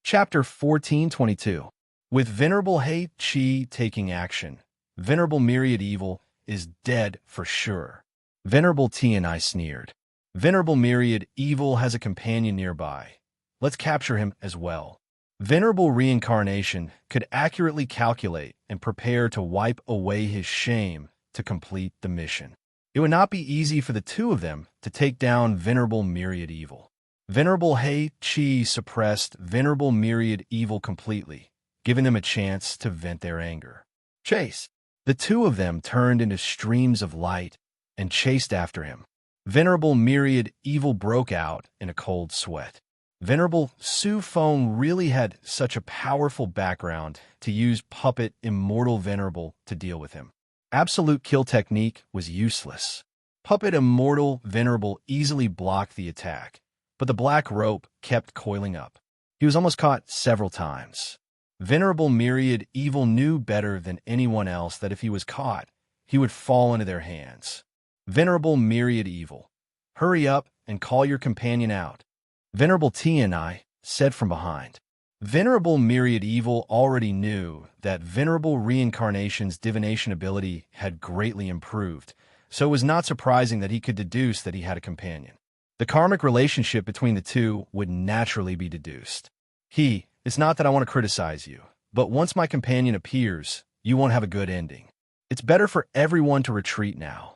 Chapter 1422. With Venerable Hei Chi taking action, Venerable Myriad Evil is dead for sure. Venerable Tianai sneered. Venerable Myriad Evil has a companion nearby. Let's capture him as well. Venerable Reincarnation could accurately calculate and prepare to wipe away his shame to complete the mission. It would not be easy for the two of them to take down Venerable Myriad Evil. Venerable Hei Chi suppressed Venerable Myriad Evil completely, giving them a chance to vent their anger. Chase! The two of them turned into streams of light and chased after him. Venerable Myriad Evil broke out in a cold sweat. Venerable Su Feng really had such a powerful background to use Puppet Immortal Venerable to deal with him. Absolute kill technique was useless. Puppet Immortal Venerable easily blocked the attack, but the black rope kept coiling up. He was almost caught several times. Venerable Myriad Evil knew better than anyone else that if he was caught, he would fall into their hands. Venerable Myriad Evil, hurry up and call your companion out. Venerable Tianai said from behind. Venerable Myriad Evil already knew that Venerable Reincarnation's divination ability had greatly improved, so it was not surprising that he could deduce that he had a companion. The karmic relationship between the two would naturally be deduced. It's not that I want to criticize you, but once my companion appears, you won't have a good ending. It's better for everyone to retreat now.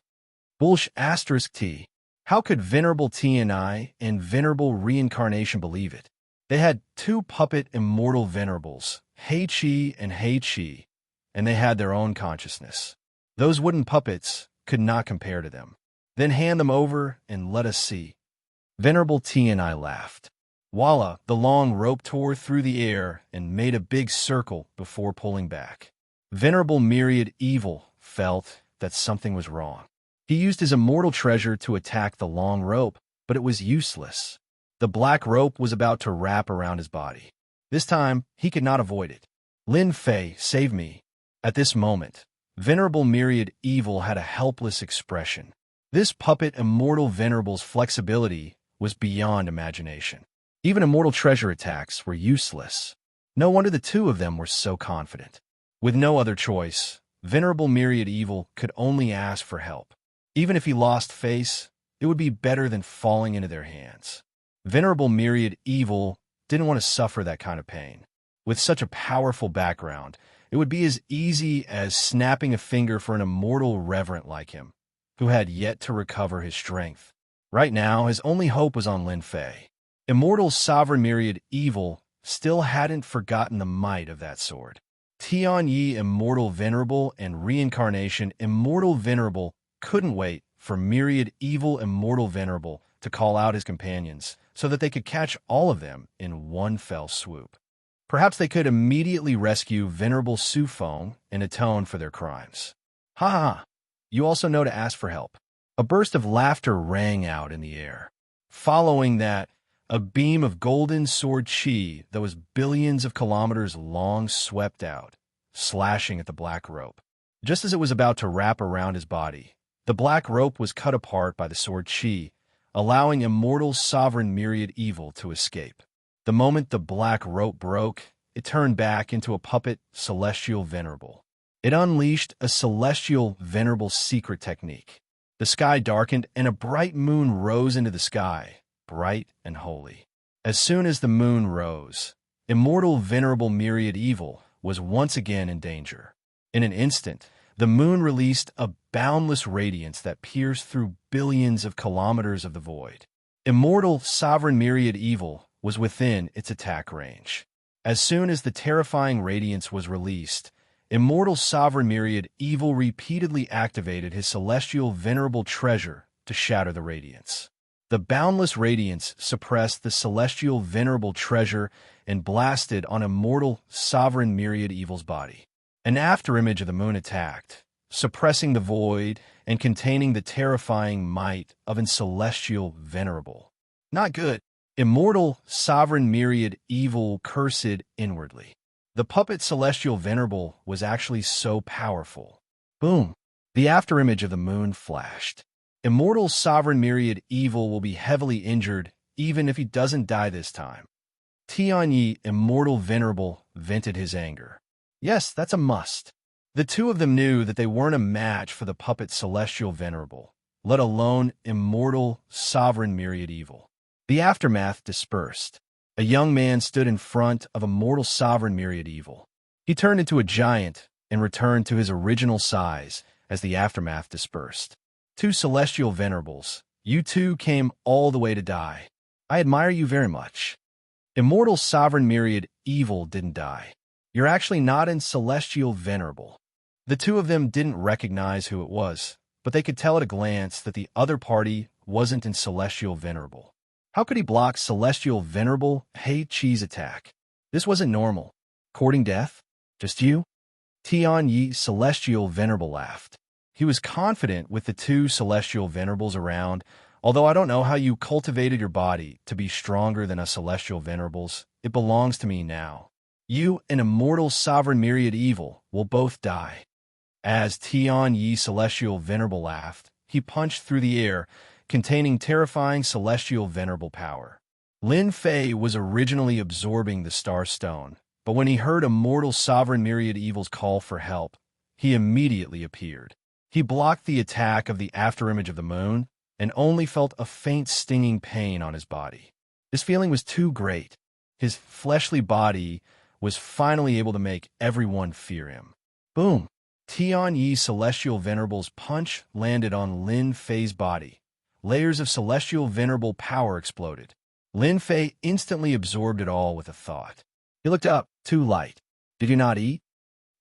T. How could Venerable Tianai and Venerable Reincarnation believe it? They had two puppet immortal venerables, Hei Chi and Hei Chi, and they had their own consciousness. Those wooden puppets could not compare to them. Then hand them over and let us see. Venerable Tianai laughed. Voila, the long rope tore through the air and made a big circle before pulling back. Venerable Myriad Evil felt that something was wrong. He used his immortal treasure to attack the long rope, but it was useless. The black rope was about to wrap around his body. This time, he could not avoid it. Lin Fei, save me. At this moment, Venerable Myriad Evil had a helpless expression. This puppet immortal venerable's flexibility was beyond imagination. Even immortal treasure attacks were useless. No wonder the two of them were so confident. With no other choice, Venerable Myriad Evil could only ask for help. Even if he lost face, it would be better than falling into their hands. Venerable Myriad Evil didn't want to suffer that kind of pain. With such a powerful background, it would be as easy as snapping a finger for an immortal reverent like him, who had yet to recover his strength. Right now, his only hope was on Lin Fei. Immortal Sovereign Myriad Evil still hadn't forgotten the might of that sword. Tian Yi Immortal Venerable and Reincarnation Immortal Venerable couldn't wait for Myriad Evil Immortal Venerable to call out his companions so that they could catch all of them in one fell swoop. Perhaps they could immediately rescue Venerable Su Feng and atone for their crimes. Ha ha! You also know to ask for help. A burst of laughter rang out in the air. Following that, a beam of golden sword chi that was billions of kilometers long swept out, slashing at the black rope. Just as it was about to wrap around his body, the black rope was cut apart by the sword chi, allowing Immortal Sovereign Myriad Evil to escape. The moment the black rope broke, it turned back into a puppet Celestial Venerable. It unleashed a Celestial Venerable secret technique. The sky darkened and a bright moon rose into the sky, bright and holy. As soon as the moon rose, Immortal Venerable Myriad Evil was once again in danger. In an instant, the moon released a boundless radiance that pierced through billions of kilometers of the void. Immortal Sovereign Myriad Evil was within its attack range. As soon as the terrifying radiance was released, Immortal Sovereign Myriad Evil repeatedly activated his Celestial Venerable treasure to shatter the radiance. The boundless radiance suppressed the Celestial Venerable treasure and blasted on Immortal Sovereign Myriad Evil's body. An afterimage of the moon attacked, suppressing the void and containing the terrifying might of an Celestial Venerable. Not good. Immortal Sovereign Myriad Evil cursed inwardly. The puppet Celestial Venerable was actually so powerful. Boom! The afterimage of the moon flashed. Immortal Sovereign Myriad Evil will be heavily injured even if he doesn't die this time. Tianyi, immortal venerable, vented his anger. Yes, that's a must. The two of them knew that they weren't a match for the puppet celestial venerable, let alone immortal sovereign myriad evil. The aftermath dispersed. A young man stood in front of a mortal sovereign myriad evil. He turned into a giant and returned to his original size as the aftermath dispersed. Two celestial venerables, you two came all the way to die. I admire you very much. Immortal sovereign myriad evil didn't die. You're actually not in celestial venerable. The two of them didn't recognize who it was, but they could tell at a glance that the other party wasn't in celestial venerable. How could he block celestial venerable Hei Chi's attack? This wasn't normal. Courting death? Just you? Tianyi celestial venerable laughed. He was confident with the two celestial venerables around. Although I don't know how you cultivated your body to be stronger than a celestial venerables, it belongs to me now. You and immortal sovereign myriad evil will both die. As Tianyi celestial venerable laughed, he punched through the air, containing terrifying celestial venerable power. Lin Fei was originally absorbing the Star Stone, but when he heard immortal sovereign myriad evil's call for help, he immediately appeared. He blocked the attack of the afterimage of the moon and only felt a faint stinging pain on his body. This feeling was too great. His fleshly body was finally able to make everyone fear him. Boom! Tianyi celestial venerable's punch landed on Lin Fei's body. Layers of celestial venerable power exploded. Lin Fei instantly absorbed it all with a thought. He looked up, too light. Did you not eat?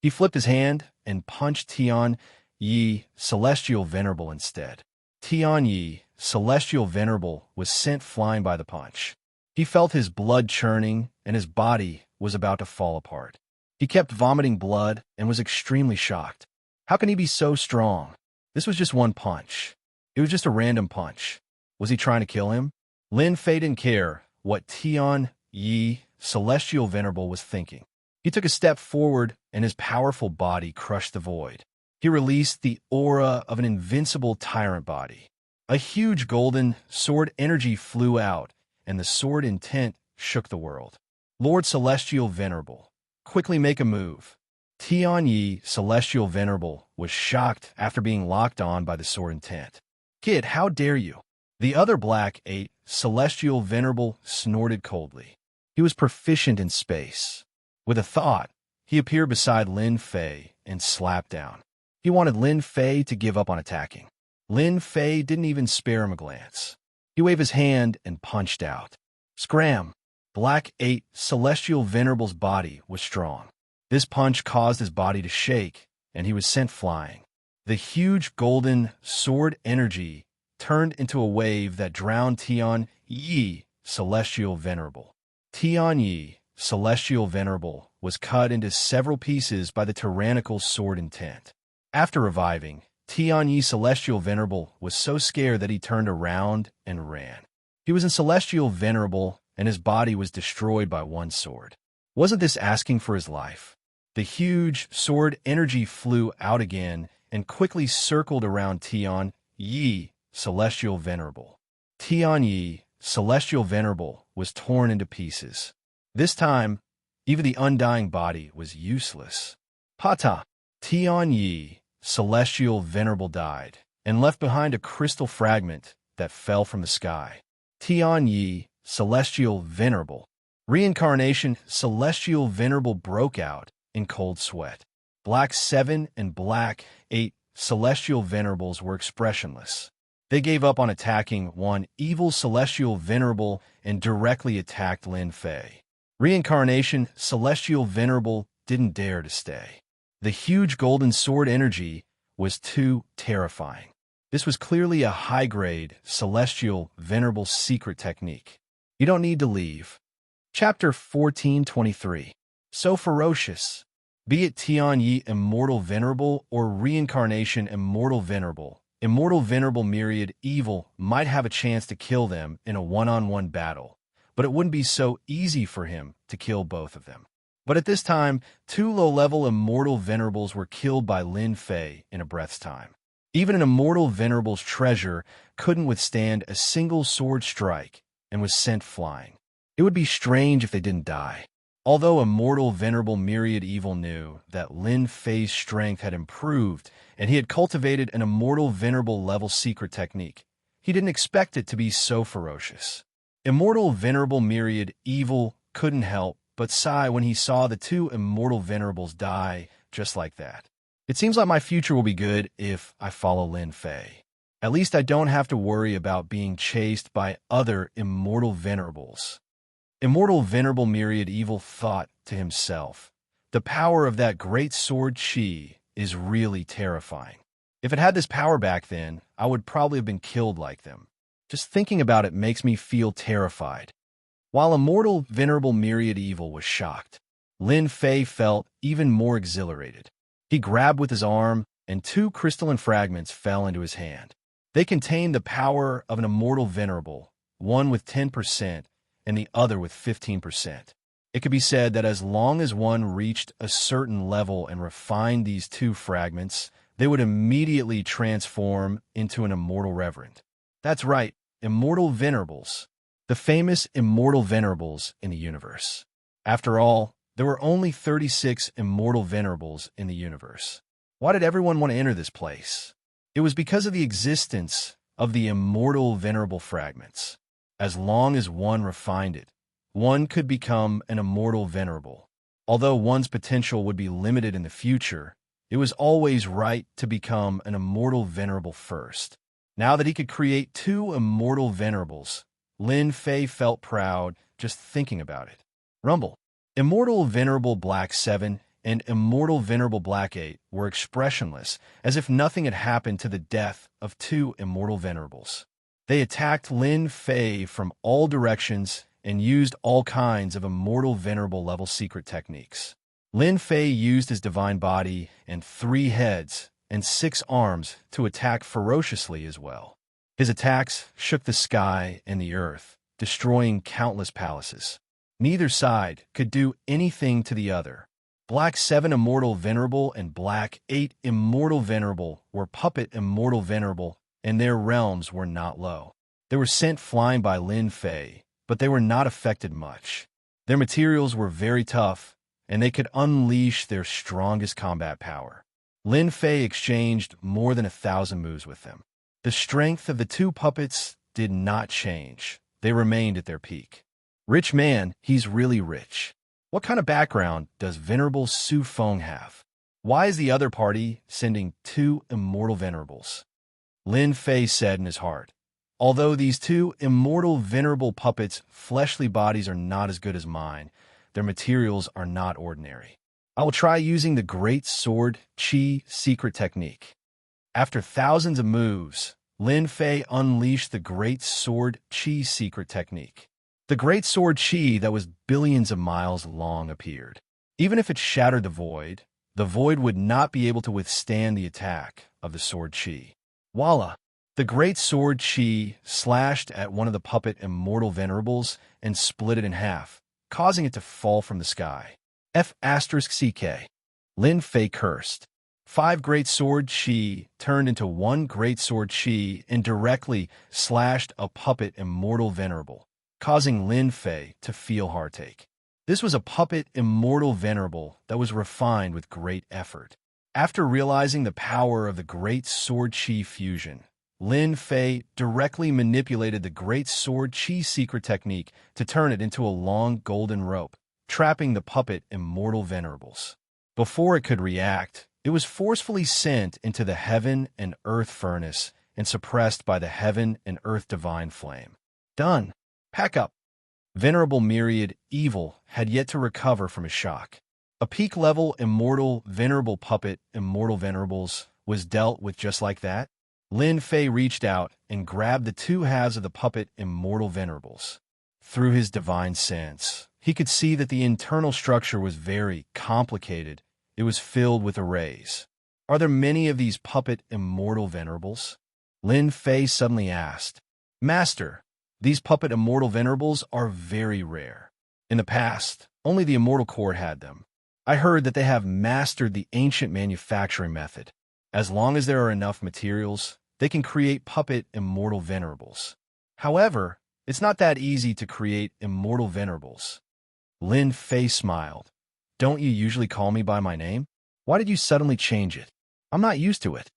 He flipped his hand and punched Tianyi celestial venerable instead. Tianyi celestial venerable was sent flying by the punch. He felt his blood churning and his body was about to fall apart. He kept vomiting blood and was extremely shocked. How can he be so strong? This was just one punch. It was just a random punch. Was he trying to kill him? Lin Fei didn't care what Tianyi celestial venerable was thinking. He took a step forward and his powerful body crushed the void. He released the aura of an invincible tyrant body. A huge golden sword energy flew out, and the sword intent shook the world. Lord Celestial Venerable, quickly make a move. Tianyi Celestial Venerable was shocked after being locked on by the sword intent. Kid, how dare you? The other Black 8 Celestial Venerable snorted coldly. He was proficient in space. With a thought, he appeared beside Lin Fei and slapped down. He wanted Lin Fei to give up on attacking. Lin Fei didn't even spare him a glance. He waved his hand and punched out. Scram! Black 8 Celestial Venerable's body was strong. This punch caused his body to shake, and he was sent flying. The huge golden sword energy turned into a wave that drowned Tianyi Celestial Venerable. Tianyi Celestial Venerable was cut into several pieces by the tyrannical sword intent. After reviving, Tianyi Celestial Venerable was so scared that he turned around and ran. He was in Celestial Venerable, and his body was destroyed by one sword. Wasn't this asking for his life? The huge sword energy flew out again and quickly circled around Tianyi Celestial Venerable. Tianyi Celestial Venerable was torn into pieces. This time, even the undying body was useless. Pata! Tianyi Celestial Venerable died and left behind a crystal fragment that fell from the sky. Tianyi Celestial Venerable. Reincarnation Celestial Venerable broke out in cold sweat. Black 7 and Black 8 Celestial Venerables were expressionless. They gave up on attacking one evil Celestial Venerable and directly attacked Lin Fei. Reincarnation Celestial Venerable didn't dare to stay. The huge golden sword energy was too terrifying. This was clearly a high-grade Celestial Venerable secret technique. You don't need to leave. Chapter 1423. So ferocious. Be it Tianyi Immortal Venerable or Reincarnation Immortal Venerable, Immortal Venerable Myriad Evil might have a chance to kill them in a one-on-one battle, but it wouldn't be so easy for him to kill both of them. But at this time, two low-level Immortal Venerables were killed by Lin Fei in a breath's time. Even an Immortal Venerable's treasure couldn't withstand a single sword strike and was sent flying. It would be strange if they didn't die. Although immortal Venerable Myriad Evil knew that Lin Fei's strength had improved and he had cultivated an immortal Venerable level secret technique, he didn't expect it to be so ferocious. Immortal Venerable Myriad Evil couldn't help but sigh when he saw the two immortal Venerables die just like that. It seems like my future will be good if I follow Lin Fei. At least I don't have to worry about being chased by other immortal Venerables. Immortal Venerable Myriad Evil thought to himself, the power of that great sword Qi is really terrifying. If it had this power back then, I would probably have been killed like them. Just thinking about it makes me feel terrified. While Immortal Venerable Myriad Evil was shocked, Lin Fei felt even more exhilarated. He grabbed with his arm, and two crystalline fragments fell into his hand. They contained the power of an immortal venerable, one with 10% and the other with 15%. It could be said that as long as one reached a certain level and refined these two fragments, they would immediately transform into an immortal reverend. That's right, immortal venerables. The famous immortal venerables in the universe. After all, there were only 36 immortal venerables in the universe. Why did everyone want to enter this place? It was because of the existence of the immortal venerable fragments. As long as one refined it, one could become an immortal venerable. Although one's potential would be limited in the future, it was always right to become an immortal venerable first. Now that he could create two immortal venerables, Lin Fei felt proud just thinking about it. Rumble. Immortal Venerable Black 7 and Immortal Venerable Black 8 were expressionless, as if nothing had happened to the death of two immortal venerables. They attacked Lin Fei from all directions and used all kinds of immortal venerable level secret techniques. Lin Fei used his divine body and 3 heads and 6 arms to attack ferociously as well. His attacks shook the sky and the earth, destroying countless palaces. Neither side could do anything to the other. Black 7 Immortal Venerable and Black 8 Immortal Venerable were Puppet Immortal Venerable, and their realms were not low. They were sent flying by Lin Fei, but they were not affected much. Their materials were very tough, and they could unleash their strongest combat power. Lin Fei exchanged more than 1,000 moves with them. The strength of the two puppets did not change. They remained at their peak. Rich man, he's really rich. What kind of background does Venerable Su Feng have? Why is the other party sending 2 immortal venerables? Lin Fei said in his heart, although these 2 immortal venerable puppets' fleshly bodies are not as good as mine, their materials are not ordinary. I will try using the Great Sword Qi secret technique. After thousands of moves, Lin Fei unleashed the Great Sword Qi secret technique. The Great Sword Qi that was billions of miles long appeared. Even if it shattered the void would not be able to withstand the attack of the Sword Qi. Voila! The Great Sword Qi slashed at one of the puppet immortal venerables and split it in half, causing it to fall from the sky. F***CK. Lin Fei cursed. 5 Great Sword Qi turned into 1 Great Sword Qi and directly slashed a puppet immortal venerable, causing Lin Fei to feel heartache. This was a puppet immortal venerable that was refined with great effort. After realizing the power of the Great Sword Qi fusion, Lin Fei directly manipulated the Great Sword Qi secret technique to turn it into a long golden rope, trapping the puppet immortal venerables. Before it could react, it was forcefully sent into the heaven and earth furnace and suppressed by the heaven and earth divine flame. Done. Pack up. Venerable Myriad Evil had yet to recover from his shock. A peak-level immortal venerable puppet immortal venerables was dealt with just like that. Lin Fei reached out and grabbed the 2 halves of the puppet immortal venerables. Through his divine sense, he could see that the internal structure was very complicated. It was filled with arrays. Are there many of these puppet immortal venerables? Lin Fei suddenly asked. Master, these puppet immortal venerables are very rare. In the past, only the immortal court had them. I heard that they have mastered the ancient manufacturing method. As long as there are enough materials, they can create puppet immortal venerables. However, It's not that easy to create immortal venerables. Lin Fei smiled. Don't you usually call me by my name? Why did you suddenly change it? I'm not used to it.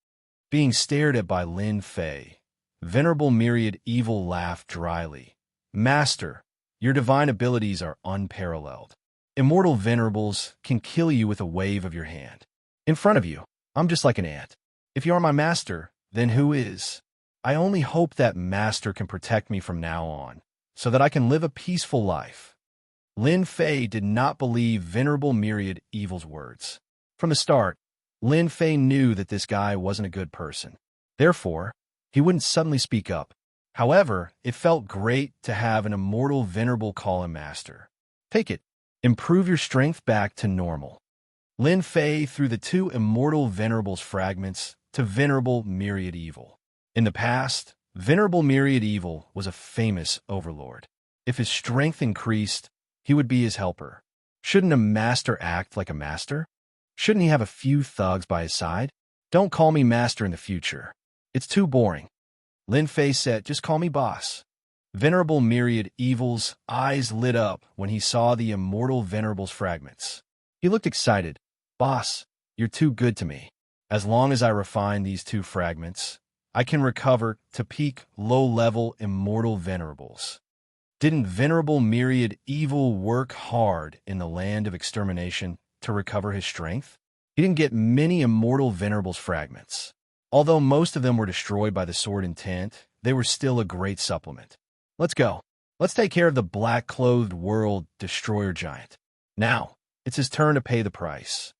Being stared at by Lin Fei, Venerable Myriad Evil laughed dryly. Master, your divine abilities are unparalleled. Immortal venerables can kill you with a wave of your hand. In front of you, I'm just like an ant. If you are my master, then who is? I only hope that master can protect me from now on, so that I can live a peaceful life. Lin Fei did not believe Venerable Myriad Evil's words. From the start, Lin Fei knew that this guy wasn't a good person. Therefore, he wouldn't suddenly speak up. However, it felt great to have an immortal venerable call him master. Take it. Improve your strength back to normal. Lin Fei threw the two immortal venerables fragments to Venerable Myriad Evil. In the past, Venerable Myriad Evil was a famous overlord. If his strength increased, he would be his helper. Shouldn't a master act like a master? Shouldn't he have a few thugs by his side? Don't call me master in the future. It's too boring. Lin Fei said, just call me boss. Venerable Myriad Evil's eyes lit up when he saw the immortal venerables fragments. He looked excited. Boss, you're too good to me. As long as I refine these two fragments, I can recover to peak low-level immortal venerables. Didn't Venerable Myriad Evil work hard in the land of extermination to recover his strength? He didn't get many immortal venerables fragments. Although most of them were destroyed by the sword intent, they were still a great supplement. Let's go. Let's take care of the black-clothed world destroyer giant. Now, it's his turn to pay the price.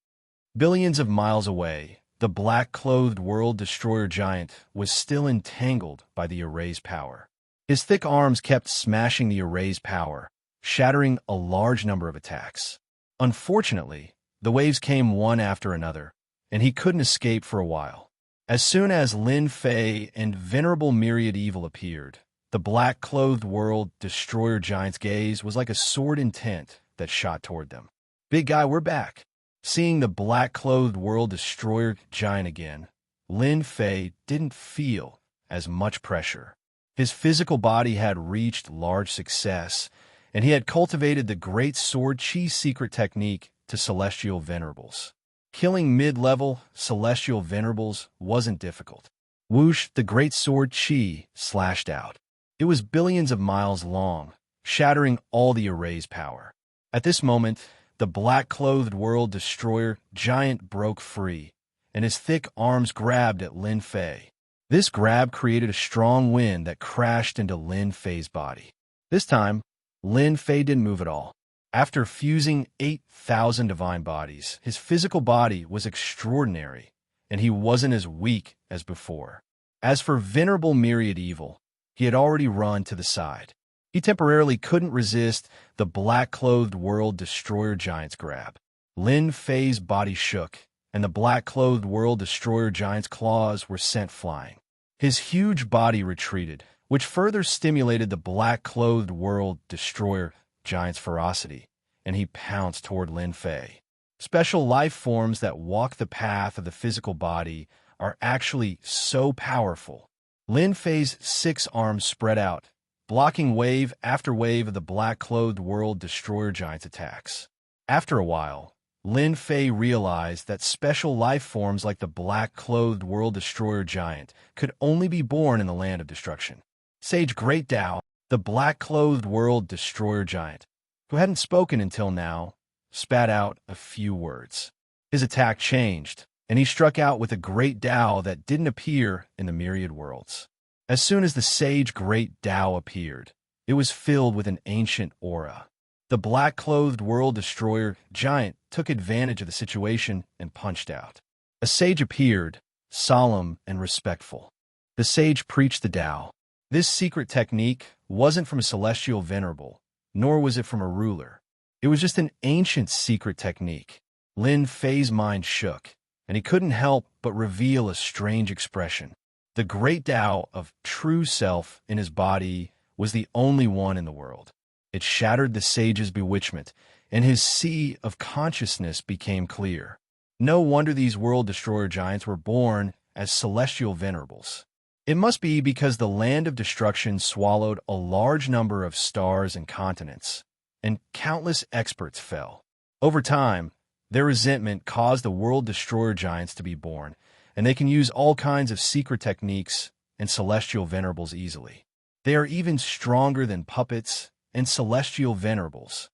Billions of miles away, the black-clothed world destroyer giant was still entangled by the array's power. His thick arms kept smashing the array's power, shattering a large number of attacks. Unfortunately, the waves came one after another, and he couldn't escape for a while. As soon as Lin Fei and Venerable Myriad Evil appeared, the black-clothed world destroyer giant's gaze was like a sword intent that shot toward them. Big guy, we're back. Seeing the black-clothed world destroyer giant again, Lin Fei didn't feel as much pressure. His physical body had reached large success, and he had cultivated the Great Sword Chi secret technique to Celestial Venerables. Killing mid-level Celestial Venerables wasn't difficult. Whoosh, the Great Sword Chi slashed out. It was billions of miles long, shattering all the array's power. At this moment, the black-clothed world destroyer giant broke free, and his thick arms grabbed at Lin Fei. This grab created a strong wind that crashed into Lin Fei's body. This time, Lin Fei didn't move at all. After fusing 8,000 divine bodies, his physical body was extraordinary, and he wasn't as weak as before. As for Venerable Myriad Evil, he had already run to the side. He temporarily couldn't resist the black-clothed world destroyer giant's grab. Lin Fei's body shook, and the black-clothed world destroyer giant's claws were sent flying. His huge body retreated, which further stimulated the black-clothed world destroyer giant's ferocity, and he pounced toward Lin Fei. Special life forms that walk the path of the physical body are actually so powerful. Lin Fei's 6 arms spread out, blocking wave after wave of the black-clothed world destroyer giant's attacks. After a while, Lin Fei realized that special life forms like the black-clothed world destroyer giant could only be born in the land of destruction. Sage Great Tao, the black-clothed world destroyer giant, who hadn't spoken until now, spat out a few words. His attack changed, and he struck out with a great Tao that didn't appear in the myriad worlds. As soon as the Sage Great Tao appeared, it was filled with an ancient aura. The black-clothed world destroyer giant took advantage of the situation and punched out. A sage appeared, solemn and respectful. The sage preached the Tao. This secret technique wasn't from a celestial venerable, nor was it from a ruler. It was just an ancient secret technique. Lin Fei's mind shook, and he couldn't help but reveal a strange expression. The great Tao of true self in his body was the only one in the world. It shattered the sage's bewitchment, and his sea of consciousness became clear. No wonder these world destroyer giants were born as celestial venerables. It must be because the land of destruction swallowed a large number of stars and continents, and countless experts fell. Over time, their resentment caused the world destroyer giants to be born, and they can use all kinds of secret techniques and celestial venerables easily. They are even stronger than puppets and celestial venerables.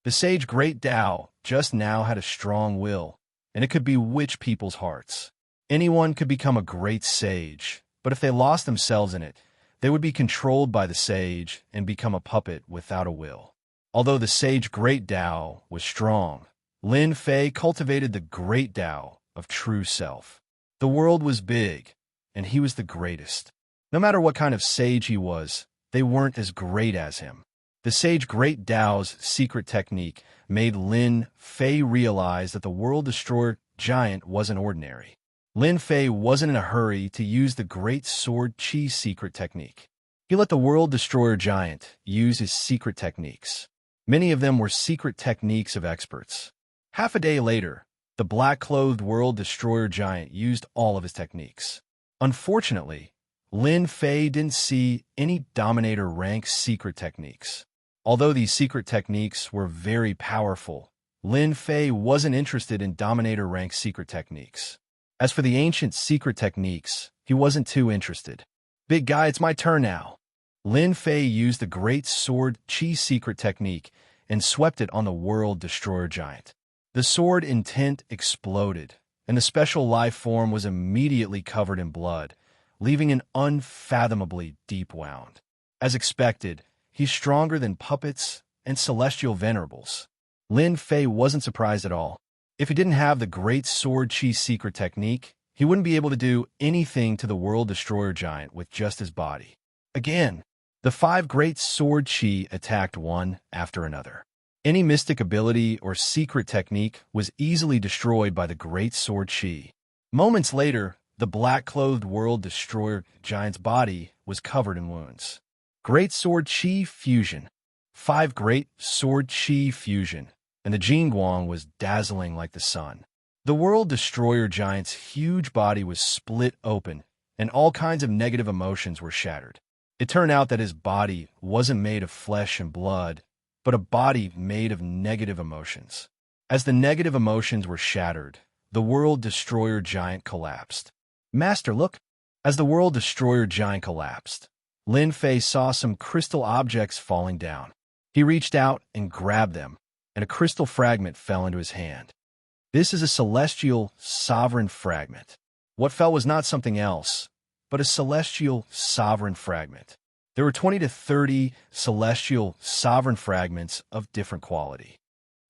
The sage Great Tao just now had a strong will, and it could bewitch people's hearts. Anyone could become a great sage, but if they lost themselves in it, they would be controlled by the sage and become a puppet without a will. Although the sage Great Tao was strong, Lin Fei cultivated the Great Tao of true self. The world was big, and he was the greatest. No matter what kind of sage he was, they weren't as great as him. The sage Great Tao's secret technique made Lin Fei realize that the world destroyer giant wasn't ordinary. Lin Fei wasn't in a hurry to use the Great Sword Chi secret technique. He let the world destroyer giant use his secret techniques. Many of them were secret techniques of experts. Half a day later, the black-clothed world destroyer giant used all of his techniques. Unfortunately, Lin Fei didn't see any dominator rank secret techniques. Although these secret techniques were very powerful, Lin Fei wasn't interested in dominator rank secret techniques. As for the ancient secret techniques, he wasn't too interested. Big guy, it's my turn now. Lin Fei used the Great Sword Chi secret technique and swept it on the world destroyer giant. The sword intent exploded, and the special life form was immediately covered in blood, leaving an unfathomably deep wound. As expected, he's stronger than puppets and celestial venerables. Lin Fei wasn't surprised at all. If he didn't have the Great Sword Chi secret technique, he wouldn't be able to do anything to the world destroyer giant with just his body. Again, the 5 Great Sword Chi attacked one after another. Any mystic ability or secret technique was easily destroyed by the Great Sword Chi. Moments later, the black-clothed world destroyer giant's body was covered in wounds. Great Sword Chi fusion. 5 Great Sword Chi fusion, and the Jingguang was dazzling like the sun. The world destroyer giant's huge body was split open, and all kinds of negative emotions were shattered. It turned out that his body wasn't made of flesh and blood, but a body made of negative emotions. As the negative emotions were shattered, the world destroyer giant collapsed. Master, look! As the world destroyer giant collapsed, Lin Fei saw some crystal objects falling down. He reached out and grabbed them, and a crystal fragment fell into his hand. This is a celestial sovereign fragment. What fell was not something else, but a celestial sovereign fragment. There were 20 to 30 celestial sovereign fragments of different quality.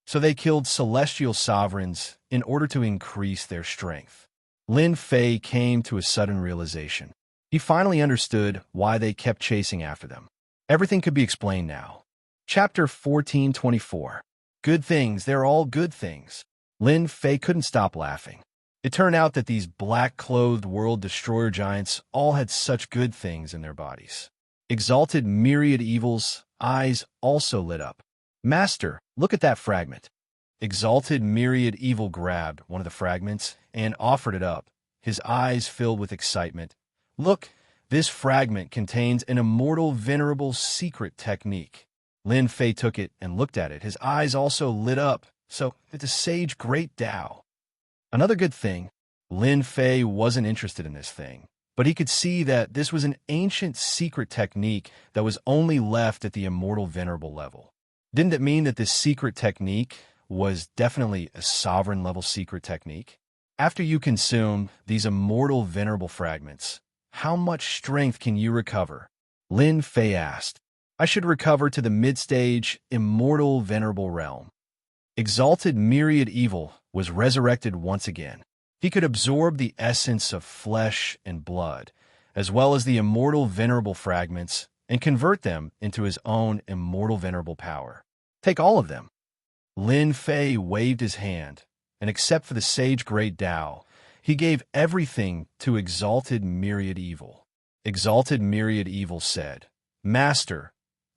So they killed celestial sovereigns in order to increase their strength. Lin Fei came to a sudden realization. He finally understood why they kept chasing after them. Everything could be explained now. Chapter 1424. Good things, they're all good things. Lin Fei couldn't stop laughing. It turned out that these black-clothed world destroyer giants all had such good things in their bodies. Exalted Myriad Evil's eyes also lit up. Master, look at that fragment. Exalted Myriad Evil grabbed one of the fragments and offered it up, his eyes filled with excitement. Look, this fragment contains an immortal venerable secret technique. Lin Fei took it and looked at it. His eyes also lit up. So, it's a sage Great Tao. Another good thing, Lin Fei wasn't interested in this thing, but he could see that this was an ancient secret technique that was only left at the immortal venerable level. Didn't it mean that this secret technique was definitely a sovereign level secret technique? After you consume these immortal venerable fragments, how much strength can you recover? Lin Fei asked. I should recover to the mid-stage immortal venerable realm. Exalted Myriad Evil was resurrected once again. He could absorb the essence of flesh and blood, as well as the immortal venerable fragments, and convert them into his own immortal venerable power. Take all of them. Lin Fei waved his hand, and except for the sage Great Tao, he gave everything to Exalted Myriad Evil. Exalted Myriad Evil said, Master,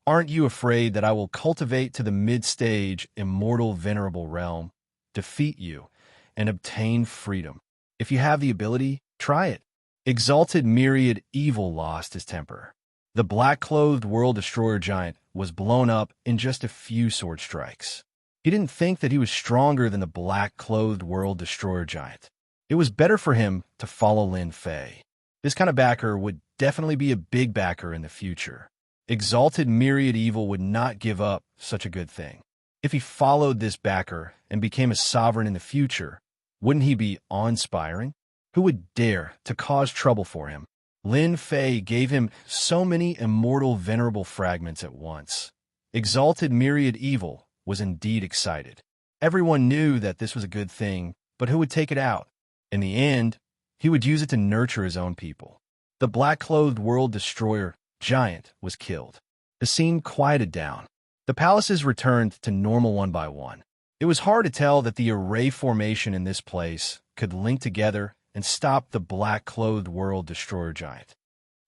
aren't you afraid that I will cultivate to the mid-stage immortal venerable realm, defeat you, and obtain freedom? If you have the ability, try it. Exalted Myriad Evil lost his temper. The black-clothed world destroyer giant was blown up in just a few sword strikes. He didn't think that he was stronger than the black-clothed world destroyer giant. It was better for him to follow Lin Fei. This kind of backer would definitely be a big backer in the future. Exalted Myriad Evil would not give up such a good thing. If he followed this backer and became a sovereign in the future, wouldn't he be awe-inspiring? Who would dare to cause trouble for him? Lin Fei gave him so many immortal venerable fragments at once. Exalted Myriad Evil was indeed excited. Everyone knew that this was a good thing, but who would take it out? In the end, he would use it to nurture his own people. The black-clothed world destroyer giant was killed. The scene quieted down. The palaces returned to normal one by one. It was hard to tell that the array formation in this place could link together and stop the black-clothed world destroyer giant.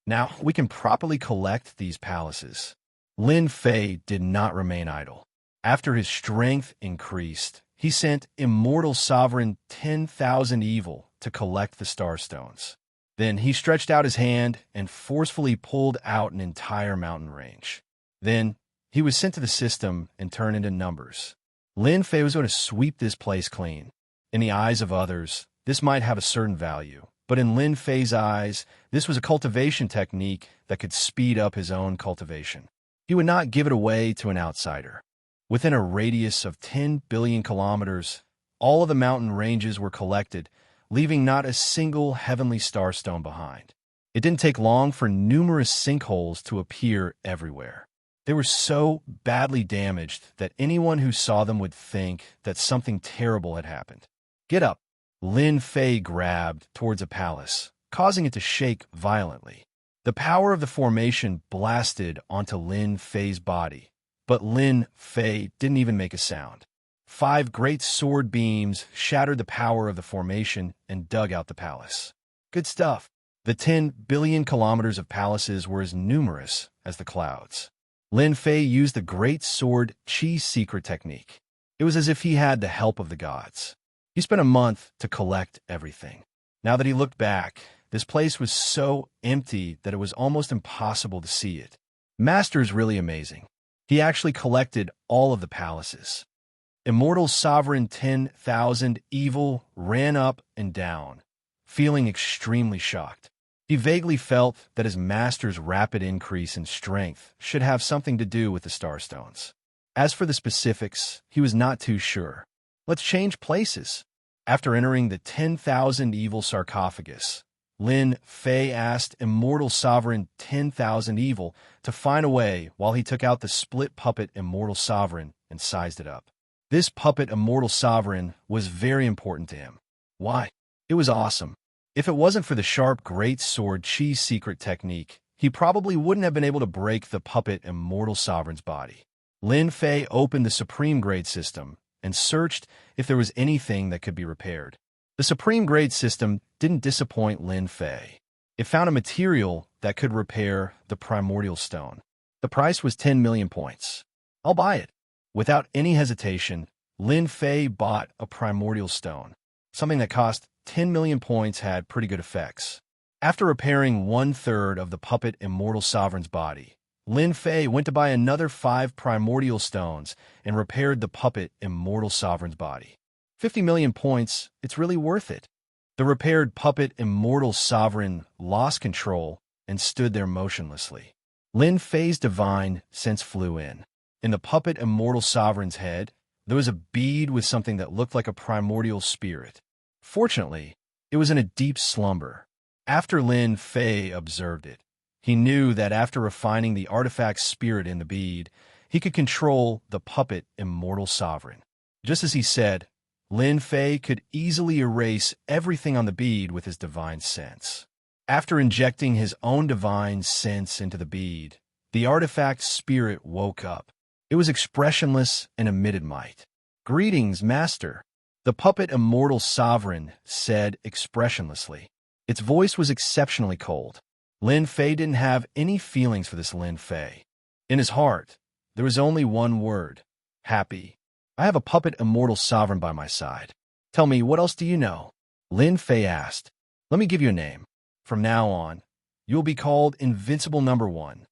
Now, we can properly collect these palaces. Lin Fei did not remain idle. After his strength increased, he sent Immortal Sovereign 10,000 Evil to collect the Starstones. Then he stretched out his hand and forcefully pulled out an entire mountain range. Then he was sent to the system and turned into numbers. Lin Fei was going to sweep this place clean. In the eyes of others, this might have a certain value, but in Lin Fei's eyes, this was a cultivation technique that could speed up his own cultivation. He would not give it away to an outsider. Within a radius of 10 billion kilometers, all of the mountain ranges were collected, leaving not a single heavenly starstone behind. It didn't take long for numerous sinkholes to appear everywhere. They were so badly damaged that anyone who saw them would think that something terrible had happened. Get up! Lin Fei grabbed towards a palace, causing it to shake violently. The power of the formation blasted onto Lin Fei's body, but Lin Fei didn't even make a sound. 5 great sword beams shattered the power of the formation and dug out the palace. Good stuff. The 10 billion kilometers of palaces were as numerous as the clouds. Lin Fei used the great sword Qi secret technique. It was as if he had the help of the gods. He spent a month to collect everything. Now that he looked back, this place was so empty that it was almost impossible to see it. Master's really amazing. He actually collected all of the palaces. Immortal Sovereign 10,000 Evil ran up and down, feeling extremely shocked. He vaguely felt that his master's rapid increase in strength should have something to do with the Starstones. As for the specifics, he was not too sure. Let's change places. After entering the 10,000 Evil sarcophagus, Lin Fei asked Immortal Sovereign 10,000 Evil to find a way while he took out the split puppet Immortal Sovereign and sized it up. This puppet Immortal Sovereign was very important to him. Why? It was awesome. If it wasn't for the sharp great sword Qi secret technique, he probably wouldn't have been able to break the puppet Immortal Sovereign's body. Lin Fei opened the Supreme Grade system and searched if there was anything that could be repaired. The Supreme Grade system didn't disappoint Lin Fei. It found a material that could repair the Primordial Stone. The price was 10 million points. I'll buy it. Without any hesitation, Lin Fei bought a Primordial Stone. Something that cost 10 million points had pretty good effects. After repairing 1/3 of the puppet Immortal Sovereign's body, Lin Fei went to buy another 5 Primordial Stones and repaired the puppet Immortal Sovereign's body. 50 million points, it's really worth it. The repaired puppet Immortal Sovereign lost control and stood there motionlessly. Lin Fei's divine sense flew in. In the puppet Immortal Sovereign's head, there was a bead with something that looked like a primordial spirit. Fortunately, it was in a deep slumber. After Lin Fei observed it, he knew that after refining the artifact's spirit in the bead, he could control the puppet Immortal Sovereign. Just as he said, Lin Fei could easily erase everything on the bead with his divine sense. After injecting his own divine sense into the bead, the artifact's spirit woke up. It was expressionless and emitted might. "Greetings, Master," the puppet Immortal Sovereign said expressionlessly. Its voice was exceptionally cold. Lin Fei didn't have any feelings for this Lin Fei. In his heart, there was only one word: happy. "I have a puppet Immortal Sovereign by my side. Tell me, what else do you know?" Lin Fei asked. "Let me give you a name. From now on, you'll be called Invincible Number One."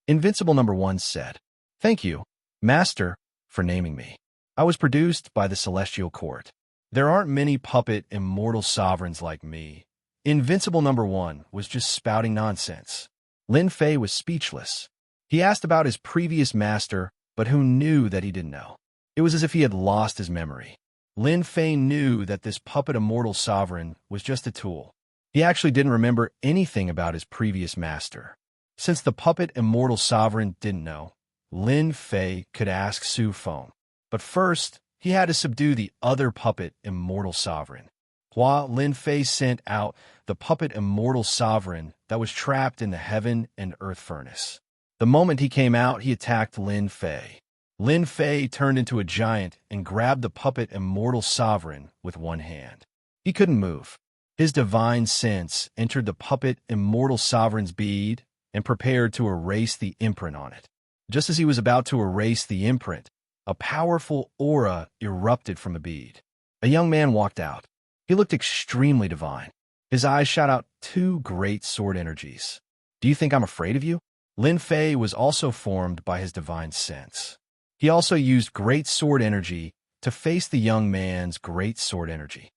Invincible Number One said, "Thank you, Master, for naming me. I was produced by the Celestial Court. There aren't many puppet immortal sovereigns like me." Invincible Number One was just spouting nonsense. Lin Fei was speechless. He asked about his previous master, but who knew that he didn't know? It was as if he had lost his memory. Lin Fei knew that this puppet immortal sovereign was just a tool. He actually didn't remember anything about his previous master. Since the puppet immortal sovereign didn't know, Lin Fei could ask Su Feng. But first, he had to subdue the other puppet immortal sovereign. Lin Fei sent out the puppet immortal sovereign that was trapped in the heaven and earth furnace. The moment he came out, he attacked Lin Fei. Lin Fei turned into a giant and grabbed the puppet immortal sovereign with one hand. He couldn't move. His divine sense entered the puppet immortal sovereign's bead and prepared to erase the imprint on it. Just as he was about to erase the imprint, a powerful aura erupted from the bead. A young man walked out. He looked extremely divine. His eyes shot out two great sword energies. "Do you think I'm afraid of you?" Lin Fei was also formed by his divine sense. He also used great sword energy to face the young man's great sword energy.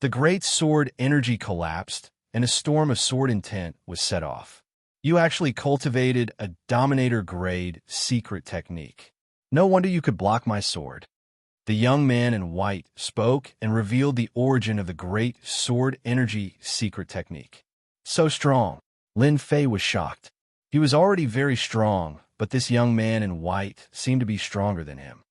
The great sword energy collapsed, and a storm of sword intent was set off. "You actually cultivated a Dominator-grade secret technique. No wonder you could block my sword." The young man in white spoke and revealed the origin of the great sword energy secret technique. So strong. Lin Fei was shocked. He was already very strong, but this young man in white seemed to be stronger than him.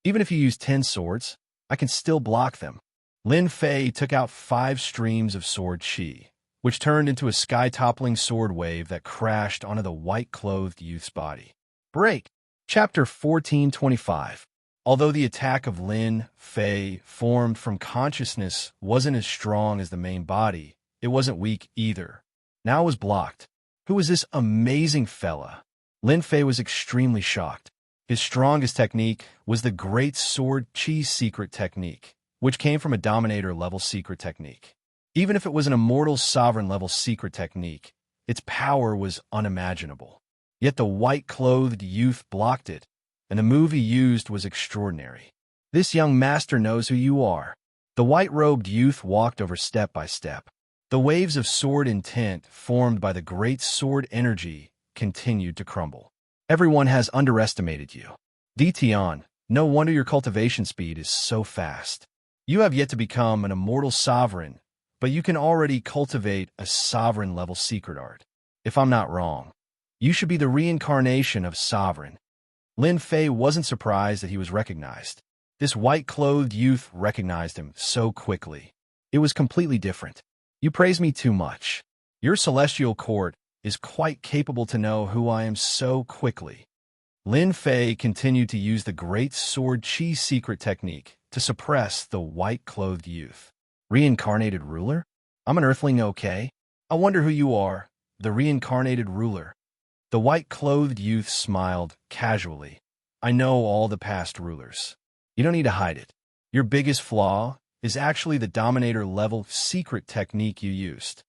"Even if you use 10 swords, I can still block them." Lin Fei took out 5 streams of sword chi, which turned into a sky-toppling sword wave that crashed onto the white-clothed youth's body. Break. Chapter 1425. Although the attack of Lin Fei formed from consciousness wasn't as strong as the main body, it wasn't weak either. Now it was blocked. Who was this amazing fella? Lin Fei was extremely shocked. His strongest technique was the Great Sword Chi secret technique, which came from a Dominator-level secret technique. Even if it was an Immortal Sovereign-level secret technique, its power was unimaginable. Yet the white-clothed youth blocked it, and the move he used was extraordinary. "This young master knows who you are." The white-robed youth walked over step by step. The waves of sword intent formed by the great sword energy continued to crumble. "Everyone has underestimated you. Tian, no wonder your cultivation speed is so fast. You have yet to become an immortal sovereign, but you can already cultivate a sovereign-level secret art. If I'm not wrong, you should be the reincarnation of sovereign." Lin Fei wasn't surprised that he was recognized. This white-clothed youth recognized him so quickly. It was completely different. "You praise me too much. Your celestial court is quite capable to know who I am so quickly." Lin Fei continued to use the Great Sword Chi secret technique to suppress the white-clothed youth. "Reincarnated ruler? I'm an earthling, okay? I wonder who you are, the reincarnated ruler." The white-clothed youth smiled casually. "I know all the past rulers. You don't need to hide it. Your biggest flaw is actually the Dominator-level secret technique you used."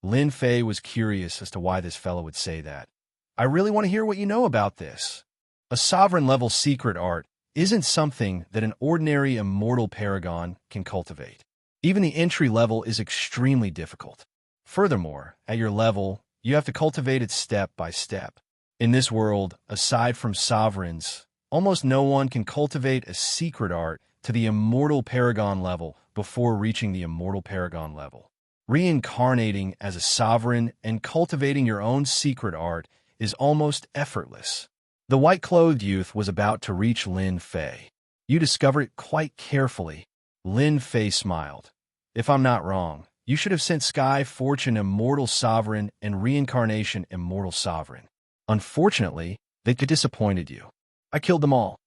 Lin Fei was curious as to why this fellow would say that. "I really want to hear what you know about this. A sovereign-level secret art isn't something that an ordinary immortal paragon can cultivate. Even the entry level is extremely difficult. Furthermore, at your level, you have to cultivate it step by step. In this world, aside from sovereigns, almost no one can cultivate a secret art to the immortal paragon level before reaching the immortal paragon level. Reincarnating as a sovereign and cultivating your own secret art is almost effortless." The white-clothed youth was about to reach Lin Fei. "You discovered it quite carefully." Lin Fei smiled. "If I'm not wrong, you should have sent Sky Fortune Immortal Sovereign and Reincarnation Immortal Sovereign. Unfortunately, they disappointed you. I killed them all.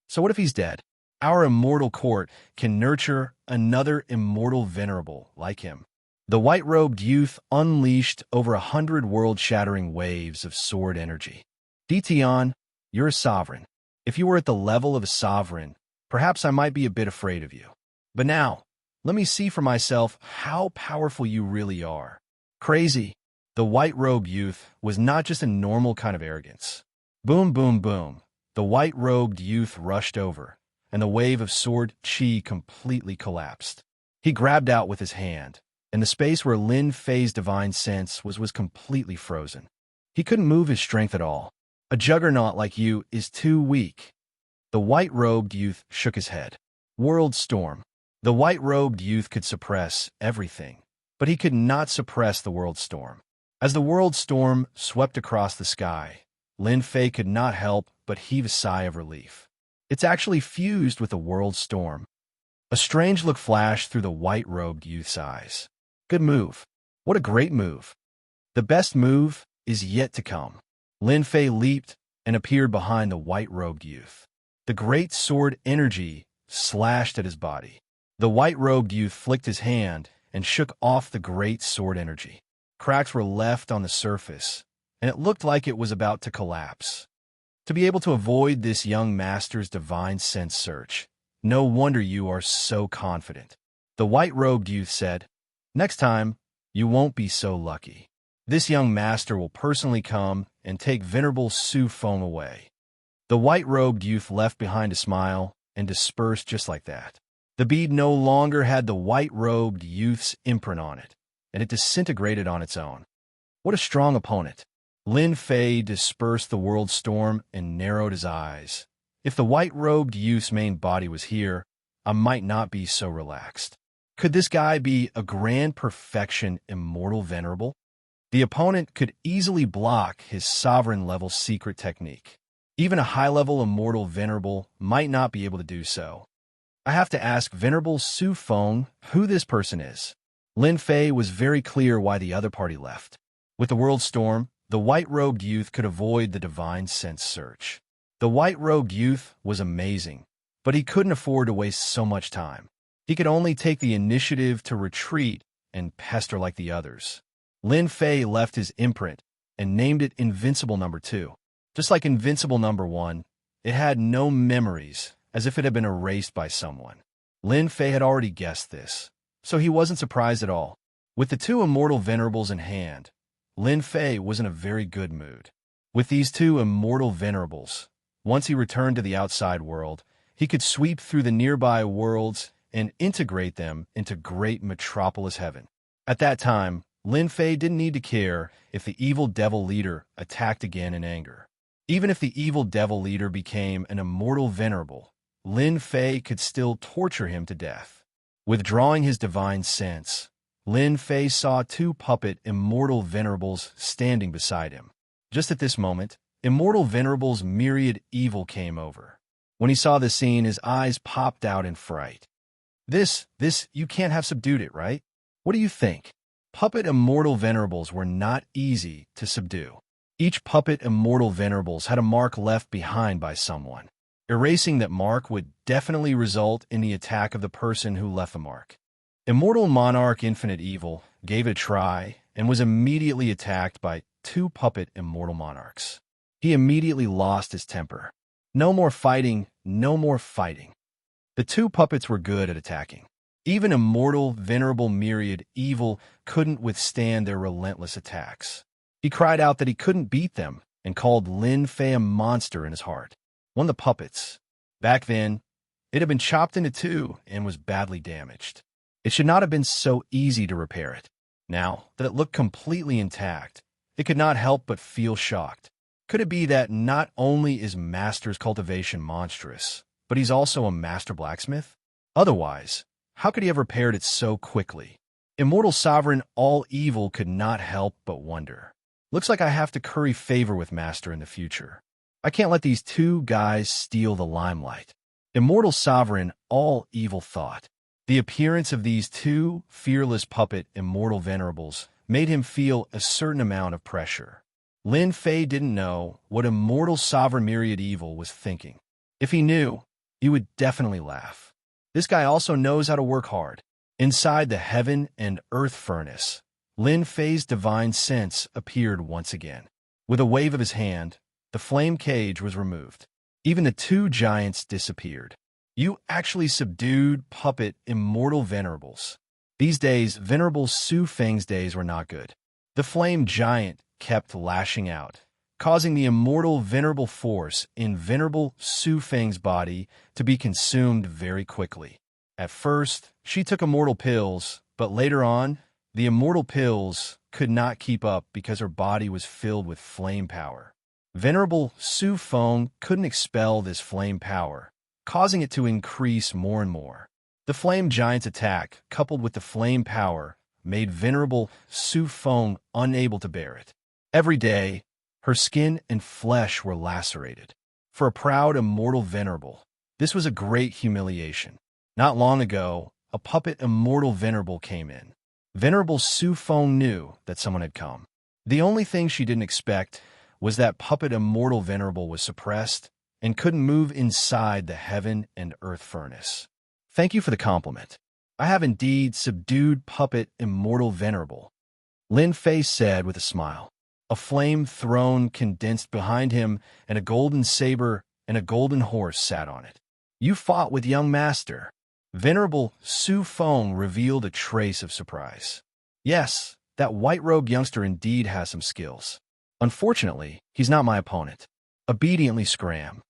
So what if he's dead? Our immortal court can nurture another immortal venerable like him." The white-robed youth unleashed over 100 world-shattering waves of sword energy. "Tian, you're a sovereign. If you were at the level of a sovereign, perhaps I might be a bit afraid of you. But now, let me see for myself how powerful you really are." Crazy. The white-robed youth was not just a normal kind of arrogance. Boom, boom, boom. The white-robed youth rushed over, and the wave of sword chi completely collapsed. He grabbed out with his hand, and the space where Lin Fei's divine sense was completely frozen. He couldn't move his strength at all. A juggernaut like you is too weak. The white-robed youth shook his head. World storm. The white-robed youth could suppress everything, but he could not suppress the world storm. As the world storm swept across the sky, Lin Fei could not help but heave a sigh of relief. It's actually fused with the world storm. A strange look flashed through the white-robed youth's eyes. Good move. What a great move. The best move is yet to come. Lin Fei leaped and appeared behind the white-robed youth. The great sword energy slashed at his body. The white-robed youth flicked his hand and shook off the great sword energy. Cracks were left on the surface, and it looked like it was about to collapse. To be able to avoid this young master's divine sense search, no wonder you are so confident. The white-robed youth said, Next time, you won't be so lucky. This young master will personally come and take Venerable Su Feng away. The white-robed youth left behind a smile and dispersed just like that. The bead no longer had the white-robed youth's imprint on it, and it disintegrated on its own. What a strong opponent. Lin Fei dispersed the world storm and narrowed his eyes. If the white-robed youth's main body was here, I might not be so relaxed. Could this guy be a grand perfection immortal venerable? The opponent could easily block his sovereign-level secret technique. Even a high-level immortal venerable might not be able to do so. I have to ask Venerable Su Feng who this person is. Lin Fei was very clear why the other party left. With the world storm, the white-robed youth could avoid the divine sense search. The white-robed youth was amazing, but he couldn't afford to waste so much time. He could only take the initiative to retreat and pester like the others. Lin Fei left his imprint and named it Invincible No. 2. Just like Invincible No. 1, it had no memories, as if it had been erased by someone. Lin Fei had already guessed this, so he wasn't surprised at all. With the two immortal venerables in hand, Lin Fei was in a very good mood. With these two immortal venerables, once he returned to the outside world, he could sweep through the nearby worlds and integrate them into great metropolis heaven. At that time, Lin Fei didn't need to care if the evil devil leader attacked again in anger. Even if the evil devil leader became an immortal venerable, Lin Fei could still torture him to death. Withdrawing his divine sense, Lin Fei saw two puppet immortal venerables standing beside him. Just at this moment, immortal venerable's myriad evil came over. When he saw the scene, his eyes popped out in fright. This, you can't have subdued it, right? What do you think? Puppet immortal venerables were not easy to subdue. Each puppet immortal venerables had a mark left behind by someone. Erasing that mark would definitely result in the attack of the person who left the mark. Immortal Monarch Infinite Evil gave it a try and was immediately attacked by two puppet immortal monarchs. He immediately lost his temper. No more fighting, no more fighting. The two puppets were good at attacking. Even immortal, venerable myriad evil couldn't withstand their relentless attacks. He cried out that he couldn't beat them and called Lin Fei a monster in his heart. One of the puppets. Back then, it had been chopped into two and was badly damaged. It should not have been so easy to repair it. Now that it looked completely intact, it could not help but feel shocked. Could it be that not only is Master's cultivation monstrous, but he's also a master blacksmith? Otherwise, how could he have repaired it so quickly? Immortal Sovereign All Evil could not help but wonder. Looks like I have to curry favor with Master in the future. I can't let these two guys steal the limelight. Immortal Sovereign All Evil thought. The appearance of these two fearless puppet immortal venerables made him feel a certain amount of pressure. Lin Fei didn't know what Immortal Sovereign Myriad Evil was thinking. If he knew, he would definitely laugh. This guy also knows how to work hard. Inside the heaven and earth furnace, Lin Fei's divine sense appeared once again. With a wave of his hand, the flame cage was removed. Even the two giants disappeared. You actually subdued puppet immortal venerables. These days, Venerable Su Feng's days were not good. The flame giant kept lashing out, causing the immortal venerable force in venerable Su Feng's body to be consumed very quickly. At first, she took immortal pills, but later on, the immortal pills could not keep up because her body was filled with flame power. Venerable Su Feng couldn't expel this flame power, causing it to increase more and more. The flame giant's attack, coupled with the flame power, made Venerable Su Feng unable to bear it. Every day, her skin and flesh were lacerated. For a proud immortal venerable, this was a great humiliation. Not long ago, a puppet immortal venerable came in. Venerable Su Feng knew that someone had come. The only thing she didn't expect was that puppet immortal venerable was suppressed and couldn't move inside the heaven and earth furnace. Thank you for the compliment. I have indeed subdued puppet immortal venerable, Lin Fei said with a smile. A flame throne condensed behind him, and a golden saber and a golden horse sat on it. You fought with young master. Venerable Su Feng revealed a trace of surprise. Yes, that white-robed youngster indeed has some skills. Unfortunately, he's not my opponent. Obediently scram.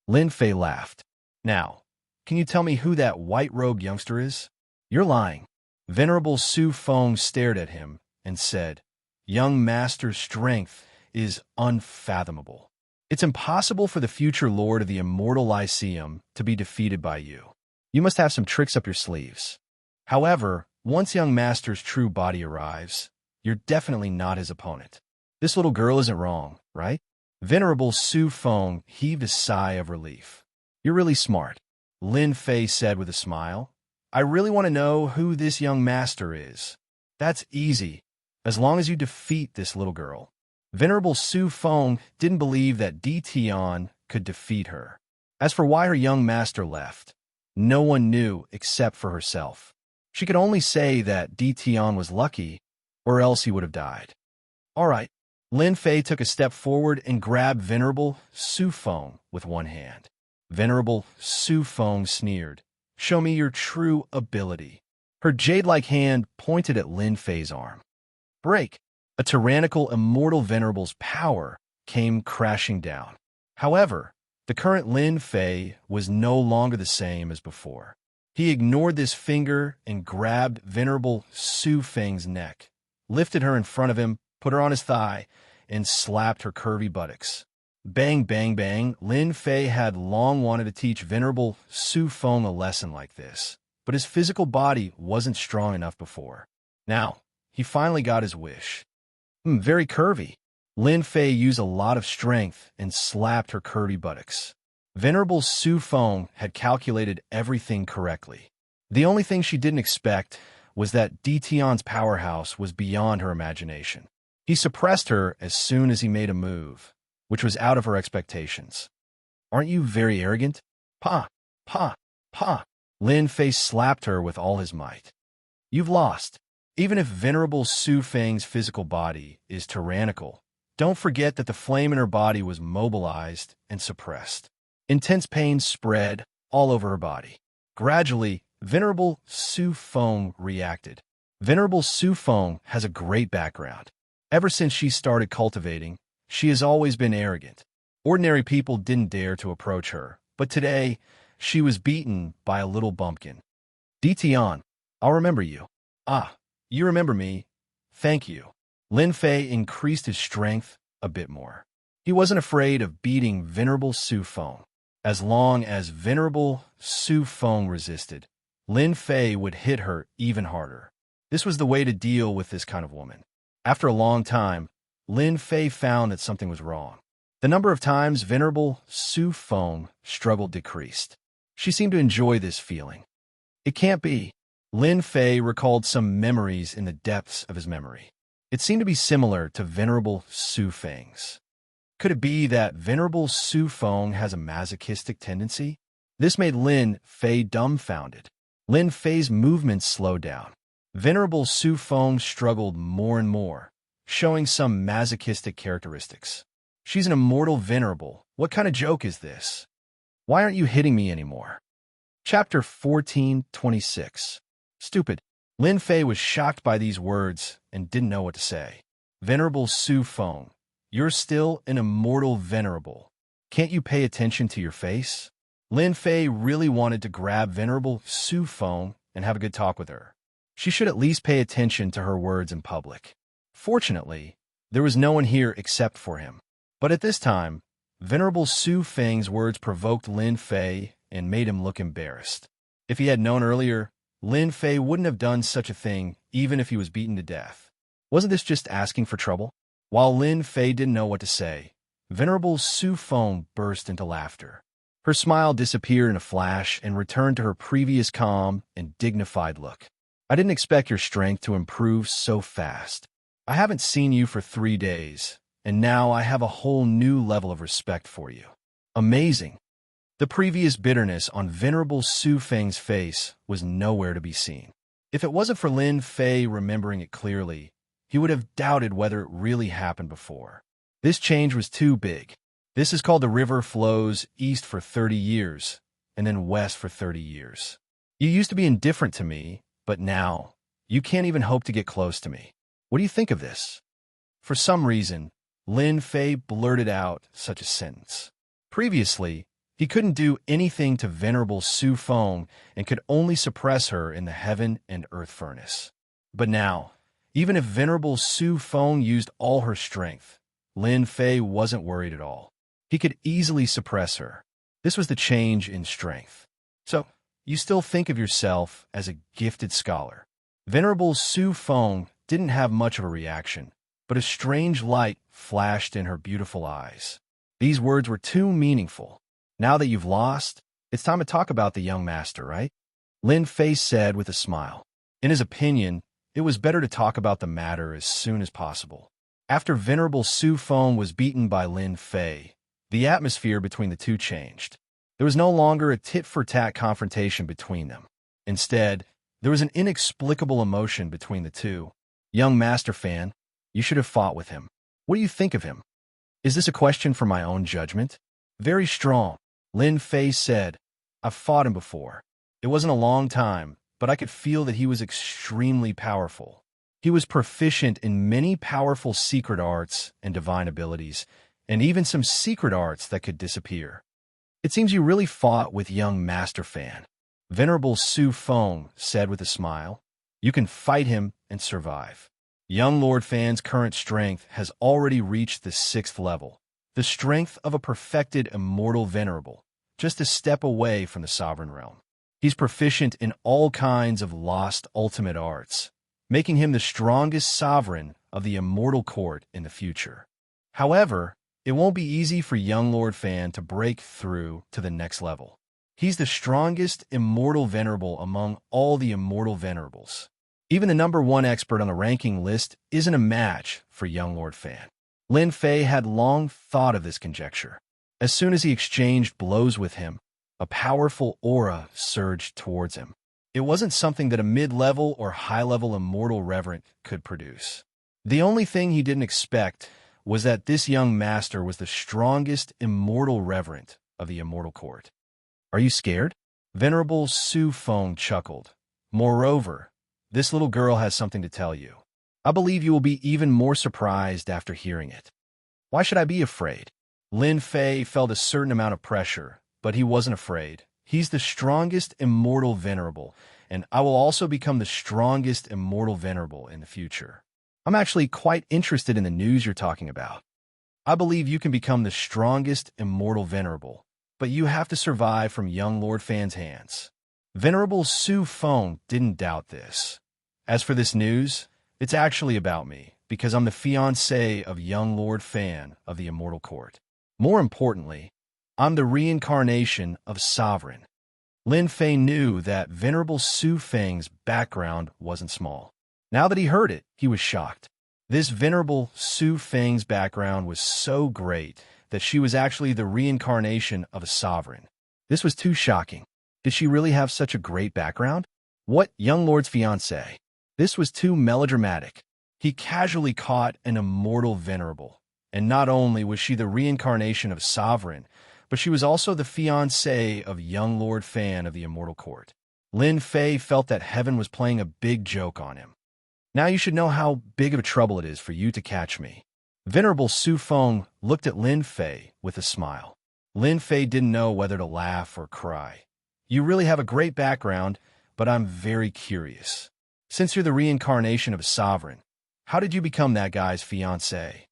Lin Fei laughed. Now, can you tell me who that white-robed youngster is? You're lying. Venerable Su Feng stared at him and said, Young master's strength is unfathomable. It's impossible for the future lord of the immortal Lyceum to be defeated by you. You must have some tricks up your sleeves. However, once young master's true body arrives, you're definitely not his opponent. This little girl isn't wrong, right? Venerable Su Feng heaved a sigh of relief. You're really smart, Lin Fei said with a smile. I really want to know who this young master is. That's easy, as long as you defeat this little girl. Venerable Su Feng didn't believe that Di Tian could defeat her. As for why her young master left, no one knew except for herself. She could only say that Di Tian was lucky, or else he would have died. All right. Lin Fei took a step forward and grabbed Venerable Su Feng with one hand. Venerable Su Feng sneered. Show me your true ability. Her jade-like hand pointed at Lin Fei's arm. Break! A tyrannical immortal venerable's power came crashing down. However, the current Lin Fei was no longer the same as before. He ignored this finger and grabbed Venerable Su Feng's neck, lifted her in front of him, put her on his thigh, and slapped her curvy buttocks. Bang, bang, bang. Lin Fei had long wanted to teach Venerable Su Feng a lesson like this, but his physical body wasn't strong enough before. Now, he finally got his wish. Very curvy. Lin Fei used a lot of strength and slapped her curvy buttocks. Venerable Su Feng had calculated everything correctly. The only thing she didn't expect was that Di Tian's powerhouse was beyond her imagination. He suppressed her as soon as he made a move, which was out of her expectations. Aren't you very arrogant? Pa, pa, pa. Lin Fei slapped her with all his might. You've lost. Even if Venerable Su Feng's physical body is tyrannical, don't forget that the flame in her body was mobilized and suppressed. Intense pain spread all over her body. Gradually, Venerable Su Feng reacted. Venerable Su Feng has a great background. Ever since she started cultivating, she has always been arrogant. Ordinary people didn't dare to approach her, but today, she was beaten by a little bumpkin. Di Tian, I'll remember you. Ah, you remember me. Thank you. Lin Fei increased his strength a bit more. He wasn't afraid of beating Venerable Su Feng. As long as Venerable Su Feng resisted, Lin Fei would hit her even harder. This was the way to deal with this kind of woman. After a long time, Lin Fei found that something was wrong. The number of times Venerable Su Feng struggled decreased. She seemed to enjoy this feeling. It can't be. Lin Fei recalled some memories in the depths of his memory. It seemed to be similar to Venerable Su Feng's. Could it be that Venerable Su Feng has a masochistic tendency? This made Lin Fei dumbfounded. Lin Fei's movements slowed down. Venerable Su Feng struggled more and more, showing some masochistic characteristics. She's an immortal venerable. What kind of joke is this? Why aren't you hitting me anymore? Chapter 14:26. Stupid. Lin Fei was shocked by these words and didn't know what to say. Venerable Su Feng, you're still an immortal venerable. Can't you pay attention to your face? Lin Fei really wanted to grab Venerable Su Feng and have a good talk with her. She should at least pay attention to her words in public. Fortunately, there was no one here except for him. But at this time, Venerable Su Feng's words provoked Lin Fei and made him look embarrassed. If he had known earlier, Lin Fei wouldn't have done such a thing even if he was beaten to death. Wasn't this just asking for trouble? While Lin Fei didn't know what to say, Venerable Su Feng burst into laughter. Her smile disappeared in a flash and returned to her previous calm and dignified look. I didn't expect your strength to improve so fast. I haven't seen you for 3 days, and now I have a whole new level of respect for you. Amazing. The previous bitterness on Venerable Su Feng's face was nowhere to be seen. If it wasn't for Lin Fei remembering it clearly, he would have doubted whether it really happened before. This change was too big. This is called the river flows east for 30 years, and then west for 30 years. You used to be indifferent to me, but now, you can't even hope to get close to me. What do you think of this? For some reason, Lin Fei blurted out such a sentence. Previously, he couldn't do anything to Venerable Su Feng and could only suppress her in the heaven and earth furnace. But now, even if Venerable Su Feng used all her strength, Lin Fei wasn't worried at all. He could easily suppress her. This was the change in strength. So, you still think of yourself as a gifted scholar. Venerable Su Feng didn't have much of a reaction, but a strange light flashed in her beautiful eyes. These words were too meaningful. Now that you've lost, it's time to talk about the young master, right? Lin Fei said with a smile. In his opinion, it was better to talk about the matter as soon as possible. After Venerable Su Feng was beaten by Lin Fei, the atmosphere between the two changed. There was no longer a tit-for-tat confrontation between them. Instead, there was an inexplicable emotion between the two. Young master fan, you should have fought with him. What do you think of him? Is this a question for my own judgment? Very strong, Lin Fei said. I've fought him before. It wasn't a long time, but I could feel that he was extremely powerful. He was proficient in many powerful secret arts and divine abilities, and even some secret arts that could disappear. It seems you really fought with young master fan. Venerable Su Feng said with a smile. You can fight him and survive. Young Lord Fan's current strength has already reached the 6th level, the strength of a perfected immortal venerable, just a step away from the sovereign realm. He's proficient in all kinds of lost ultimate arts, making him the strongest sovereign of the immortal court in the future. However, it won't be easy for young Lord Fan to break through to the next level. He's the strongest immortal venerable among all the immortal venerables. Even the #1 expert on the ranking list isn't a match for young Lord Fan. Lin Fei had long thought of this conjecture. As soon as he exchanged blows with him, a powerful aura surged towards him. It wasn't something that a mid-level or high-level immortal reverent could produce. The only thing he didn't expect was that this young master was the strongest immortal reverent of the immortal court. Are you scared? Venerable Su Feng chuckled. Moreover, this little girl has something to tell you. I believe you will be even more surprised after hearing it. Why should I be afraid? Lin Fei felt a certain amount of pressure, but he wasn't afraid. He's the strongest immortal venerable, and I will also become the strongest immortal venerable in the future. I'm actually quite interested in the news you're talking about. I believe you can become the strongest immortal venerable, but you have to survive from young Lord Fan's hands. Venerable Su Feng didn't doubt this. As for this news, it's actually about me, because I'm the fiancé of young Lord Fan of the immortal court. More importantly, I'm the reincarnation of Sovereign. Lin Fei knew that Venerable Su Feng's background wasn't small. Now that he heard it, he was shocked. This Venerable Su Feng's background was so great that she was actually the reincarnation of a sovereign. This was too shocking. Did she really have such a great background? What, young lord's fiancé? This was too melodramatic. He casually caught an immortal venerable. And not only was she the reincarnation of a sovereign, but she was also the fiancée of young Lord Fan of the immortal court. Lin Fei felt that heaven was playing a big joke on him. Now you should know how big of a trouble it is for you to catch me. Venerable Su Feng looked at Lin Fei with a smile. Lin Fei didn't know whether to laugh or cry. You really have a great background, but I'm very curious. Since you're the reincarnation of a sovereign, how did you become that guy's fiancé?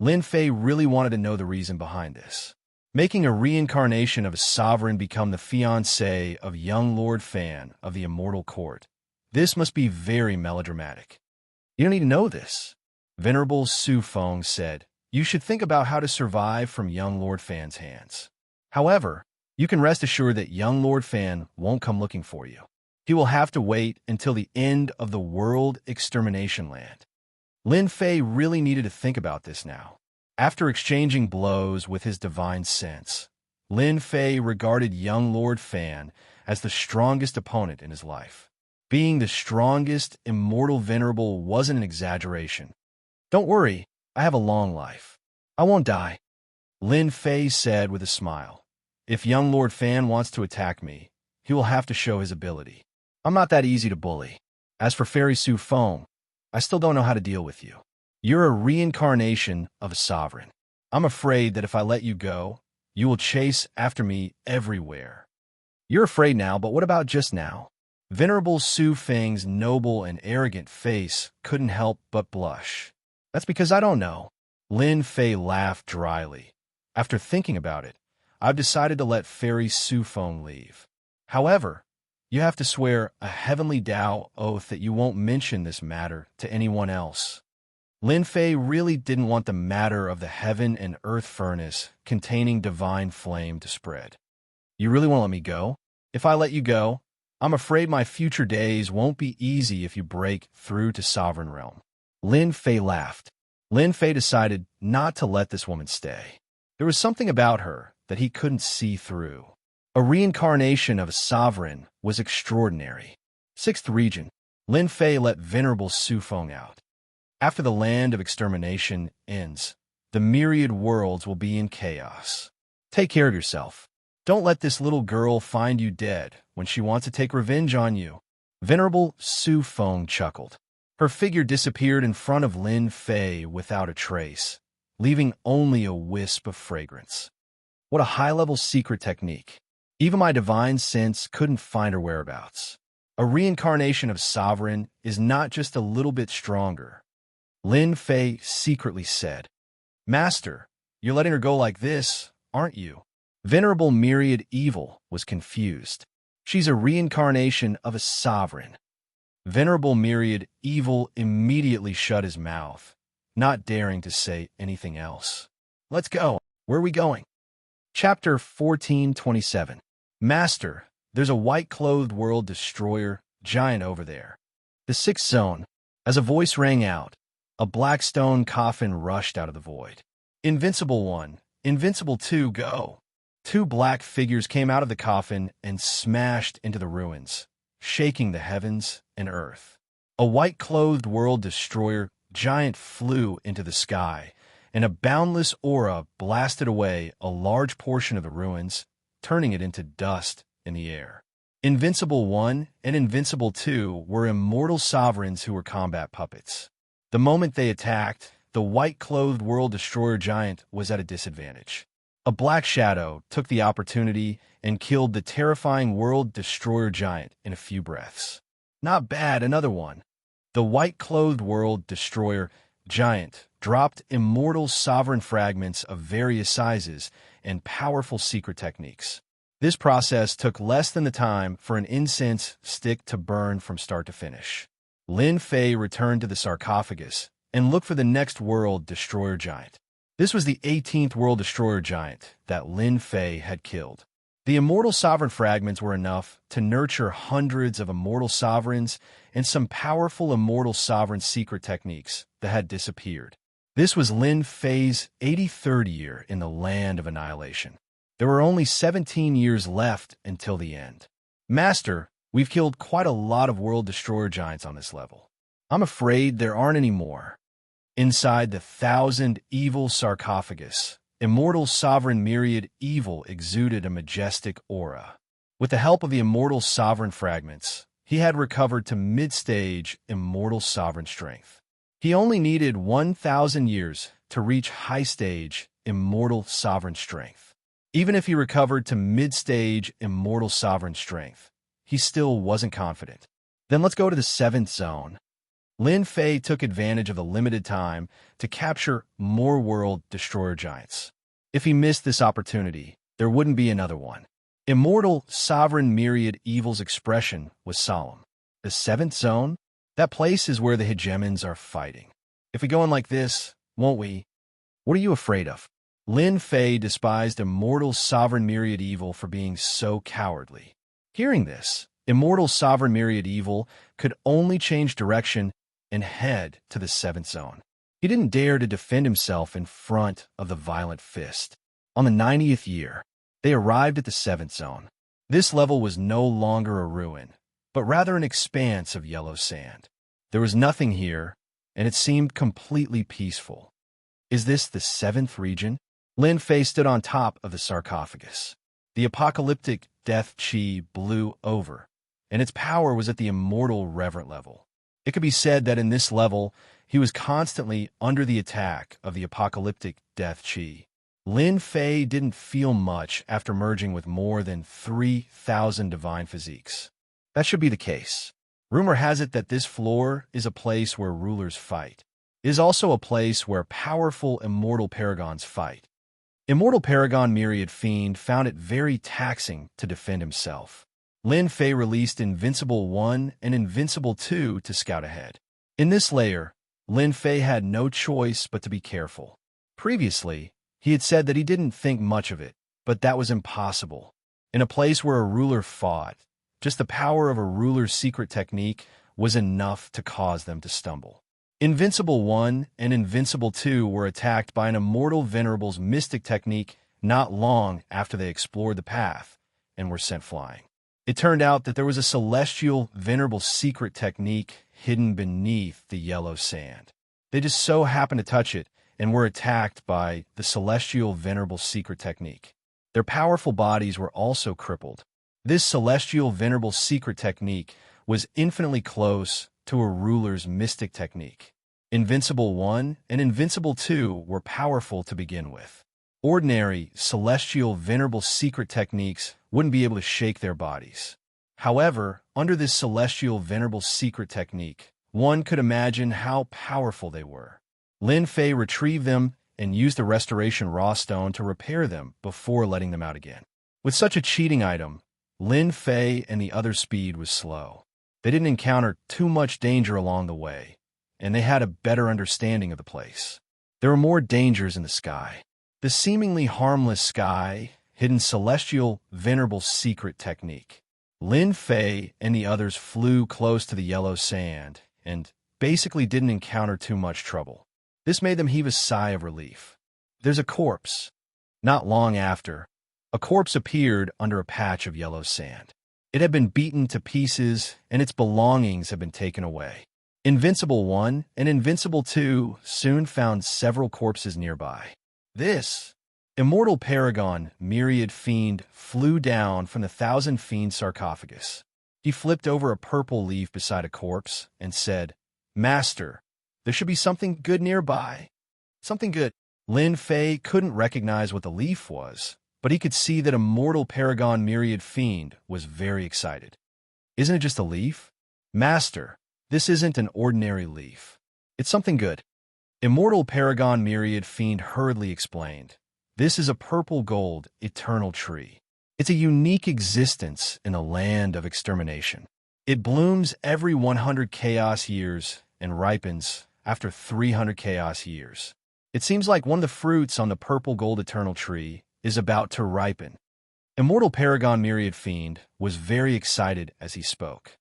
Lin Fei really wanted to know the reason behind this. Making a reincarnation of a sovereign become the fiancé of young Lord Fan of the Immortal Court. This must be very melodramatic. You don't need to know this. Venerable Su Feng said, you should think about how to survive from young Lord Fan's hands. However, you can rest assured that young Lord Fan won't come looking for you. He will have to wait until the end of the world extermination land. Lin Fei really needed to think about this now. After exchanging blows with his divine sense, Lin Fei regarded young Lord Fan as the strongest opponent in his life. Being the strongest immortal venerable wasn't an exaggeration. Don't worry, I have a long life. I won't die, Lin Fei said with a smile. If young Lord Fan wants to attack me, he will have to show his ability. I'm not that easy to bully. As for Fairy Su Feng, I still don't know how to deal with you. You're a reincarnation of a sovereign. I'm afraid that if I let you go, you will chase after me everywhere. You're afraid now, but what about just now? Venerable Su Feng's noble and arrogant face couldn't help but blush. That's because I don't know. Lin Fei laughed dryly. After thinking about it, I've decided to let Fairy Su Feng leave. However, you have to swear a heavenly Tao oath that you won't mention this matter to anyone else. Lin Fei really didn't want the matter of the heaven and earth furnace containing divine flame to spread. You really won't let me go? If I let you go, I'm afraid my future days won't be easy if you break through to Sovereign Realm. Lin Fei laughed. Lin Fei decided not to let this woman stay. There was something about her that he couldn't see through. A reincarnation of a sovereign was extraordinary. 6th Region, Lin Fei let Venerable Su Feng out. After the land of extermination ends, the myriad worlds will be in chaos. Take care of yourself. Don't let this little girl find you dead when she wants to take revenge on you. Venerable Su Feng chuckled. Her figure disappeared in front of Lin Fei without a trace, leaving only a wisp of fragrance. What a high-level secret technique. Even my divine sense couldn't find her whereabouts. A reincarnation of sovereign is not just a little bit stronger. Lin Fei secretly said, Master, you're letting her go like this, aren't you? Venerable Myriad Evil was confused. She's a reincarnation of a sovereign. Venerable Myriad Evil immediately shut his mouth, not daring to say anything else. Let's go. Where are we going? Chapter 1427. Master, there's a white-clothed world destroyer giant over there. The 6th zone. As a voice rang out, a black stone coffin rushed out of the void. Invincible 1, Invincible 2, go! 2 black figures came out of the coffin and smashed into the ruins, shaking the heavens and earth. A white-clothed world destroyer giant flew into the sky, and a boundless aura blasted away a large portion of the ruins, turning it into dust in the air. Invincible 1 and Invincible 2 were immortal sovereigns who were combat puppets. The moment they attacked, the white-clothed world destroyer giant was at a disadvantage. A black shadow took the opportunity and killed the terrifying world destroyer giant in a few breaths. Not bad, another one. The white-clothed world destroyer giant dropped immortal sovereign fragments of various sizes and powerful secret techniques. This process took less than the time for an incense stick to burn from start to finish. Lin Fei returned to the sarcophagus and looked for the next world destroyer giant. This was the 18th world destroyer giant that Lin Fei had killed. The immortal sovereign fragments were enough to nurture hundreds of immortal sovereigns and some powerful immortal sovereign secret techniques that had disappeared. This was Lin Fei's 83rd year in the land of annihilation. There were only 17 years left until the end. Master, we've killed quite a lot of world destroyer giants on this level. I'm afraid there aren't any more. Inside the 1,000 evil sarcophagus, immortal sovereign myriad evil exuded a majestic aura. With the help of the immortal sovereign fragments, he had recovered to mid-stage immortal sovereign strength. He only needed 1,000 years to reach high-stage immortal sovereign strength. Even if he recovered to mid-stage immortal sovereign strength, he still wasn't confident. Then let's go to the 7th zone. Lin Fei took advantage of the limited time to capture more world destroyer giants. If he missed this opportunity, there wouldn't be another one. Immortal sovereign myriad evil's expression was solemn. The 7th zone? That place is where the hegemons are fighting. If we go on like this, won't we? What are you afraid of? Lin Fei despised immortal sovereign myriad evil for being so cowardly. Hearing this, immortal sovereign myriad evil could only change direction and head to the 7th zone. He didn't dare to defend himself in front of the violent fist. On the 90th year, they arrived at the 7th zone. This level was no longer a ruin, but rather an expanse of yellow sand. There was nothing here, and it seemed completely peaceful. Is this the 7th region? Lin Fei stood on top of the sarcophagus. The apocalyptic death chi blew over, and its power was at the immortal reverent level. It could be said that in this level, he was constantly under the attack of the apocalyptic death chi. Lin Fei didn't feel much after merging with more than 3,000 divine physiques. That should be the case. Rumor has it that this floor is a place where rulers fight. It is also a place where powerful immortal paragons fight. Immortal Paragon Myriad Fiend found it very taxing to defend himself. Lin Fei released Invincible 1 and Invincible 2 to scout ahead. In this layer, Lin Fei had no choice but to be careful. Previously, he had said that he didn't think much of it, but that was impossible. In a place where a ruler fought, just the power of a ruler's secret technique was enough to cause them to stumble. Invincible 1 and Invincible 2 were attacked by an immortal venerable's mystic technique not long after they explored the path and were sent flying. It turned out that there was a celestial venerable secret technique hidden beneath the yellow sand. They just so happened to touch it and were attacked by the celestial venerable secret technique. Their powerful bodies were also crippled. This celestial venerable secret technique was infinitely close to a ruler's mystic technique. Invincible 1 and Invincible 2 were powerful to begin with. Ordinary, celestial, venerable secret techniques wouldn't be able to shake their bodies. However, under this celestial, venerable secret technique, one could imagine how powerful they were. Lin Fei retrieved them and used the Restoration Raw Stone to repair them before letting them out again. With such a cheating item, Lin Fei and the other speed was slow. They didn't encounter too much danger along the way, and they had a better understanding of the place. There were more dangers in the sky. The seemingly harmless sky, hidden celestial, venerable secret technique. Lin Fei and the others flew close to the yellow sand and basically didn't encounter too much trouble. This made them heave a sigh of relief. There's a corpse. Not long after, a corpse appeared under a patch of yellow sand. It had been beaten to pieces, and its belongings had been taken away. Invincible 1 and Invincible 2 soon found several corpses nearby. This immortal paragon myriad fiend flew down from the 1,000 fiend sarcophagus. He flipped over a purple leaf beside a corpse and said, "Master, there should be something good nearby." Something good. Lin Fei couldn't recognize what the leaf was, but he could see that immortal paragon myriad fiend was very excited. "Isn't it just a leaf?" "Master, this isn't an ordinary leaf. It's something good." Immortal paragon myriad fiend hurriedly explained, "This is a purple gold eternal tree. It's a unique existence in a land of extermination. It blooms every 100 chaos years and ripens after 300 chaos years. It seems like one of the fruits on the purple gold eternal tree is about to ripen." Immortal paragon myriad fiend was very excited as he spoke.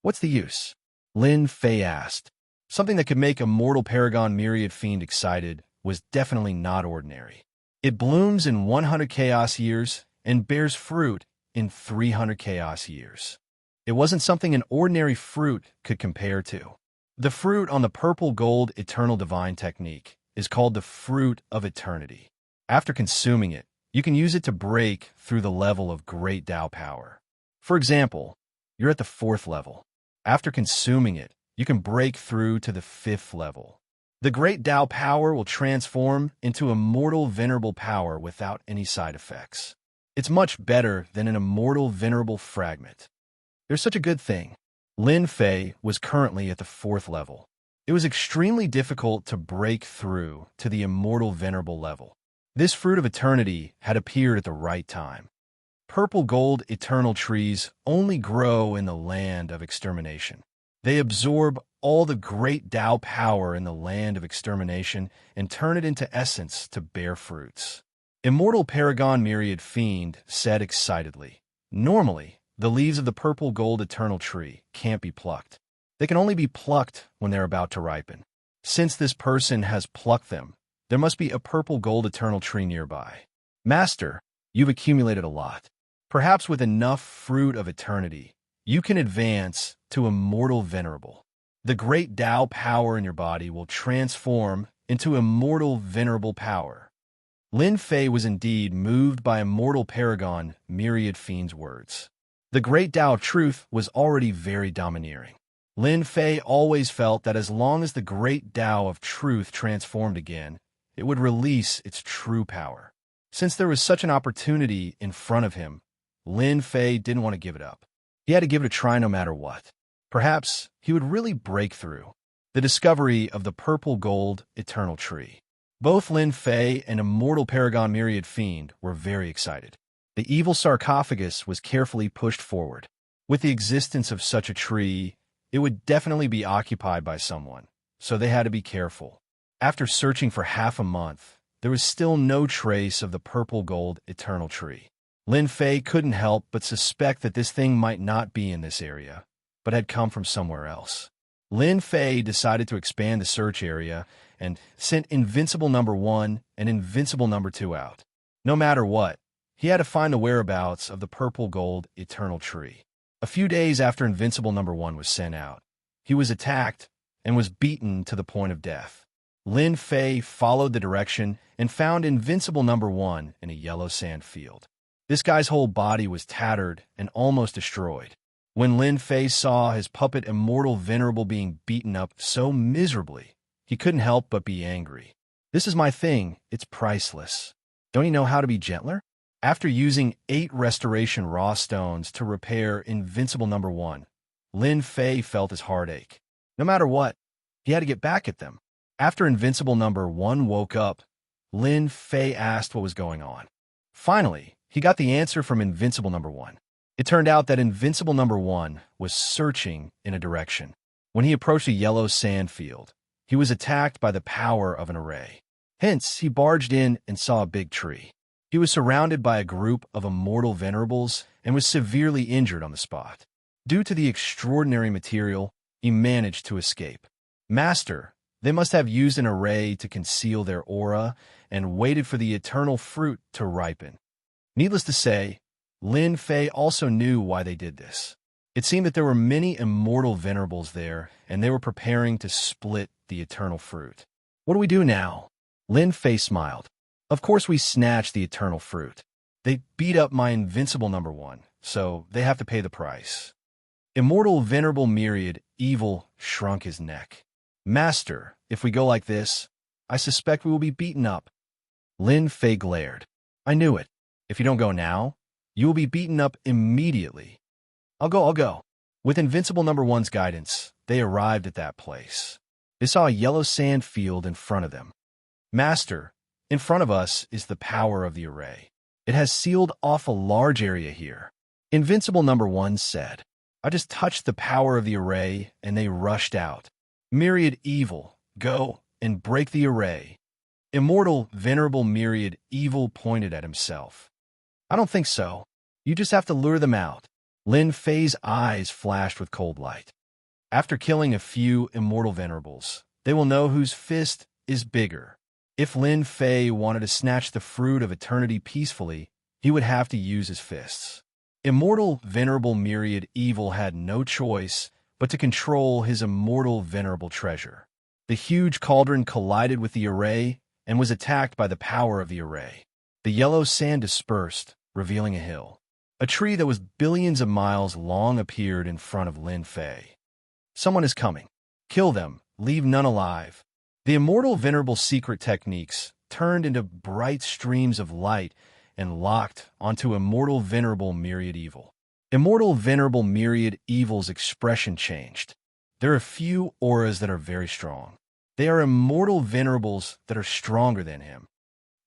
"What's the use?" Lin Fei asked. Something that could make immortal paragon myriad fiend excited was definitely not ordinary. It blooms in 100 chaos years and bears fruit in 300 chaos years. It wasn't something an ordinary fruit could compare to. The fruit on the purple gold eternal divine technique is called the fruit of eternity. After consuming it, you can use it to break through the level of great Tao power. For example, You're at the 4th level. After consuming it, you can break through to the 5th level. The great Tao power will transform into immortal venerable power without any side effects. It's much better than an immortal venerable fragment. There's such a good thing. Lin Fei was currently at the 4th level. It was extremely difficult to break through to the immortal venerable level. This fruit of eternity had appeared at the right time. Purple gold eternal trees only grow in the land of extermination. They absorb all the great Tao power in the land of extermination and turn it into essence to bear fruits. Immortal Paragon Myriad Fiend said excitedly, "Normally, the leaves of the purple gold eternal tree can't be plucked. They can only be plucked when they're about to ripen. Since this person has plucked them, there must be a purple gold eternal tree nearby. Master, you've accumulated a lot. Perhaps with enough fruit of eternity, you can advance to immortal venerable. The great Tao power in your body will transform into immortal venerable power." Lin Fei was indeed moved by Immortal Paragon Myriad Fiend's words. The great Tao of truth was already very domineering. Lin Fei always felt that as long as the great Tao of truth transformed again, it would release its true power. Since there was such an opportunity in front of him, Lin Fei didn't want to give it up. He had to give it a try no matter what. Perhaps he would really break through. The discovery of the purple gold eternal tree. Both Lin Fei and Immortal Paragon Myriad Fiend were very excited. The evil sarcophagus was carefully pushed forward. With the existence of such a tree, it would definitely be occupied by someone, so they had to be careful. After searching for half a month, there was still no trace of the purple gold eternal tree. Lin Fei couldn't help but suspect that this thing might not be in this area, but had come from somewhere else. Lin Fei decided to expand the search area and sent Invincible Number 1 and Invincible Number 2 out. No matter what, he had to find the whereabouts of the purple gold eternal tree. A few days after Invincible Number 1 was sent out, he was attacked and was beaten to the point of death. Lin Fei followed the direction and found Invincible Number 1 in a yellow sand field. This guy's whole body was tattered and almost destroyed. When Lin Fei saw his puppet Immortal Venerable being beaten up so miserably, he couldn't help but be angry. "This is my thing, it's priceless. Don't you know how to be gentler?" After using 8 restoration raw stones to repair Invincible Number 1, Lin Fei felt his heart ache. No matter what, he had to get back at them. After Invincible Number 1 woke up, Lin Fei asked what was going on. Finally, he got the answer from Invincible Number 1. It turned out that Invincible Number 1 was searching in a direction. When he approached a yellow sand field, he was attacked by the power of an array. Hence, he barged in and saw a big tree. He was surrounded by a group of immortal venerables and was severely injured on the spot. Due to the extraordinary material, he managed to escape. "Master, they must have used an array to conceal their aura and waited for the eternal fruit to ripen." Needless to say, Lin Fei also knew why they did this. It seemed that there were many immortal venerables there, and they were preparing to split the eternal fruit. "What do we do now?" Lin Fei smiled. "Of course we snatch the eternal fruit. They beat up my Invincible Number 1, so they have to pay the price." Immortal Venerable Myriad Evil shrunk his neck. "Master, if we go like this, I suspect we will be beaten up." Lin Fei glared. "I knew it. If you don't go now, you will be beaten up immediately." I'll go. With Invincible Number 1's guidance, they arrived at that place. They saw a yellow sand field in front of them. "Master, in front of us is the power of the array. It has sealed off a large area here." Invincible Number 1 said. "I just touched the power of the array, and they rushed out. Myriad Evil, go and break the array." Immortal Venerable Myriad Evil pointed at himself. "I don't think so. You just have to lure them out." Lin Fei's eyes flashed with cold light. After killing a few immortal venerables, they will know whose fist is bigger. If Lin Fei wanted to snatch the fruit of eternity peacefully, he would have to use his fists. Immortal Venerable Myriad Evil had no choice but to control his immortal venerable treasure. The huge cauldron collided with the array and was attacked by the power of the array. The yellow sand dispersed, revealing a hill. A tree that was billions of miles long appeared in front of Lin Fei. Someone is coming. Kill them. Leave none alive. The immortal venerable secret techniques turned into bright streams of light and locked onto immortal venerable myriad evil. Immortal venerable myriad evil's expression changed. There are few auras that are very strong. They are immortal venerables that are stronger than him.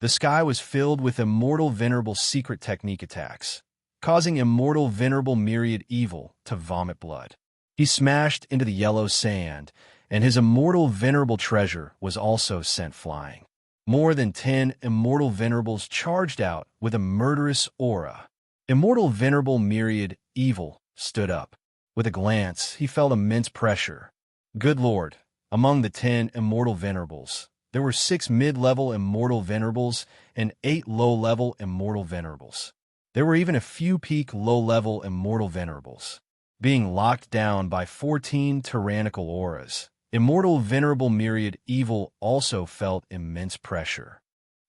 The sky was filled with immortal venerable secret technique attacks, causing immortal venerable myriad evil to vomit blood. He smashed into the yellow sand, and his immortal venerable treasure was also sent flying. More than 10 immortal venerables charged out with a murderous aura. Immortal venerable myriad evil stood up. With a glance, he felt immense pressure. Good Lord, among the 10 immortal venerables, there were 6 mid-level immortal venerables and 8 low-level immortal venerables. There were even a few peak low-level immortal venerables. Being locked down by 14 tyrannical auras, immortal venerable myriad evil also felt immense pressure.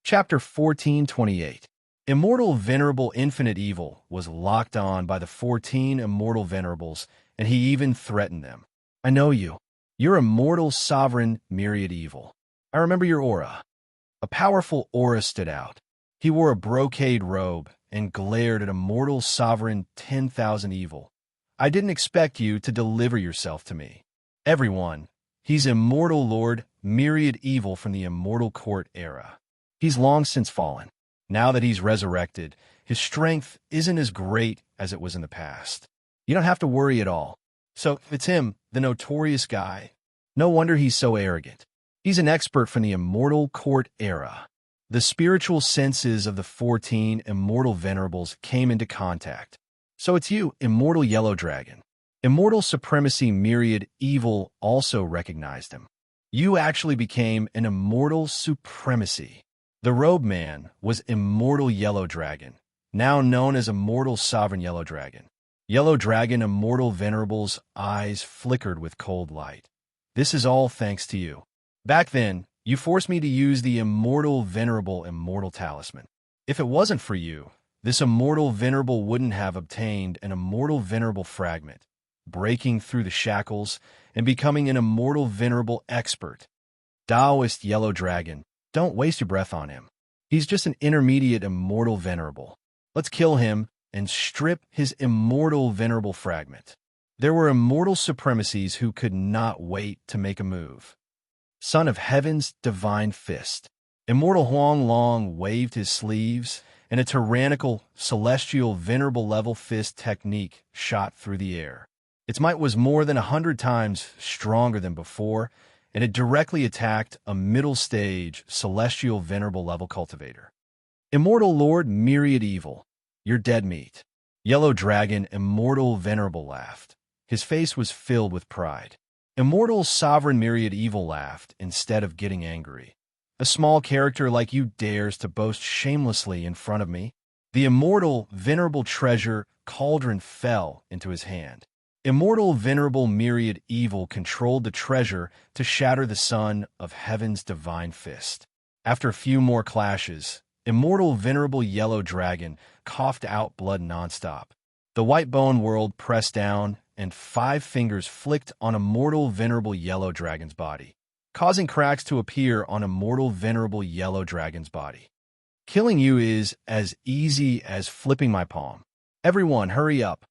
Chapter 1428. Immortal venerable infinite evil was locked on by the 14 immortal venerables, and he even threatened them. I know you. You're immortal sovereign myriad evil. I remember your aura. A powerful aura stood out. He wore a brocade robe and glared at immortal sovereign 10,000 evil. I didn't expect you to deliver yourself to me. Everyone, he's immortal lord myriad evil from the immortal court era. He's long since fallen. Now that he's resurrected, his strength isn't as great as it was in the past. You don't have to worry at all. So, it's him, the notorious guy. No wonder he's so arrogant. He's an expert from the immortal court era. The spiritual senses of the 14 immortal venerables came into contact. So it's you, immortal yellow dragon. Immortal supremacy myriad evil also recognized him. You actually became an immortal supremacy. The robe man was immortal yellow dragon, now known as immortal sovereign yellow dragon. Yellow dragon immortal venerable's eyes flickered with cold light. This is all thanks to you. Back then, you forced me to use the immortal venerable immortal talisman. If it wasn't for you, this immortal venerable wouldn't have obtained an immortal venerable fragment, breaking through the shackles and becoming an immortal venerable expert. Taoist yellow dragon, don't waste your breath on him. He's just an intermediate immortal venerable. Let's kill him and strip his immortal venerable fragment. There were immortal supremacies who could not wait to make a move. Son of Heaven's divine fist. Immortal Huang Long waved his sleeves, and a tyrannical, celestial, venerable level fist technique shot through the air. Its might was more than 100 times stronger than before, and it directly attacked a middle stage, celestial, venerable level cultivator. Immortal Lord Myriad Evil, you're dead meat. Yellow Dragon Immortal Venerable laughed. His face was filled with pride. Immortal Sovereign Myriad Evil laughed instead of getting angry. A small character like you dares to boast shamelessly in front of me? The immortal, venerable treasure cauldron fell into his hand. Immortal, venerable myriad evil controlled the treasure to shatter the son of heaven's divine fist. After a few more clashes, immortal, venerable yellow dragon coughed out blood nonstop. The white bone world pressed down, and 5 fingers flicked on immortal, venerable yellow dragon's body, causing cracks to appear on immortal, venerable yellow dragon's body. Killing you is as easy as flipping my palm. Everyone, hurry up.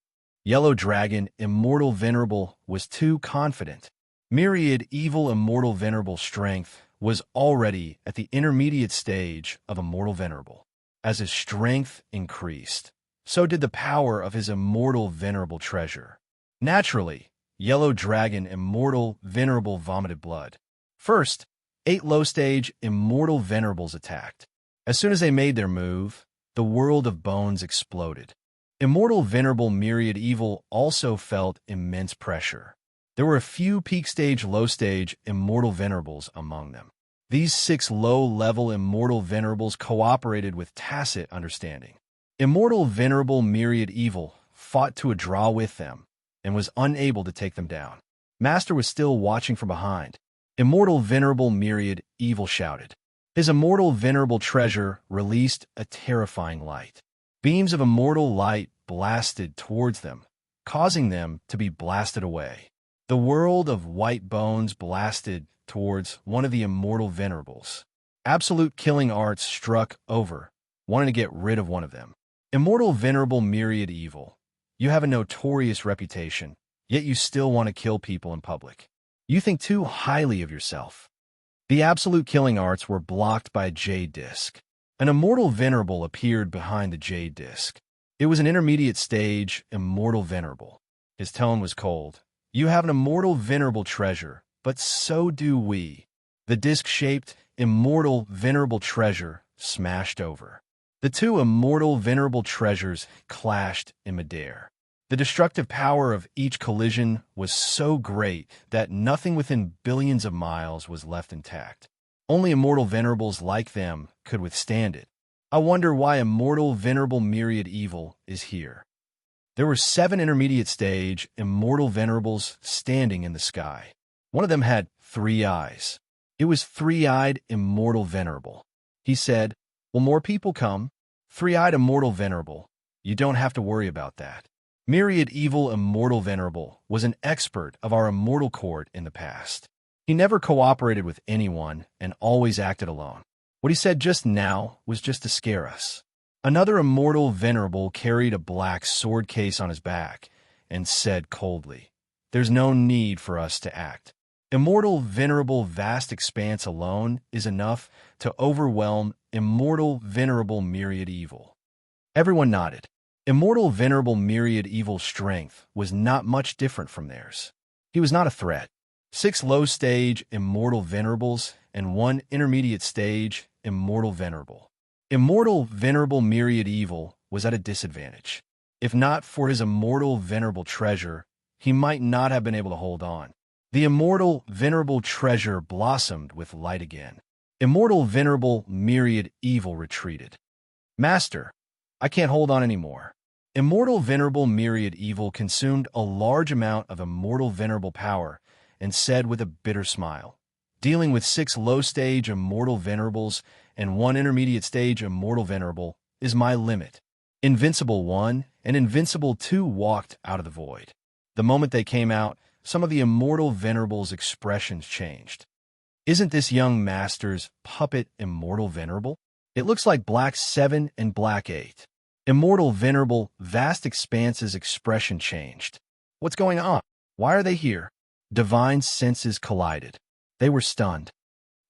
Yellow Dragon Immortal Venerable was too confident. Myriad Evil Immortal Venerable strength was already at the intermediate stage of Immortal Venerable. As his strength increased, so did the power of his Immortal Venerable treasure. Naturally, Yellow Dragon Immortal Venerable vomited blood. First, 8 low-stage Immortal Venerables attacked. As soon as they made their move, the world of bones exploded. Immortal Venerable Myriad Evil also felt immense pressure. There were a few peak-stage, low-stage Immortal Venerables among them. These 6 low-level Immortal Venerables cooperated with tacit understanding. Immortal Venerable Myriad Evil fought to a draw with them and was unable to take them down. Master was still watching from behind. Immortal Venerable Myriad Evil shouted. His Immortal Venerable treasure released a terrifying light. Beams of immortal light blasted towards them, causing them to be blasted away. The world of white bones blasted towards one of the immortal venerables. Absolute killing arts struck over, wanting to get rid of one of them. Immortal venerable myriad evil. You have a notorious reputation, yet you still want to kill people in public. You think too highly of yourself. The absolute killing arts were blocked by a jade disc. An immortal venerable appeared behind the jade disc. It was an intermediate stage immortal venerable. His tone was cold. You have an immortal venerable treasure, but so do we. The disc-shaped immortal venerable treasure smashed over. The two immortal venerable treasures clashed in midair. The destructive power of each collision was so great that nothing within billions of miles was left intact. Only immortal venerables like them could withstand it. I wonder why immortal venerable myriad evil is here. There were 7 intermediate stage immortal venerables standing in the sky. One of them had 3 eyes. It was three-eyed immortal venerable. He said, "Will more people come? Three-eyed immortal venerable. You don't have to worry about that." Myriad evil immortal venerable was an expert of our immortal court in the past. He never cooperated with anyone and always acted alone. What he said just now was just to scare us. Another immortal venerable carried a black sword case on his back and said coldly, "There's no need for us to act. Immortal venerable vast expanse alone is enough to overwhelm immortal venerable myriad evil." Everyone nodded. Immortal venerable myriad evil strength was not much different from theirs. He was not a threat. 6 low-stage immortal venerables and 1 intermediate-stage immortal venerable. Immortal venerable myriad evil was at a disadvantage. If not for his immortal venerable treasure, he might not have been able to hold on. The immortal venerable treasure blossomed with light again. Immortal venerable myriad evil retreated. "Master, I can't hold on anymore." Immortal venerable myriad evil consumed a large amount of immortal venerable power and said with a bitter smile, "Dealing with 6 low-stage immortal venerables and 1 intermediate-stage immortal venerable is my limit." Invincible 1 and Invincible 2 walked out of the void. The moment they came out, some of the immortal venerables' expressions changed. "Isn't this young master's puppet immortal venerable? It looks like Black 7 and Black 8. Immortal venerable vast expanse's expression changed. "What's going on? Why are they here?" Divine senses collided. They were stunned.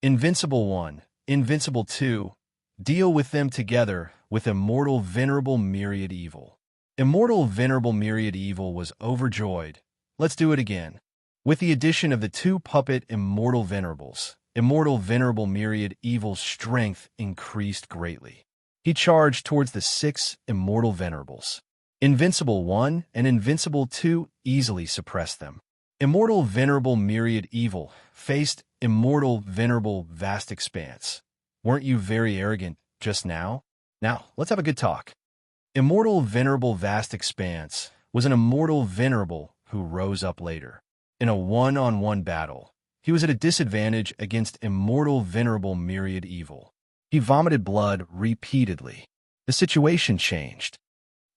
Invincible 1, Invincible 2, deal with them together with immortal venerable myriad evil. Immortal venerable myriad evil was overjoyed. "Let's do it again." With the addition of the 2 puppet immortal venerables, immortal venerable myriad evil's strength increased greatly. He charged towards the 6 immortal venerables. Invincible 1 and Invincible 2 easily suppressed them. Immortal venerable myriad evil faced immortal venerable vast expanse. "Weren't you very arrogant just now? Now, let's have a good talk." Immortal venerable vast expanse was an immortal venerable who rose up later. In a one-on-one battle, he was at a disadvantage against immortal venerable myriad evil. He vomited blood repeatedly. The situation changed.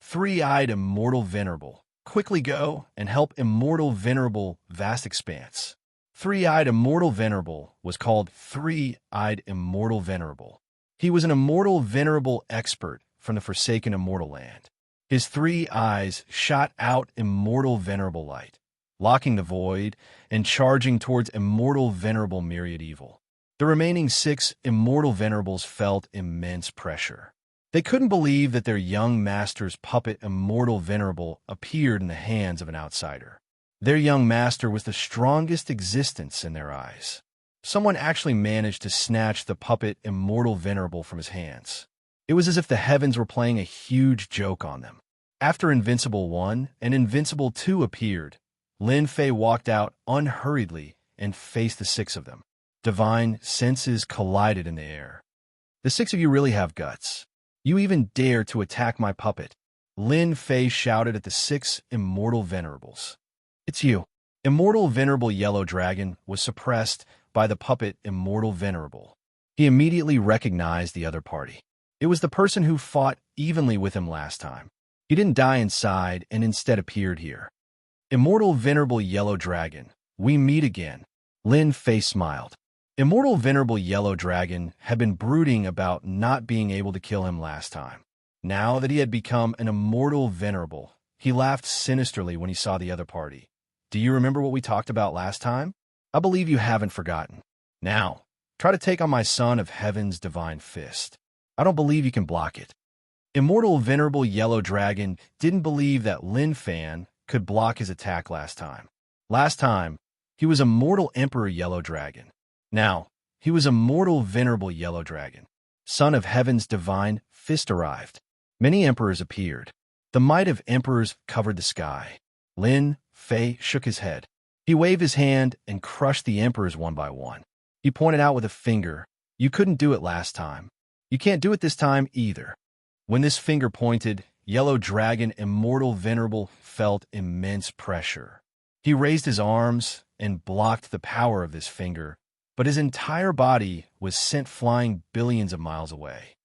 Three-eyed immortal venerable, quickly go and help immortal venerable vast expanse. Three-eyed immortal venerable was called Three-eyed immortal venerable. He was an immortal venerable expert from the forsaken immortal land. His 3 eyes shot out immortal venerable light, locking the void and charging towards immortal venerable myriad evil. The remaining 6 immortal venerables felt immense pressure. They couldn't believe that their young master's puppet immortal venerable appeared in the hands of an outsider. Their young master was the strongest existence in their eyes. Someone actually managed to snatch the puppet immortal venerable from his hands. It was as if the heavens were playing a huge joke on them. After Invincible 1 and Invincible 2 appeared, Lin Fei walked out unhurriedly and faced the 6 of them. Divine senses collided in the air. "The 6 of you really have guts. You even dare to attack my puppet." Lin Fei shouted at the 6 immortal venerables. "It's you." Immortal venerable yellow dragon was suppressed by the puppet immortal venerable. He immediately recognized the other party. It was the person who fought evenly with him last time. He didn't die inside and instead appeared here. Immortal Venerable Yellow Dragon, we meet again. Lin Fei smiled. Immortal Venerable Yellow Dragon had been brooding about not being able to kill him last time. Now that he had become an Immortal Venerable, he laughed sinisterly when he saw the other party. Do you remember what we talked about last time? I believe you haven't forgotten. Now, try to take on my Son of Heaven's divine fist. I don't believe you can block it. Immortal Venerable Yellow Dragon didn't believe that Lin Fan could block his attack last time. Last time, he was Immortal Emperor Yellow Dragon. Now, he was Immortal Venerable Yellow Dragon. Son of Heaven's divine fist arrived. Many emperors appeared. The might of emperors covered the sky. Lin Fei shook his head. He waved his hand and crushed the emperors one by one. He pointed out with a finger, "You couldn't do it last time. You can't do it this time either." When this finger pointed, Yellow Dragon Immortal Venerable felt immense pressure. He raised his arms and blocked the power of this finger, but his entire body was sent flying billions of miles away.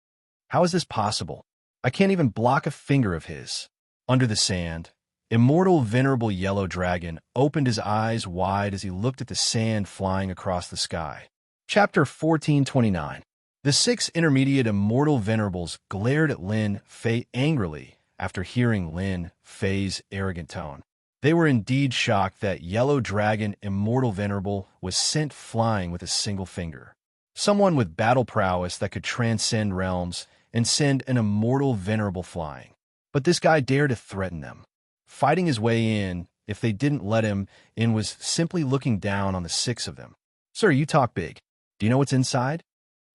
How is this possible? I can't even block a finger of his. Under the sand, Immortal Venerable Yellow Dragon opened his eyes wide as he looked at the sand flying across the sky. Chapter 1429. The 6 intermediate Immortal Venerables glared at Lin Fei angrily after hearing Lin Fei's arrogant tone. They were indeed shocked that Yellow Dragon Immortal Venerable was sent flying with a single finger. Someone with battle prowess that could transcend realms and send an Immortal Venerable flying. But this guy dared to threaten them. Fighting his way in, if they didn't let him in, was simply looking down on the 6 of them. "Sir, you talk big. Do you know what's inside?"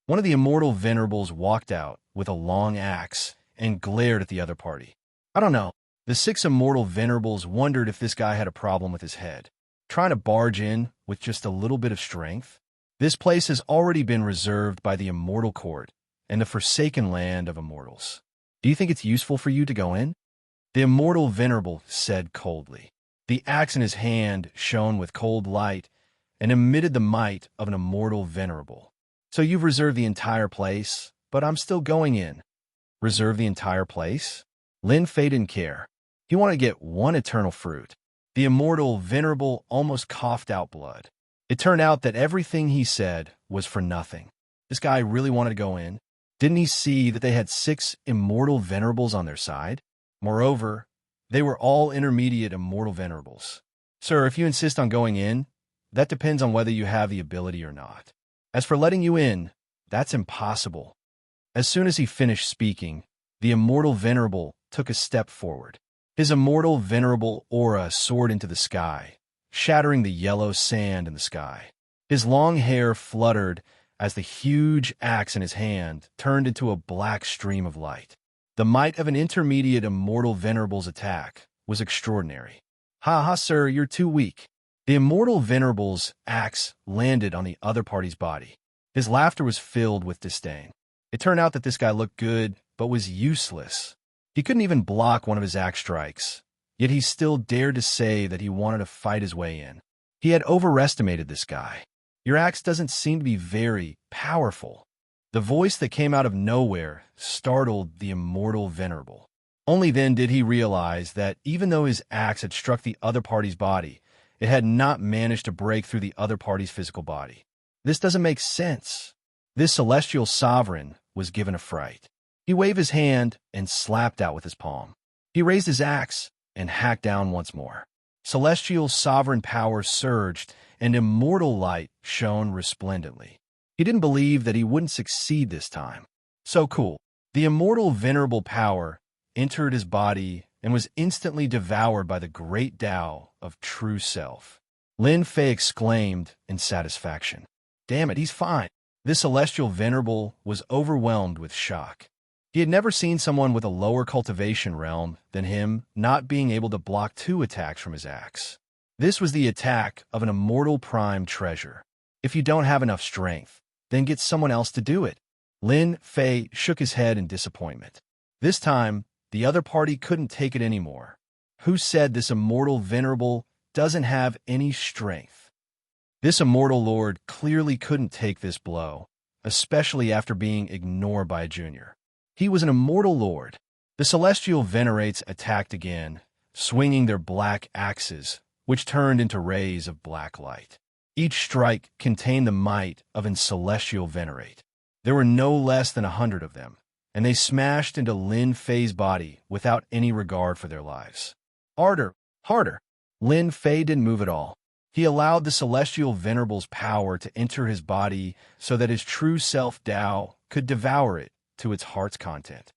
One of the Immortal Venerables walked out with a long axe and glared at the other party. "I don't know." The 6 Immortal Venerables wondered if this guy had a problem with his head. Trying to barge in with just a little bit of strength? This place has already been reserved by the Immortal Court and the Forsaken Land of Immortals. Do you think it's useful for you to go in? The Immortal Venerable said coldly. The axe in his hand shone with cold light and emitted the might of an Immortal Venerable. "So you've reserved the entire place, but I'm still going in." Reserve the entire place? Lin Fei didn't care. He wanted to get one eternal fruit. The Immortal Venerable almost coughed out blood. It turned out that everything he said was for nothing. This guy really wanted to go in. Didn't he see that they had 6 Immortal Venerables on their side? Moreover, they were all intermediate Immortal Venerables. "Sir, if you insist on going in, that depends on whether you have the ability or not. As for letting you in, that's impossible." As soon as he finished speaking, the Immortal Venerable took a step forward. His Immortal Venerable aura soared into the sky, shattering the yellow sand in the sky. His long hair fluttered as the huge axe in his hand turned into a black stream of light. The might of an intermediate Immortal Venerable's attack was extraordinary. "Ha ha, sir, you're too weak." The Immortal Venerable's axe landed on the other party's body. His laughter was filled with disdain. It turned out that this guy looked good, but was useless. He couldn't even block one of his axe strikes, yet he still dared to say that he wanted to fight his way in. He had overestimated this guy. "Your axe doesn't seem to be very powerful." The voice that came out of nowhere startled the Immortal Venerable. Only then did he realize that even though his axe had struck the other party's body, it had not managed to break through the other party's physical body. This doesn't make sense. This celestial sovereign was given a fright. He waved his hand and slapped out with his palm. He raised his axe and hacked down once more. Celestial sovereign power surged, and immortal light shone resplendently. He didn't believe that he wouldn't succeed this time. So cool. The immortal venerable power entered his body and was instantly devoured by the great Tao of true self. Lin Fei exclaimed in satisfaction. "Damn it, he's fine." This celestial venerable was overwhelmed with shock. He had never seen someone with a lower cultivation realm than him not being able to block 2 attacks from his axe. This was the attack of an immortal prime treasure. If you don't have enough strength, then get someone else to do it. Lin Fei shook his head in disappointment. This time, the other party couldn't take it anymore. Who said this immortal venerable doesn't have any strength? This immortal lord clearly couldn't take this blow, especially after being ignored by a junior. He was an immortal lord. The celestial venerates attacked again, swinging their black axes, which turned into rays of black light. Each strike contained the might of an celestial venerate. There were no less than 100 of them, and they smashed into Lin Fei's body without any regard for their lives. Harder, harder. Lin Fei didn't move at all. He allowed the celestial venerable's power to enter his body so that his true self Tao could devour it to its heart's content.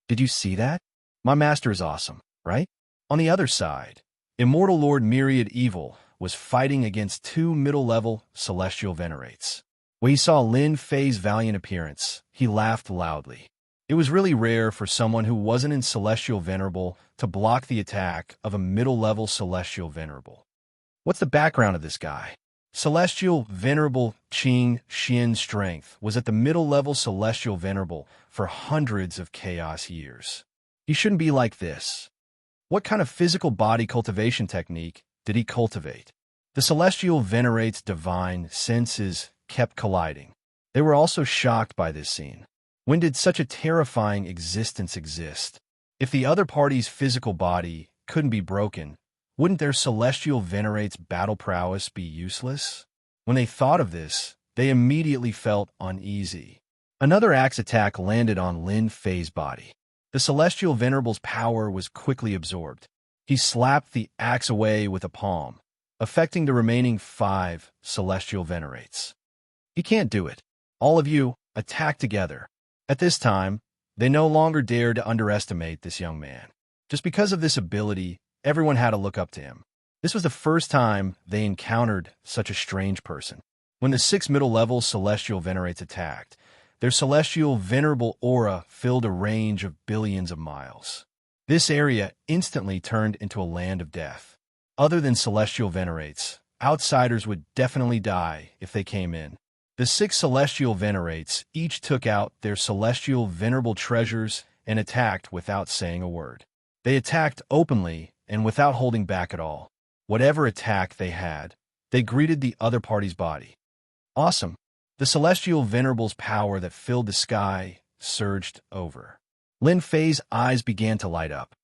Did you see that? My master is awesome, right? On the other side, Immortal Lord Myriad Evil was fighting against 2 middle-level celestial venerates. When he saw Lin Fei's valiant appearance, he laughed loudly. It was really rare for someone who wasn't in Celestial Venerable to block the attack of a middle-level Celestial Venerable. What's the background of this guy? Celestial Venerable Qing Xian's strength was at the middle-level Celestial Venerable for hundreds of chaos years. He shouldn't be like this. What kind of physical body cultivation technique did he cultivate? The Celestial Venerate's divine senses kept colliding. They were also shocked by this scene. When did such a terrifying existence exist? If the other party's physical body couldn't be broken, wouldn't their Celestial Venerate's battle prowess be useless? When they thought of this, they immediately felt uneasy. Another axe attack landed on Lin Fei's body. The Celestial Venerable's power was quickly absorbed. He slapped the axe away with a palm, affecting the remaining 5 Celestial Venerates. He can't do it. All of you, attack together. At this time, they no longer dared to underestimate this young man. Just because of this ability, everyone had to look up to him. This was the first time they encountered such a strange person. When the 6 middle-level Celestial Venerates attacked, their Celestial Venerable aura filled a range of billions of miles. This area instantly turned into a land of death. Other than Celestial Venerates, outsiders would definitely die if they came in. The 6 Celestial Venerates each took out their Celestial Venerable treasures and attacked without saying a word. They attacked openly and without holding back at all. Whatever attack they had, they greeted the other party's body. Awesome! The Celestial Venerable's power that filled the sky surged over. Lin Fei's eyes began to light up.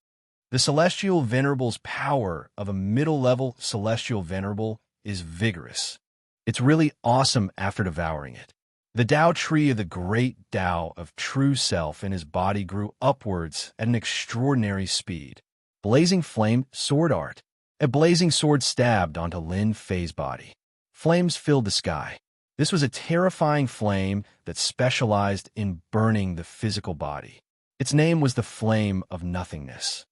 The Celestial Venerable's power of a middle-level Celestial Venerable is vigorous. It's really awesome after devouring it. The Tao tree of the great Tao of true self in his body grew upwards at an extraordinary speed. Blazing flame sword art. A blazing sword stabbed onto Lin Fei's body. Flames filled the sky. This was a terrifying flame that specialized in burning the physical body. Its name was the Flame of Nothingness.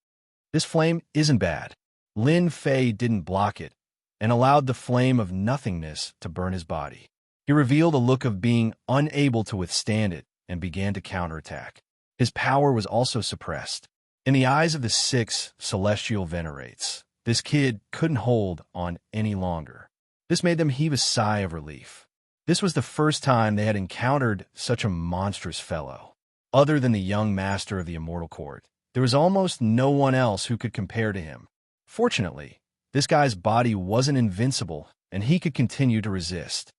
This flame isn't bad. Lin Fei didn't block it and allowed the flame of nothingness to burn his body. He revealed a look of being unable to withstand it and began to counterattack. His power was also suppressed. In the eyes of the 6 Celestial Venerates, this kid couldn't hold on any longer. This made them heave a sigh of relief. This was the first time they had encountered such a monstrous fellow. Other than the young master of the Immortal Court, there was almost no one else who could compare to him. Fortunately, this guy's body wasn't invincible, and he could continue to resist.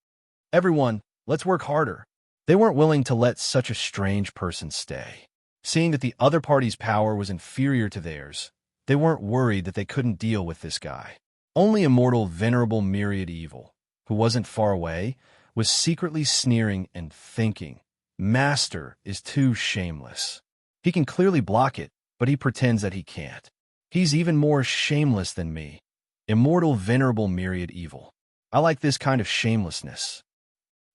Everyone, let's work harder. They weren't willing to let such a strange person stay. Seeing that the other party's power was inferior to theirs, they weren't worried that they couldn't deal with this guy. Only Immortal Venerable Myriad Evil, who wasn't far away, was secretly sneering and thinking, Master is too shameless. He can clearly block it, but he pretends that he can't. He's even more shameless than me. Immortal Venerable Myriad Evil. I like this kind of shamelessness.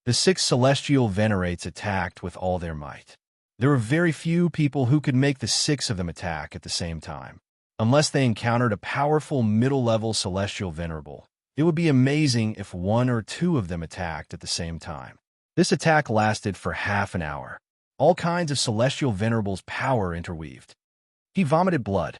The 6 Celestial Venerates attacked with all their might. There were very few people who could make the 6 of them attack at the same time. Unless they encountered a powerful middle-level Celestial Venerable, it would be amazing if 1 or 2 of them attacked at the same time. This attack lasted for half an hour. All kinds of Celestial Venerable's power interweaved. He vomited blood.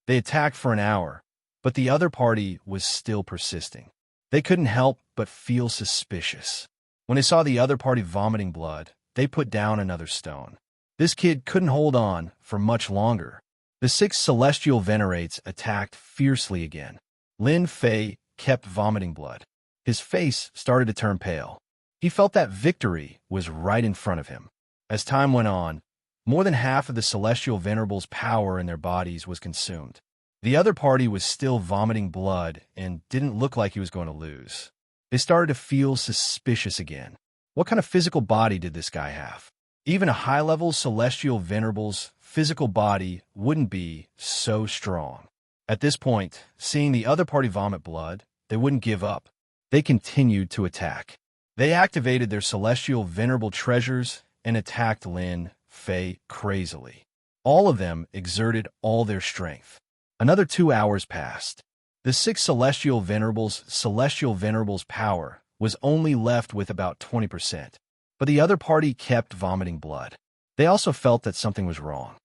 They attacked for an hour, but the other party was still persisting. They couldn't help but feel suspicious. When they saw the other party vomiting blood, they put down another stone. This kid couldn't hold on for much longer. The 6 Celestial Venerates attacked fiercely again. Lin Fei kept vomiting blood. His face started to turn pale. He felt that victory was right in front of him. As time went on, More than half of the celestial venerables' power in their bodies was consumed. The other party was still vomiting blood and didn't look like he was going to lose. They started to feel suspicious again. What kind of physical body did this guy have? Even a high-level celestial venerable's physical body wouldn't be so strong. At this point, seeing the other party vomit blood, they wouldn't give up. They continued to attack. They activated their celestial venerable treasures and attacked Lin Fei crazily. All of them exerted all their strength. Another 2 hours passed. The 6 celestial venerables' power was only left with about 20%. But the other party kept vomiting blood. They also felt that something was wrong.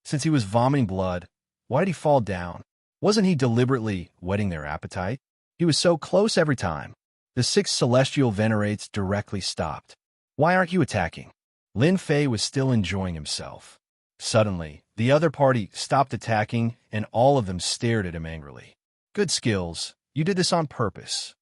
Since he was vomiting blood, why did he fall down? Wasn't he deliberately whetting their appetite? He was so close every time. The 6 celestial venerates directly stopped. Why aren't you attacking? Lin Fei was still enjoying himself. Suddenly, the other party stopped attacking and all of them stared at him angrily. Good skills. You did this on purpose.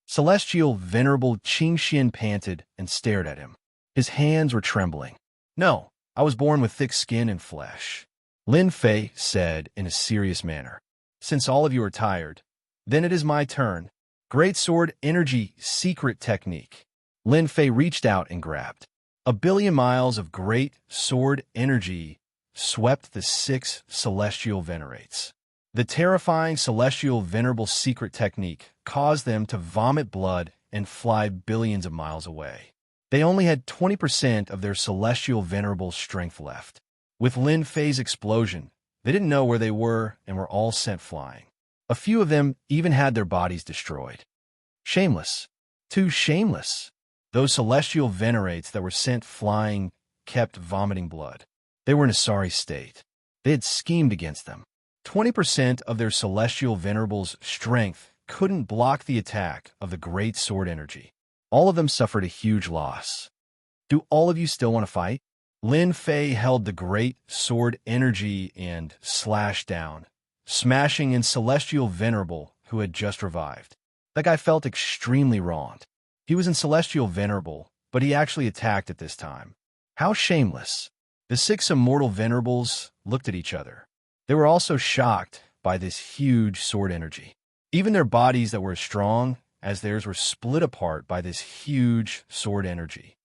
Celestial Venerable Qingxian panted and stared at him. His hands were trembling. No, I was born with thick skin and flesh. Lin Fei said in a serious manner. Since all of you are tired, then it is my turn. Great Sword Energy Secret Technique. Lin Fei reached out and grabbed. 1 billion miles of Great Sword Energy swept the 6 celestial venerates. The terrifying celestial venerable secret technique caused them to vomit blood and fly billions of miles away. They only had 20% of their celestial venerable strength left. With Lin Fei's explosion, they didn't know where they were and were all sent flying. A few of them even had their bodies destroyed. Shameless. Too shameless. Those celestial venerates that were sent flying kept vomiting blood. They were in a sorry state. They had schemed against them. 20% of their celestial venerables' strength couldn't block the attack of the great sword energy. All of them suffered a huge loss. Do all of you still want to fight? Lin Fei held the great sword energy and slashed down, smashing in celestial venerable who had just revived. That guy felt extremely wronged. He was in celestial venerable, but he actually attacked at this time. How shameless. The 6 immortal venerables looked at each other. They were also shocked by this huge sword energy. Even their bodies that were as strong as theirs were split apart by this huge sword energy.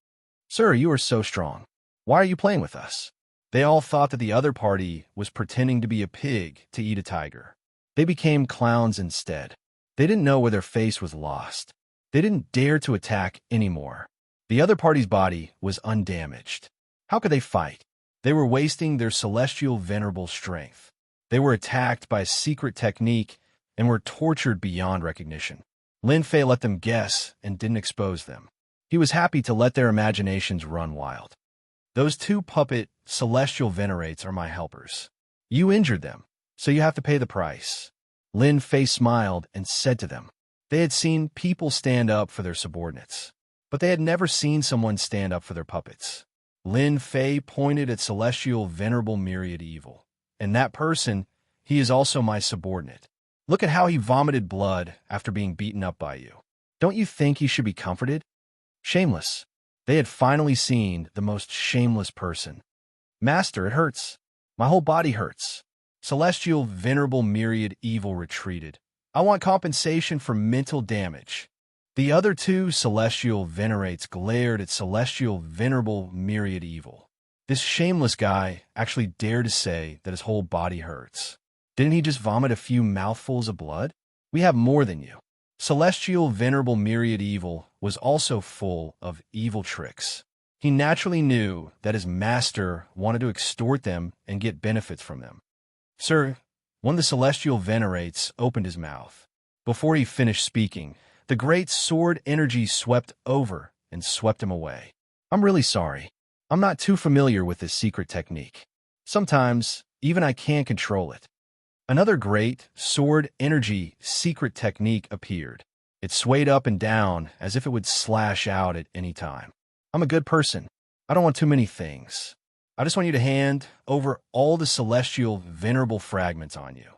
Sir, you are so strong. Why are you playing with us? They all thought that the other party was pretending to be a pig to eat a tiger. They became clowns instead. They didn't know where their face was lost. They didn't dare to attack anymore. The other party's body was undamaged. How could they fight? They were wasting their celestial venerable strength. They were attacked by a secret technique and were tortured beyond recognition. Lin Fei let them guess and didn't expose them. He was happy to let their imaginations run wild. Those 2 puppet celestial venerates are my helpers. You injured them, so you have to pay the price. Lin Fei smiled and said to them. They had seen people stand up for their subordinates, but they had never seen someone stand up for their puppets. Lin Fei pointed at celestial venerable myriad evil. And that person, he is also my subordinate. Look at how he vomited blood after being beaten up by you. Don't you think he should be comforted? Shameless. They had finally seen the most shameless person. Master, it hurts. My whole body hurts. Celestial venerable myriad evil retreated. I want compensation for mental damage. The other 2 celestial venerates glared at celestial venerable myriad evil. This shameless guy actually dared to say that his whole body hurts. Didn't he just vomit a few mouthfuls of blood? We have more than you. Celestial venerable myriad evil was also full of evil tricks. He naturally knew that his master wanted to extort them and get benefits from them. Sir, one of the celestial venerates opened his mouth. Before he finished speaking, the great sword energy swept over and swept him away. I'm really sorry. I'm not too familiar with this secret technique. Sometimes, even I can't control it. Another great sword energy secret technique appeared. It swayed up and down as if it would slash out at any time. I'm a good person. I don't want too many things. I just want you to hand over all the celestial venerable fragments on you.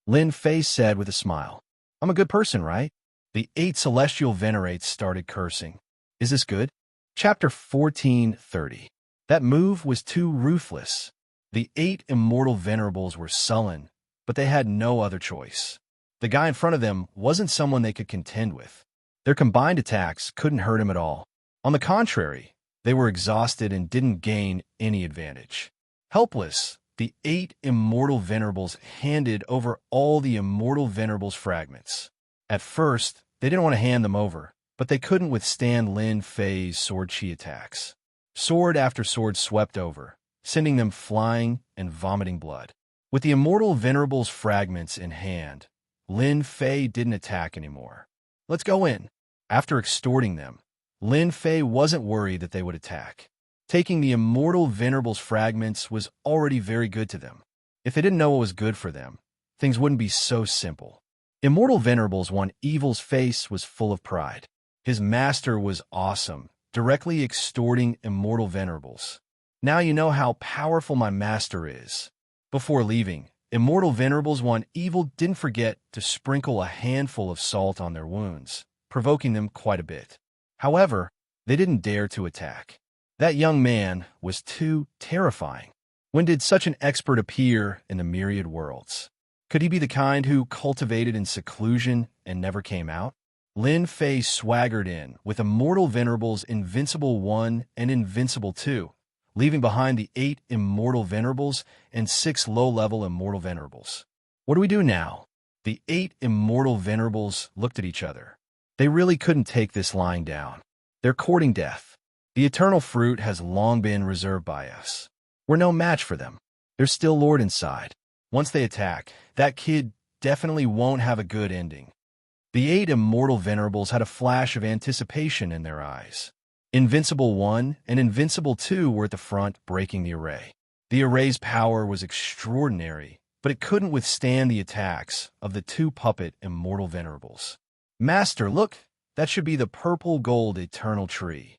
Lin Fei said with a smile. I'm a good person, right? The 8 celestial venerates started cursing. Is this good? Chapter 14:30. That move was too ruthless. The 8 immortal venerables were sullen, but they had no other choice. The guy in front of them wasn't someone they could contend with. Their combined attacks couldn't hurt him at all. On the contrary, they were exhausted and didn't gain any advantage. Helpless, the 8 immortal venerables handed over all the immortal venerables fragments. At first, they didn't want to hand them over, but they couldn't withstand Lin Fei's sword chi attacks. Sword after sword swept over, sending them flying and vomiting blood. With the immortal venerables fragments in hand, Lin Fei didn't attack anymore. Let's go in. After extorting them, Lin Fei wasn't worried that they would attack. Taking the immortal venerables fragments was already very good to them. If they didn't know what was good for them, things wouldn't be so simple. Immortal Venerables One Evil's face was full of pride. His master was awesome, directly extorting immortal venerables. Now you know how powerful my master is. Before leaving, Immortal Venerables One Evil didn't forget to sprinkle a handful of salt on their wounds, provoking them quite a bit. However, they didn't dare to attack. That young man was too terrifying. When did such an expert appear in the myriad worlds? Could he be the kind who cultivated in seclusion and never came out? Lin Fei swaggered in with Immortal Venerables Invincible 1 and Invincible 2, leaving behind the 8 Immortal Venerables and 6 low-level Immortal Venerables. What do we do now? The 8 Immortal Venerables looked at each other. They really couldn't take this lying down. They're courting death. The eternal fruit has long been reserved by us. We're no match for them. There's still Lord inside. Once they attack, that kid definitely won't have a good ending. The 8 Immortal Venerables had a flash of anticipation in their eyes. Invincible 1 and Invincible 2 were at the front, breaking the array. The array's power was extraordinary, but it couldn't withstand the attacks of the 2 puppet Immortal Venerables. Master, look, that should be the purple gold eternal tree.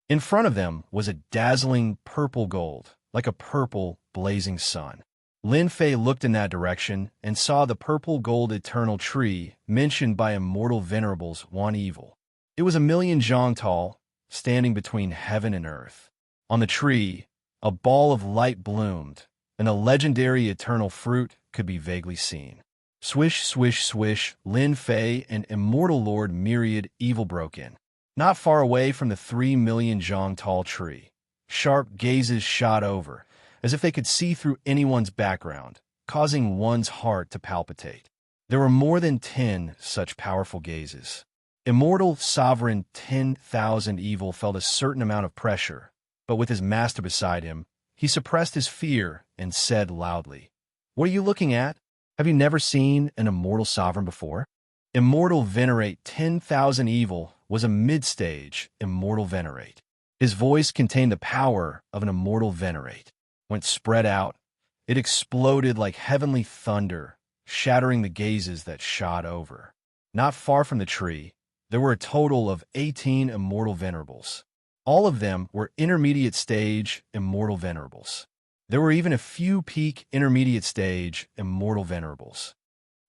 In front of them was a dazzling purple gold, like a purple, blazing sun. Lin Fei looked in that direction and saw the purple gold eternal tree mentioned by Immortal Venerables One Evil. It was 1,000,000 zhang tall, standing between heaven and earth. On the tree, a ball of light bloomed, and a legendary eternal fruit could be vaguely seen. Swish, swish, swish, Lin Fei and Immortal Lord Myriad Evil broke in. Not far away from the 3,000,000 zhang tall tree, sharp gazes shot over, as if they could see through anyone's background, causing one's heart to palpitate. There were more than 10 such powerful gazes. Immortal Sovereign 10,000 Evil felt a certain amount of pressure, but with his master beside him, he suppressed his fear and said loudly, "What are you looking at? Have you never seen an Immortal Sovereign before?" Immortal Venerate 10,000 Evil was a mid-stage Immortal Venerate. His voice contained the power of an Immortal Venerate. When spread out, it exploded like heavenly thunder, shattering the gazes that shot over. Not far from the tree, there were a total of 18 Immortal Venerables. All of them were intermediate stage Immortal Venerables. There were even a few peak intermediate stage Immortal Venerables.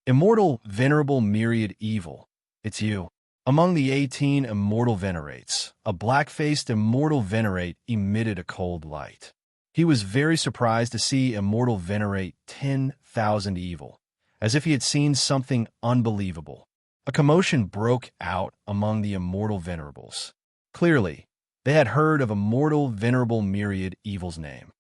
Immortal Venerable Myriad Evil, it's you. Among the 18 Immortal Venerates, a black-faced Immortal Venerate emitted a cold light. He was very surprised to see Immortal Venerate 10,000 Evil, as if he had seen something unbelievable. A commotion broke out among the Immortal Venerables. Clearly, they had heard of Immortal Venerable Myriad Evil's name.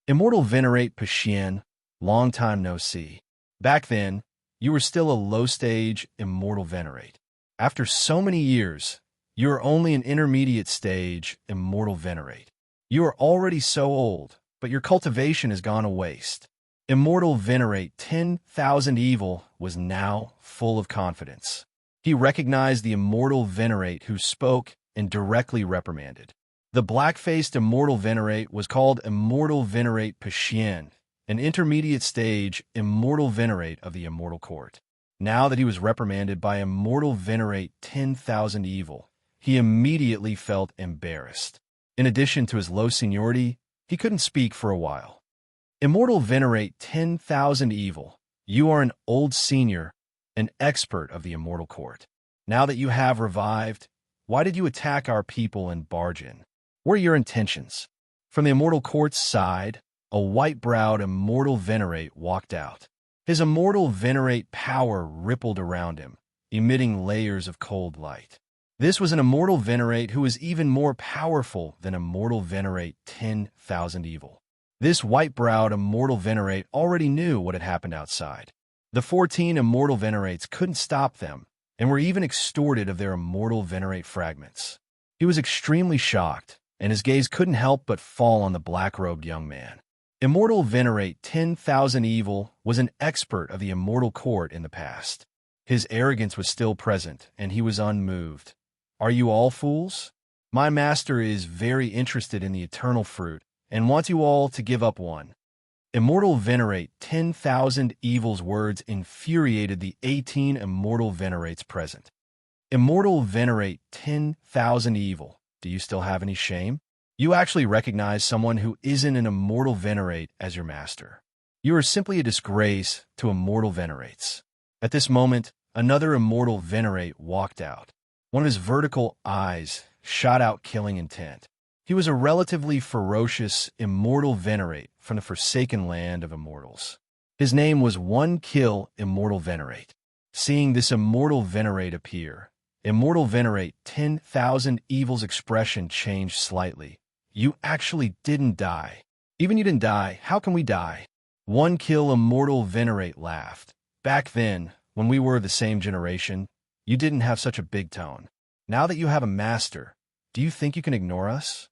Immortal Venerate Pashien, long time no see. Back then, you were still a low-stage Immortal Venerate. After so many years, you are only an intermediate stage Immortal Venerate. You are already so old, but your cultivation has gone to waste. Immortal Venerate 10,000 Evil was now full of confidence. He recognized the Immortal Venerate who spoke and directly reprimanded. The black-faced Immortal Venerate was called Immortal Venerate Pashien, an intermediate stage Immortal Venerate of the Immortal Court. Now that he was reprimanded by Immortal Venerate 10,000 Evil, he immediately felt embarrassed. In addition to his low seniority, he couldn't speak for a while. Immortal Venerate 10,000 Evil, you are an old senior, an expert of the Immortal Court. Now that you have revived, why did you attack our people and barge in? What are your intentions? From the immortal court's side, a white-browed immortal venerate walked out. His immortal venerate power rippled around him, emitting layers of cold light. This was an immortal venerate who was even more powerful than immortal venerate 10,000 evil. This white-browed immortal venerate already knew what had happened outside. The 14 immortal venerates couldn't stop them, and were even extorted of their immortal venerate fragments. He was extremely shocked, and his gaze couldn't help but fall on the black-robed young man. Immortal venerate 10,000 evil was an expert of the immortal court in the past. His arrogance was still present, and he was unmoved. "Are you all fools? My master is very interested in the eternal fruit, and wants you all to give up one." Immortal venerate 10,000 evil's words infuriated the 18 immortal venerates present. Immortal venerate 10,000 evil, do you still have any shame? You actually recognize someone who isn't an immortal venerate as your master. You are simply a disgrace to immortal venerates. At this moment, another immortal venerate walked out. One of his vertical eyes shot out killing intent. He was a relatively ferocious immortal venerate from the forsaken land of immortals. His name was One Kill Immortal Venerate. Seeing this immortal venerate appear, immortal venerate 10,000 evil's expression changed slightly. "You actually didn't die. Even you didn't die, how can we die?" One Kill Immortal Venerate laughed. "Back then, when we were the same generation, you didn't have such a big tone. Now that you have a master, do you think you can ignore us?"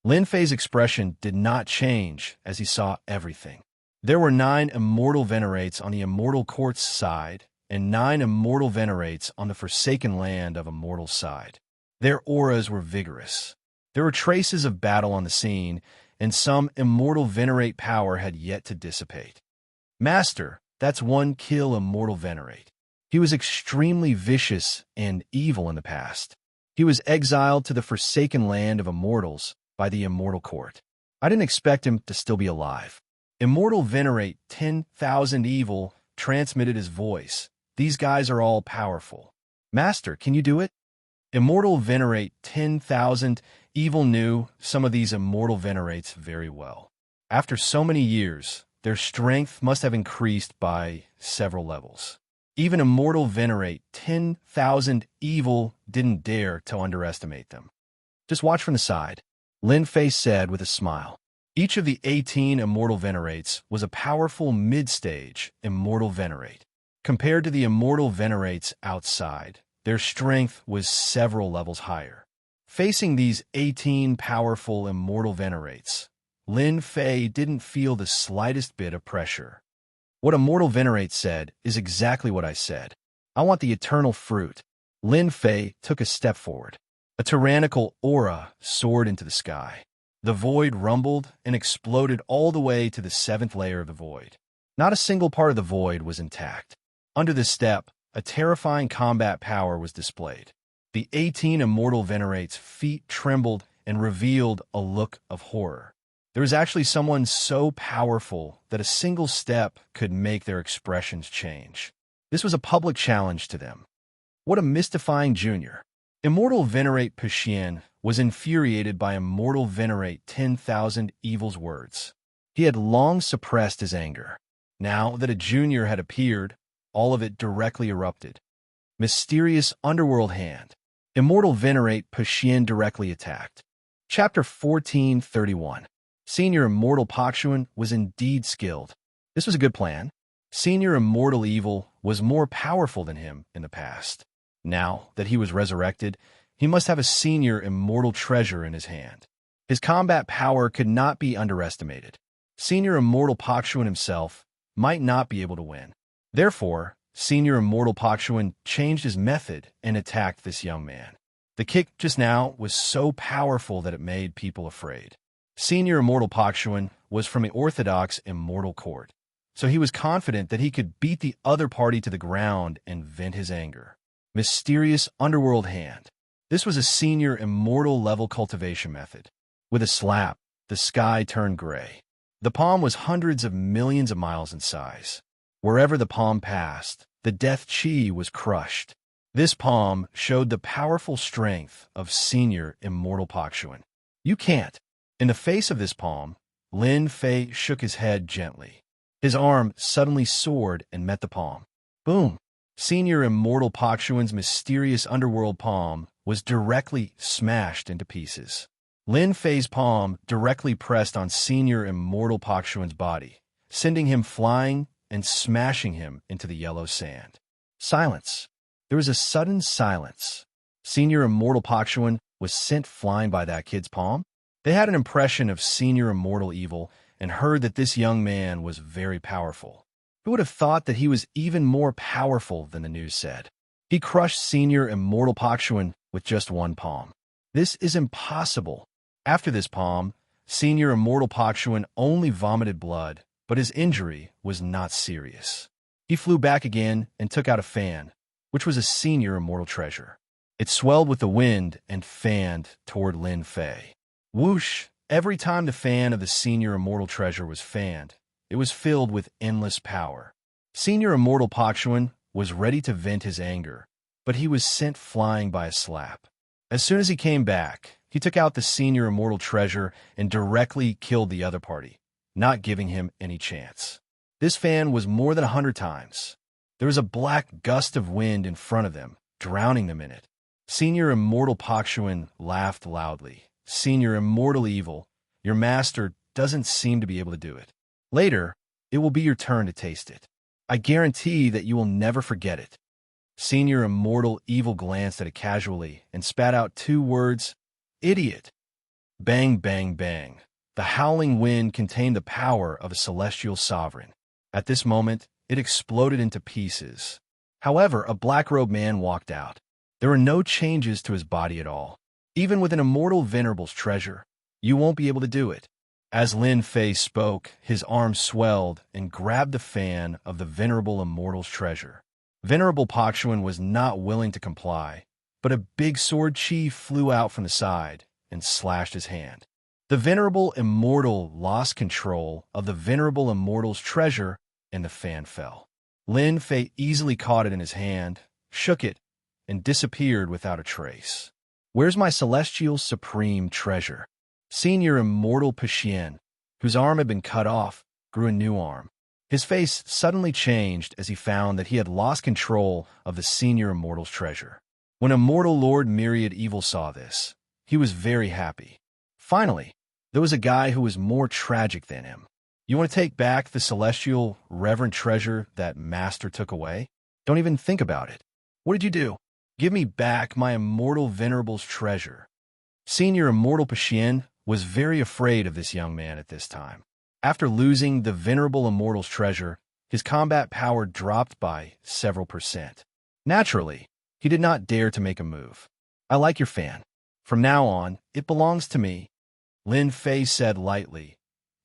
Lin Fei's expression did not change as he saw everything. There were 9 immortal venerates on the immortal court's side, and 9 immortal venerates on the forsaken land of immortal's side. Their auras were vigorous. There were traces of battle on the scene, and some immortal venerate power had yet to dissipate. "Master, that's One Kill Immortal Venerate. He was extremely vicious and evil in the past. He was exiled to the forsaken land of immortals by the immortal court. I didn't expect him to still be alive." Immortal venerate 10,000 evil transmitted his voice. "These guys are all powerful. Master, can you do it?" Immortal venerate 10,000 evil knew some of these immortal venerates very well. After so many years, their strength must have increased by several levels. Even immortal venerate 10,000 evil didn't dare to underestimate them. "Just watch from the side," Lin Fei said with a smile. Each of the 18 immortal venerates was a powerful mid-stage immortal venerate. Compared to the immortal venerates outside, their strength was several levels higher. Facing these 18 powerful immortal venerates, Lin Fei didn't feel the slightest bit of pressure. "What Immortal Venerate said is exactly what I said. I want the eternal fruit." Lin Fei took a step forward. A tyrannical aura soared into the sky. The void rumbled and exploded all the way to the 7th layer of the void. Not a single part of the void was intact. Under the step, a terrifying combat power was displayed. The 18 immortal venerates' feet trembled and revealed a look of horror. There was actually someone so powerful that a single step could make their expressions change. This was a public challenge to them. What a mystifying junior. Immortal Venerate Puxian was infuriated by Immortal Venerate 10,000 evil's words. He had long suppressed his anger. Now that a junior had appeared, all of it directly erupted. Mysterious Underworld Hand. Immortal Venerate Puxian directly attacked. Chapter 1431. Senior Immortal Pakshuan was indeed skilled. This was a good plan. Senior Immortal Evil was more powerful than him in the past. Now that he was resurrected, he must have a senior immortal treasure in his hand. His combat power could not be underestimated. Senior Immortal Pakshuan himself might not be able to win. Therefore, Senior Immortal Pakshuan changed his method and attacked this young man. The kick just now was so powerful that it made people afraid. Senior Immortal Pakshuan was from the Orthodox Immortal Court, so he was confident that he could beat the other party to the ground and vent his anger. Mysterious Underworld Hand. This was a senior immortal level cultivation method. With a slap, the sky turned gray. The palm was hundreds of millions of miles in size. Wherever the palm passed, the death chi was crushed. This palm showed the powerful strength of Senior Immortal Pakshuan. "You can't." In the face of this palm, Lin Fei shook his head gently. His arm suddenly soared and met the palm. Boom! Senior Immortal Pakshuan's mysterious underworld palm was directly smashed into pieces. Lin Fei's palm directly pressed on Senior Immortal Pakshuan's body, sending him flying and smashing him into the yellow sand. Silence. There was a sudden silence. Senior Immortal Pakshuan was sent flying by that kid's palm. They had an impression of Senior Immortal Evil and heard that this young man was very powerful. Who would have thought that he was even more powerful than the news said? He crushed Senior Immortal Pakshuan with just one palm. This is impossible. After this palm, Senior Immortal Pakshuan only vomited blood, but his injury was not serious. He flew back again and took out a fan, which was a Senior Immortal treasure. It swelled with the wind and fanned toward Lin Fei. Whoosh! Every time the fan of the Senior Immortal treasure was fanned, it was filled with endless power. Senior Immortal Pakshuan was ready to vent his anger, but he was sent flying by a slap. As soon as he came back, he took out the Senior Immortal treasure and directly killed the other party, not giving him any chance. This fan was more than 100 times. There was a black gust of wind in front of them, drowning them in it. Senior Immortal Pakshuan laughed loudly. Senior Immortal Evil, your master doesn't seem to be able to do it. Later, it will be your turn to taste it. I guarantee that you will never forget it. Senior Immortal Evil glanced at it casually and spat out 2 words, idiot. Bang, bang, bang. The howling wind contained the power of a celestial sovereign. At this moment, it exploded into pieces. However, a black-robed man walked out. There were no changes to his body at all. Even with an Immortal Venerable's treasure, you won't be able to do it. As Lin Fei spoke, his arm swelled and grabbed the fan of the Venerable Immortal's treasure. Venerable Pakshuan was not willing to comply, but a big sword chi flew out from the side and slashed his hand. The Venerable Immortal lost control of the Venerable Immortal's treasure, and the fan fell. Lin Fei easily caught it in his hand, shook it, and disappeared without a trace. Where's my celestial supreme treasure? Senior Immortal Pakshuan, whose arm had been cut off, grew a new arm. His face suddenly changed as he found that he had lost control of the Senior Immortal's treasure. When Immortal Lord Myriad Evil saw this, he was very happy. Finally, there was a guy who was more tragic than him. You want to take back the celestial, reverent treasure that Master took away? Don't even think about it. What did you do? Give me back my Immortal Venerable's treasure. Senior Immortal Pakshuan was very afraid of this young man at this time. After losing the Venerable Immortal's treasure, his combat power dropped by several %. Naturally, he did not dare to make a move. I like your fan. From now on, it belongs to me. Lin Fei said lightly.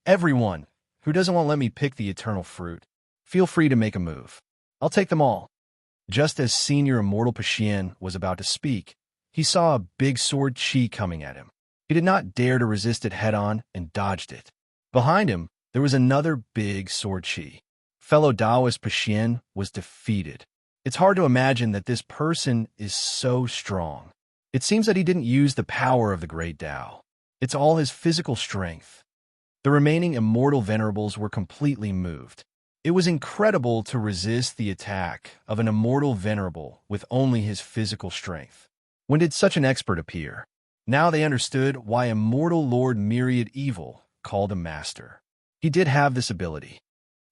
Everyone who doesn't want to let me pick the eternal fruit, feel free to make a move. I'll take them all. Just as Senior Immortal Pakshuan was about to speak, he saw a big sword chi coming at him. He did not dare to resist it head-on and dodged it. Behind him, there was another big sword chi. Fellow Taoist Pakshuan was defeated. It's hard to imagine that this person is so strong. It seems that he didn't use the power of the great Tao. It's all his physical strength. The remaining Immortal Venerables were completely moved. It was incredible to resist the attack of an Immortal Venerable with only his physical strength. When did such an expert appear? Now they understood why Immortal Lord Myriad Evil called him Master. He did have this ability.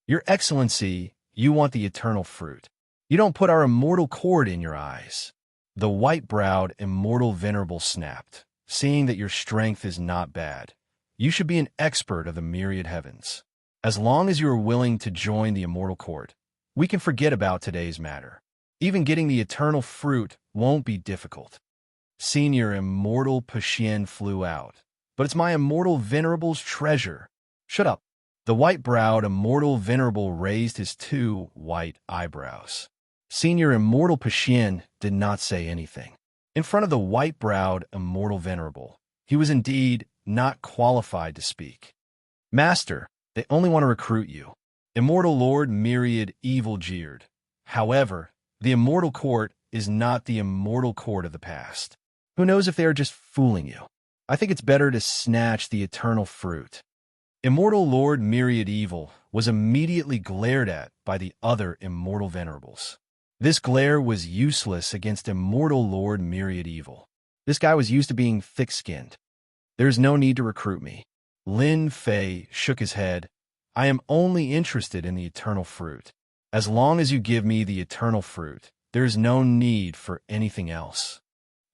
Your Excellency, you want the eternal fruit. You don't put our immortal cord in your eyes. The white-browed Immortal Venerable snapped. Seeing that your strength is not bad, you should be an expert of the myriad heavens. As long as you are willing to join the immortal court, we can forget about today's matter. Even getting the eternal fruit won't be difficult. Senior Immortal Pakshuan flew out. But it's my Immortal Venerable's treasure. Shut up. The white-browed Immortal Venerable raised his 2 white eyebrows. Senior Immortal Pakshuan did not say anything. In front of the white-browed Immortal Venerable, he was indeed not qualified to speak. Master, they only want to recruit you. Immortal Lord Myriad Evil jeered. However, the Immortal Court is not the Immortal Court of the past. Who knows if they are just fooling you? I think it's better to snatch the eternal fruit. Immortal Lord Myriad Evil was immediately glared at by the other Immortal Venerables. This glare was useless against Immortal Lord Myriad Evil. This guy was used to being thick-skinned. There's no need to recruit me. Lin Fei shook his head. I am only interested in the eternal fruit. As long as you give me the eternal fruit, there's no need for anything else.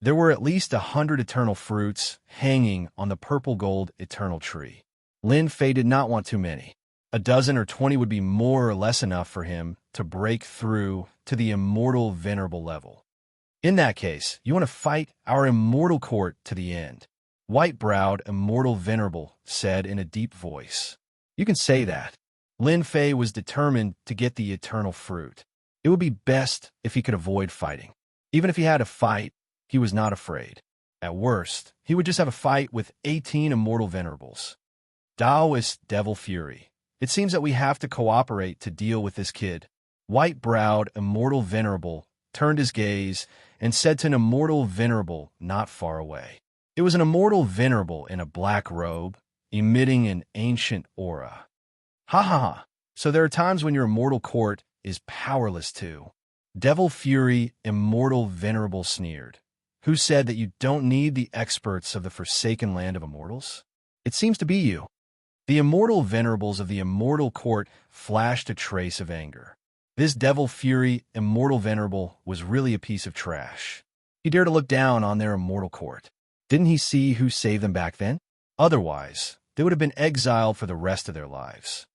There were at least 100 eternal fruits hanging on the purple-gold eternal tree. Lin Fei did not want too many. A dozen or 20 would be more or less enough for him to break through to the immortal venerable level. In that case, you want to fight our immortal court to the end. White-browed immortal venerable said in a deep voice. You can say that. Lin Fei was determined to get the eternal fruit. It would be best if he could avoid fighting. Even if he had to fight, he was not afraid. At worst, he would just have a fight with 18 immortal venerables. Taoist Devil Fury. It seems that we have to cooperate to deal with this kid. White-browed immortal venerable turned his gaze and said to an immortal venerable not far away. It was an immortal venerable in a black robe, emitting an ancient aura. Ha ha ha. So there are times when your immortal court is powerless too. Devil Fury immortal venerable sneered. Who said that you don't need the experts of the forsaken land of immortals? It seems to be you. The immortal venerables of the immortal court flashed a trace of anger. This Devil Fury immortal venerable was really a piece of trash. He dared to look down on their immortal court. Didn't he see who saved them back then? Otherwise, they would have been exiled for the rest of their lives.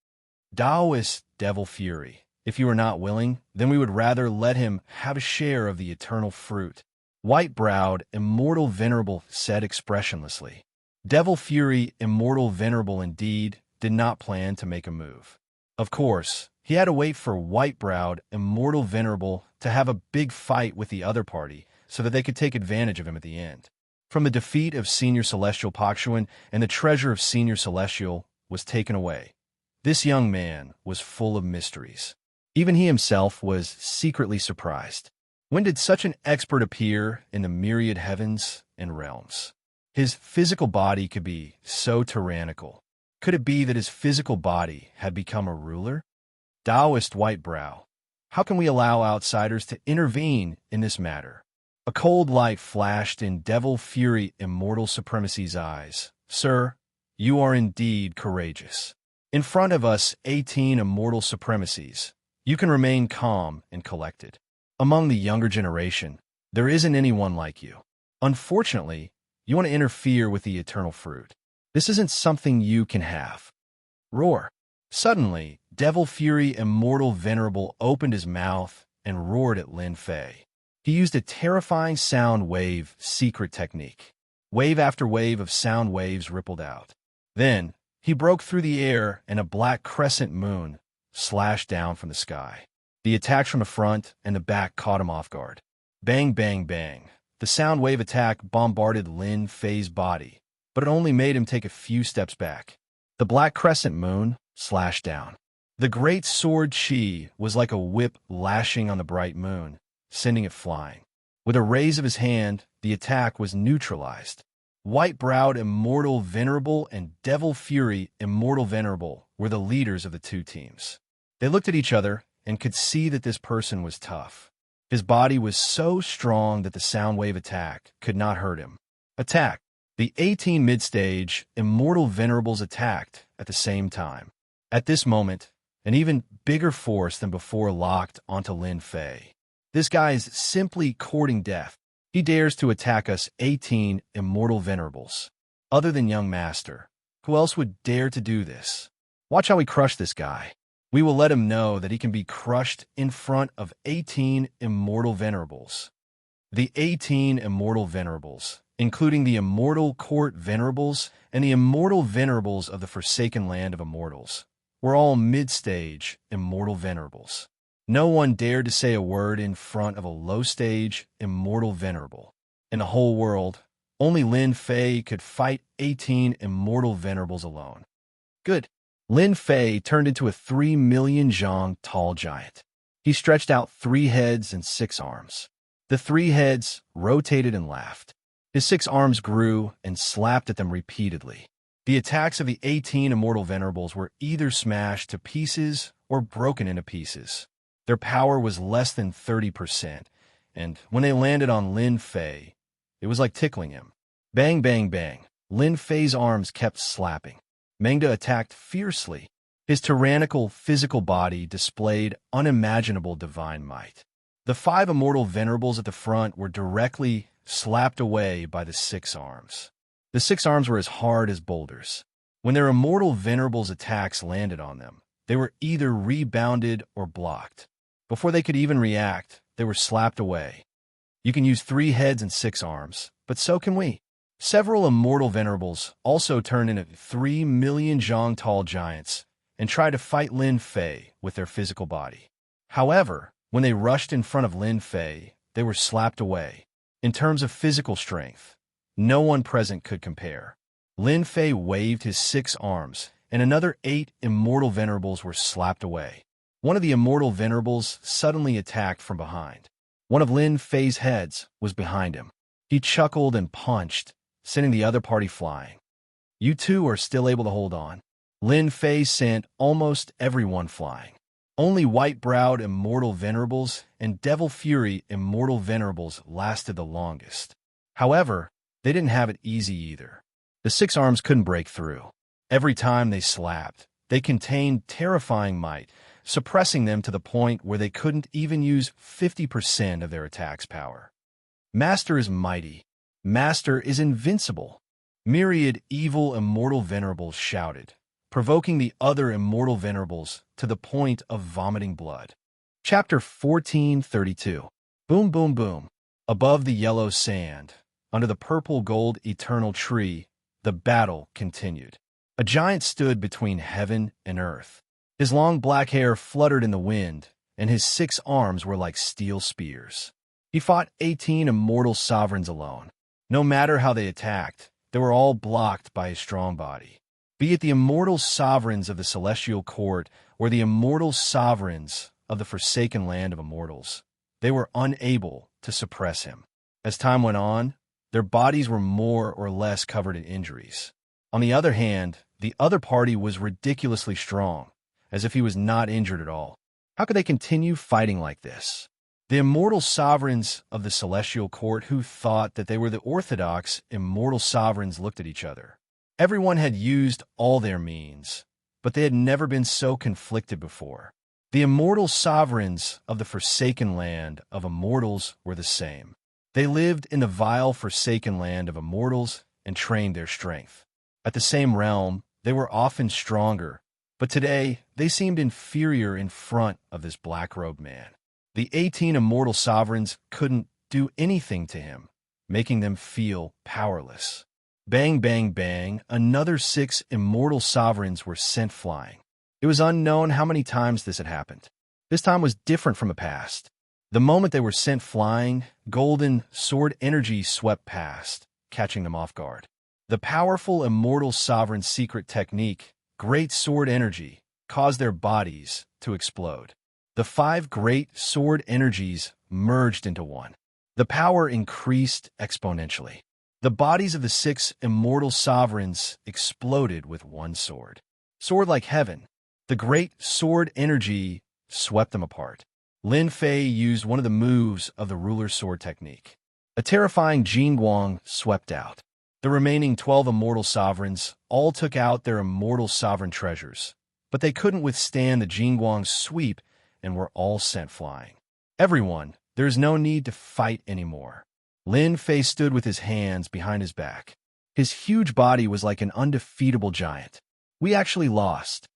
Taoist Devil Fury. If you are not willing, then we would rather let him have a share of the eternal fruit. White-browed, immortal venerable said expressionlessly. Devil Fury, immortal venerable indeed, did not plan to make a move. Of course, he had to wait for white-browed, immortal venerable to have a big fight with the other party so that they could take advantage of him at the end. From the defeat of Senior Celestial Pakshuan and the treasure of Senior Celestial was taken away. This young man was full of mysteries. Even he himself was secretly surprised. When did such an expert appear in the myriad heavens and realms? His physical body could be so tyrannical. Could it be that his physical body had become a ruler? Taoist Whitebrow. How can we allow outsiders to intervene in this matter? A cold light flashed in Devil Fury Immortal Supremacy's eyes. Sir, you are indeed courageous. In front of us 18 Immortal Supremacies, you can remain calm and collected. Among the younger generation, there isn't anyone like you. Unfortunately, you want to interfere with the eternal fruit. This isn't something you can have. Roar. Suddenly, Devil Fury Immortal Venerable opened his mouth and roared at Lin Fei. He used a terrifying sound wave secret technique. Wave after wave of sound waves rippled out. Then, he broke through the air and a black crescent moon slashed down from the sky. The attacks from the front and the back caught him off guard. Bang, bang, bang. The sound wave attack bombarded Lin Fei's body, but it only made him take a few steps back. The black crescent moon slashed down. The great sword Qi was like a whip lashing on the bright moon, sending it flying. With a raise of his hand, the attack was neutralized. White-browed Immortal Venerable and Devil Fury Immortal Venerable were the leaders of the two teams. They looked at each other and could see that this person was tough. His body was so strong that the sound wave attack could not hurt him. Attack. The 18 mid-stage Immortal Venerables attacked at the same time. At this moment, an even bigger force than before locked onto Lin Fei. This guy is simply courting death. He dares to attack us 18 Immortal Venerables. Other than Young Master, who else would dare to do this? Watch how we crush this guy. We will let him know that he can be crushed in front of 18 Immortal Venerables. The 18 Immortal Venerables, including the Immortal Court Venerables and the Immortal Venerables of the Forsaken Land of Immortals, were all mid-stage Immortal Venerables. No one dared to say a word in front of a low-stage Immortal Venerable. In the whole world, only Lin Fei could fight 18 Immortal Venerables alone. Good. Lin Fei turned into a 3 million zhang tall giant. He stretched out 3 heads and 6 arms. The 3 heads rotated and laughed. His 6 arms grew and slapped at them repeatedly. The attacks of the 18 immortal venerables were either smashed to pieces or broken into pieces. Their power was less than 30%, and when they landed on Lin Fei, it was like tickling him. Bang, bang, bang. Lin Fei's arms kept slapping. Mengda attacked fiercely. His tyrannical physical body displayed unimaginable divine might. The 5 immortal venerables at the front were directly slapped away by the 6 arms. The 6 arms were as hard as boulders. When their immortal venerables' attacks landed on them, they were either rebounded or blocked. Before they could even react, they were slapped away. You can use 3 heads and 6 arms, but so can we. Several immortal venerables also turned into 3 million zhang tall giants and tried to fight Lin Fei with their physical body. However, when they rushed in front of Lin Fei, they were slapped away. In terms of physical strength, no one present could compare. Lin Fei waved his 6 arms, and another 8 immortal venerables were slapped away. One of the immortal venerables suddenly attacked from behind. One of Lin Fei's heads was behind him. He chuckled and punched, sending the other party flying. You two are still able to hold on. Lin Fei sent almost everyone flying. Only white-browed immortal venerables and devil fury immortal venerables lasted the longest. However, they didn't have it easy either. The 6 arms couldn't break through. Every time they slapped, they contained terrifying might, suppressing them to the point where they couldn't even use 50% of their attack's power. Master is mighty. Master is invincible. Myriad evil immortal venerables shouted, provoking the other immortal venerables to the point of vomiting blood. Chapter 1432. Boom, boom, boom. Above the yellow sand, under the purple-gold eternal tree, the battle continued. A giant stood between heaven and earth. His long black hair fluttered in the wind, and his 6 arms were like steel spears. He fought 18 immortal sovereigns alone. No matter how they attacked, they were all blocked by his strong body. Be it the immortal sovereigns of the celestial court or the immortal sovereigns of the forsaken land of immortals, they were unable to suppress him. As time went on, their bodies were more or less covered in injuries. On the other hand, the other party was ridiculously strong, as if he was not injured at all. How could they continue fighting like this? The immortal sovereigns of the celestial court who thought that they were the orthodox immortal sovereigns looked at each other. Everyone had used all their means, but they had never been so conflicted before. The immortal sovereigns of the forsaken land of immortals were the same. They lived in the vile forsaken land of immortals and trained their strength. At the same realm, they were often stronger, but today they seemed inferior in front of this black-robed man. The 18 immortal sovereigns couldn't do anything to him, making them feel powerless. Bang, bang, bang, another 6 immortal sovereigns were sent flying. It was unknown how many times this had happened. This time was different from the past. The moment they were sent flying, golden sword energy swept past, catching them off guard. The powerful immortal sovereign's secret technique, great sword energy, caused their bodies to explode. The 5 great sword energies merged into one. The power increased exponentially. The bodies of the 6 immortal sovereigns exploded with one sword. Sword like heaven. The great sword energy swept them apart. Lin Fei used one of the moves of the ruler's sword technique. A terrifying Jingguang swept out. The remaining 12 immortal sovereigns all took out their immortal sovereign treasures, but they couldn't withstand the Jingguang's sweep and were all sent flying. Everyone, there is no need to fight anymore. Lin Fei stood with his hands behind his back. His huge body was like an undefeatable giant. We actually lost.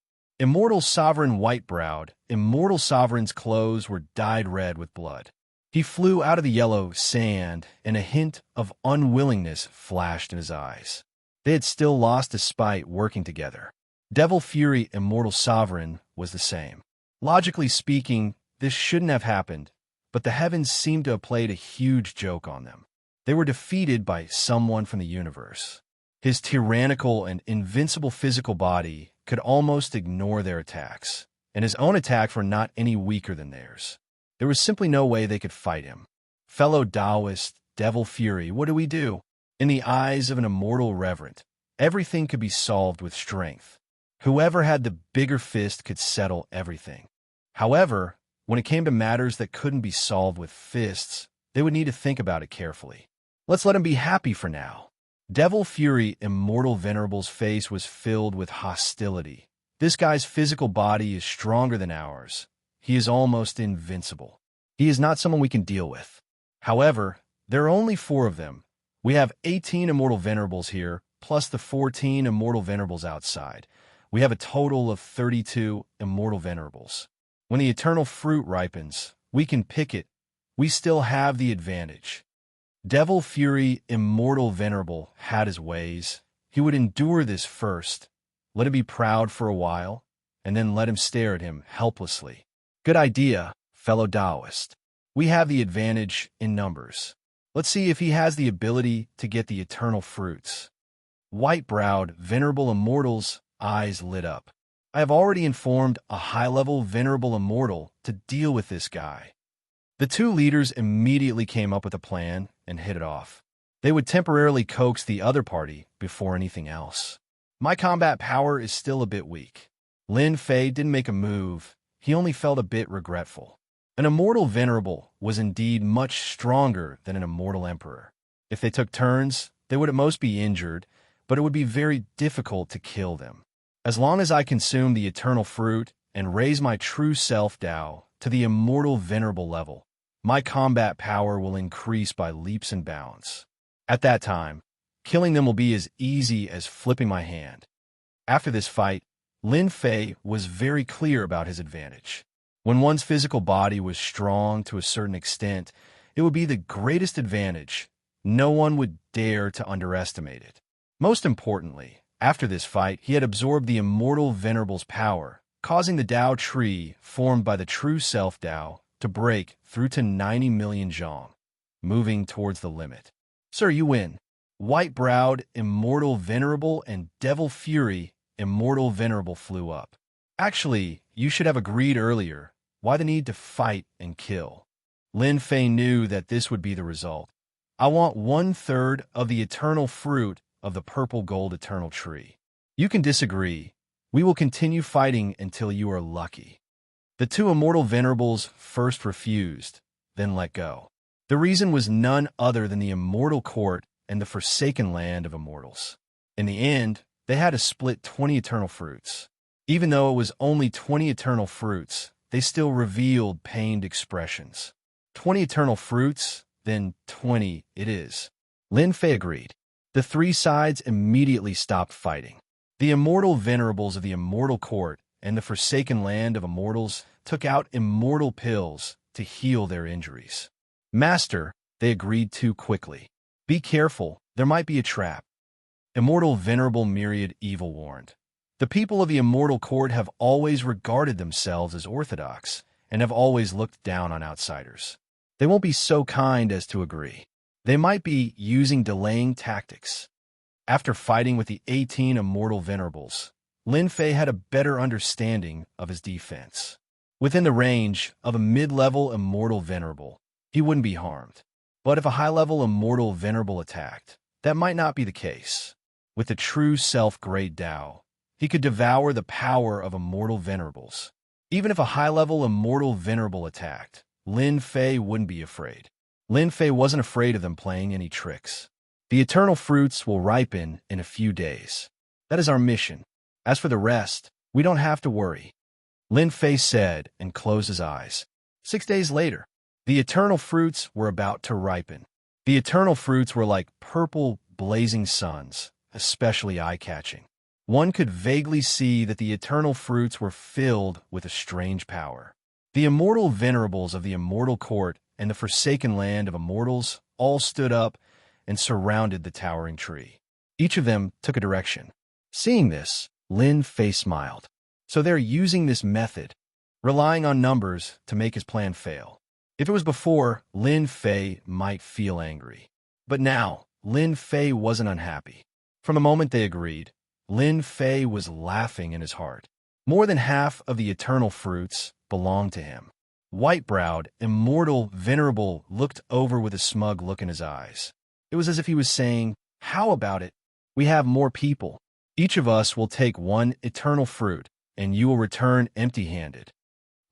Immortal sovereign white-browed, immortal sovereign's clothes were dyed red with blood. He flew out of the yellow sand, and a hint of unwillingness flashed in his eyes. They had still lost despite working together. Devil Fury Immortal Sovereign was the same. Logically speaking, this shouldn't have happened, but the heavens seemed to have played a huge joke on them. They were defeated by someone from the universe. His tyrannical and invincible physical body could almost ignore their attacks, and his own attacks were not any weaker than theirs. There was simply no way they could fight him. Fellow Taoist, Devil Fury, what do we do? In the eyes of an immortal reverent, everything could be solved with strength. Whoever had the bigger fist could settle everything. However, when it came to matters that couldn't be solved with fists, they would need to think about it carefully. Let's let him be happy for now. Devil Fury Immortal Venerable's face was filled with hostility. This guy's physical body is stronger than ours. He is almost invincible. He is not someone we can deal with. However, there are only 4 of them. We have 18 Immortal Venerables here, plus the 14 Immortal Venerables outside. We have a total of 32 Immortal Venerables. When the Eternal Fruit ripens, we can pick it. We still have the advantage. Devil Fury Immortal Venerable had his ways. He would endure this first, let him be proud for a while, and then let him stare at him helplessly. Good idea, fellow Taoist. We have the advantage in numbers. Let's see if he has the ability to get the eternal fruits. White-browed, venerable immortal's eyes lit up. I have already informed a high-level venerable immortal to deal with this guy. The 2 leaders immediately came up with a plan and hit it off. They would temporarily coax the other party before anything else. My combat power is still a bit weak. Lin Fei didn't make a move. He only felt a bit regretful. An immortal venerable was indeed much stronger than an immortal emperor. If they took turns, they would at most be injured, but it would be very difficult to kill them. As long as I consume the eternal fruit and raise my true self Tao to the immortal venerable level, my combat power will increase by leaps and bounds. At that time, killing them will be as easy as flipping my hand. After this fight, Lin Fei was very clear about his advantage. When one's physical body was strong to a certain extent, it would be the greatest advantage. No one would dare to underestimate it. Most importantly, after this fight, he had absorbed the immortal venerable's power, causing the Tao tree formed by the true self Tao to break through to 90 million zhong, moving towards the limit. Sir, you win. White-browed, immortal venerable and devil fury, immortal venerable flew up. Actually, you should have agreed earlier. Why the need to fight and kill? Lin Fei knew that this would be the result. I want 1/3 of the eternal fruit of the purple gold eternal tree. You can disagree. We will continue fighting until you are lucky. The 2 immortal venerables first refused, then let go. The reason was none other than the immortal court and the forsaken land of immortals. In the end, they had to split 20 eternal fruits. Even though it was only 20 eternal fruits, they still revealed pained expressions. 20 eternal fruits, then 20 it is. Lin Fei agreed. The 3 sides immediately stopped fighting. The immortal venerables of the immortal court and the forsaken land of immortals took out immortal pills to heal their injuries. Master, they agreed too quickly. Be careful, there might be a trap. Immortal Venerable Myriad Evil warned. The people of the immortal court have always regarded themselves as orthodox and have always looked down on outsiders. They won't be so kind as to agree. They might be using delaying tactics. After fighting with the 18 immortal venerables, Lin Fei had a better understanding of his defense. Within the range of a mid-level immortal venerable, he wouldn't be harmed. But if a high-level immortal venerable attacked, that might not be the case. With the true self-grade Tao, he could devour the power of immortal venerables. Even if a high-level immortal venerable attacked, Lin Fei wouldn't be afraid. Lin Fei wasn't afraid of them playing any tricks. The eternal fruits will ripen in a few days. That is our mission. As for the rest, we don't have to worry. Lin Fei said and closed his eyes. 6 days later, the eternal fruits were about to ripen. The eternal fruits were like purple, blazing suns, especially eye-catching. One could vaguely see that the eternal fruits were filled with a strange power. The immortal venerables of the immortal court and the forsaken land of immortals all stood up and surrounded the towering tree. Each of them took a direction. Seeing this, Lin Fei smiled. So they're using this method, relying on numbers to make his plan fail. If it was before, Lin Fei might feel angry. But now, Lin Fei wasn't unhappy. From the moment they agreed, Lin Fei was laughing in his heart. More than half of the eternal fruits belonged to him. White-browed, immortal, venerable looked over with a smug look in his eyes. It was as if he was saying, How about it? We have more people. Each of us will take one eternal fruit, and you will return empty-handed.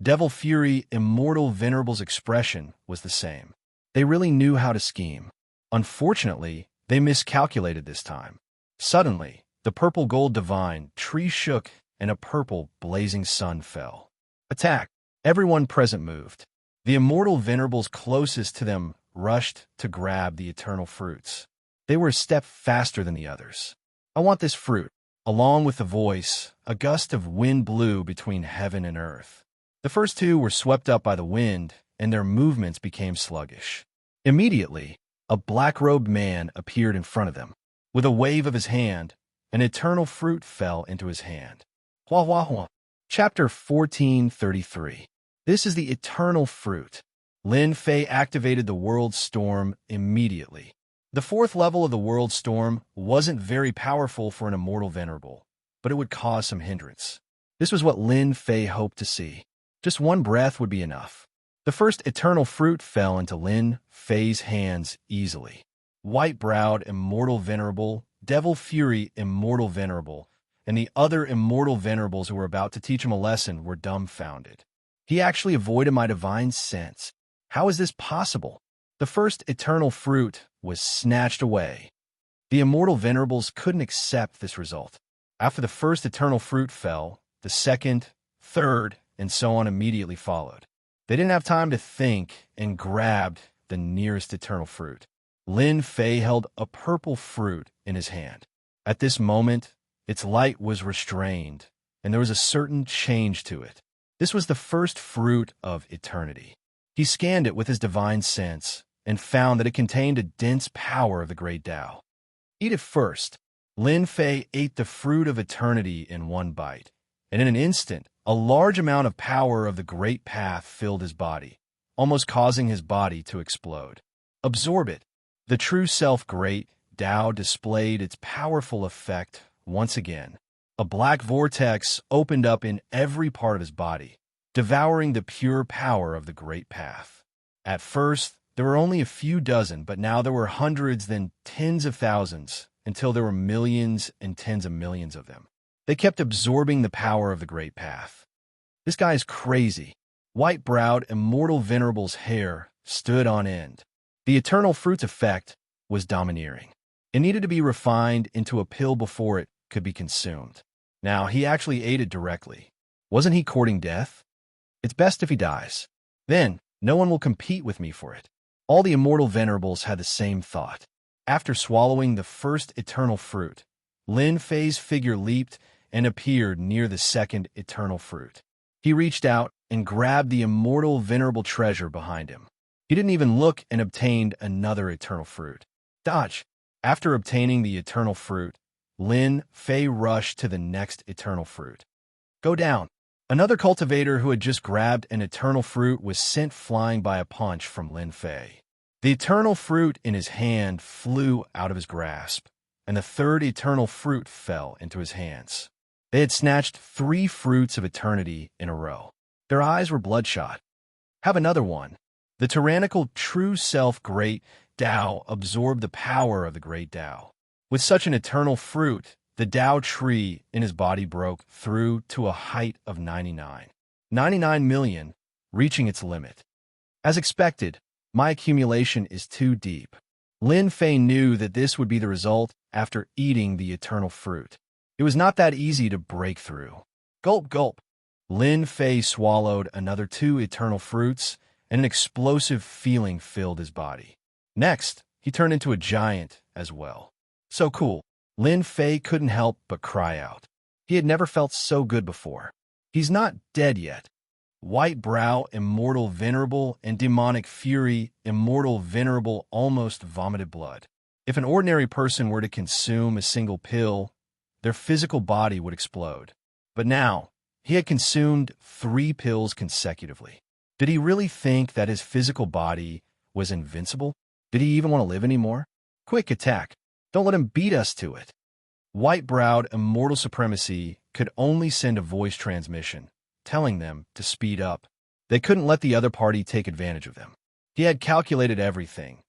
Devil Fury Immortal Venerable's expression was the same. They really knew how to scheme. Unfortunately, they miscalculated this time. Suddenly, the purple gold divine tree shook and a purple blazing sun fell. Attack! Everyone present moved. The immortal venerables closest to them rushed to grab the eternal fruits. They were a step faster than the others. I want this fruit. Along with the voice, a gust of wind blew between heaven and earth. The first two were swept up by the wind, and their movements became sluggish. Immediately, a black-robed man appeared in front of them. With a wave of his hand, an eternal fruit fell into his hand. Hua hua hua. Chapter 1433. This is the eternal fruit. Lin Fei activated the world storm immediately. The fourth level of the world storm wasn't very powerful for an immortal venerable, but it would cause some hindrance. This was what Lin Fei hoped to see. Just one breath would be enough. The first eternal fruit fell into Lin Fei's hands easily. White-browed Immortal Venerable, Devil Fury Immortal Venerable, and the other Immortal Venerables who were about to teach him a lesson were dumbfounded. He actually avoided my divine sense. How is this possible? The first eternal fruit was snatched away. The Immortal Venerables couldn't accept this result. After the first eternal fruit fell, the second, third, and so on immediately followed. They didn't have time to think and grabbed the nearest eternal fruit. Lin Fei held a purple fruit in his hand. At this moment, its light was restrained, and there was a certain change to it. This was the first fruit of eternity. He scanned it with his divine sense and found that it contained a dense power of the great Tao. Eat it first. Lin Fei ate the fruit of eternity in one bite, and in an instant, a large amount of power of the great path filled his body, almost causing his body to explode. Absorb it. The true self great Tao displayed its powerful effect once again. A black vortex opened up in every part of his body, devouring the pure power of the great path. At first, there were only a few dozen, but now there were hundreds, then tens of thousands, until there were millions and tens of millions of them. They kept absorbing the power of the great path. This guy is crazy. White-browed, Immortal Venerable's hair stood on end. The eternal fruit's effect was domineering. It needed to be refined into a pill before it could be consumed. Now, he actually ate it directly. Wasn't he courting death? It's best if he dies. Then, no one will compete with me for it. All the Immortal Venerables had the same thought. After swallowing the first eternal fruit, Lin Fei's figure leaped and appeared near the second eternal fruit. He reached out and grabbed the Immortal Venerable treasure behind him. He didn't even look and obtained another eternal fruit. Dodge! After obtaining the eternal fruit, Lin Fei rushed to the next eternal fruit. Go down! Another cultivator who had just grabbed an eternal fruit was sent flying by a punch from Lin Fei. The eternal fruit in his hand flew out of his grasp, and the third eternal fruit fell into his hands. They had snatched 3 fruits of eternity in a row. Their eyes were bloodshot. Have another one. The tyrannical true self great Tao absorbed the power of the great Tao. With such an eternal fruit, the Tao tree in his body broke through to a height of 99 million, reaching its limit. As expected, my accumulation is too deep. Lin Fei knew that this would be the result after eating the eternal fruit. It was not that easy to break through. Gulp, gulp. Lin Fei swallowed another 2 eternal fruits, and an explosive feeling filled his body. Next, he turned into a giant as well. So cool. Lin Fei couldn't help but cry out. He had never felt so good before. He's not dead yet. White Brow, Immortal Venerable, and Demonic Fury, Immortal Venerable almost vomited blood. If an ordinary person were to consume a single pill, their physical body would explode. But now, he had consumed 3 pills consecutively. Did he really think that his physical body was invincible? Did he even want to live anymore? Quick attack. Don't let him beat us to it. White-browed Immortal Supremacy could only send a voice transmission, telling them to speed up. They couldn't let the other party take advantage of them. He had calculated everything,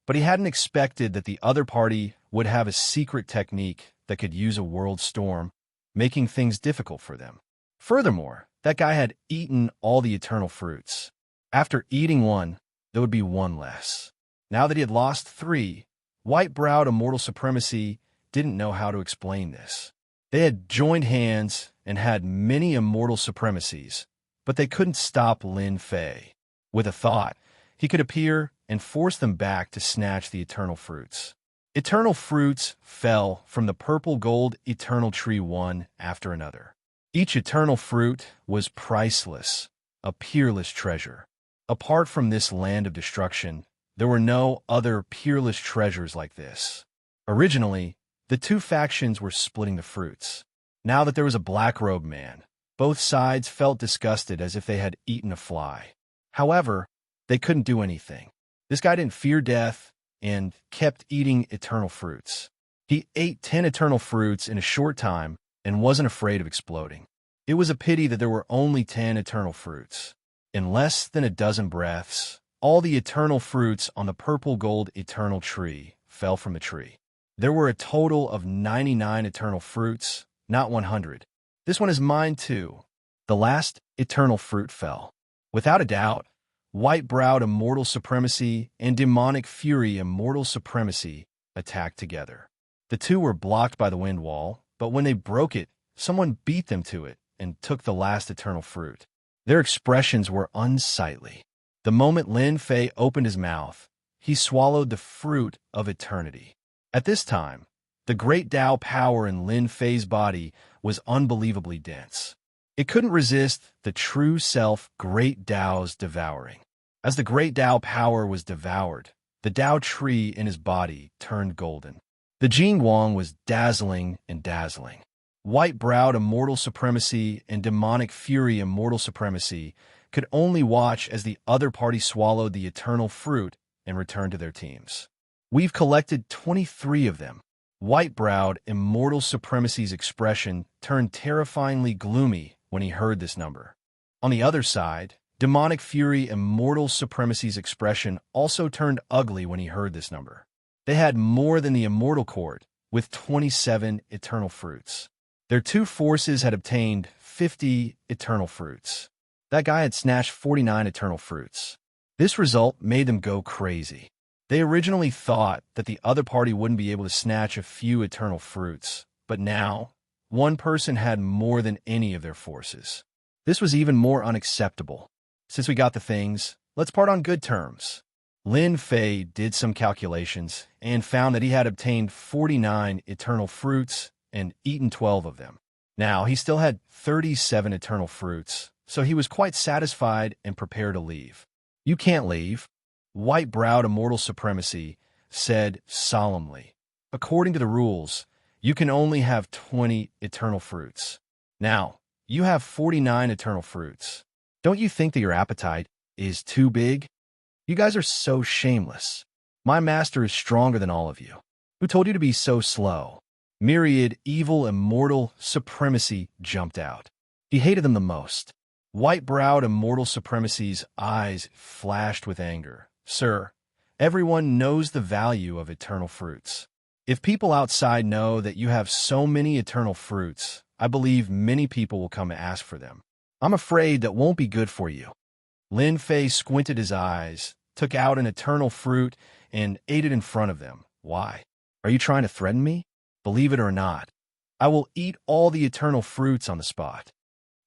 but he hadn't expected that the other party would have a secret technique that could use a world storm, making things difficult for them. Furthermore, that guy had eaten all the eternal fruits. After eating one, there would be one less. Now that he had lost 3, white-browed immortal supremacy didn't know how to explain this. They had joined hands and had many immortal supremacies, but they couldn't stop Lin Fei. With a thought, he could appear and force them back to snatch the eternal fruits. Eternal fruits fell from the purple-gold eternal tree one after another. Each eternal fruit was priceless, a peerless treasure. Apart from this land of destruction, there were no other peerless treasures like this. Originally, the 2 factions were splitting the fruits. Now that there was a black-robed man, both sides felt disgusted as if they had eaten a fly. However, they couldn't do anything. This guy didn't fear death and kept eating eternal fruits. He ate 10 eternal fruits in a short time and wasn't afraid of exploding. It was a pity that there were only 10 eternal fruits. In less than a dozen breaths, all the eternal fruits on the purple-gold eternal tree fell from the tree. There were a total of 99 eternal fruits, not 100. This one is mine too. The last eternal fruit fell. Without a doubt, white-browed immortal supremacy and demonic fury immortal supremacy attacked together. The 2 were blocked by the wind wall, but when they broke it, someone beat them to it and took the last eternal fruit. Their expressions were unsightly. The moment Lin Fei opened his mouth, he swallowed the fruit of eternity. At this time, the great Tao power in Lin Fei's body was unbelievably dense. It couldn't resist the true self Great Tao's devouring. As the Great Tao power was devoured, the Tao tree in his body turned golden. The Jing Wang was dazzling and dazzling. White-browed immortal supremacy and demonic fury immortal supremacy could only watch as the other party swallowed the eternal fruit and returned to their teams. We've collected 23 of them. White-browed immortal supremacy's expression turned terrifyingly gloomy when he heard this number. On the other side, demonic fury immortal supremacy's expression also turned ugly when he heard this number. They had more than the immortal court, with 27 eternal fruits. Their 2 forces had obtained 50 eternal fruits. That guy had snatched 49 eternal fruits. This result made them go crazy. They originally thought that the other party wouldn't be able to snatch a few eternal fruits, but now, one person had more than any of their forces. This was even more unacceptable. Since we got the things, let's part on good terms. Lin Fei did some calculations and found that he had obtained 49 eternal fruits and eaten 12 of them. Now, he still had 37 eternal fruits, so he was quite satisfied and prepared to leave. "You can't leave," white-browed immortal supremacy said solemnly. "According to the rules, you can only have 20 eternal fruits. Now, you have 49 eternal fruits. Don't you think that your appetite is too big? You guys are so shameless. My master is stronger than all of you. Who told you to be so slow?" Myriad evil immortal supremacy jumped out. He hated them the most. White-browed immortal supremacy's eyes flashed with anger. "Sir, everyone knows the value of eternal fruits. If people outside know that you have so many eternal fruits, I believe many people will come and ask for them. I'm afraid that won't be good for you." Lin Fei squinted his eyes, took out an eternal fruit, and ate it in front of them. "Why? Are you trying to threaten me? Believe it or not, I will eat all the eternal fruits on the spot."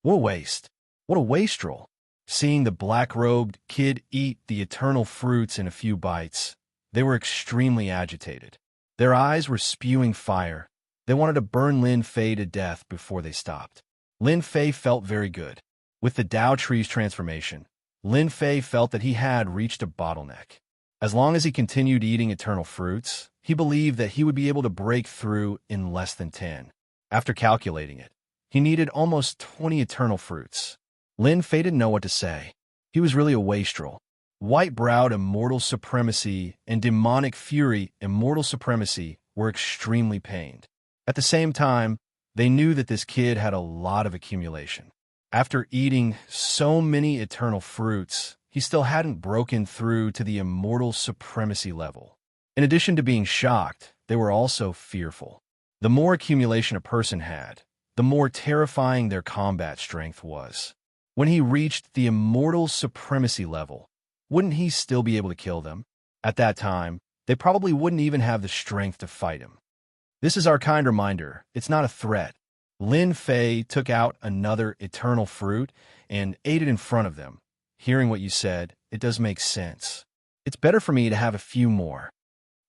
What a waste. What a wastrel. Seeing the black-robed kid eat the eternal fruits in a few bites, they were extremely agitated. Their eyes were spewing fire. They wanted to burn Lin Fei to death before they stopped. Lin Fei felt very good. With the Tao tree's transformation, Lin Fei felt that he had reached a bottleneck. As long as he continued eating eternal fruits, he believed that he would be able to break through in less than 10. After calculating it, he needed almost 20 eternal fruits. Lin Fei didn't know what to say. He was really a wastrel. White-browed immortal supremacy and demonic fury immortal supremacy were extremely pained. At the same time, they knew that this kid had a lot of accumulation. After eating so many eternal fruits, he still hadn't broken through to the immortal supremacy level. In addition to being shocked, they were also fearful. The more accumulation a person had, the more terrifying their combat strength was. When he reached the immortal supremacy level, wouldn't he still be able to kill them? At that time, they probably wouldn't even have the strength to fight him. This is our kind reminder. It's not a threat. Lin Fei took out another eternal fruit and ate it in front of them. Hearing what you said, it does make sense. It's better for me to have a few more.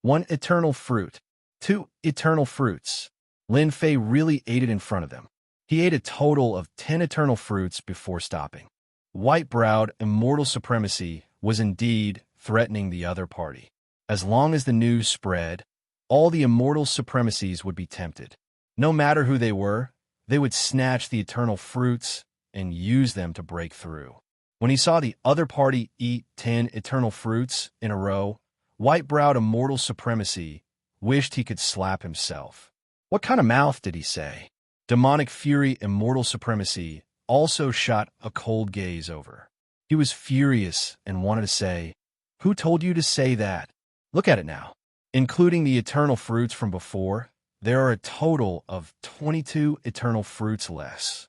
1 eternal fruit. 2 eternal fruits. Lin Fei really ate it in front of them. He ate a total of 10 eternal fruits before stopping. White-browed immortal supremacy was indeed threatening the other party. As long as the news spread, all the immortal supremacies would be tempted. No matter who they were, they would snatch the eternal fruits and use them to break through. When he saw the other party eat 10 eternal fruits in a row, white-browed immortal supremacy wished he could slap himself. What kind of mouth did he say? Demonic fury immortal supremacy also shot a cold gaze over. He was furious and wanted to say, "Who told you to say that? Look at it now." Including the eternal fruits from before, there are a total of 22 eternal fruits less.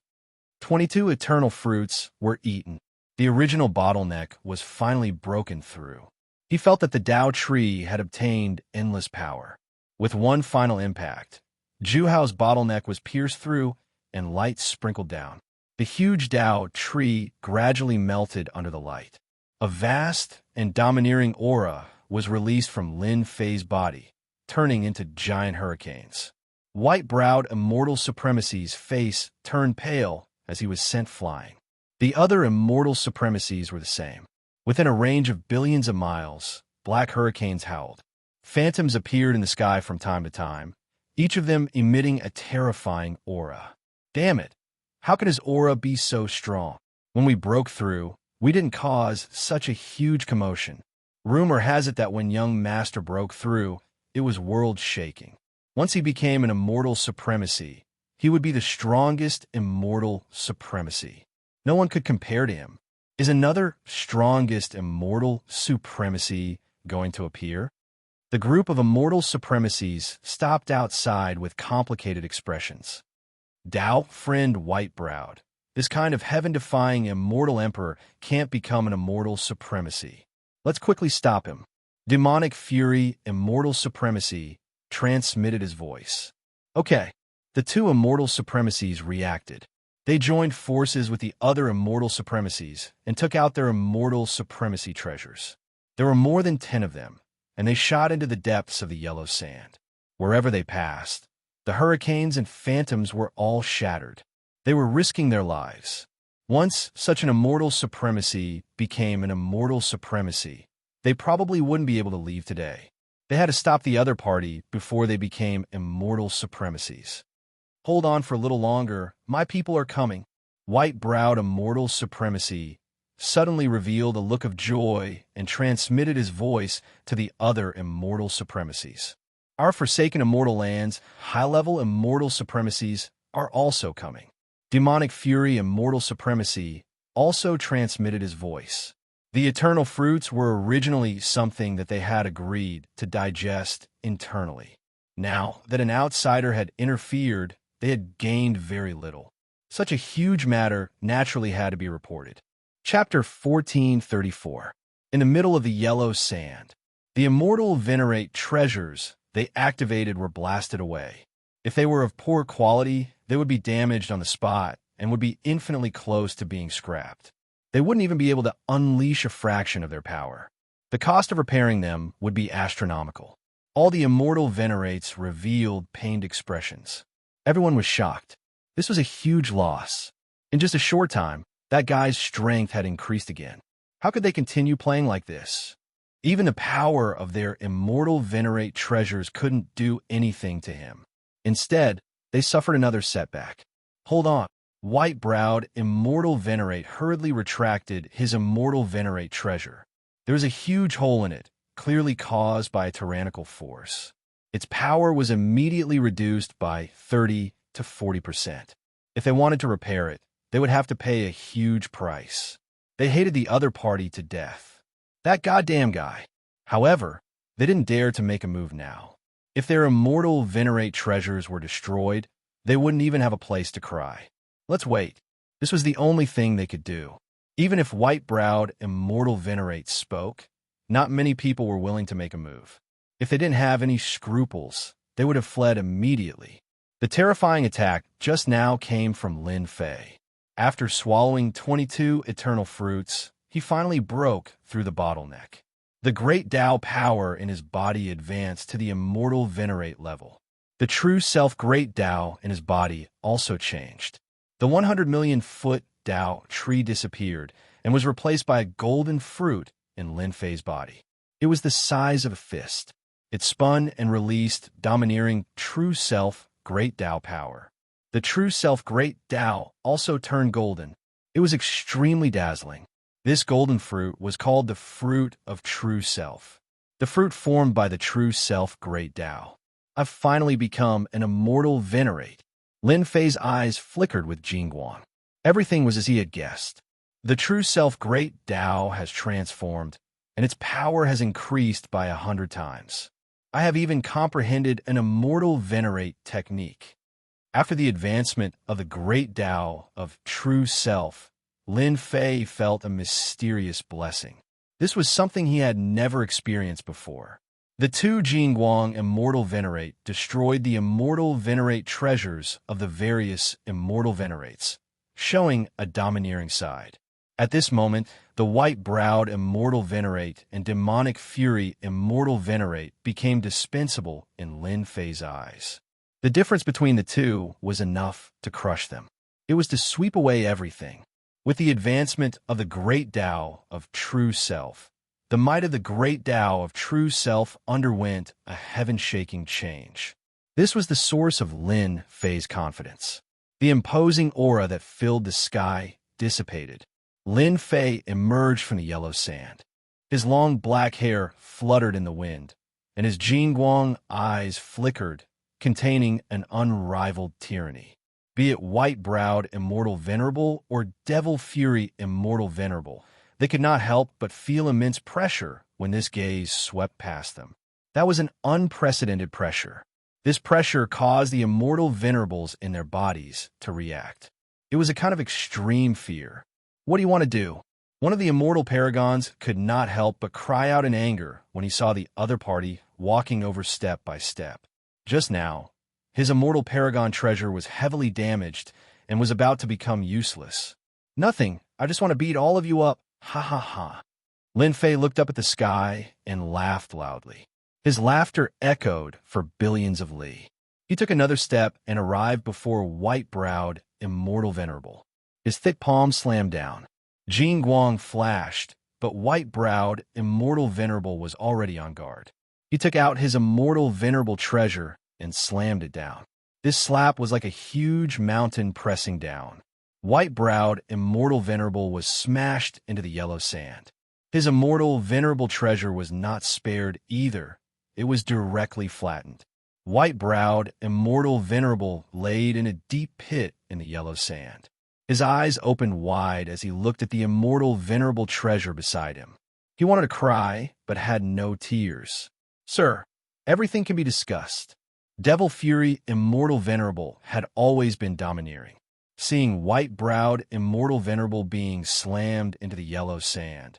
22 eternal fruits were eaten. The original bottleneck was finally broken through. He felt that the Tao tree had obtained endless power. With one final impact, Zhuhao's bottleneck was pierced through and light sprinkled down. The huge Tao tree gradually melted under the light. A vast and domineering aura was released from Lin Fei's body, turning into giant hurricanes. White-browed immortal supremacy's face turned pale as he was sent flying. The other immortal supremacies were the same. Within a range of billions of miles, black hurricanes howled. Phantoms appeared in the sky from time to time, each of them emitting a terrifying aura. Damn it! How could his aura be so strong? When we broke through, we didn't cause such a huge commotion. Rumor has it that when young master broke through, it was world-shaking. Once he became an immortal supremacy, he would be the strongest immortal supremacy. No one could compare to him. Is another strongest immortal supremacy going to appear? The group of immortal supremacies stopped outside with complicated expressions. Tao, friend white-browed. This kind of heaven-defying immortal emperor can't become an immortal supremacy. Let's quickly stop him. Demonic fury, immortal supremacy, transmitted his voice. Okay, the 2 immortal supremacies reacted. They joined forces with the other immortal supremacies and took out their immortal supremacy treasures. There were more than 10 of them, and they shot into the depths of the yellow sand. Wherever they passed, the hurricanes and phantoms were all shattered. They were risking their lives. Once such an immortal supremacy became an immortal supremacy, they probably wouldn't be able to leave today. They had to stop the other party before they became immortal supremacies. Hold on for a little longer, my people are coming. White-browed immortal supremacy suddenly revealed a look of joy and transmitted his voice to the other immortal supremacies. Our forsaken immortal lands, high-level immortal supremacies, are also coming. Demonic fury immortal supremacy also transmitted his voice. The eternal fruits were originally something that they had agreed to digest internally. Now that an outsider had interfered, they had gained very little. Such a huge matter naturally had to be reported. Chapter 1434. In the middle of the yellow sand, the immortal venerate treasures they activated were blasted away. If they were of poor quality, they would be damaged on the spot and would be infinitely close to being scrapped. They wouldn't even be able to unleash a fraction of their power. The cost of repairing them would be astronomical. All the immortal venerates revealed pained expressions. Everyone was shocked. This was a huge loss. In just a short time, that guy's strength had increased again. How could they continue playing like this? Even the power of their immortal venerate treasures couldn't do anything to him. Instead, they suffered another setback. Hold on. White-browed immortal venerate hurriedly retracted his immortal venerate treasure. There was a huge hole in it, clearly caused by a tyrannical force. Its power was immediately reduced by 30 to 40%. If they wanted to repair it, they would have to pay a huge price. They hated the other party to death. That goddamn guy. However, They didn't dare to make a move now. If their immortal venerate treasures were destroyed, they wouldn't even have a place to cry. Let's wait. This was the only thing they could do. Even if white-browed immortal venerate spoke, not many people were willing to make a move. If they didn't have any scruples, they would have fled immediately. The terrifying attack just now came from Lin Fei. After swallowing 22 eternal fruits, he finally broke through the bottleneck. The great Tao power in his body advanced to the immortal venerate level. The true self-great Tao in his body also changed. The 100 million foot Tao tree disappeared and was replaced by a golden fruit in Lin Fei's body. It was the size of a fist. It spun and released domineering true self-great Tao power. The true self-great Tao also turned golden. It was extremely dazzling. This golden fruit was called the fruit of true self. The fruit formed by the true self-great Tao. I've finally become an immortal venerate. Lin Fei's eyes flickered with Jingguang. Everything was as he had guessed. The true self-great Tao has transformed, and its power has increased by 100 times. I have even comprehended an immortal venerate technique. After the advancement of the great Tao of true self, Lin Fei felt a mysterious blessing. This was something he had never experienced before. The two Jingguang immortal venerate destroyed the immortal venerate treasures of the various immortal venerates, showing a domineering side. At this moment, the white-browed immortal venerate and demonic fury immortal venerate became dispensable in Lin Fei's eyes. The difference between the two was enough to crush them. It was to sweep away everything. With the advancement of the great Tao of true self, the might of the great Tao of true self underwent a heaven-shaking change. This was the source of Lin Fei's confidence. The imposing aura that filled the sky dissipated. Lin Fei emerged from the yellow sand. His long black hair fluttered in the wind, and his Jingguang eyes flickered, containing an unrivaled tyranny. Be it white-browed immortal venerable or devil fury immortal venerable, they could not help but feel immense pressure when this gaze swept past them. That was an unprecedented pressure. This pressure caused the immortal venerables in their bodies to react. It was a kind of extreme fear. What do you want to do? One of the immortal paragons could not help but cry out in anger when he saw the other party walking over step by step. Just now, his immortal paragon treasure was heavily damaged and was about to become useless. Nothing, I just want to beat all of you up, ha ha ha. Lin Fei looked up at the sky and laughed loudly. His laughter echoed for billions of li. He took another step and arrived before white-browed, immortal venerable. His thick palms slammed down. Jingguang flashed, but white-browed, immortal venerable was already on guard. He took out his immortal venerable treasure and slammed it down. This slap was like a huge mountain pressing down. White-browed, immortal venerable was smashed into the yellow sand. His immortal venerable treasure was not spared either. It was directly flattened. White-browed, immortal venerable laid in a deep pit in the yellow sand. His eyes opened wide as he looked at the immortal venerable treasure beside him. He wanted to cry, but had no tears. Sir, everything can be discussed. Devil Fury Immortal Venerable had always been domineering. Seeing white-browed Immortal Venerable being slammed into the yellow sand,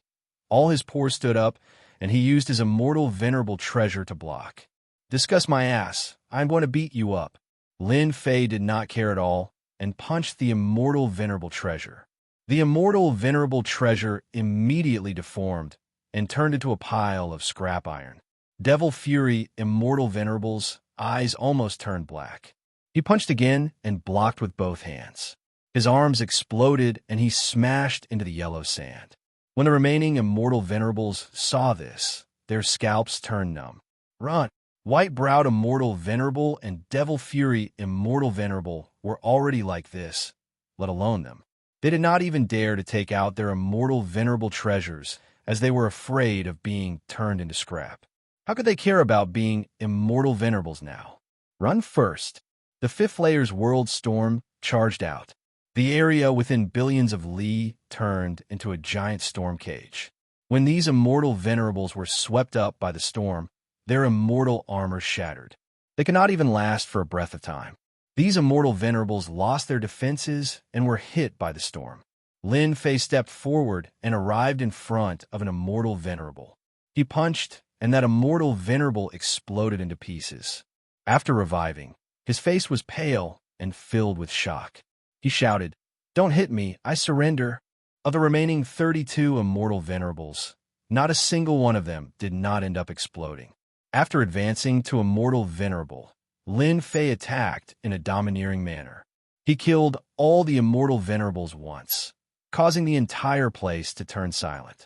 all his pores stood up, and he used his Immortal Venerable treasure to block. Discuss my ass. I'm going to beat you up. Lin Fei did not care at all and punched the Immortal Venerable treasure. The Immortal Venerable treasure immediately deformed and turned into a pile of scrap iron. Devil Fury Immortal Venerable's eyes almost turned black. He punched again and blocked with both hands. His arms exploded and he smashed into the yellow sand. When the remaining Immortal Venerables saw this, their scalps turned numb. Run! White-browed Immortal Venerable and Devil Fury Immortal Venerable were already like this, let alone them. They did not even dare to take out their Immortal Venerable treasures as they were afraid of being turned into scrap. How could they care about being Immortal Venerables now? Run first. The fifth layer's world storm charged out. The area within billions of li turned into a giant storm cage. When these Immortal Venerables were swept up by the storm, their immortal armor shattered. They could not even last for a breath of time. These immortal venerables lost their defenses and were hit by the storm. Lin Fei stepped forward and arrived in front of an immortal venerable. He punched, and that immortal venerable exploded into pieces. After reviving, his face was pale and filled with shock. He shouted, "Don't hit me, I surrender." Of the remaining 32 immortal venerables, not a single one of them did not end up exploding. After advancing to immortal venerable, Lin Fei attacked in a domineering manner. He killed all the immortal venerables once, causing the entire place to turn silent.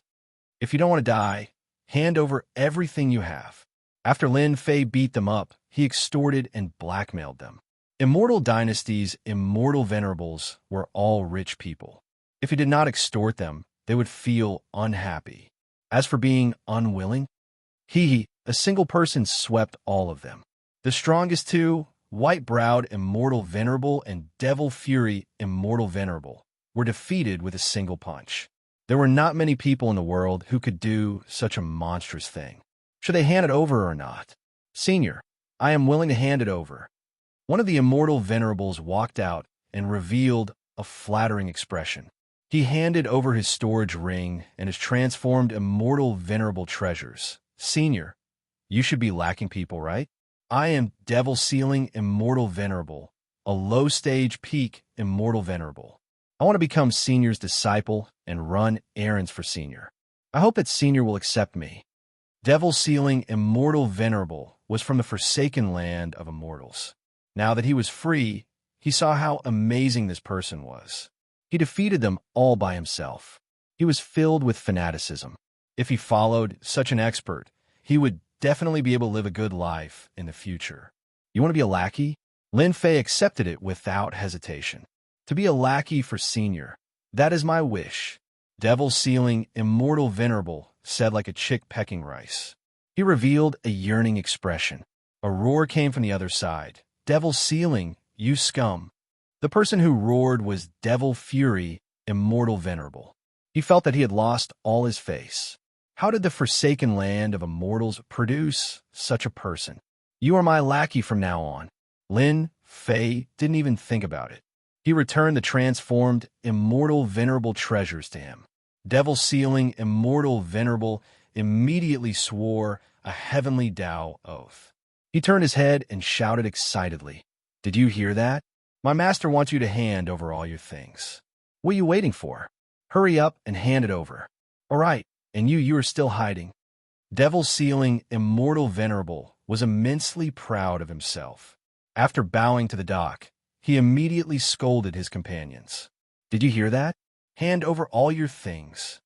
"If you don't want to die, hand over everything you have." After Lin Fei beat them up, he extorted and blackmailed them. Immortal Dynasty's immortal venerables were all rich people. If he did not extort them, they would feel unhappy. As for being unwilling, a single person swept all of them. The strongest two, White-Browed Immortal Venerable and Devil Fury Immortal Venerable, were defeated with a single punch. There were not many people in the world who could do such a monstrous thing. Should they hand it over or not? "Senior, I am willing to hand it over." One of the immortal venerables walked out and revealed a flattering expression. He handed over his storage ring and his transformed immortal venerable treasures. "Senior, you should be lacking people, right? I am Devil Sealing Immortal Venerable, a low-stage peak Immortal Venerable. I want to become Senior's disciple and run errands for Senior. I hope that Senior will accept me." Devil Sealing Immortal Venerable was from the forsaken land of immortals. Now that he was free, he saw how amazing this person was. He defeated them all by himself. He was filled with fanaticism. If he followed such an expert, he would definitely be able to live a good life in the future. "You want to be a lackey?" Lin Fei accepted it without hesitation. "To be a lackey for Senior, that is my wish." Devil Sealing Immortal Venerable said like a chick pecking rice. He revealed a yearning expression. A roar came from the other side. "Devil Sealing, you scum." The person who roared was Devil Fury Immortal Venerable. He felt that he had lost all his face. How did the forsaken land of immortals produce such a person? "You are my lackey from now on." Lin Fei didn't even think about it. He returned the transformed immortal venerable treasures to him. Devil Sealing Immortal Venerable immediately swore a heavenly Tao oath. He turned his head and shouted excitedly, "Did you hear that? My master wants you to hand over all your things. What are you waiting for? Hurry up and hand it over." "All right, and you are still hiding." Devil Sealing Immortal Venerable was immensely proud of himself. After bowing to the dock, he immediately scolded his companions. "Did you hear that? Hand over all your things."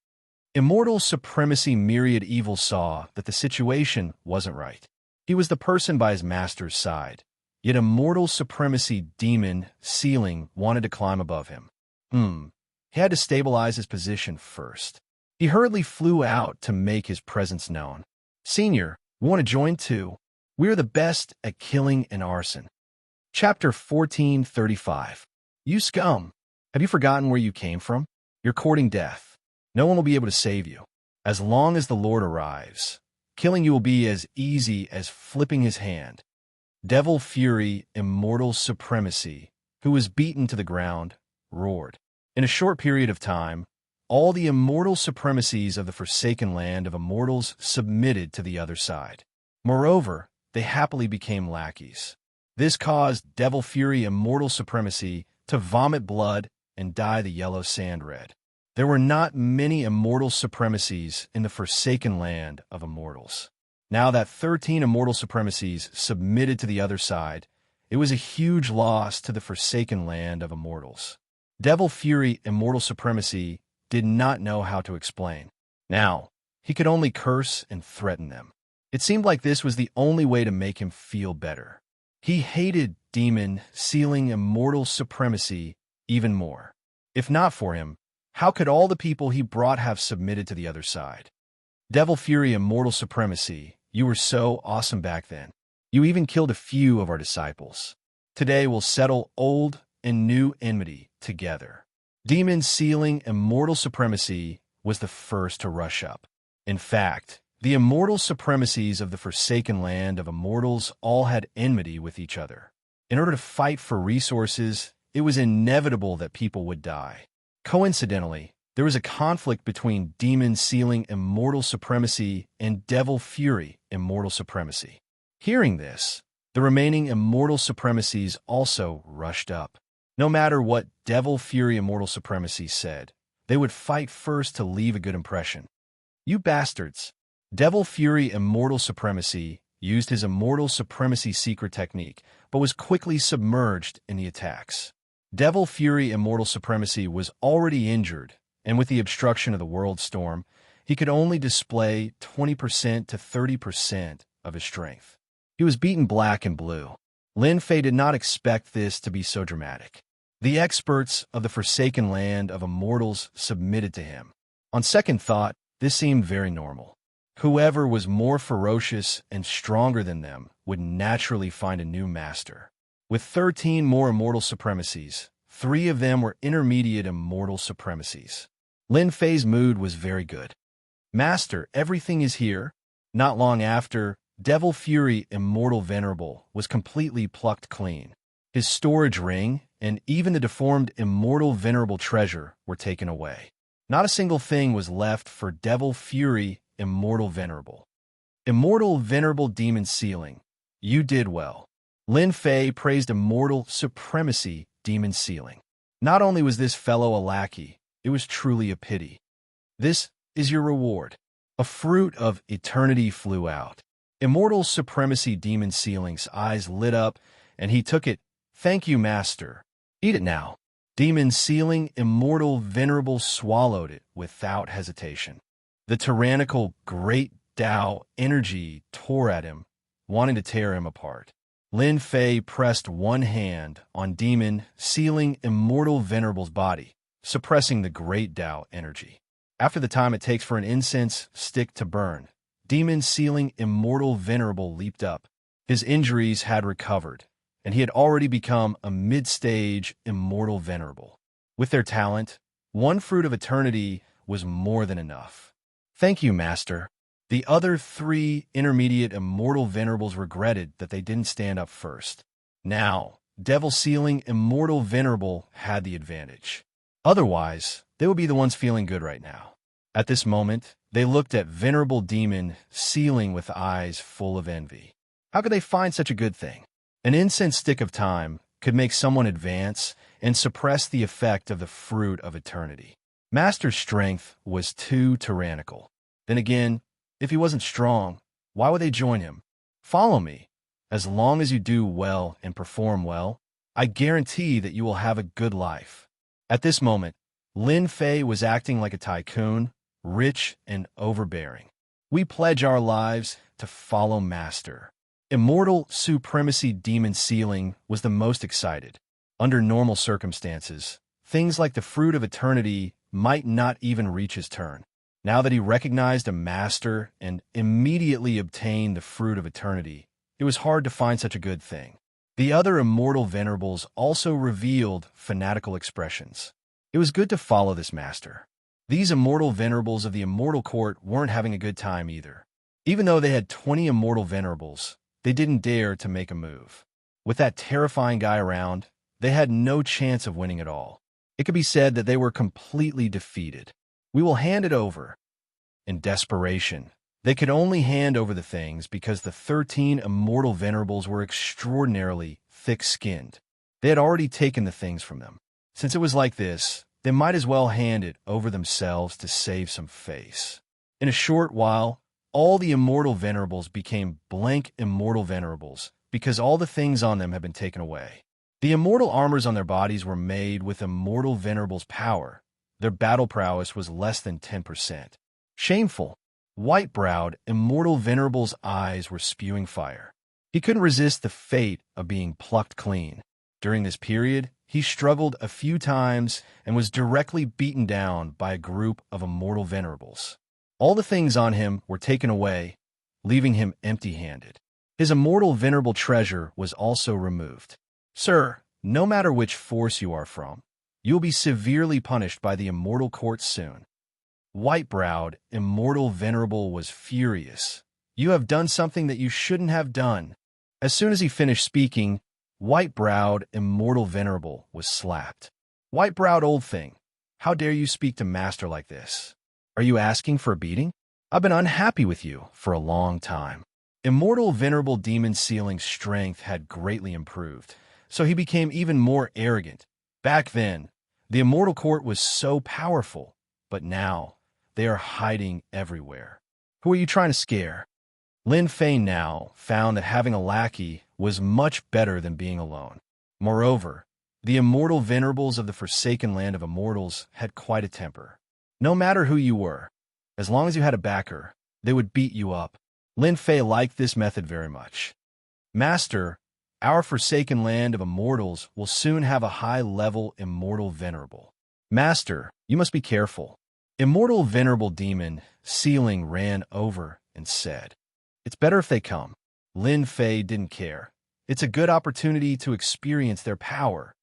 Immortal Supremacy Myriad Evil saw that the situation wasn't right. He was the person by his master's side. Yet Immortal Supremacy Demon Sealing wanted to climb above him. He had to stabilize his position first. He hurriedly flew out to make his presence known. "Senior, we want to join too. We are the best at killing and arson." Chapter 1435. "You scum! Have you forgotten where you came from? You're courting death. No one will be able to save you. As long as the Lord arrives, killing you will be as easy as flipping his hand." Devil Fury Immortal Supremacy, who was beaten to the ground, roared. In a short period of time, all the immortal supremacies of the forsaken land of immortals submitted to the other side. Moreover, they happily became lackeys. This caused Devil Fury Immortal Supremacy to vomit blood and dye the yellow sand red. There were not many immortal supremacies in the forsaken land of immortals. Now that 13 immortal supremacies submitted to the other side, it was a huge loss to the forsaken land of immortals. Devil Fury Immortal Supremacy did not know how to explain. Now, he could only curse and threaten them. It seemed like this was the only way to make him feel better. He hated Demon Sealing Immortal Supremacy even more. If not for him, how could all the people he brought have submitted to the other side? Devil Fury Immortal Supremacy, you were so awesome back then. You even killed a few of our disciples. Today we'll settle old and new enmity together. Demon Sealing Immortal Supremacy was the first to rush up. In fact, The immortal supremacies of the forsaken land of immortals all had enmity with each other. In order to fight for resources, it was inevitable that people would die. Coincidentally, there was a conflict between demon sealing immortal supremacy and devil fury immortal supremacy. Hearing this, the remaining immortal supremacies also rushed up. No matter what devil fury immortal supremacy said, they would fight first to leave a good impression. You bastards! Devil fury immortal supremacy used his immortal supremacy secret technique, but was quickly submerged in the attacks. Devil fury immortal supremacy was already injured, and with the obstruction of the world storm, he could only display 20% to 30% of his strength. He was beaten black and blue. Lin Fei did not expect this to be so dramatic. The experts of the forsaken land of immortals submitted to him. On second thought, this seemed very normal. Whoever was more ferocious and stronger than them would naturally find a new master. With 13 more immortal supremacies, 3 of them were intermediate immortal supremacies. Lin Fei's mood was very good. Master, everything is here. Not long after, Devil Fury Immortal Venerable was completely plucked clean. His storage ring and even the deformed Immortal Venerable treasure were taken away. Not a single thing was left for Devil Fury Immortal Venerable. Immortal Venerable Demon Sealing. You did well. Lin Fei praised Immortal Supremacy Demon Sealing. Not only was this fellow a lackey, it was truly a pity. This is your reward. A fruit of eternity flew out. Immortal Supremacy Demon Sealing's eyes lit up, and he took it. Thank you, Master. Eat it now. Demon Sealing Immortal Venerable swallowed it without hesitation. The tyrannical Great Tao energy tore at him, wanting to tear him apart. Lin Fei pressed one hand on Demon Sealing Immortal Venerable's body, suppressing the Great Tao energy. After the time it takes for an incense stick to burn, Demon Sealing Immortal Venerable leaped up. His injuries had recovered, and he had already become a mid-stage Immortal Venerable. With their talent, one fruit of eternity was more than enough. Thank you, Master. The other 3 intermediate Immortal Venerables regretted that they didn't stand up first. Now, Devil Sealing Immortal Venerable had the advantage. Otherwise, they would be the ones feeling good right now. At this moment, they looked at Venerable Demon Sealing with eyes full of envy. How could they find such a good thing? An incense stick of time could make someone advance and suppress the effect of the fruit of eternity. Master's strength was too tyrannical. Then again, if he wasn't strong, why would they join him? Follow me. As long as you do well and perform well, I guarantee that you will have a good life. At this moment, Lin Fei was acting like a tycoon, rich and overbearing. We pledge our lives to follow Master. Immortal Supremacy Demon Sealing was the most excited. Under normal circumstances, things like the Fruit of Eternity might not even reach his turn. Now that he recognized a master and immediately obtained the Fruit of Eternity, it was hard to find such a good thing. The other Immortal Venerables also revealed fanatical expressions. It was good to follow this master. These Immortal Venerables of the Immortal Court weren't having a good time either. Even though they had 20 Immortal Venerables, they didn't dare to make a move. With that terrifying guy around, they had no chance of winning at all. It could be said that they were completely defeated. We will hand it over. In desperation, they could only hand over the things because the 13 Immortal Venerables were extraordinarily thick-skinned. They had already taken the things from them. Since it was like this, they might as well hand it over themselves to save some face. In a short while, all the Immortal Venerables became blank Immortal Venerables because all the things on them had been taken away. The immortal armors on their bodies were made with Immortal Venerables' power. Their battle prowess was less than 10%. Shameful. White-browed, Immortal Venerable's eyes were spewing fire. He couldn't resist the fate of being plucked clean. During this period, he struggled a few times and was directly beaten down by a group of Immortal Venerables. All the things on him were taken away, leaving him empty-handed. His Immortal Venerable treasure was also removed. Sir, no matter which force you are from, you will be severely punished by the Immortal Court soon. White-browed, immortal venerable was furious. You have done something that you shouldn't have done. As soon as he finished speaking, white-browed, immortal venerable was slapped. White-browed old thing, how dare you speak to master like this? Are you asking for a beating? I've been unhappy with you for a long time. Immortal venerable demon sealing's strength had greatly improved, so he became even more arrogant. Back then, the immortal court was so powerful, but now they are hiding everywhere. Who are you trying to scare? Lin Fei now found that having a lackey was much better than being alone. Moreover, the immortal venerables of the forsaken land of immortals had quite a temper. No matter who you were, as long as you had a backer, they would beat you up. Lin Fei liked this method very much. Master, our forsaken land of immortals will soon have a high-level immortal venerable. Master, you must be careful. Immortal venerable demon sealing ran over and said, "It's better if they come." Lin Fei didn't care. It's a good opportunity to experience their power.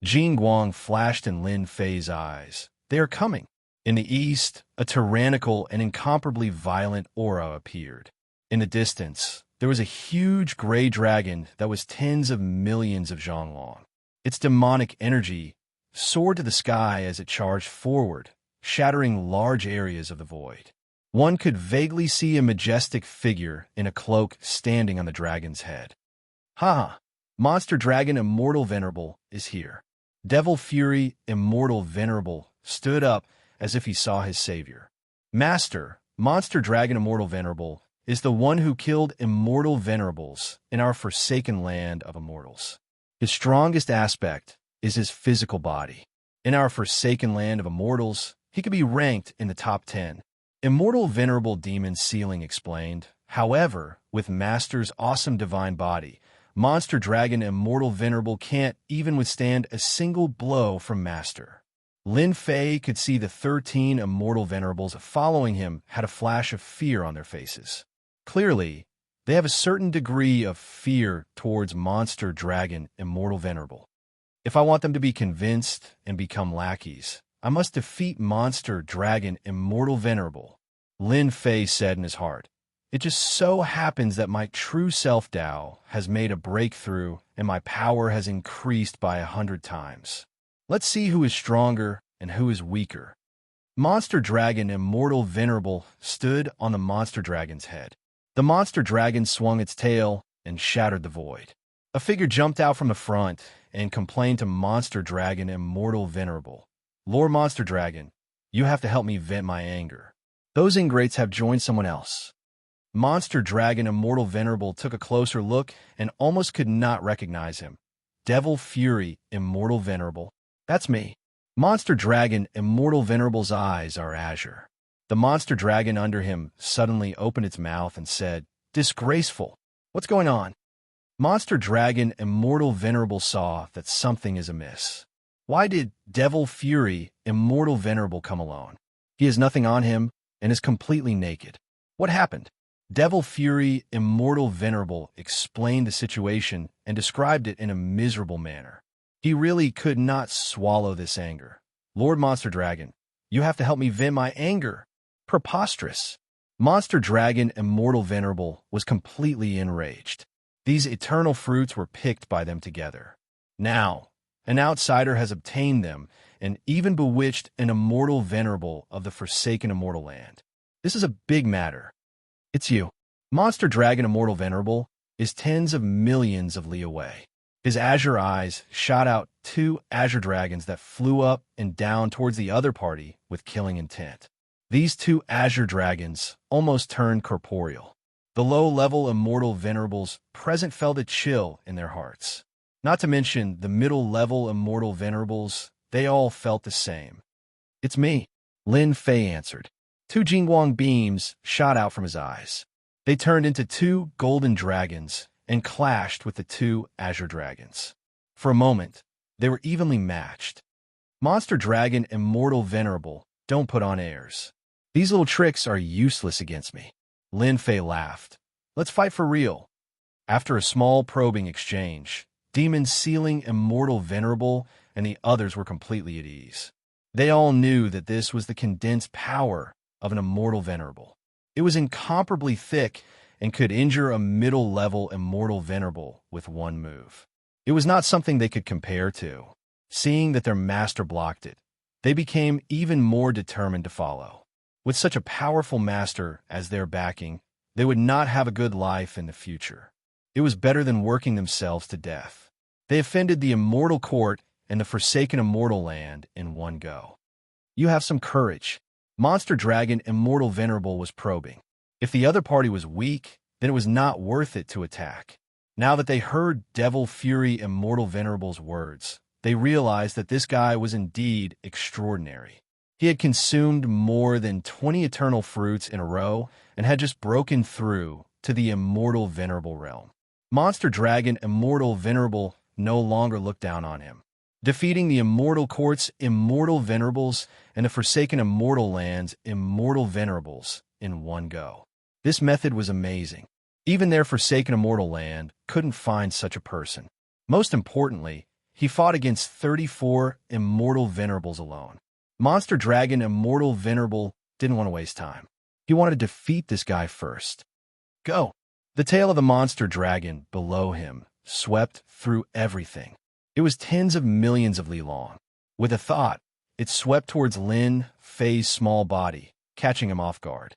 Jing Guang flashed in Lin Fei's eyes. They are coming. In the east, a tyrannical and incomparably violent aura appeared. In the distance, there was a huge gray dragon that was tens of millions of zhang long. Its demonic energy soared to the sky as it charged forward, shattering large areas of the void. One could vaguely see a majestic figure in a cloak standing on the dragon's head. Ha! Monster Dragon Immortal Venerable is here. Devil Fury Immortal Venerable stood up as if he saw his savior. Master, Monster Dragon Immortal Venerable is the one who killed immortal venerables in our forsaken land of immortals. His strongest aspect is his physical body. In our forsaken land of immortals, he could be ranked in the top 10. Immortal Venerable Demon Sealing explained. However, with Master's awesome divine body, Monster Dragon Immortal Venerable can't even withstand a single blow from Master. Lin Fei could see the 13 immortal venerables following him had a flash of fear on their faces. Clearly, they have a certain degree of fear towards Monster Dragon Immortal Venerable. If I want them to be convinced and become lackeys, I must defeat Monster Dragon Immortal Venerable. Lin Fei said in his heart, "It just so happens that my true self Tao has made a breakthrough and my power has increased by 100 times. Let's see who is stronger and who is weaker." Monster Dragon Immortal Venerable stood on the Monster Dragon's head. The Monster Dragon swung its tail and shattered the void. A figure jumped out from the front and complained to Monster Dragon Immortal Venerable. "Lord Monster Dragon, you have to help me vent my anger. Those ingrates have joined someone else." Monster Dragon Immortal Venerable took a closer look and almost could not recognize him. Devil Fury Immortal Venerable. "That's me." Monster Dragon Immortal Venerable's eyes are azure. The monster dragon under him suddenly opened its mouth and said, "Disgraceful. What's going on?" Monster Dragon Immortal Venerable saw that something is amiss. Why did Devil Fury Immortal Venerable come alone? He has nothing on him and is completely naked. What happened? Devil Fury Immortal Venerable explained the situation and described it in a miserable manner. He really could not swallow this anger. "Lord Monster Dragon, you have to help me vent my anger." Preposterous. Monster Dragon Immortal Venerable was completely enraged. These eternal fruits were picked by them together. Now, an outsider has obtained them and even bewitched an immortal venerable of the forsaken immortal land. This is a big matter. It's you. Monster Dragon Immortal Venerable is tens of millions of li away. His azure eyes shot out 2 azure dragons that flew up and down towards the other party with killing intent. These 2 azure dragons almost turned corporeal. The low-level immortal venerables present felt a chill in their hearts. Not to mention the middle-level immortal venerables, they all felt the same. "It's me," Lin Fei answered. 2 Jingguang beams shot out from his eyes. They turned into 2 golden dragons and clashed with the 2 azure dragons. For a moment, they were evenly matched. Monster Dragon Immortal Venerable, don't put on airs. These little tricks are useless against me. Lin Fei laughed. Let's fight for real. After a small probing exchange, Demon Sealing Immortal Venerable and the others were completely at ease. They all knew that this was the condensed power of an immortal venerable. It was incomparably thick and could injure a middle-level immortal venerable with one move. It was not something they could compare to. Seeing that their master blocked it, they became even more determined to follow. With such a powerful master as their backing, they would not have a good life in the future. It was better than working themselves to death. They offended the immortal court and the forsaken immortal land in one go. You have some courage. Monster Dragon Immortal Venerable was probing. If the other party was weak, then it was not worth it to attack. Now that they heard Devil Fury Immortal Venerable's words, they realized that this guy was indeed extraordinary. He had consumed more than 20 eternal fruits in a row and had just broken through to the Immortal Venerable realm. Monster Dragon Immortal Venerable no longer looked down on him. Defeating the Immortal Court's Immortal Venerables and the Forsaken Immortal Land's Immortal Venerables in one go. This method was amazing. Even their Forsaken Immortal Land couldn't find such a person. Most importantly, he fought against 34 Immortal Venerables alone. Monster Dragon Immortal Venerable didn't want to waste time. He wanted to defeat this guy first. Go! The tail of the monster dragon below him swept through everything. It was tens of millions of li long. With a thought, it swept towards Lin Fei's small body, catching him off guard.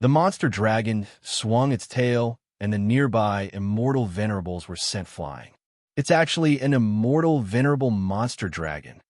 The monster dragon swung its tail, and the nearby immortal venerables were sent flying. It's actually an immortal venerable monster dragon.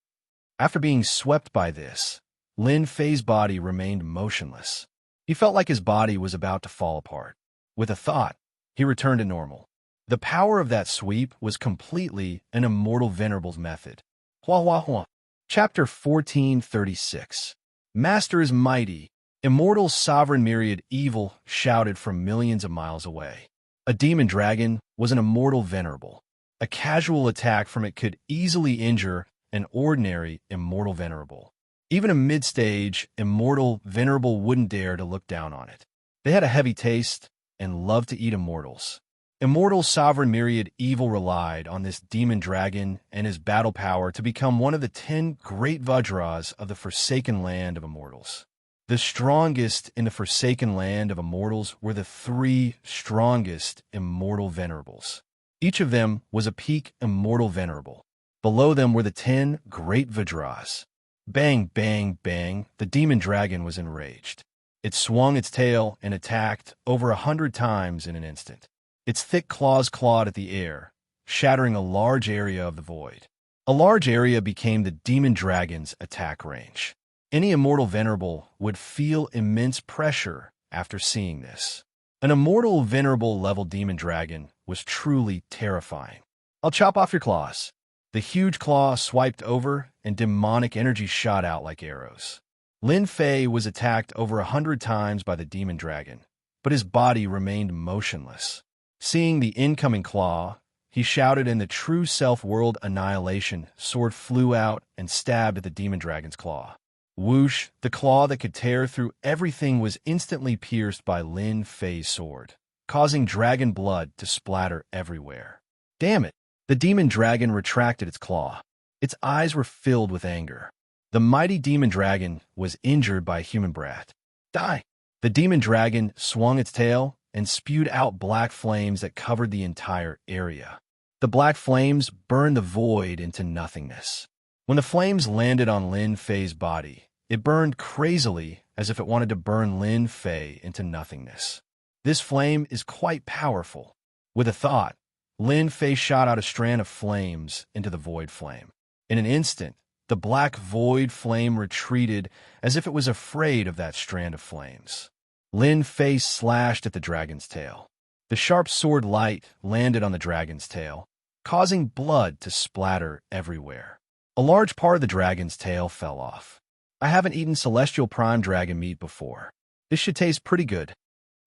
After being swept by this, Lin Fei's body remained motionless. He felt like his body was about to fall apart. With a thought, he returned to normal. The power of that sweep was completely an immortal venerable's method. Hua hua hua. Chapter 1436. Master is mighty. Immortal sovereign myriad evil shouted from millions of miles away. A demon dragon was an immortal venerable. A casual attack from it could easily injure an ordinary immortal venerable. Even a mid-stage immortal venerable wouldn't dare to look down on it. They had a heavy taste and loved to eat immortals. Immortal Sovereign Myriad Evil relied on this demon dragon and his battle power to become one of the 10 great Vajras of the Forsaken Land of Immortals. The strongest in the Forsaken Land of Immortals were the 3 strongest Immortal Venerables. Each of them was a peak Immortal Venerable. Below them were the 10 great Vajras. Bang, bang, bang, the demon dragon was enraged. It swung its tail and attacked over 100 times in an instant. Its thick claws clawed at the air, shattering a large area of the void. A large area became the demon dragon's attack range. Any immortal venerable would feel immense pressure after seeing this. An immortal venerable level demon dragon was truly terrifying. I'll chop off your claws. The huge claw swiped over, and demonic energy shot out like arrows. Lin Fei was attacked over 100 times by the demon dragon, but his body remained motionless. Seeing the incoming claw, he shouted, and the true self-world annihilation sword flew out and stabbed at the demon dragon's claw. Whoosh, the claw that could tear through everything was instantly pierced by Lin Fei's sword, causing dragon blood to splatter everywhere. Damn it! The demon dragon retracted its claw. Its eyes were filled with anger. The mighty demon dragon was injured by a human brat. Die! The demon dragon swung its tail and spewed out black flames that covered the entire area. The black flames burned the void into nothingness. When the flames landed on Lin Fei's body, it burned crazily as if it wanted to burn Lin Fei into nothingness. This flame is quite powerful. With a thought, Lin Fei shot out a strand of flames into the void flame. In an instant, the black void flame retreated as if it was afraid of that strand of flames. Lin Fei slashed at the dragon's tail. The sharp sword light landed on the dragon's tail, causing blood to splatter everywhere. A large part of the dragon's tail fell off. I haven't eaten celestial prime dragon meat before. This should taste pretty good.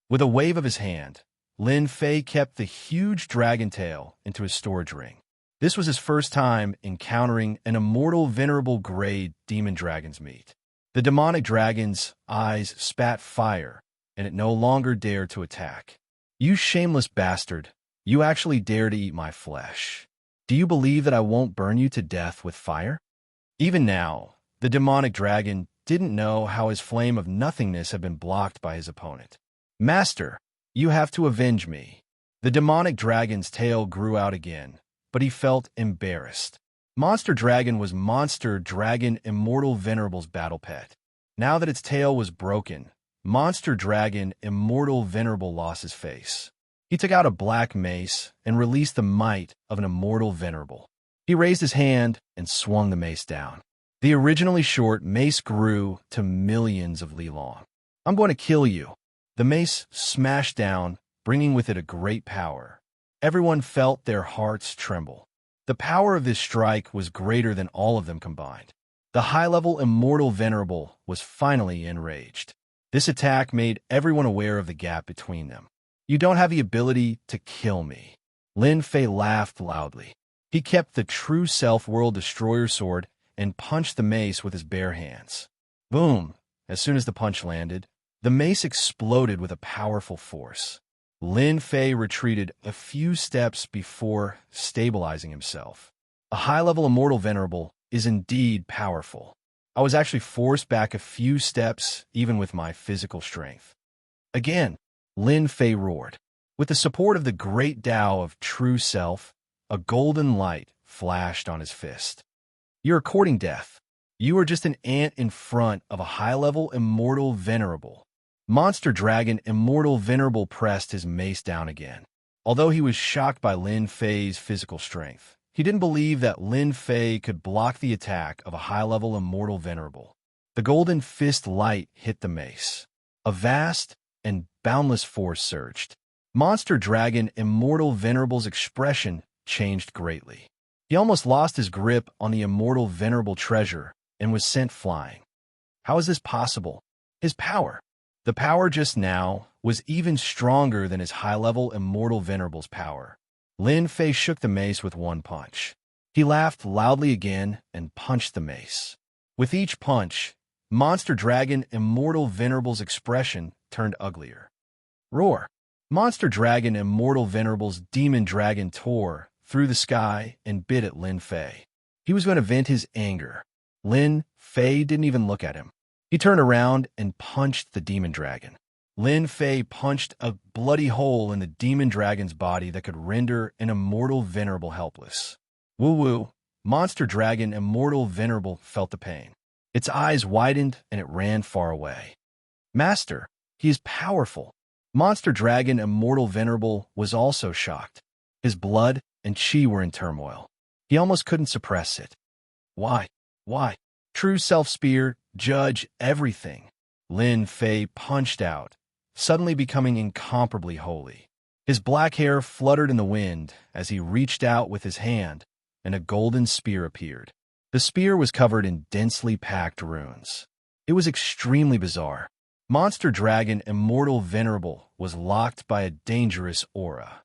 With a wave of his hand, Lin Fei kept the huge dragon tail into his storage ring. This was his first time encountering an immortal venerable grade demon dragon's meat. The demonic dragon's eyes spat fire, and it no longer dared to attack. You shameless bastard, you actually dare to eat my flesh. Do you believe that I won't burn you to death with fire? Even now, The demonic dragon didn't know how his flame of nothingness had been blocked by his opponent. "Master, you have to avenge me." The demonic dragon's tail grew out again, but he felt embarrassed. Monster Dragon was Monster Dragon Immortal Venerable's battle pet. Now that its tail was broken, Monster Dragon Immortal Venerable lost his face. He took out a black mace and released the might of an Immortal Venerable. He raised his hand and swung the mace down. The originally short mace grew to millions of li long. "I'm going to kill you." The mace smashed down, bringing with it a great power. Everyone felt their hearts tremble. The power of this strike was greater than all of them combined. The high-level Immortal Venerable was finally enraged. This attack made everyone aware of the gap between them. "You don't have the ability to kill me." Lin Fei laughed loudly. He kept the True Self World Destroyer sword and punched the mace with his bare hands. Boom! As soon as the punch landed, the mace exploded with a powerful force. Lin Fei retreated a few steps before stabilizing himself. A high-level Immortal Venerable is indeed powerful. I was actually forced back a few steps, even with my physical strength. Again, Lin Fei roared. With the support of the great Tao of True Self, a golden light flashed on his fist. "You're courting death. You are just an ant in front of a high-level Immortal Venerable." Monster Dragon Immortal Venerable pressed his mace down again. Although he was shocked by Lin Fei's physical strength, he didn't believe that Lin Fei could block the attack of a high-level Immortal Venerable. The golden fist light hit the mace. A vast and boundless force surged. Monster Dragon Immortal Venerable's expression changed greatly. He almost lost his grip on the Immortal Venerable treasure and was sent flying. How is this possible? His power. The power just now was even stronger than his high-level Immortal Venerable's power. Lin Fei shook the mace with one punch. He laughed loudly again and punched the mace. With each punch, Monster Dragon Immortal Venerable's expression turned uglier. Roar! Monster Dragon Immortal Venerable's demon dragon tore through the sky and bit at Lin Fei. He was going to vent his anger. Lin Fei didn't even look at him. He turned around and punched the demon dragon. Lin Fei punched a bloody hole in the demon dragon's body that could render an Immortal Venerable helpless. Woo-woo! Monster Dragon Immortal Venerable felt the pain. Its eyes widened and it ran far away. "Master, he is powerful." Monster Dragon Immortal Venerable was also shocked. His blood and chi were in turmoil. He almost couldn't suppress it. Why? True Self Spear, judge everything. Lin Fei punched out, suddenly becoming incomparably holy. His black hair fluttered in the wind as he reached out with his hand, and a golden spear appeared. The spear was covered in densely packed runes. It was extremely bizarre. Monster Dragon Immortal Venerable was locked by a dangerous aura.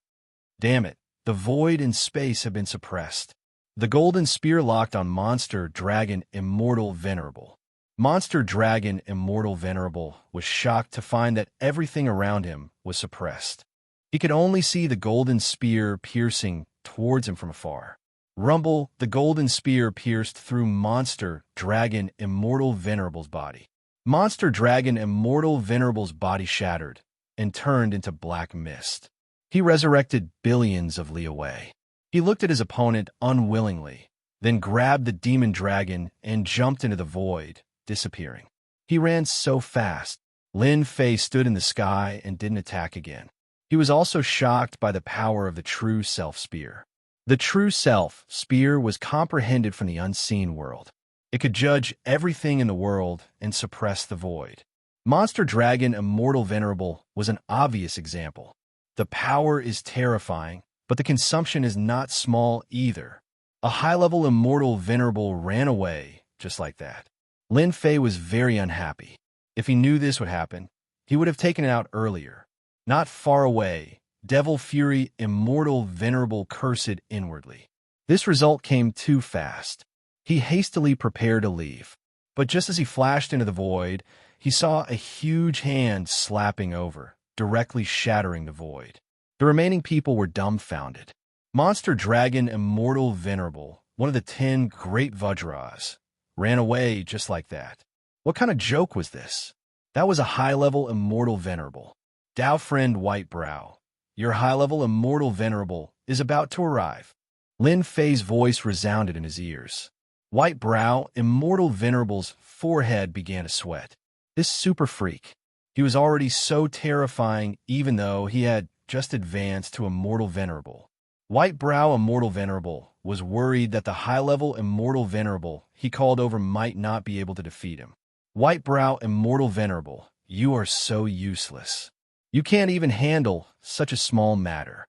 Damn it, the void in space had been suppressed. The golden spear locked on Monster Dragon Immortal Venerable. Monster Dragon Immortal Venerable was shocked to find that everything around him was suppressed. He could only see the golden spear piercing towards him from afar. Rumble, the golden spear pierced through Monster Dragon Immortal Venerable's body. Monster Dragon Immortal Venerable's body shattered and turned into black mist. He resurrected billions of li away. He looked at his opponent unwillingly, then grabbed the demon dragon and jumped into the void, disappearing. He ran so fast, Lin Fei stood in the sky and didn't attack again. He was also shocked by the power of the True Self Spear. The True Self Spear was comprehended from the unseen world. It could judge everything in the world and suppress the void. Monster Dragon Immortal Venerable was an obvious example. The power is terrifying, but the consumption is not small either. A high-level Immortal Venerable ran away just like that. Lin Fei was very unhappy. If he knew this would happen, he would have taken it out earlier. Not far away, Devil Fury Immortal Venerable cursed inwardly. This result came too fast. He hastily prepared to leave. But just as he flashed into the void, he saw a huge hand slapping over, directly shattering the void. The remaining people were dumbfounded. Monster Dragon Immortal Venerable, one of the 10 great Vajras, ran away just like that. What kind of joke was this? That was a high-level immortal venerable. Dao friend White Brow, your high-level immortal venerable is about to arrive. Lin Fei's voice resounded in his ears. White Brow, immortal venerable's forehead began to sweat. This super freak. He was already so terrifying even though he had just advanced to immortal venerable. White Brow immortal venerable was worried that the high-level immortal venerable he called over might not be able to defeat him. White Brow immortal venerable, you are so useless. You can't even handle such a small matter.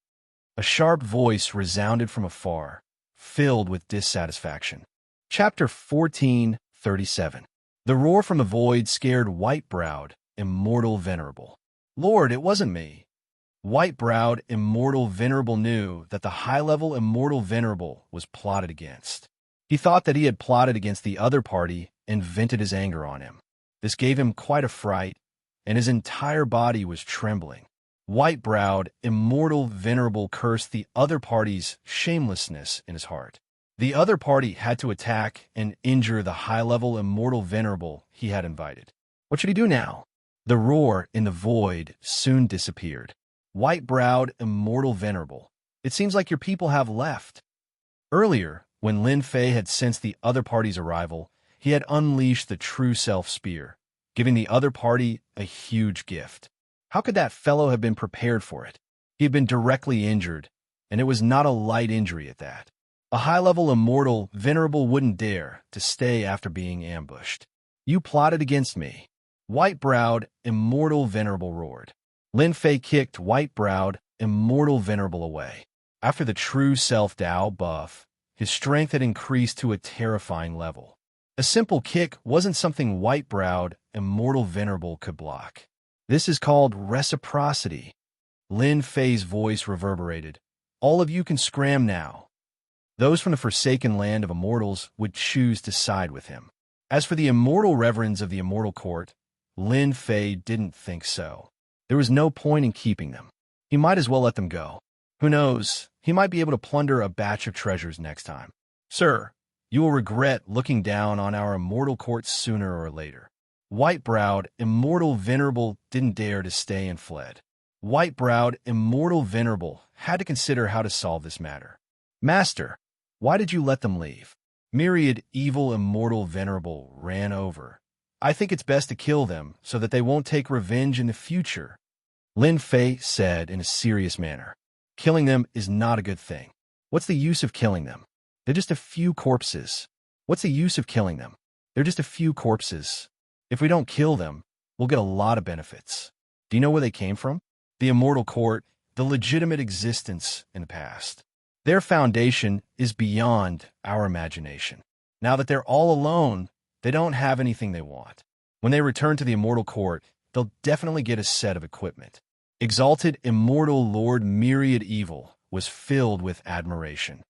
A sharp voice resounded from afar, filled with dissatisfaction. Chapter 14:37. The roar from the void scared white-browed, immortal venerable. Lord, it wasn't me. White-browed, immortal venerable knew that the high-level immortal venerable was plotted against. He thought that he had plotted against the other party and vented his anger on him. This gave him quite a fright, and his entire body was trembling. White-browed, immortal venerable cursed the other party's shamelessness in his heart. The other party had to attack and injure the high-level immortal venerable he had invited. What should he do now? The roar in the void soon disappeared. White-browed, immortal venerable, it seems like your people have left. Earlier, when Lin Fei had sensed the other party's arrival, he had unleashed the true self spear, giving the other party a huge gift. How could that fellow have been prepared for it? He had been directly injured, and it was not a light injury at that. A high-level immortal venerable wouldn't dare to stay after being ambushed. You plotted against me. White-browed, immortal venerable roared. Lin Fei kicked white-browed, immortal venerable away. After the true self-Dao buff, his strength had increased to a terrifying level. A simple kick wasn't something white-browed, immortal venerable could block. This is called reciprocity. Lin Fei's voice reverberated. All of you can scram now. Those from the forsaken land of immortals would choose to side with him. As for the immortal reverends of the immortal court, Lin Fei didn't think so. There was no point in keeping them. He might as well let them go. Who knows, he might be able to plunder a batch of treasures next time. Sir, you will regret looking down on our immortal court sooner or later. White-browed, immortal venerable didn't dare to stay and fled. White-browed, immortal venerable had to consider how to solve this matter. Master, why did you let them leave? Myriad evil immortal venerable ran over. I think it's best to kill them so that they won't take revenge in the future. Lin Fei said in a serious manner. Killing them is not a good thing. What's the use of killing them? They're just a few corpses. What's the use of killing them? They're just a few corpses. If we don't kill them, we'll get a lot of benefits. Do you know where they came from? The immortal court, the legitimate existence in the past. Their foundation is beyond our imagination. Now that they're all alone, they don't have anything they want. When they return to the immortal court, they'll definitely get a set of equipment. Exalted immortal Lord Myriad Evil was filled with admiration.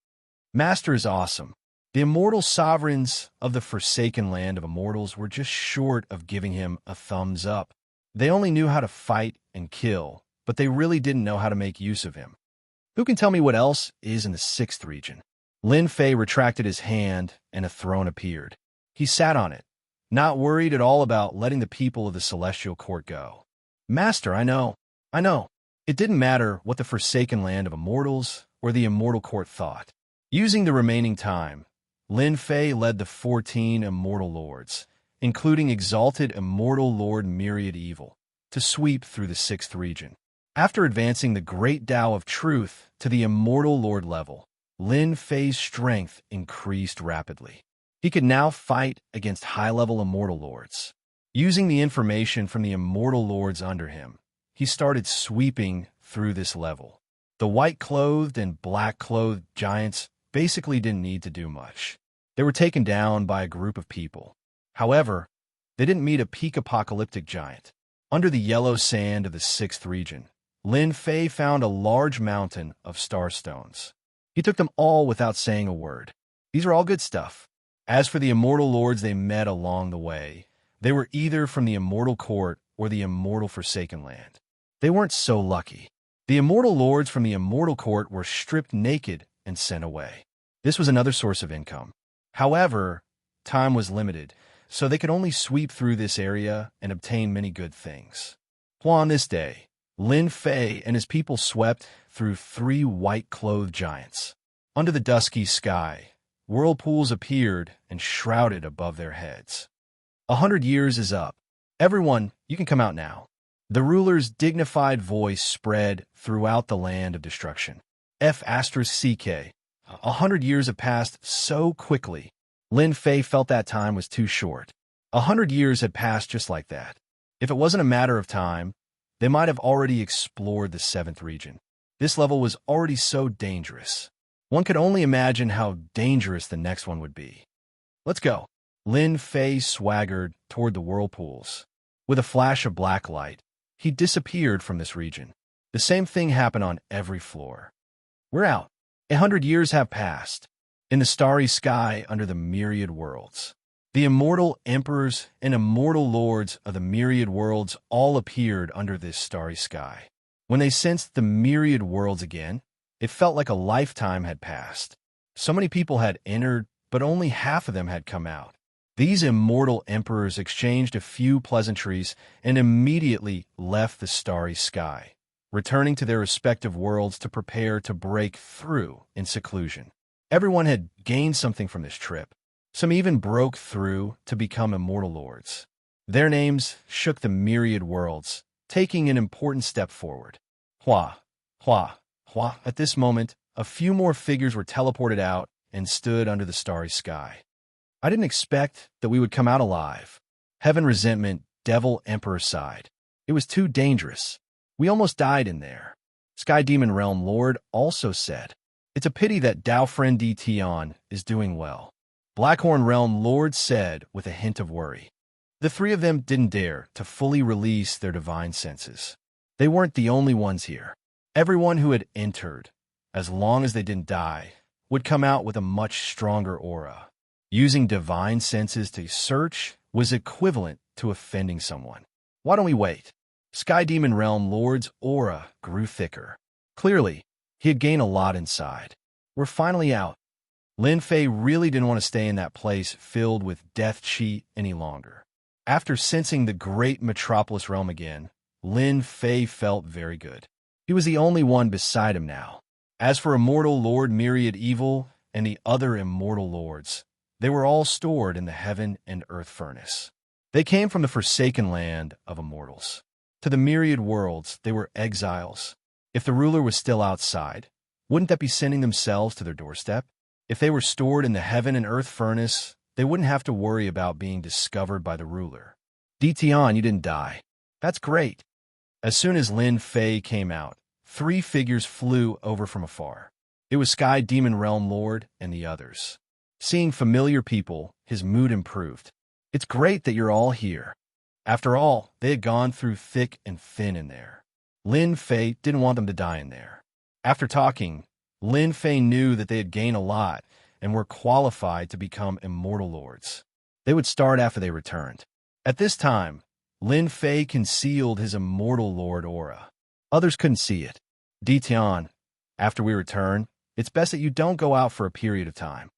Master is awesome. The immortal sovereigns of the forsaken land of immortals were just short of giving him a thumbs up. They only knew how to fight and kill, but they really didn't know how to make use of him. Who can tell me what else is in the 6th region? Lin Fei retracted his hand, and a throne appeared. He sat on it, not worried at all about letting the people of the celestial court go. Master, I know. It didn't matter what the forsaken land of immortals or the immortal court thought. Using the remaining time, Lin Fei led the 14 immortal lords, including exalted immortal Lord Myriad Evil, to sweep through the 6th region. After advancing the great Tao of Truth to the immortal lord level, Lin Fei's strength increased rapidly. He could now fight against high-level immortal lords. Using the information from the immortal lords under him, he started sweeping through this level. The white-clothed and black-clothed giants basically didn't need to do much. They were taken down by a group of people. However, they didn't meet a peak apocalyptic giant. Under the yellow sand of the 6th region, Lin Fei found a large mountain of star stones. He took them all without saying a word. These are all good stuff. As for the immortal lords they met along the way, they were either from the immortal court or the immortal forsaken land. They weren't so lucky. The immortal lords from the immortal court were stripped naked and sent away. This was another source of income. However, time was limited, so they could only sweep through this area and obtain many good things. On this day, Lin Fei and his people swept through 3 white-clothed giants. Under the dusky sky, whirlpools appeared and shrouded above their heads. 100 years is up. Everyone, you can come out now. The ruler's dignified voice spread throughout the land of destruction. F***CK. 100 years have passed so quickly. Lin Fei felt that time was too short. 100 years had passed just like that. If it wasn't a matter of time, they might have already explored the 7th region. This level was already so dangerous. One could only imagine how dangerous the next one would be. Let's go. Lin Fei swaggered toward the whirlpools. With a flash of black light, he disappeared from this region. The same thing happened on every floor. We're out. 100 years have passed. In the starry sky under the myriad worlds, the immortal emperors and immortal lords of the myriad worlds all appeared under this starry sky. When they sensed the myriad worlds again, it felt like a lifetime had passed. So many people had entered, but only half of them had come out. These immortal emperors exchanged a few pleasantries and immediately left the starry sky, returning to their respective worlds to prepare to break through in seclusion. Everyone had gained something from this trip. Some even broke through to become immortal lords. Their names shook the myriad worlds, taking an important step forward. Hua, hua, hua. At this moment, a few more figures were teleported out and stood under the starry sky. I didn't expect that we would come out alive. Heaven Resentment, Devil Emperor sighed. It was too dangerous. We almost died in there. Sky Demon Realm Lord also said. It's a pity that Dao Friend D. Tian is doing well. Blackhorn Realm Lord said with a hint of worry. The 3 of them didn't dare to fully release their divine senses. They weren't the only ones here. Everyone who had entered, as long as they didn't die, would come out with a much stronger aura. Using divine senses to search was equivalent to offending someone. Why don't we wait? Sky Demon Realm Lord's aura grew thicker. Clearly, he had gained a lot inside. We're finally out. Lin Fei really didn't want to stay in that place filled with death chi any longer. After sensing the great metropolis realm again, Lin Fei felt very good. He was the only one beside him now. As for Immortal Lord Myriad Evil and the other immortal lords, they were all stored in the heaven and earth furnace. They came from the forsaken land of immortals. To the myriad worlds, they were exiles. If the ruler was still outside, wouldn't that be sending themselves to their doorstep? If they were stored in the heaven and earth furnace, they wouldn't have to worry about being discovered by the ruler. Ditian, you didn't die. That's great. As soon as Lin Fei came out, 3 figures flew over from afar. It was Sky Demon Realm Lord and the others. Seeing familiar people, his mood improved. It's great that you're all here. After all, they had gone through thick and thin in there. Lin Fei didn't want them to die in there. After talking, Lin Fei knew that they had gained a lot and were qualified to become immortal lords. They would start after they returned. At this time, Lin Fei concealed his immortal lord aura. Others couldn't see it. Ditian, after we return, it's best that you don't go out for a period of time.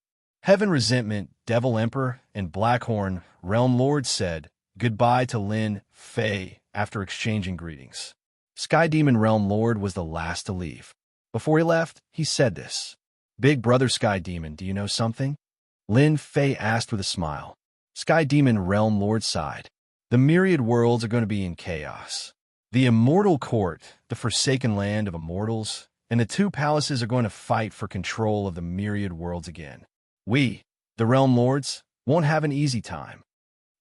Heaven Resentment, Devil Emperor, and Blackhorn Realm Lord said goodbye to Lin Fei after exchanging greetings. Sky Demon Realm Lord was the last to leave. Before he left, he said this. Big brother Sky Demon, do you know something? Lin Fei asked with a smile. Sky Demon Realm Lord sighed. The myriad worlds are going to be in chaos. The Immortal Court, the forsaken land of immortals, and the 2 palaces are going to fight for control of the myriad worlds again. We, the Realm Lords, won't have an easy time.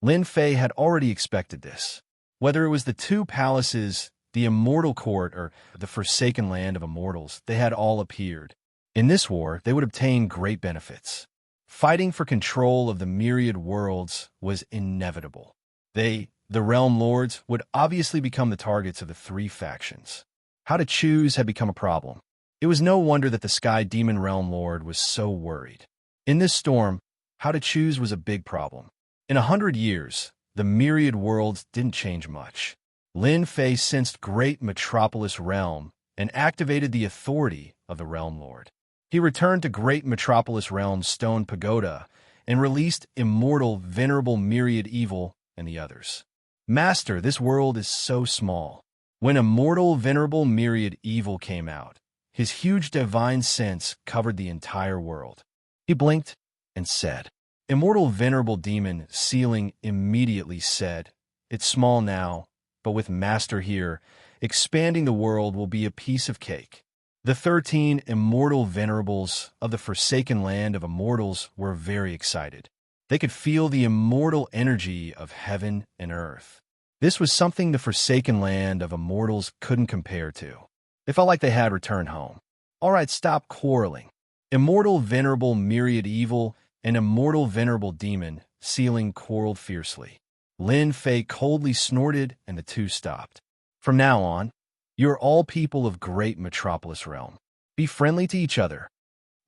Lin Fei had already expected this. Whether it was the 2 palaces, the Immortal Court, or the forsaken land of immortals, they had all appeared. In this war, they would obtain great benefits. Fighting for control of the myriad worlds was inevitable. They, the Realm Lords, would obviously become the targets of the 3 factions. How to choose had become a problem. It was no wonder that the Sky Demon Realm Lord was so worried. In this storm, how to choose was a big problem. In 100 years, the myriad worlds didn't change much. Lin Fei sensed great metropolis realm and activated the authority of the Realm Lord. He returned to Great Metropolis Realm's Stone Pagoda and released Immortal Venerable Myriad Evil and the others. Master, this world is so small. When Immortal Venerable Myriad Evil came out, his huge divine sense covered the entire world. He blinked and said, Immortal Venerable Demon Sealing immediately said, It's small now, but with Master here, expanding the world will be a piece of cake. The 13 Immortal Venerables of the Forsaken Land of Immortals were very excited. They could feel the immortal energy of heaven and earth. This was something the Forsaken Land of Immortals couldn't compare to. They felt like they had returned home. All right, stop quarreling. Immortal Venerable Myriad Evil and Immortal Venerable Demon Sealing quarreled fiercely. Lin Fei coldly snorted, and the two stopped. From now on, you are all people of great Metropolis Realm. Be friendly to each other.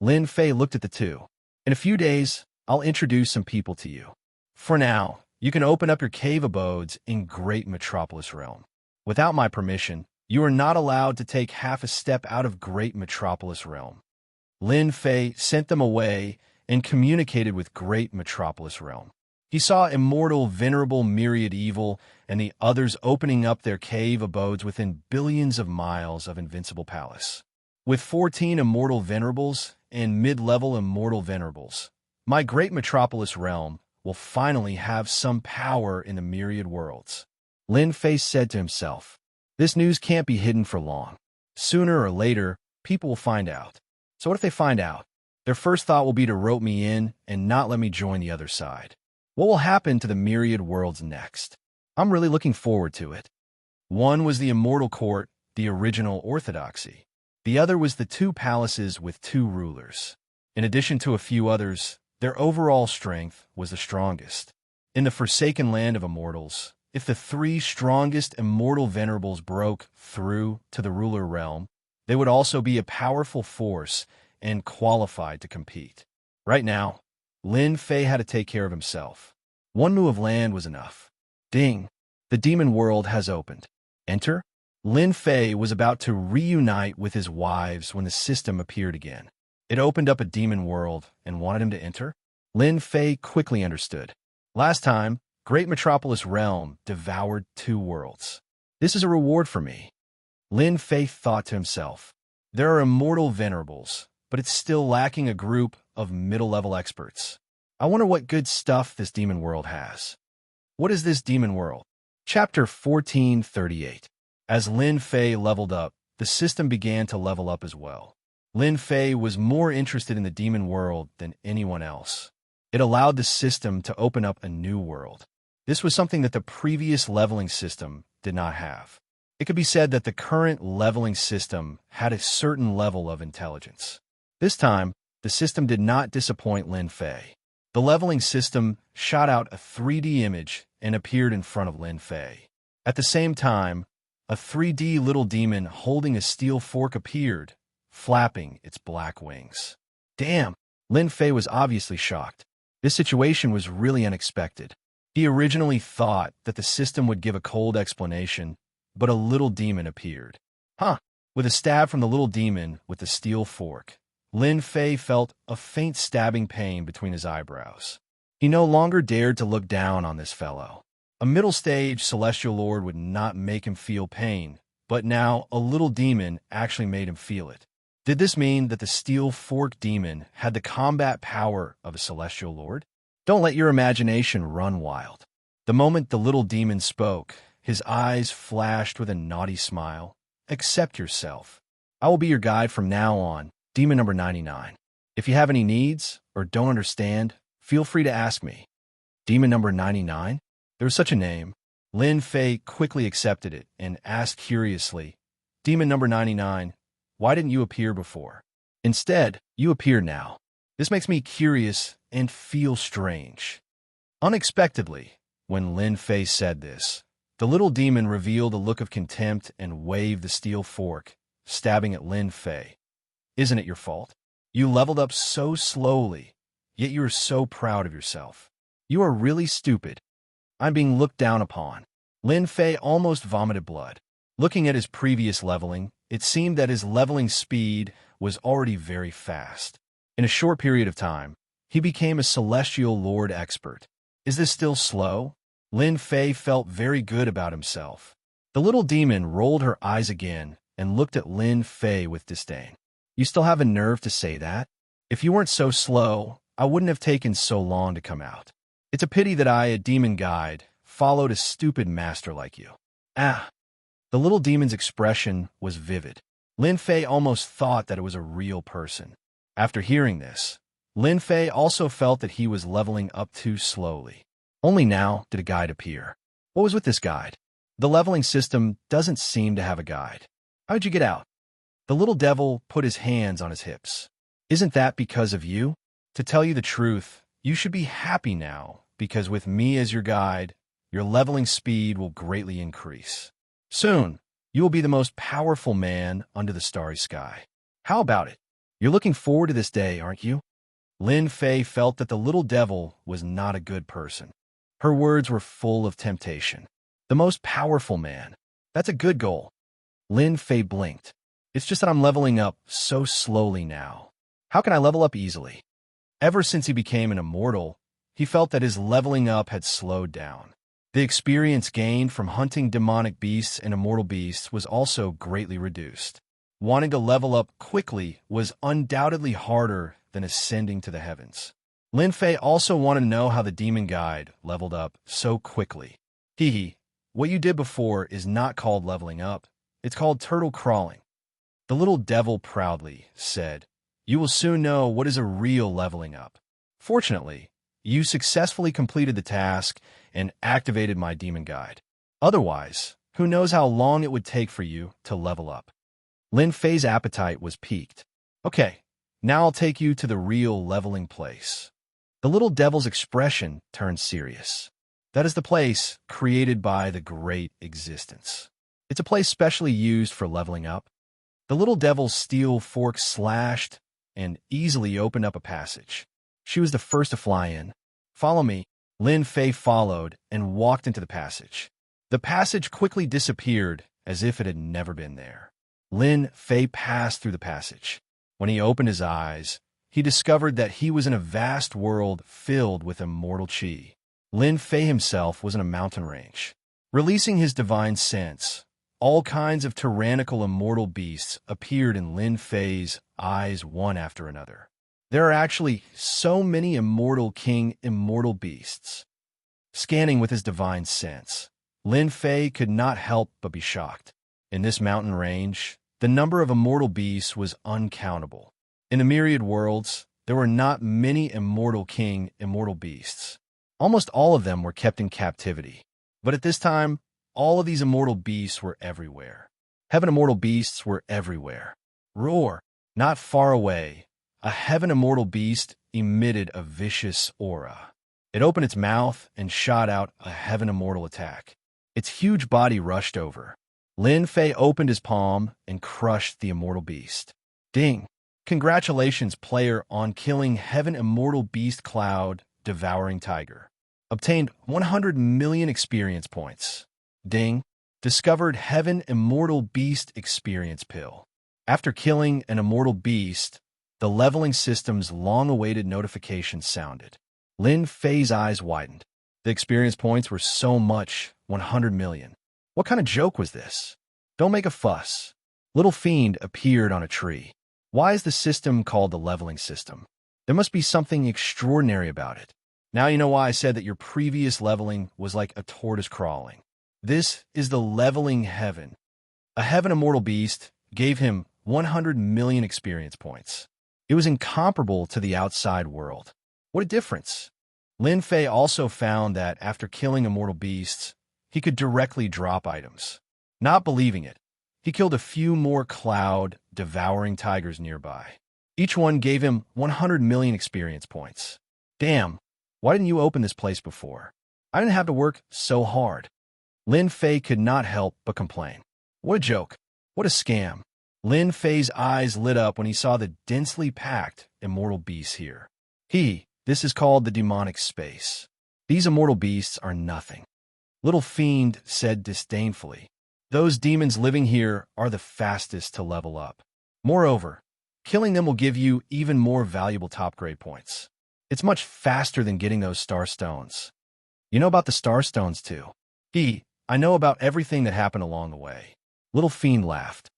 Lin Fei looked at the two. In a few days, I'll introduce some people to you. For now, you can open up your cave abodes in Great Metropolis Realm. Without my permission, you are not allowed to take half a step out of Great Metropolis Realm. Lin Fei sent them away and communicated with Great Metropolis Realm. He saw Immortal Venerable Myriad Evil and the others opening up their cave abodes within billions of miles of Invincible Palace. With 14 Immortal Venerables and mid-level Immortal Venerables, my Great Metropolis Realm will finally have some power in the myriad worlds. Lin Fei said to himself, This news can't be hidden for long. Sooner or later, people will find out. So what if they find out? Their first thought will be to rope me in and not let me join the other side. What will happen to the myriad worlds next? I'm really looking forward to it. One was the Immortal Court, the original orthodoxy. The other was the two palaces with two rulers. In addition to a few others, their overall strength was the strongest. In the Forsaken Land of Immortals, if the three strongest Immortal Venerables broke through to the ruler realm, they would also be a powerful force and qualified to compete. Right now, Lin Fei had to take care of himself. One move of land was enough. Ding! The demon world has opened. Enter? Lin Fei was about to reunite with his wives when the system appeared again. It opened up a demon world and wanted him to enter? Lin Fei quickly understood. Last time, Great Metropolis Realm devoured 2 worlds. This is a reward for me. Lin Fei thought to himself. There are Immortal Venerables, but it's still lacking a group of middle-level experts. I wonder what good stuff this demon world has. What is this demon world? Chapter 1438. As Lin Fei leveled up, the system began to level up as well. Lin Fei was more interested in the demon world than anyone else. It allowed the system to open up a new world. This was something that the previous leveling system did not have. It could be said that the current leveling system had a certain level of intelligence. This time, the system did not disappoint Lin Fei. The leveling system shot out a 3D image and appeared in front of Lin Fei. At the same time, a 3D little demon holding a steel fork appeared, flapping its black wings. Damn! Lin Fei was obviously shocked. This situation was really unexpected. He originally thought that the system would give a cold explanation, but a little demon appeared. Huh! With a stab from the little demon with the steel fork, Lin Fei felt a faint stabbing pain between his eyebrows. He no longer dared to look down on this fellow. A middle-stage celestial lord would not make him feel pain, but now a little demon actually made him feel it. Did this mean that the steel fork demon had the combat power of a celestial lord? Don't let your imagination run wild. The moment the little demon spoke, his eyes flashed with a naughty smile. Accept yourself. I will be your guide from now on, demon number 99. If you have any needs or don't understand, feel free to ask me. Demon number 99? There was such a name. Lin Fei quickly accepted it and asked curiously, Demon number 99, why didn't you appear before? Instead, you appear now. This makes me curious and feel strange. Unexpectedly, when Lin Fei said this, the little demon revealed a look of contempt and waved the steel fork, stabbing at Lin Fei. Isn't it your fault? You leveled up so slowly, yet you are so proud of yourself. You are really stupid. I'm being looked down upon. Lin Fei almost vomited blood. Looking at his previous leveling, it seemed that his leveling speed was already very fast. In a short period of time, He became a celestial lord expert. Is this still slow? Lin Fei felt very good about himself. The little demon rolled her eyes again and looked at Lin Fei with disdain. You still have a nerve to say that? If you weren't so slow, I wouldn't have taken so long to come out. It's a pity that I, a demon guide, followed a stupid master like you. Ah! The little demon's expression was vivid. Lin Fei almost thought that it was a real person. After hearing this, Lin Fei also felt that he was leveling up too slowly. Only now did a guide appear. What was with this guide? The leveling system doesn't seem to have a guide. How'd you get out? The little devil put his hands on his hips. Isn't that because of you? To tell you the truth, you should be happy now, because with me as your guide, your leveling speed will greatly increase. Soon, you will be the most powerful man under the starry sky. How about it? You're looking forward to this day, aren't you? Lin Fei felt that the little devil was not a good person. Her words were full of temptation. The most powerful man. That's a good goal. Lin Fei blinked. It's just that I'm leveling up so slowly now. How can I level up easily? Ever since he became an immortal, he felt that his leveling up had slowed down. The experience gained from hunting demonic beasts and immortal beasts was also greatly reduced. Wanting to level up quickly was undoubtedly harder than ascending to the heavens. Lin Fei also wanted to know how the demon guide leveled up so quickly. What you did before is not called leveling up. It's called turtle crawling. The little devil proudly said, You will soon know what is a real leveling up. Fortunately, you successfully completed the task and activated my demon guide. Otherwise, who knows how long it would take for you to level up. Lin Fei's appetite was piqued. Okay, now I'll take you to the real leveling place. The little devil's expression turned serious. That is the place created by the great existence. It's a place specially used for leveling up. The little devil's steel fork slashed and easily opened up a passage. She was the first to fly in. Follow me. Lin Fei followed and walked into the passage. The passage quickly disappeared as if it had never been there. Lin Fei passed through the passage. When he opened his eyes, he discovered that he was in a vast world filled with immortal qi. Lin Fei himself was in a mountain range. Releasing his divine sense, all kinds of tyrannical immortal beasts appeared in Lin Fei's eyes one after another. There are actually so many immortal beasts. Scanning with his divine sense, Lin Fei could not help but be shocked. In this mountain range, the number of immortal beasts was uncountable. In the myriad worlds, there were not many immortal beasts. Almost all of them were kept in captivity. But at this time, all of these immortal beasts were everywhere. Heaven immortal beasts were everywhere. Roar! Not far away, a heaven immortal beast emitted a vicious aura. It opened its mouth and shot out a heaven immortal attack. Its huge body rushed over. Lin Fei opened his palm and crushed the immortal beast. Ding! Congratulations, player, on killing heaven immortal beast Cloud Devouring Tiger. Obtained 100 million experience points. Ding! Discovered heaven immortal beast experience pill. After killing an immortal beast, the leveling system's long-awaited notification sounded. Lin Fei's eyes widened. The experience points were so much, 100 million. What kind of joke was this? Don't make a fuss. Little Fiend appeared on a tree. Why is the system called the leveling system? There must be something extraordinary about it. Now you know why I said that your previous leveling was like a tortoise crawling. This is the leveling heaven. A heaven immortal beast gave him 100 million experience points. It was incomparable to the outside world. What a difference. Lin Fei also found that after killing immortal beasts, he could directly drop items. Not believing it, he killed a few more Cloud Devouring Tigers nearby. Each one gave him 100 million experience points. Damn, why didn't you open this place before? I didn't have to work so hard. Lin Fei could not help but complain. What a joke. What a scam. Lin Fei's eyes lit up when he saw the densely packed immortal beasts here. This is called the demonic space. These immortal beasts are nothing. Little Fiend said disdainfully. Those demons living here are the fastest to level up. Moreover, killing them will give you even more valuable top grade points. It's much faster than getting those star stones. You know about the star stones, too. I know about everything that happened along the way. Little Fiend laughed.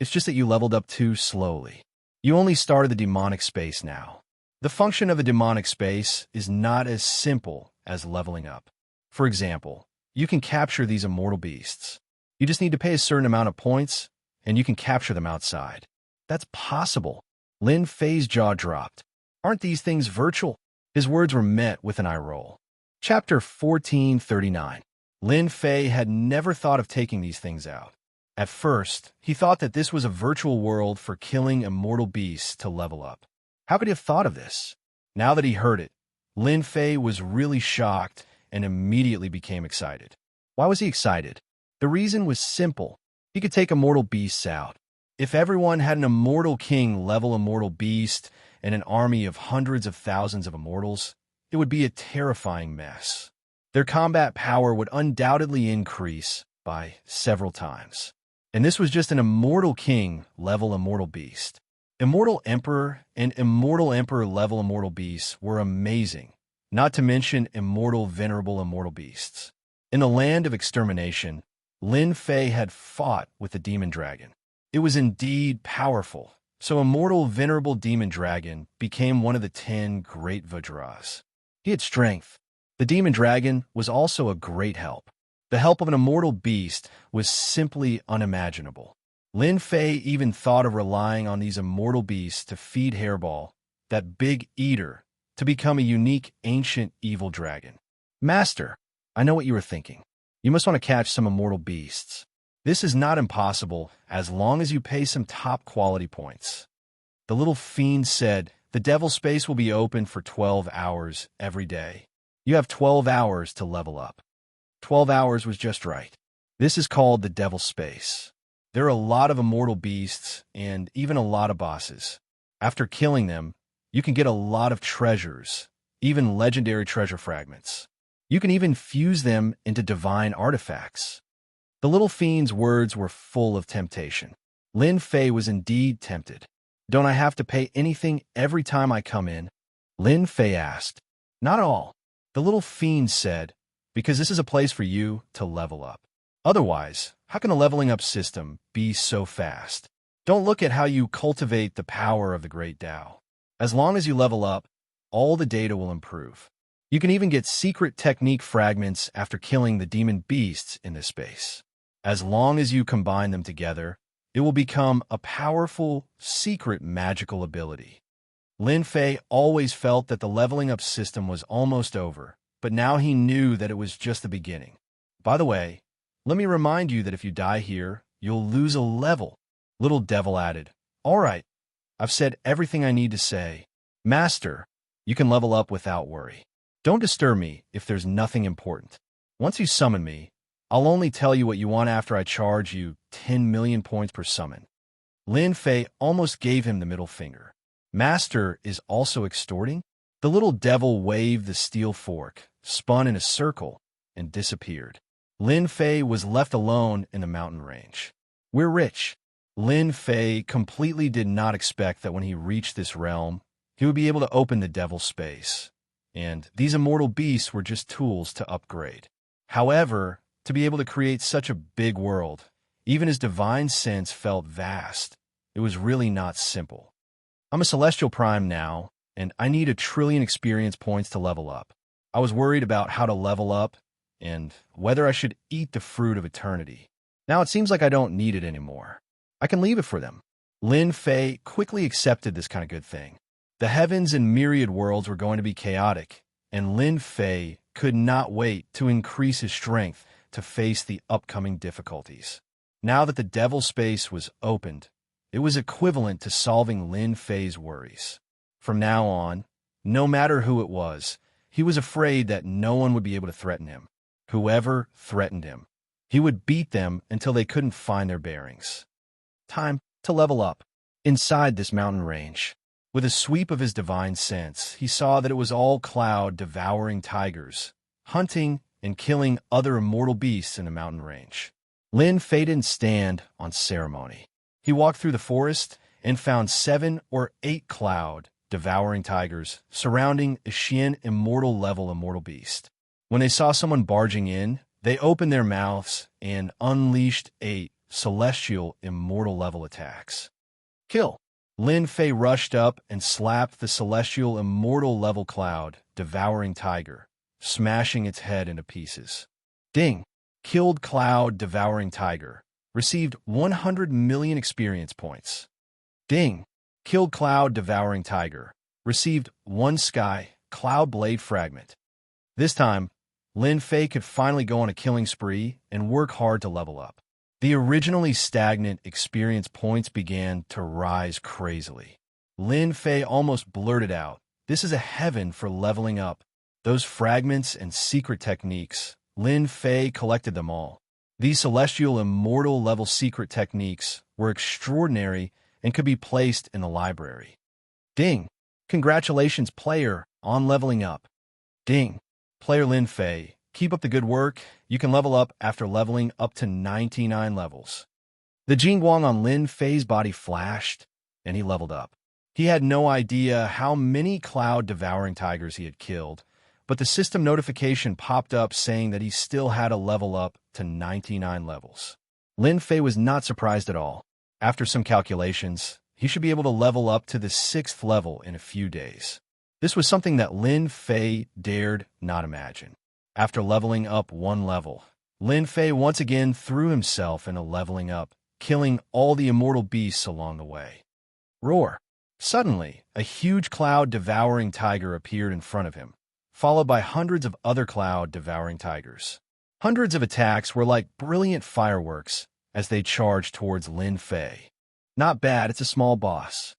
It's just that you leveled up too slowly. You only started the demonic space now. The function of a demonic space is not as simple as leveling up. For example, you can capture these immortal beasts. You just need to pay a certain amount of points, and you can capture them outside. That's possible. Lin Fei's jaw dropped. Aren't these things virtual? His words were met with an eye roll. Chapter 1439. Lin Fei had never thought of taking these things out. At first, he thought that this was a virtual world for killing immortal beasts to level up. How could he have thought of this? Now that he heard it, Lin Fei was really shocked and immediately became excited. Why was he excited? The reason was simple. He could take immortal beasts out. If everyone had an immortal king level immortal beast and an army of hundreds of thousands of immortals, it would be a terrifying mess. Their combat power would undoubtedly increase by several times. And this was just an immortal king level immortal beast. Immortal Emperor and Immortal Emperor level immortal beasts were amazing, not to mention immortal venerable immortal beasts. In the land of extermination, Lin Fei had fought with the demon dragon. It was indeed powerful, so immortal venerable demon dragon became one of the 10 great Vajras. He had strength. The demon dragon was also a great help. The help of an immortal beast was simply unimaginable. Lin Fei even thought of relying on these immortal beasts to feed Hairball, that big eater, to become a unique ancient evil dragon. Master, I know what you were thinking. You must want to catch some immortal beasts. This is not impossible as long as you pay some top quality points. The little fiend said, the devil space will be open for 12 hours every day. You have 12 hours to level up. 12 hours was just right. This is called the devil space. There are a lot of immortal beasts and even a lot of bosses. After killing them, you can get a lot of treasures, even legendary treasure fragments. You can even fuse them into divine artifacts. The little fiend's words were full of temptation. Lin Fei was indeed tempted. Don't I have to pay anything every time I come in? Lin Fei asked. Not at all. The little fiend said, because this is a place for you to level up. Otherwise, how can a leveling up system be so fast? Don't look at how you cultivate the power of the great Tao. As long as you level up, all the data will improve. You can even get secret technique fragments after killing the demon beasts in this space. As long as you combine them together, it will become a powerful, secret magical ability. Lin Fei always felt that the leveling up system was almost over, but now he knew that it was just the beginning. By the way, let me remind you that if you die here, you'll lose a level. Little Devil added, all right, I've said everything I need to say. Master, you can level up without worry. Don't disturb me if there's nothing important. Once you summon me, I'll only tell you what you want after I charge you 10 million points per summon. Lin Fei almost gave him the middle finger. Master is also extorting? The little devil waved the steel fork, spun in a circle, and disappeared. Lin Fei was left alone in the mountain range. We're rich. Lin Fei completely did not expect that when he reached this realm, he would be able to open the devil space. And these immortal beasts were just tools to upgrade. However, to be able to create such a big world, even his divine sense felt vast. It was really not simple. I'm a Celestial Prime now, and I need 1 trillion experience points to level up. I was worried about how to level up and whether I should eat the fruit of eternity. Now it seems like I don't need it anymore. I can leave it for them. Lin Fei quickly accepted this kind of good thing. The heavens and myriad worlds were going to be chaotic, and Lin Fei could not wait to increase his strength to face the upcoming difficulties. Now that the devil space was opened, it was equivalent to solving Lin Fei's worries. From now on, no matter who it was, he was afraid that no one would be able to threaten him. Whoever threatened him, he would beat them until they couldn't find their bearings. Time to level up. Inside this mountain range, with a sweep of his divine sense, he saw that it was all cloud devouring tigers, hunting and killing other immortal beasts in the mountain range. Lin Fei didn't stand on ceremony. He walked through the forest and found 7 or 8 cloud devouring tigers, surrounding a Xian immortal beast. When they saw someone barging in, they opened their mouths and unleashed 8 celestial immortal level attacks. Kill! Lin Fei rushed up and slapped the celestial immortal level cloud devouring tiger, smashing its head into pieces. Ding! Killed cloud devouring tiger. Received 100 million experience points. Ding! Killed cloud devouring tiger. Received 1 sky cloud blade fragment. This time, Lin Fei could finally go on a killing spree and work hard to level up. The originally stagnant experience points began to rise crazily. Lin Fei almost blurted out, "This is a heaven for leveling up." Those fragments and secret techniques, Lin Fei collected them all. These celestial immortal level secret techniques were extraordinary and could be placed in the library. Ding! Congratulations, player, on leveling up. Ding! Player Lin Fei, keep up the good work. You can level up after leveling up to 99 levels. The Jingguang on Lin Fei's body flashed, and he leveled up. He had no idea how many cloud-devouring tigers he had killed, but the system notification popped up saying that he still had to level up to 99 levels. Lin Fei was not surprised at all. After some calculations, he should be able to level up to the 6th level in a few days. This was something that Lin Fei dared not imagine. After leveling up 1 level, Lin Fei once again threw himself into leveling up, killing all the immortal beasts along the way. Roar! Suddenly, a huge cloud-devouring tiger appeared in front of him, followed by hundreds of other cloud-devouring tigers. Hundreds of attacks were like brilliant fireworks as they charged towards Lin Fei. Not bad, it's a small boss.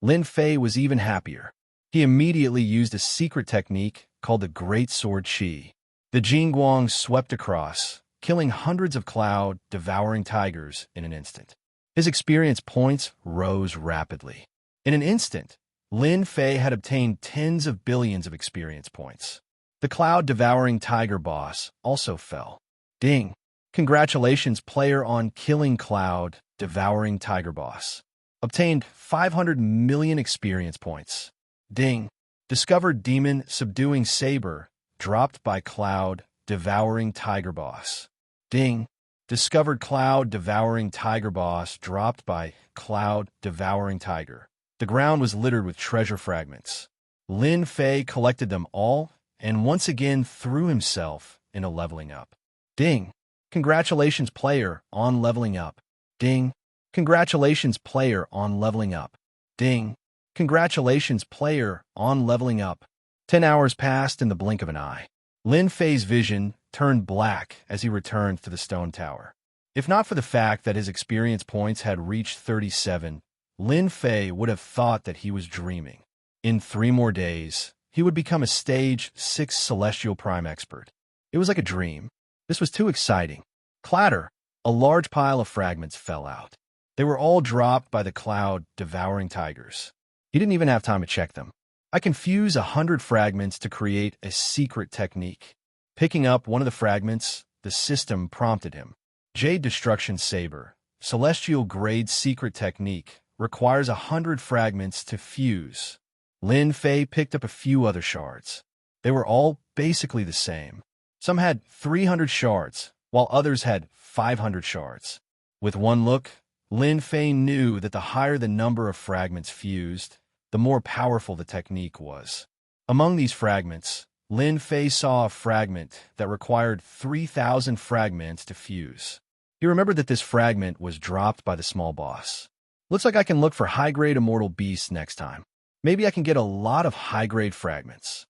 Lin Fei was even happier. He immediately used a secret technique called the Great Sword Qi. The Jingguang swept across, killing hundreds of cloud-devouring tigers in an instant. His experience points rose rapidly. In an instant, Lin Fei had obtained tens of billions of experience points. The cloud-devouring tiger boss also fell. Ding! Congratulations, player, on killing cloud-devouring tiger boss. Obtained 500 million experience points. Ding! Discovered demon subduing saber, dropped by cloud-devouring tiger boss. Ding! Discovered cloud-devouring tiger boss, dropped by cloud-devouring tiger. The ground was littered with treasure fragments. Lin Fei collected them all and once again threw himself into leveling up. Ding! Congratulations, player, on leveling up. Ding! Congratulations, player, on leveling up. Ding! Congratulations, player, on leveling up. 10 hours passed in the blink of an eye. Lin Fei's vision turned black as he returned to the stone tower. If not for the fact that his experience points had reached 37, Lin Fei would have thought that he was dreaming. In 3 more days, he would become a stage 6 Celestial Prime expert. It was like a dream. This was too exciting. Clatter! A large pile of fragments fell out. They were all dropped by the cloud-devouring tigers. He didn't even have time to check them. I can fuse 100 fragments to create a secret technique. Picking up one of the fragments, the system prompted him. Jade Destruction Saber, Celestial Grade Secret Technique, requires 100 fragments to fuse. Lin Fei picked up a few other shards. They were all basically the same. Some had 300 shards, while others had 500 shards. With one look, Lin Fei knew that the higher the number of fragments fused, the more powerful the technique was. Among these fragments, Lin Fei saw a fragment that required 3,000 fragments to fuse. He remembered that this fragment was dropped by the small boss. Looks like I can look for high-grade immortal beasts next time. Maybe I can get a lot of high-grade fragments.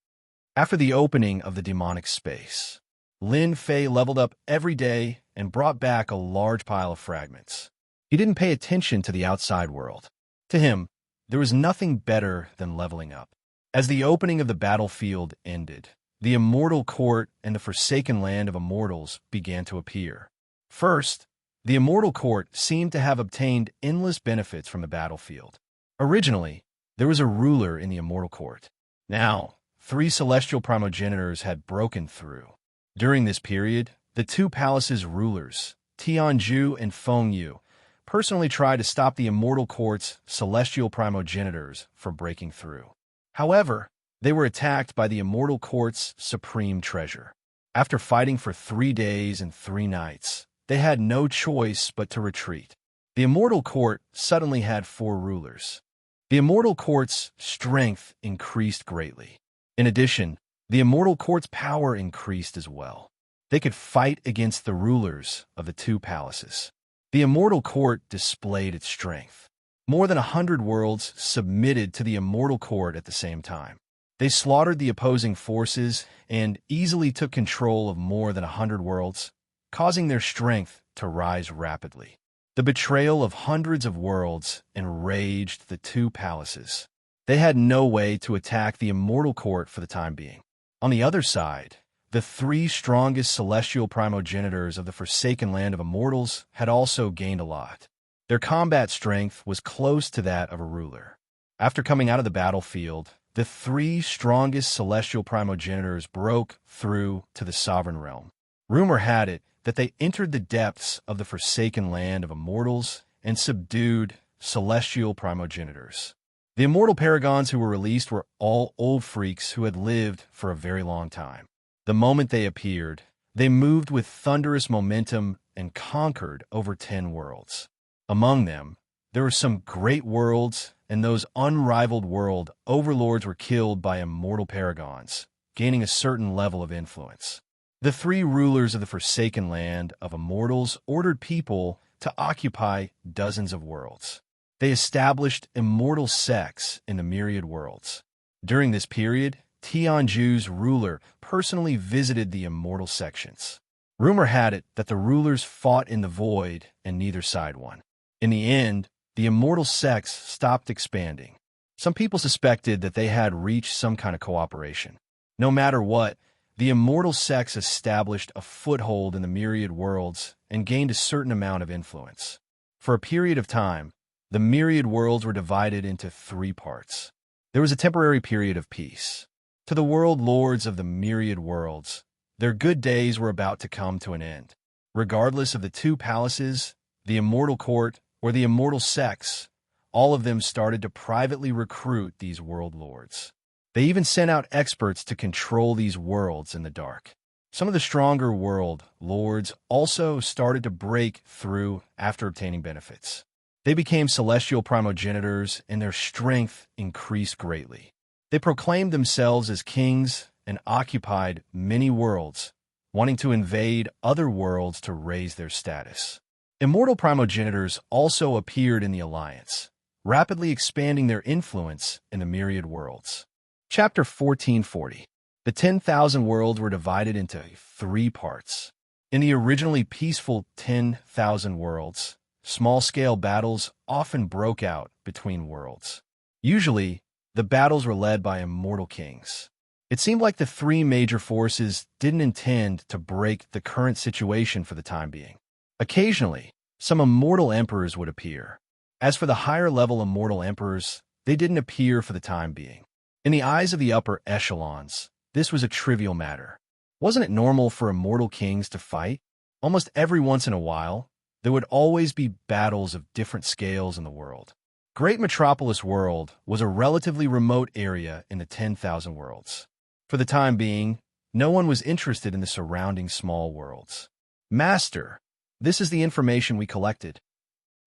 After the opening of the demonic space, Lin Fei leveled up every day and brought back a large pile of fragments. He didn't pay attention to the outside world. To him, there was nothing better than leveling up. As the opening of the battlefield ended, the immortal court and the forsaken land of immortals began to appear. First, the immortal court seemed to have obtained endless benefits from the battlefield. Originally, there was a ruler in the immortal court. Now, 3 celestial primogenitors had broken through. During this period, the 2 palaces' rulers, Tianju and Fengyu, personally tried to stop the immortal court's celestial primogenitors from breaking through. However, they were attacked by the Immortal Court's supreme treasure. After fighting for 3 days and 3 nights, they had no choice but to retreat. The Immortal Court suddenly had 4 rulers. The Immortal Court's strength increased greatly. In addition, the Immortal Court's power increased as well. They could fight against the rulers of the 2 palaces. The Immortal Court displayed its strength. More than 100 worlds submitted to the Immortal Court at the same time. They slaughtered the opposing forces and easily took control of more than 100 worlds, causing their strength to rise rapidly. The betrayal of hundreds of worlds enraged the 2 palaces. They had no way to attack the Immortal Court for the time being. On the other side, the 3 strongest celestial primogenitors of the Forsaken Land of Immortals had also gained a lot. Their combat strength was close to that of a ruler. After coming out of the battlefield, the 3 strongest celestial primogenitors broke through to the sovereign realm. Rumor had it that they entered the depths of the Forsaken Land of Immortals and subdued celestial primogenitors. The immortal paragons who were released were all old freaks who had lived for a very long time. The moment they appeared, they moved with thunderous momentum and conquered over 10 worlds. Among them, there were some great worlds, and those unrivaled world overlords were killed by immortal paragons, gaining a certain level of influence. The 3 rulers of the Forsaken Land of Immortals ordered people to occupy dozens of worlds. They established immortal sects in the myriad worlds. During this period, Tianju's ruler personally visited the immortal sections. Rumor had it that the rulers fought in the void and neither side won. In the end, the immortal sects stopped expanding. Some people suspected that they had reached some kind of cooperation. No matter what, the immortal sects established a foothold in the myriad worlds and gained a certain amount of influence. For a period of time, the myriad worlds were divided into 3 parts. There was a temporary period of peace. To the world lords of the myriad worlds, their good days were about to come to an end. Regardless of the 2 palaces, the Immortal Court, or the immortal sects, all of them started to privately recruit these world lords. They even sent out experts to control these worlds in the dark. Some of the stronger world lords also started to break through after obtaining benefits. They became celestial primogenitors, and their strength increased greatly. They proclaimed themselves as kings and occupied many worlds, wanting to invade other worlds to raise their status. Immortal primogenitors also appeared in the Alliance, rapidly expanding their influence in the myriad worlds. Chapter 1440. The 10,000 worlds were divided into 3 parts. In the originally peaceful 10,000 worlds, small-scale battles often broke out between worlds. Usually, the battles were led by immortal kings. It seemed like the 3 major forces didn't intend to break the current situation for the time being. Occasionally, some immortal emperors would appear. As for the higher-level immortal emperors, they didn't appear for the time being. In the eyes of the upper echelons, this was a trivial matter. Wasn't it normal for immortal kings to fight? Almost every once in a while, there would always be battles of different scales in the world. Great Metropolis World was a relatively remote area in the 10,000 worlds. For the time being, no one was interested in the surrounding small worlds. Master, this is the information we collected.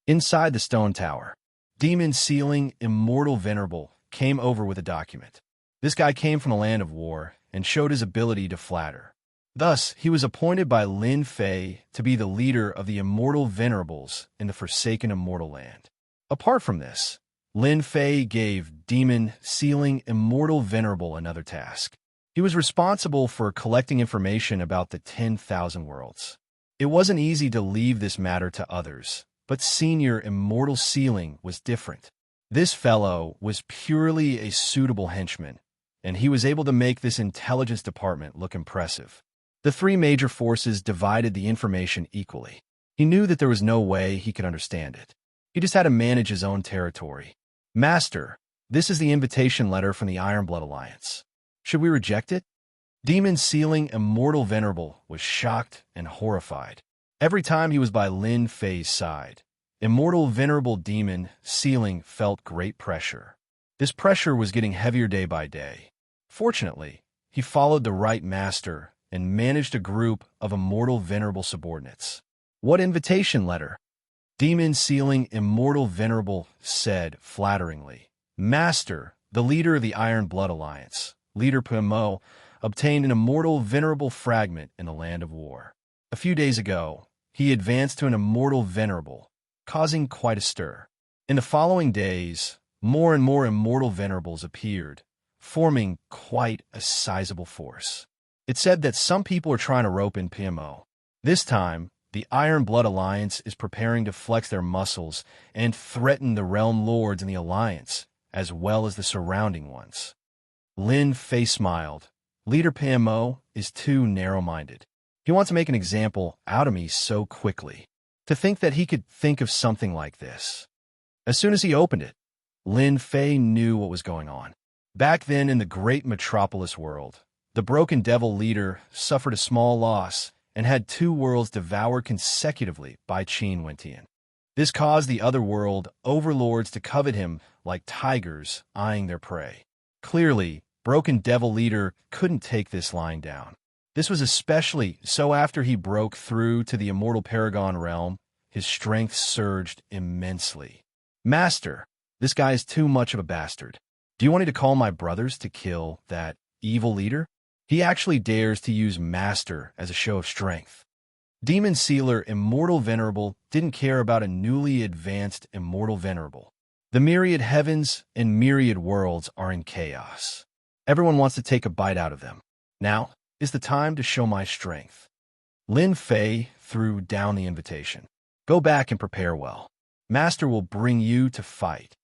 Inside the stone tower, Demon Ceiling Immortal Venerable came over with a document. This guy came from the land of war and showed his ability to flatter. Thus, he was appointed by Lin Fei to be the leader of the Immortal Venerables in the Forsaken Immortal Land. Apart from this, Lin Fei gave Demon Ceiling Immortal Venerable another task. He was responsible for collecting information about the 10,000 worlds. It wasn't easy to leave this matter to others, but Senior Immortal Ceiling was different. This fellow was purely a suitable henchman, and he was able to make this intelligence department look impressive. The 3 major forces divided the information equally. He knew that there was no way he could understand it. He just had to manage his own territory. Master, this is the invitation letter from the Ironblood Alliance. Should we reject it? Demon Ceiling Immortal Venerable was shocked and horrified. Every time he was by Lin Fei's side, Immortal Venerable Demon Ceiling felt great pressure. This pressure was getting heavier day by day. Fortunately, he followed the right master and managed a group of immortal venerable subordinates. What invitation letter? Demon Sealing Immortal Venerable said flatteringly. Master, the leader of the Iron Blood Alliance, Leader Pimo, obtained an immortal venerable fragment in the land of war. A few days ago, he advanced to an immortal venerable, causing quite a stir. In the following days, more and more immortal venerables appeared, forming quite a sizable force. It said that some people are trying to rope in PMO. This time, the Iron Blood Alliance is preparing to flex their muscles and threaten the Realm Lords in the Alliance, as well as the surrounding ones. Lin Fei smiled. Leader PMO is too narrow-minded. He wants to make an example out of me so quickly. To think that he could think of something like this. As soon as he opened it, Lin Fei knew what was going on. Back then in the great metropolis world, the Broken Devil leader suffered a small loss and had 2 worlds devoured consecutively by Qin Wentian. This caused the other world overlords to covet him like tigers eyeing their prey. Clearly, Broken Devil leader couldn't take this lying down. This was especially so after he broke through to the immortal Paragon realm, his strength surged immensely. Master, this guy is too much of a bastard. Do you want me to call my brothers to kill that evil leader? He actually dares to use Master as a show of strength. Demon Sealer Immortal Venerable didn't care about a newly advanced Immortal Venerable. The myriad heavens and myriad worlds are in chaos. Everyone wants to take a bite out of them. Now is the time to show my strength. Lin Fei threw down the invitation. Go back and prepare well. Master will bring you to fight.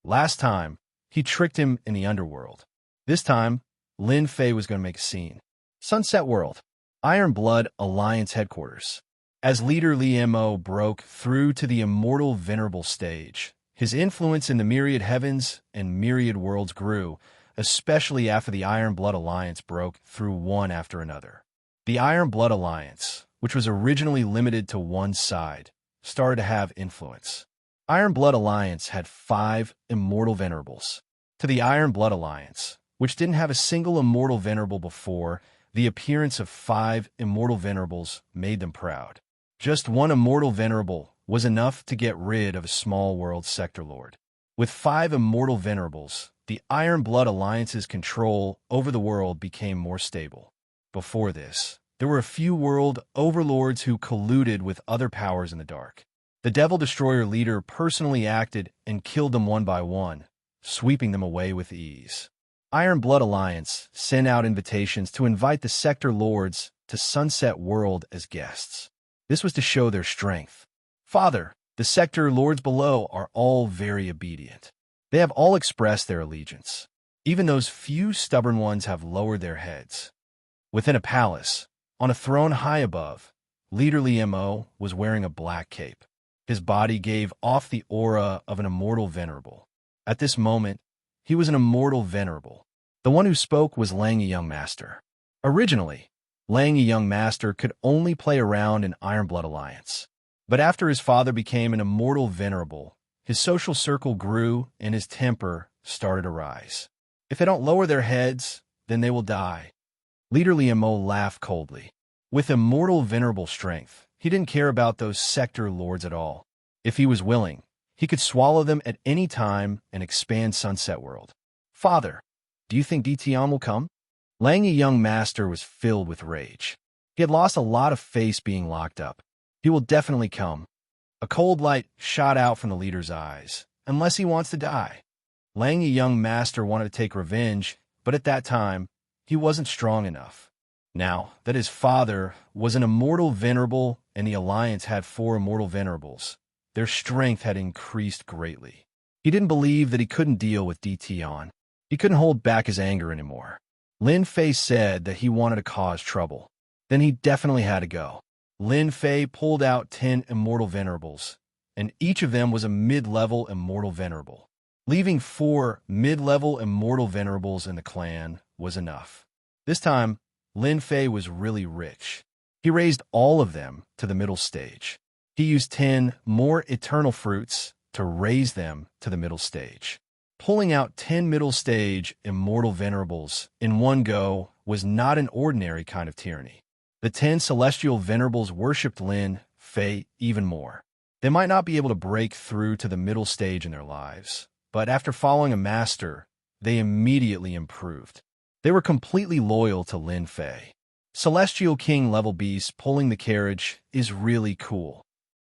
Last time, he tricked him in the underworld. This time, Lin Fei was going to make a scene. Sunset World, Iron Blood Alliance headquarters. As leader Li Mo broke through to the immortal venerable stage, his influence in the myriad heavens and myriad worlds grew, especially after the Iron Blood Alliance broke through one after another. The Iron Blood Alliance, which was originally limited to one side, started to have influence. Iron Blood Alliance had 5 immortal venerables. To the Iron Blood Alliance, which didn't have a single immortal venerable before, the appearance of 5 immortal venerables made them proud. Just one immortal venerable was enough to get rid of a small world sector lord. With 5 immortal venerables, the Iron Blood Alliance's control over the world became more stable. Before this, there were a few world overlords who colluded with other powers in the dark. The Devil Destroyer leader personally acted and killed them one by one, sweeping them away with ease. Iron Blood Alliance sent out invitations to invite the sector lords to Sunset World as guests. This was to show their strength. Father, the sector lords below are all very obedient. They have all expressed their allegiance. Even those few stubborn ones have lowered their heads. Within a palace, on a throne high above, Leader Li Mo was wearing a black cape. His body gave off the aura of an immortal venerable. At this moment, he was an immortal venerable. The one who spoke was Lang Yi Young Master. Originally, Lang Yi Young Master could only play around in Iron Blood Alliance. But after his father became an immortal venerable, his social circle grew and his temper started to rise. If they don't lower their heads, then they will die. Leader Li Mo laughed coldly. With immortal venerable strength, he didn't care about those sector lords at all. If he was willing, he could swallow them at any time and expand Sunset World. Father, do you think Ditian will come? Lang Yi Young Master was filled with rage. He had lost a lot of face being locked up. He will definitely come. A cold light shot out from the leader's eyes. Unless he wants to die. Lang Yi Young Master wanted to take revenge, but at that time, he wasn't strong enough. Now that his father was an immortal venerable and the Alliance had 4 immortal venerables, their strength had increased greatly. He didn't believe that he couldn't deal with Ditian. He couldn't hold back his anger anymore. Lin Fei said that he wanted to cause trouble. Then he definitely had to go. Lin Fei pulled out 10 immortal venerables, and each of them was a mid-level immortal venerable. Leaving 4 mid-level immortal venerables in the clan was enough. This time, Lin Fei was really rich. He raised all of them to the middle stage. He used 10 more eternal fruits to raise them to the middle stage. Pulling out 10 middle stage immortal venerables in one go was not an ordinary kind of tyranny. The 10 celestial venerables worshipped Lin Fei even more. They might not be able to break through to the middle stage in their lives, but after following a master, they immediately improved. They were completely loyal to Lin Fei. Celestial King level beast pulling the carriage is really cool.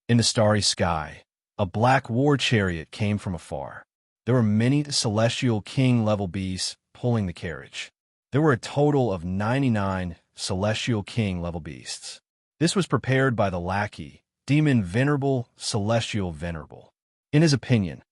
In the starry sky, a black war chariot came from afar. There were many Celestial King level beasts pulling the carriage. There were a total of 99 Celestial King level beasts. This was prepared by the lackey, Demon Venerable, Celestial Venerable. In his opinion,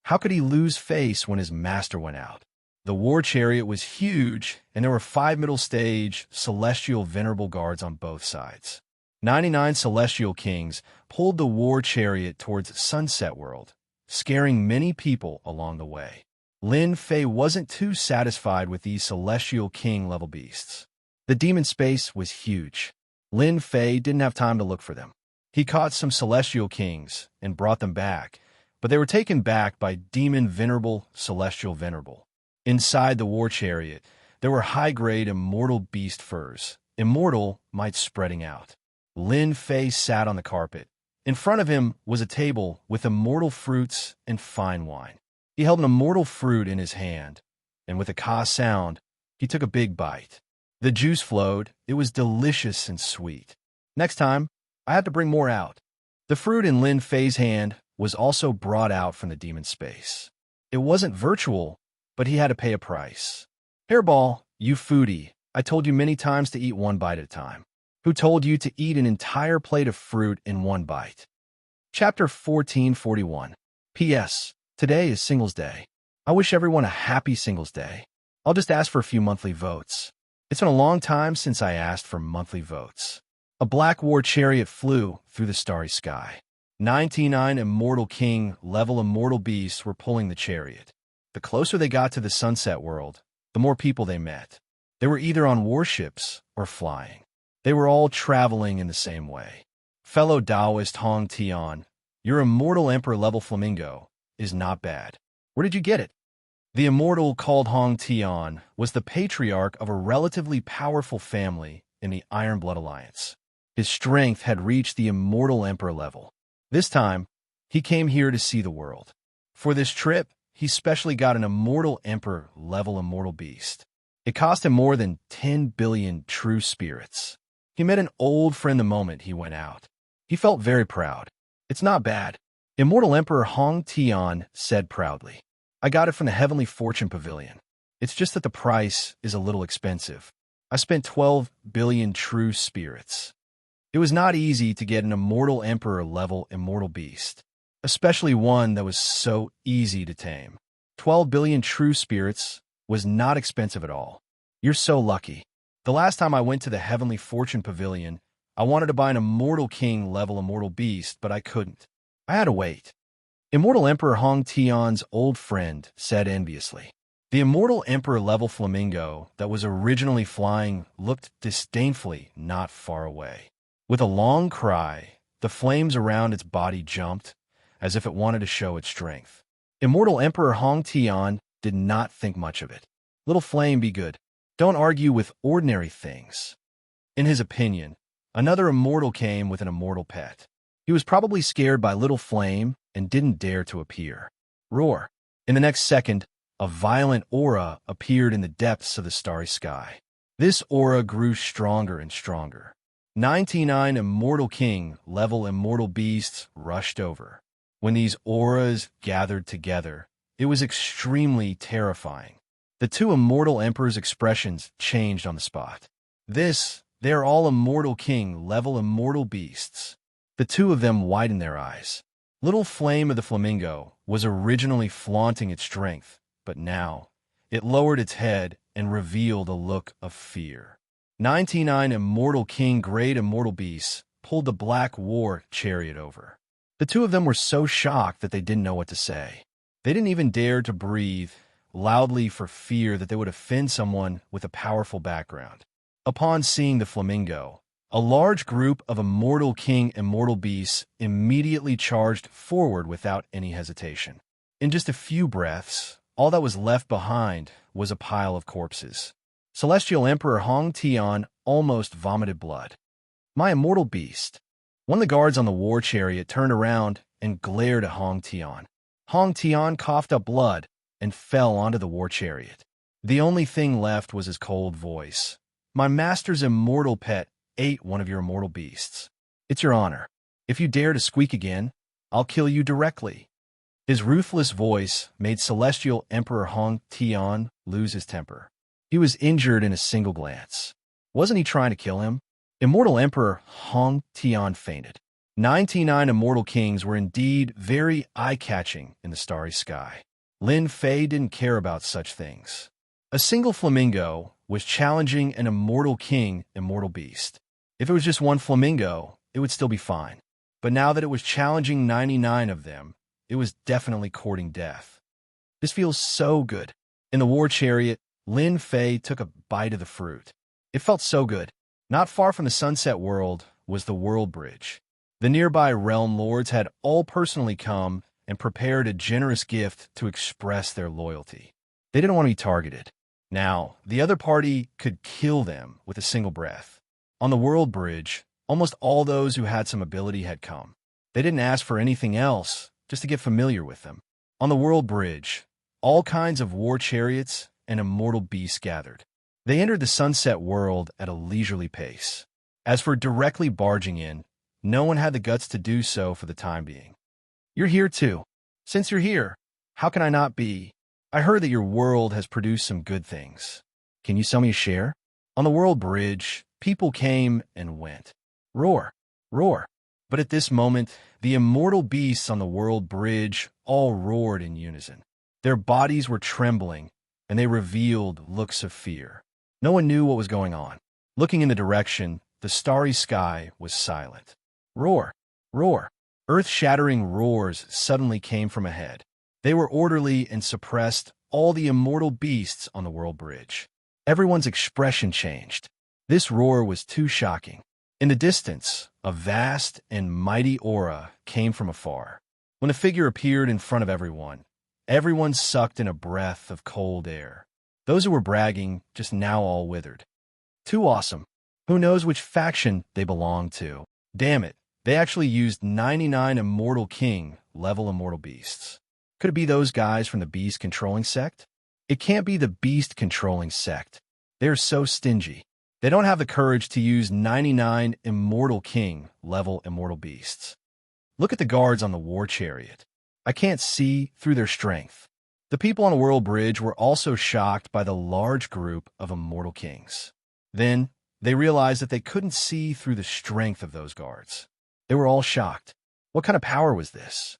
how could he lose face when his master went out? The war chariot was huge, and there were 5 middle stage Celestial Venerable guards on both sides. 99 Celestial Kings pulled the war chariot towards Sunset World, scaring many people along the way. Lin Fei wasn't too satisfied with these Celestial King level beasts. The demon space was huge. Lin Fei didn't have time to look for them. He caught some Celestial Kings and brought them back, but they were taken back by Demon Venerable, Celestial Venerable. Inside the war chariot, there were high-grade immortal beast furs, immortal might spreading out. Lin Fei sat on the carpet. In front of him was a table with immortal fruits and fine wine. He held an immortal fruit in his hand, and with a ka sound, he took a big bite. The juice flowed. It was delicious and sweet. Next time, I have to bring more out. The fruit in Lin Fei's hand was also brought out from the demon space. It wasn't virtual, but he had to pay a price. Hairball, you foodie, I told you many times to eat one bite at a time. Who told you to eat an entire plate of fruit in one bite? Chapter 1441. P.S. Today is Singles Day. I wish everyone a happy Singles Day. I'll just ask for a few monthly votes. It's been a long time since I asked for monthly votes. A black war chariot flew through the starry sky. 99 Immortal King level immortal beasts were pulling the chariot. The closer they got to the Sunset World, the more people they met. They were either on warships or flying. They were all traveling in the same way. Fellow Taoist Hong Tian, your immortal emperor level flamingo is not bad. Where did you get it? The immortal called Hong Tian was the patriarch of a relatively powerful family in the Iron Blood Alliance. His strength had reached the immortal emperor level. This time, he came here to see the world. For this trip, he specially got an immortal emperor level immortal beast. It cost him more than 10 billion true spirits. He met an old friend the moment he went out. He felt very proud. It's not bad. Immortal Emperor Hong Tian said proudly. I got it from the Heavenly Fortune Pavilion. It's just that the price is a little expensive. I spent 12 billion true spirits. It was not easy to get an immortal emperor level immortal beast, especially one that was so easy to tame. 12 billion true spirits was not expensive at all. You're so lucky. The last time I went to the Heavenly Fortune Pavilion, I wanted to buy an Immortal King level immortal beast, but I couldn't. I had to wait. Immortal Emperor Hong Tian's old friend said enviously. The Immortal Emperor level flamingo that was originally flying looked disdainfully not far away. With a long cry, the flames around its body jumped, as if it wanted to show its strength. Immortal Emperor Hong Tian did not think much of it. Little flame, be good. Don't argue with ordinary things. In his opinion, another immortal came with an immortal pet. He was probably scared by Little Flame and didn't dare to appear. Roar. In the next second, a violent aura appeared in the depths of the starry sky. This aura grew stronger and stronger. 99 Immortal King level immortal beasts rushed over. When these auras gathered together, it was extremely terrifying. The two immortal emperors' expressions changed on the spot. They're all Immortal King level immortal beasts. The two of them widened their eyes. Little Flame of the Flamingo was originally flaunting its strength, but now it lowered its head and revealed a look of fear. 99 Immortal King Great Immortal Beasts pulled the Black War chariot over. The two of them were so shocked that they didn't know what to say. They didn't even dare to breathe loudly for fear that they would offend someone with a powerful background. Upon seeing the flamingo, a large group of Immortal King immortal beasts immediately charged forward without any hesitation. In just a few breaths, all that was left behind was a pile of corpses. Celestial Emperor Hong Tian almost vomited blood. My immortal beast. One of the guards on the war chariot turned around and glared at Hong Tian. Hong Tian coughed up blood and fell onto the war chariot. The only thing left was his cold voice. My master's immortal pet ate one of your immortal beasts. It's your honor. If you dare to squeak again, I'll kill you directly. His ruthless voice made Celestial Emperor Hong Tian lose his temper. He was injured in a single glance. Wasn't he trying to kill him? Immortal Emperor Hong Tian fainted. 99 immortal kings were indeed very eye-catching in the starry sky. Lin Fei didn't care about such things. A single flamingo was challenging an immortal king, immortal beast. If it was just one flamingo, it would still be fine. But now that it was challenging 99 of them, it was definitely courting death. This feels so good. In the war chariot, Lin Fei took a bite of the fruit. It felt so good. Not far from the sunset world was the world bridge. The nearby realm lords had all personally come and prepared a generous gift to express their loyalty. They didn't want to be targeted. Now, the other party could kill them with a single breath. On the world bridge, almost all those who had some ability had come. They didn't ask for anything else, just to get familiar with them. On the world bridge, all kinds of war chariots and immortal beasts gathered. They entered the sunset world at a leisurely pace. As for directly barging in, no one had the guts to do so for the time being. You're here too. Since you're here, how can I not be? I heard that your world has produced some good things. Can you sell me a share? On the world bridge, people came and went. Roar, roar. But at this moment, the immortal beasts on the world bridge all roared in unison. Their bodies were trembling, and they revealed looks of fear. No one knew what was going on. Looking in the direction, the starry sky was silent. Roar, roar. Earth-shattering roars suddenly came from ahead. They were orderly and suppressed all the immortal beasts on the world bridge. Everyone's expression changed. This roar was too shocking. In the distance, a vast and mighty aura came from afar. When the figure appeared in front of everyone sucked in a breath of cold air. Those who were bragging just now all withered. Too awesome. Who knows which faction they belonged to? Damn it, they actually used 99 immortal king level immortal beasts. Could it be those guys from the beast controlling sect? It can't be the beast controlling sect. They're so stingy. They don't have the courage to use 99 immortal king level immortal beasts. Look at the guards on the war chariot. I can't see through their strength. The people on the world bridge were also shocked by the large group of immortal kings. Then, they realized that they couldn't see through the strength of those guards. They were all shocked. What kind of power was this?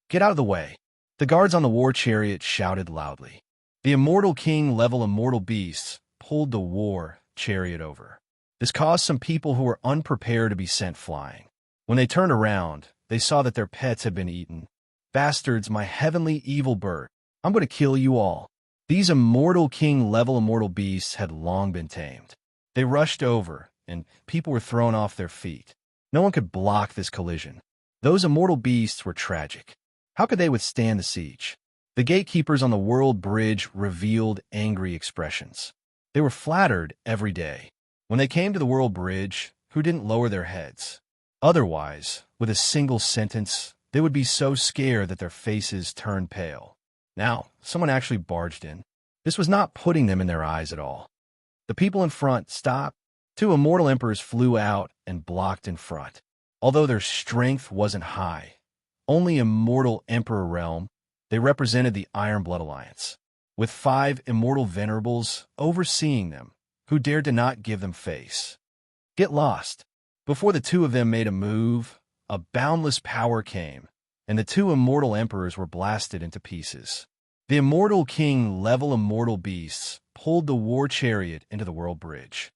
Get out of the way. The guards on the war chariot shouted loudly. The immortal king level immortal beasts pulled the war chariot over. This caused some people who were unprepared to be sent flying. When they turned around, they saw that their pets had been eaten. Bastards, my heavenly evil bird. I'm going to kill you all. These immortal king level immortal beasts had long been tamed. They rushed over, and people were thrown off their feet. No one could block this collision. Those immortal beasts were tragic. How could they withstand the siege? The gatekeepers on the world bridge revealed angry expressions. They were flattered every day. When they came to the world bridge, who didn't lower their heads? Otherwise, with a single sentence, they would be so scared that their faces turned pale. Now, someone actually barged in. This was not putting them in their eyes at all. The people in front stopped. 2 immortal emperors flew out and blocked in front. Although their strength wasn't high, only immortal emperor realm, they represented the Iron Blood Alliance, with 5 immortal venerables overseeing them, who dared to not give them face. Get lost. Before the 2 of them made a move, a boundless power came, and the 2 immortal emperors were blasted into pieces. The immortal king level immortal beasts pulled the war chariot into the world bridge.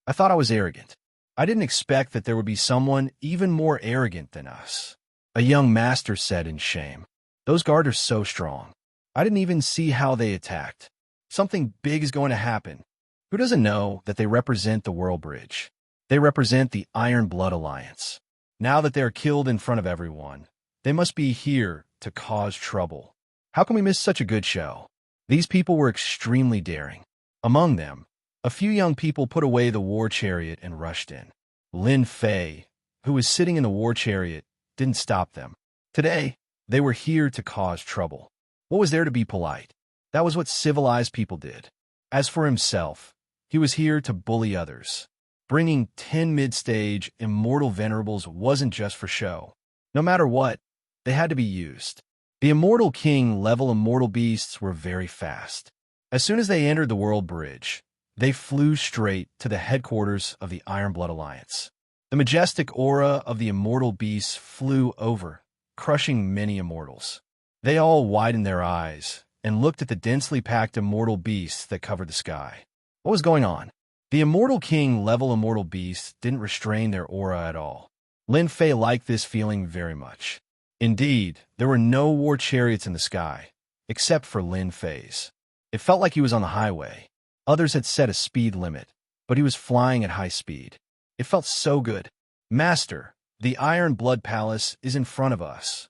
I thought I was arrogant. I didn't expect that there would be someone even more arrogant than us. A young master said in shame. Those guards are so strong. I didn't even see how they attacked. Something big is going to happen. Who doesn't know that they represent the world bridge? They represent the Iron Blood Alliance. Now that they are killed in front of everyone, they must be here to cause trouble. How can we miss such a good show? These people were extremely daring. Among them, a few young people put away the war chariot and rushed in. Lin Fei, who was sitting in the war chariot, didn't stop them. Today, they were here to cause trouble. What was there to be polite? That was what civilized people did. As for himself, he was here to bully others. Bringing 10 mid-stage immortal venerables wasn't just for show. No matter what, they had to be used. The Immortal King level immortal beasts were very fast. As soon as they entered the World Bridge, they flew straight to the headquarters of the Ironblood Alliance. The majestic aura of the immortal beasts flew over, crushing many immortals. They all widened their eyes and looked at the densely packed immortal beasts that covered the sky. What was going on? The Immortal King level immortal beasts didn't restrain their aura at all. Lin Fei liked this feeling very much. Indeed, there were no war chariots in the sky, except for Lin Fei's. It felt like he was on the highway. Others had set a speed limit, but he was flying at high speed. It felt so good. Master, the Iron Blood Palace is in front of us.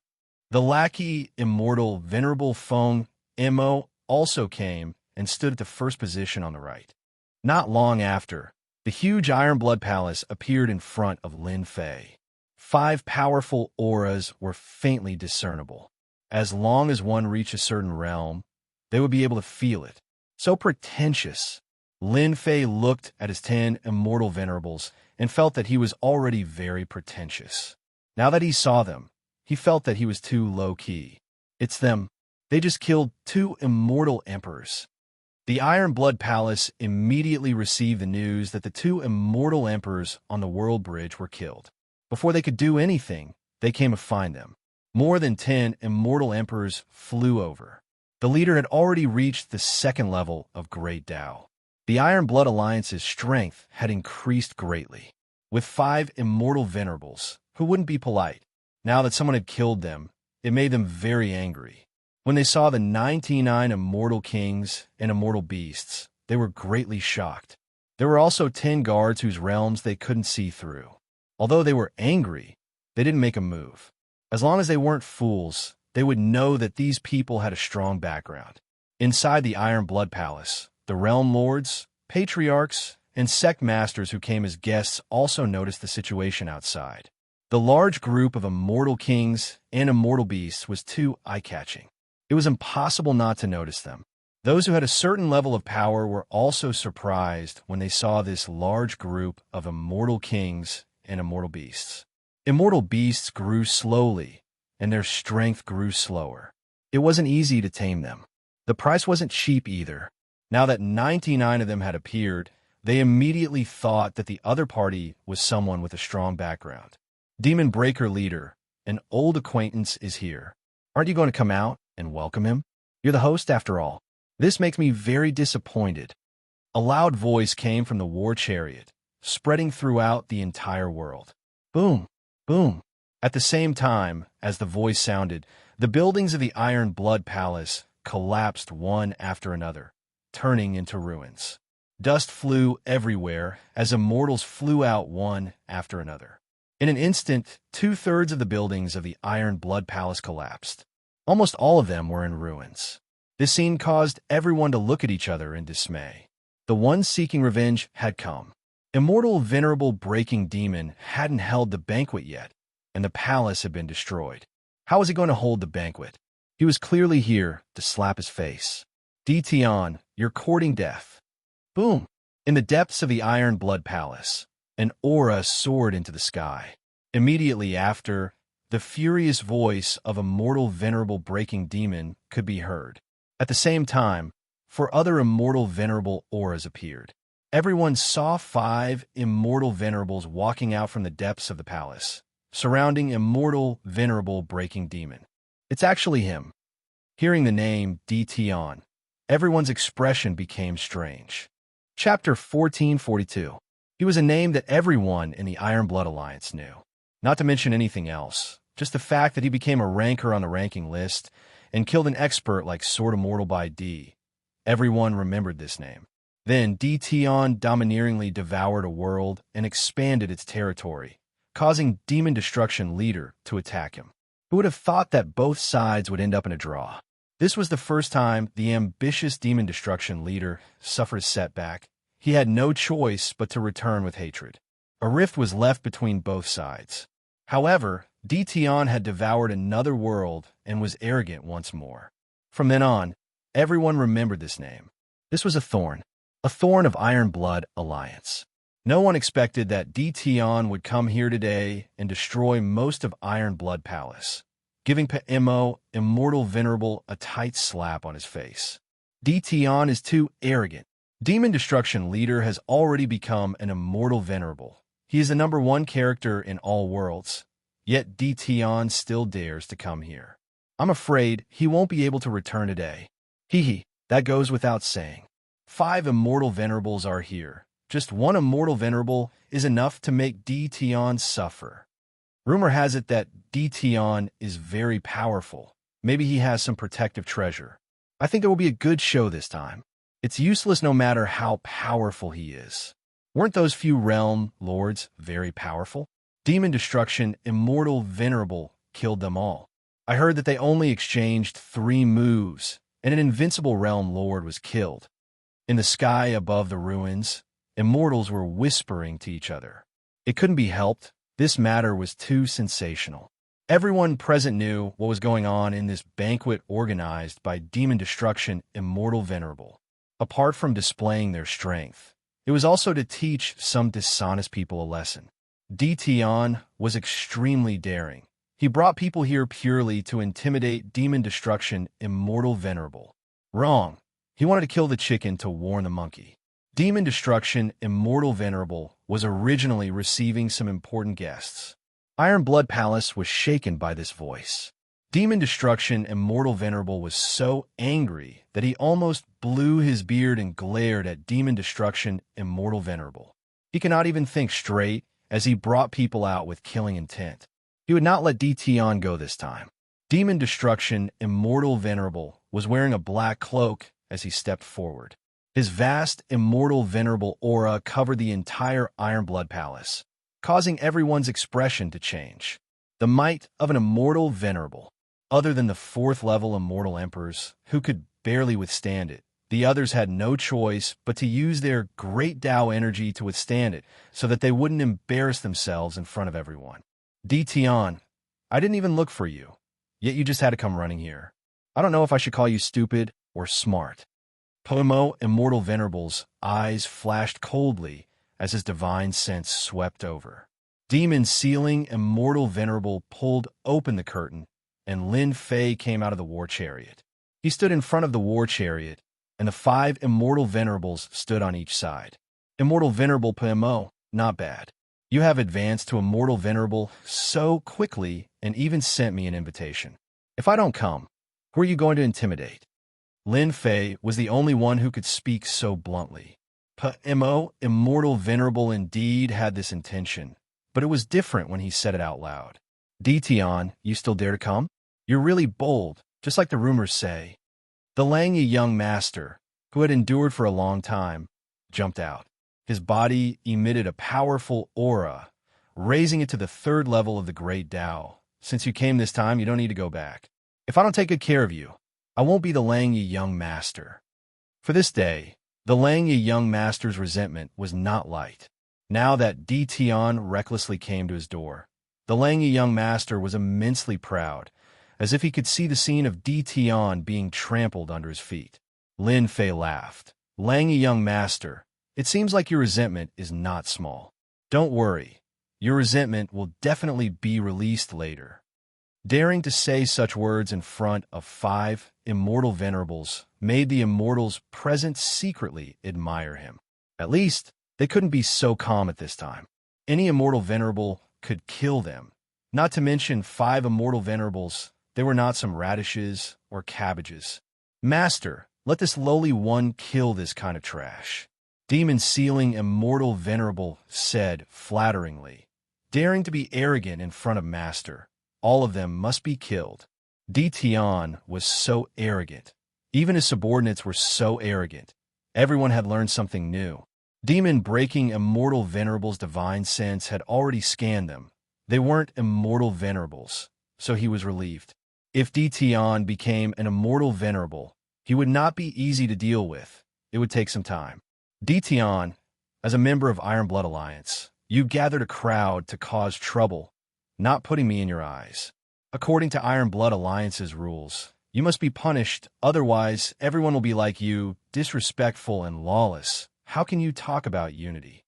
The lackey, immortal, venerable Feng Mo also came and stood at the first position on the right. Not long after, the huge Iron Blood Palace appeared in front of Lin Fei. 5 powerful auras were faintly discernible. As long as one reached a certain realm, they would be able to feel it. So pretentious. Lin Fei looked at his 10 immortal venerables and felt that he was already very pretentious. Now that he saw them, he felt that he was too low-key. It's them. They just killed 2 immortal emperors. The Iron Blood Palace immediately received the news that the 2 immortal emperors on the World Bridge were killed. Before they could do anything, they came to find them. More than 10 immortal emperors flew over. The leader had already reached the 2nd level of Great Tao. The Iron Blood Alliance's strength had increased greatly. With 5 immortal venerables, who wouldn't be polite. Now that someone had killed them, it made them very angry. When they saw the 99 immortal kings and immortal beasts, they were greatly shocked. There were also 10 guards whose realms they couldn't see through. Although they were angry, they didn't make a move. As long as they weren't fools, they would know that these people had a strong background. Inside the Iron Blood Palace, the realm lords, patriarchs, and sect masters who came as guests also noticed the situation outside. The large group of immortal kings and immortal beasts was too eye-catching. It was impossible not to notice them. Those who had a certain level of power were also surprised when they saw this large group of immortal kings and immortal beasts. Immortal beasts grew slowly, and their strength grew slower. It wasn't easy to tame them. The price wasn't cheap either. Now that 99 of them had appeared, they immediately thought that the other party was someone with a strong background. Demon Breaker Leader, an old acquaintance, is here. Aren't you going to come out and welcome him? You're the host after all. This makes me very disappointed. A loud voice came from the war chariot, spreading throughout the entire world. Boom, boom. At the same time as the voice sounded, the buildings of the Iron Blood Palace collapsed one after another, turning into ruins. Dust flew everywhere as immortals flew out one after another. In an instant, 2/3 of the buildings of the Iron Blood Palace collapsed. Almost all of them were in ruins. This scene caused everyone to look at each other in dismay. The one seeking revenge had come. Immortal Venerable Breaking Demon hadn't held the banquet yet, and the palace had been destroyed. How was he going to hold the banquet? He was clearly here to slap his face. Dition, you're courting death. Boom! In the depths of the Iron Blood Palace, an aura soared into the sky. Immediately after, the furious voice of Immortal Venerable Breaking Demon could be heard. At the same time, 4 other Immortal Venerable auras appeared. Everyone saw 5 Immortal Venerables walking out from the depths of the palace, surrounding Immortal Venerable Breaking Demon. It's actually him. Hearing the name Dition, everyone's expression became strange. Chapter 1442. He was a name that everyone in the Iron Blood Alliance knew. Not to mention anything else, just the fact that he became a ranker on the ranking list and killed an expert like Sword Immortal by D. Everyone remembered this name. Then Dition domineeringly devoured a world and expanded its territory, causing Demon Destruction Leader to attack him. Who would have thought that both sides would end up in a draw? This was the first time the ambitious demon destruction leader suffered a setback. He had no choice but to return with hatred. A rift was left between both sides. However, Dtion had devoured another world and was arrogant once more. From then on, everyone remembered this name. This was a thorn of Iron Blood Alliance. No one expected that Dtion would come here today and destroy most of Iron Blood Palace, giving Paimo, Immortal Venerable, a tight slap on his face. Dtion is too arrogant. Demon Destruction Leader has already become an Immortal Venerable. He is the #1 character in all worlds, yet Dtion still dares to come here. I'm afraid he won't be able to return today. Hee, that goes without saying. 5 Immortal Venerables are here. Just 1 Immortal Venerable is enough to make Dtion suffer. Rumor has it that Dtion is very powerful. Maybe he has some protective treasure. I think there will be a good show this time. It's useless no matter how powerful he is. Weren't those few realm lords very powerful? Demon Destruction Immortal Venerable killed them all. I heard that they only exchanged 3 moves, and an invincible realm lord was killed. In the sky above the ruins, immortals were whispering to each other. It couldn't be helped. This matter was too sensational. Everyone present knew what was going on in this banquet organized by Demon Destruction Immortal Venerable. Apart from displaying their strength, it was also to teach some dishonest people a lesson. Dtion was extremely daring. He brought people here purely to intimidate Demon Destruction Immortal Venerable. Wrong. He wanted to kill the chicken to warn the monkey. Demon Destruction Immortal Venerable was originally receiving some important guests. Iron Blood Palace was shaken by this voice. Demon Destruction Immortal Venerable was so angry that he almost blew his beard and glared at Demon Destruction Immortal Venerable. He could not even think straight as he brought people out with killing intent. He would not let Dtion go this time. Demon Destruction Immortal Venerable was wearing a black cloak as he stepped forward. His vast, immortal, venerable aura covered the entire Iron Blood Palace, causing everyone's expression to change. The might of an immortal venerable. Other than the 4th-level immortal emperors, who could barely withstand it, the others had no choice but to use their great Tao energy to withstand it so that they wouldn't embarrass themselves in front of everyone. Dtion, I didn't even look for you, yet you just had to come running here. I don't know if I should call you stupid or smart. Paimo, Immortal Venerable's eyes flashed coldly as his divine sense swept over. Demon Sealing Immortal Venerable pulled open the curtain, and Lin Fei came out of the war chariot. He stood in front of the war chariot, and the 5 Immortal Venerables stood on each side. Immortal Venerable Paimo, not bad. You have advanced to Immortal Venerable so quickly and even sent me an invitation. If I don't come, who are you going to intimidate? Lin Fei was the only one who could speak so bluntly. Paimo, Immortal Venerable, indeed had this intention, but it was different when he said it out loud. Dtion, you still dare to come? You're really bold, just like the rumors say. The Langyi young master, who had endured for a long time, jumped out. His body emitted a powerful aura, raising it to the 3rd level of the Great Tao. Since you came this time, you don't need to go back. If I don't take good care of you, I won't be the Langyi young master. For this day, the Langyi young master's resentment was not light. Now that Dtion recklessly came to his door, the Langyi young master was immensely proud, as if he could see the scene of Dtion being trampled under his feet. Lin Fei laughed. Langyi young master, it seems like your resentment is not small. Don't worry, your resentment will definitely be released later. Daring to say such words in front of 5 Immortal Venerables made the immortals present secretly admire him. At least, they couldn't be so calm at this time. Any Immortal Venerable could kill them. Not to mention 5 Immortal Venerables, they were not some radishes or cabbages. Master, let this lowly one kill this kind of trash. Demon Sealing Immortal Venerable said flatteringly, daring to be arrogant in front of Master. All of them must be killed. Dtion was so arrogant. Even his subordinates were so arrogant. Everyone had learned something new. Demon breaking Immortal Venerable's divine sense had already scanned them. They weren't Immortal Venerables, so he was relieved. If Dtion became an immortal venerable, he would not be easy to deal with. It would take some time. Dtion, as a member of Iron Blood Alliance, you gathered a crowd to cause trouble, not putting me in your eyes. According to Iron Blood Alliance's rules, you must be punished, otherwise everyone will be like you, disrespectful and lawless. How can you talk about unity?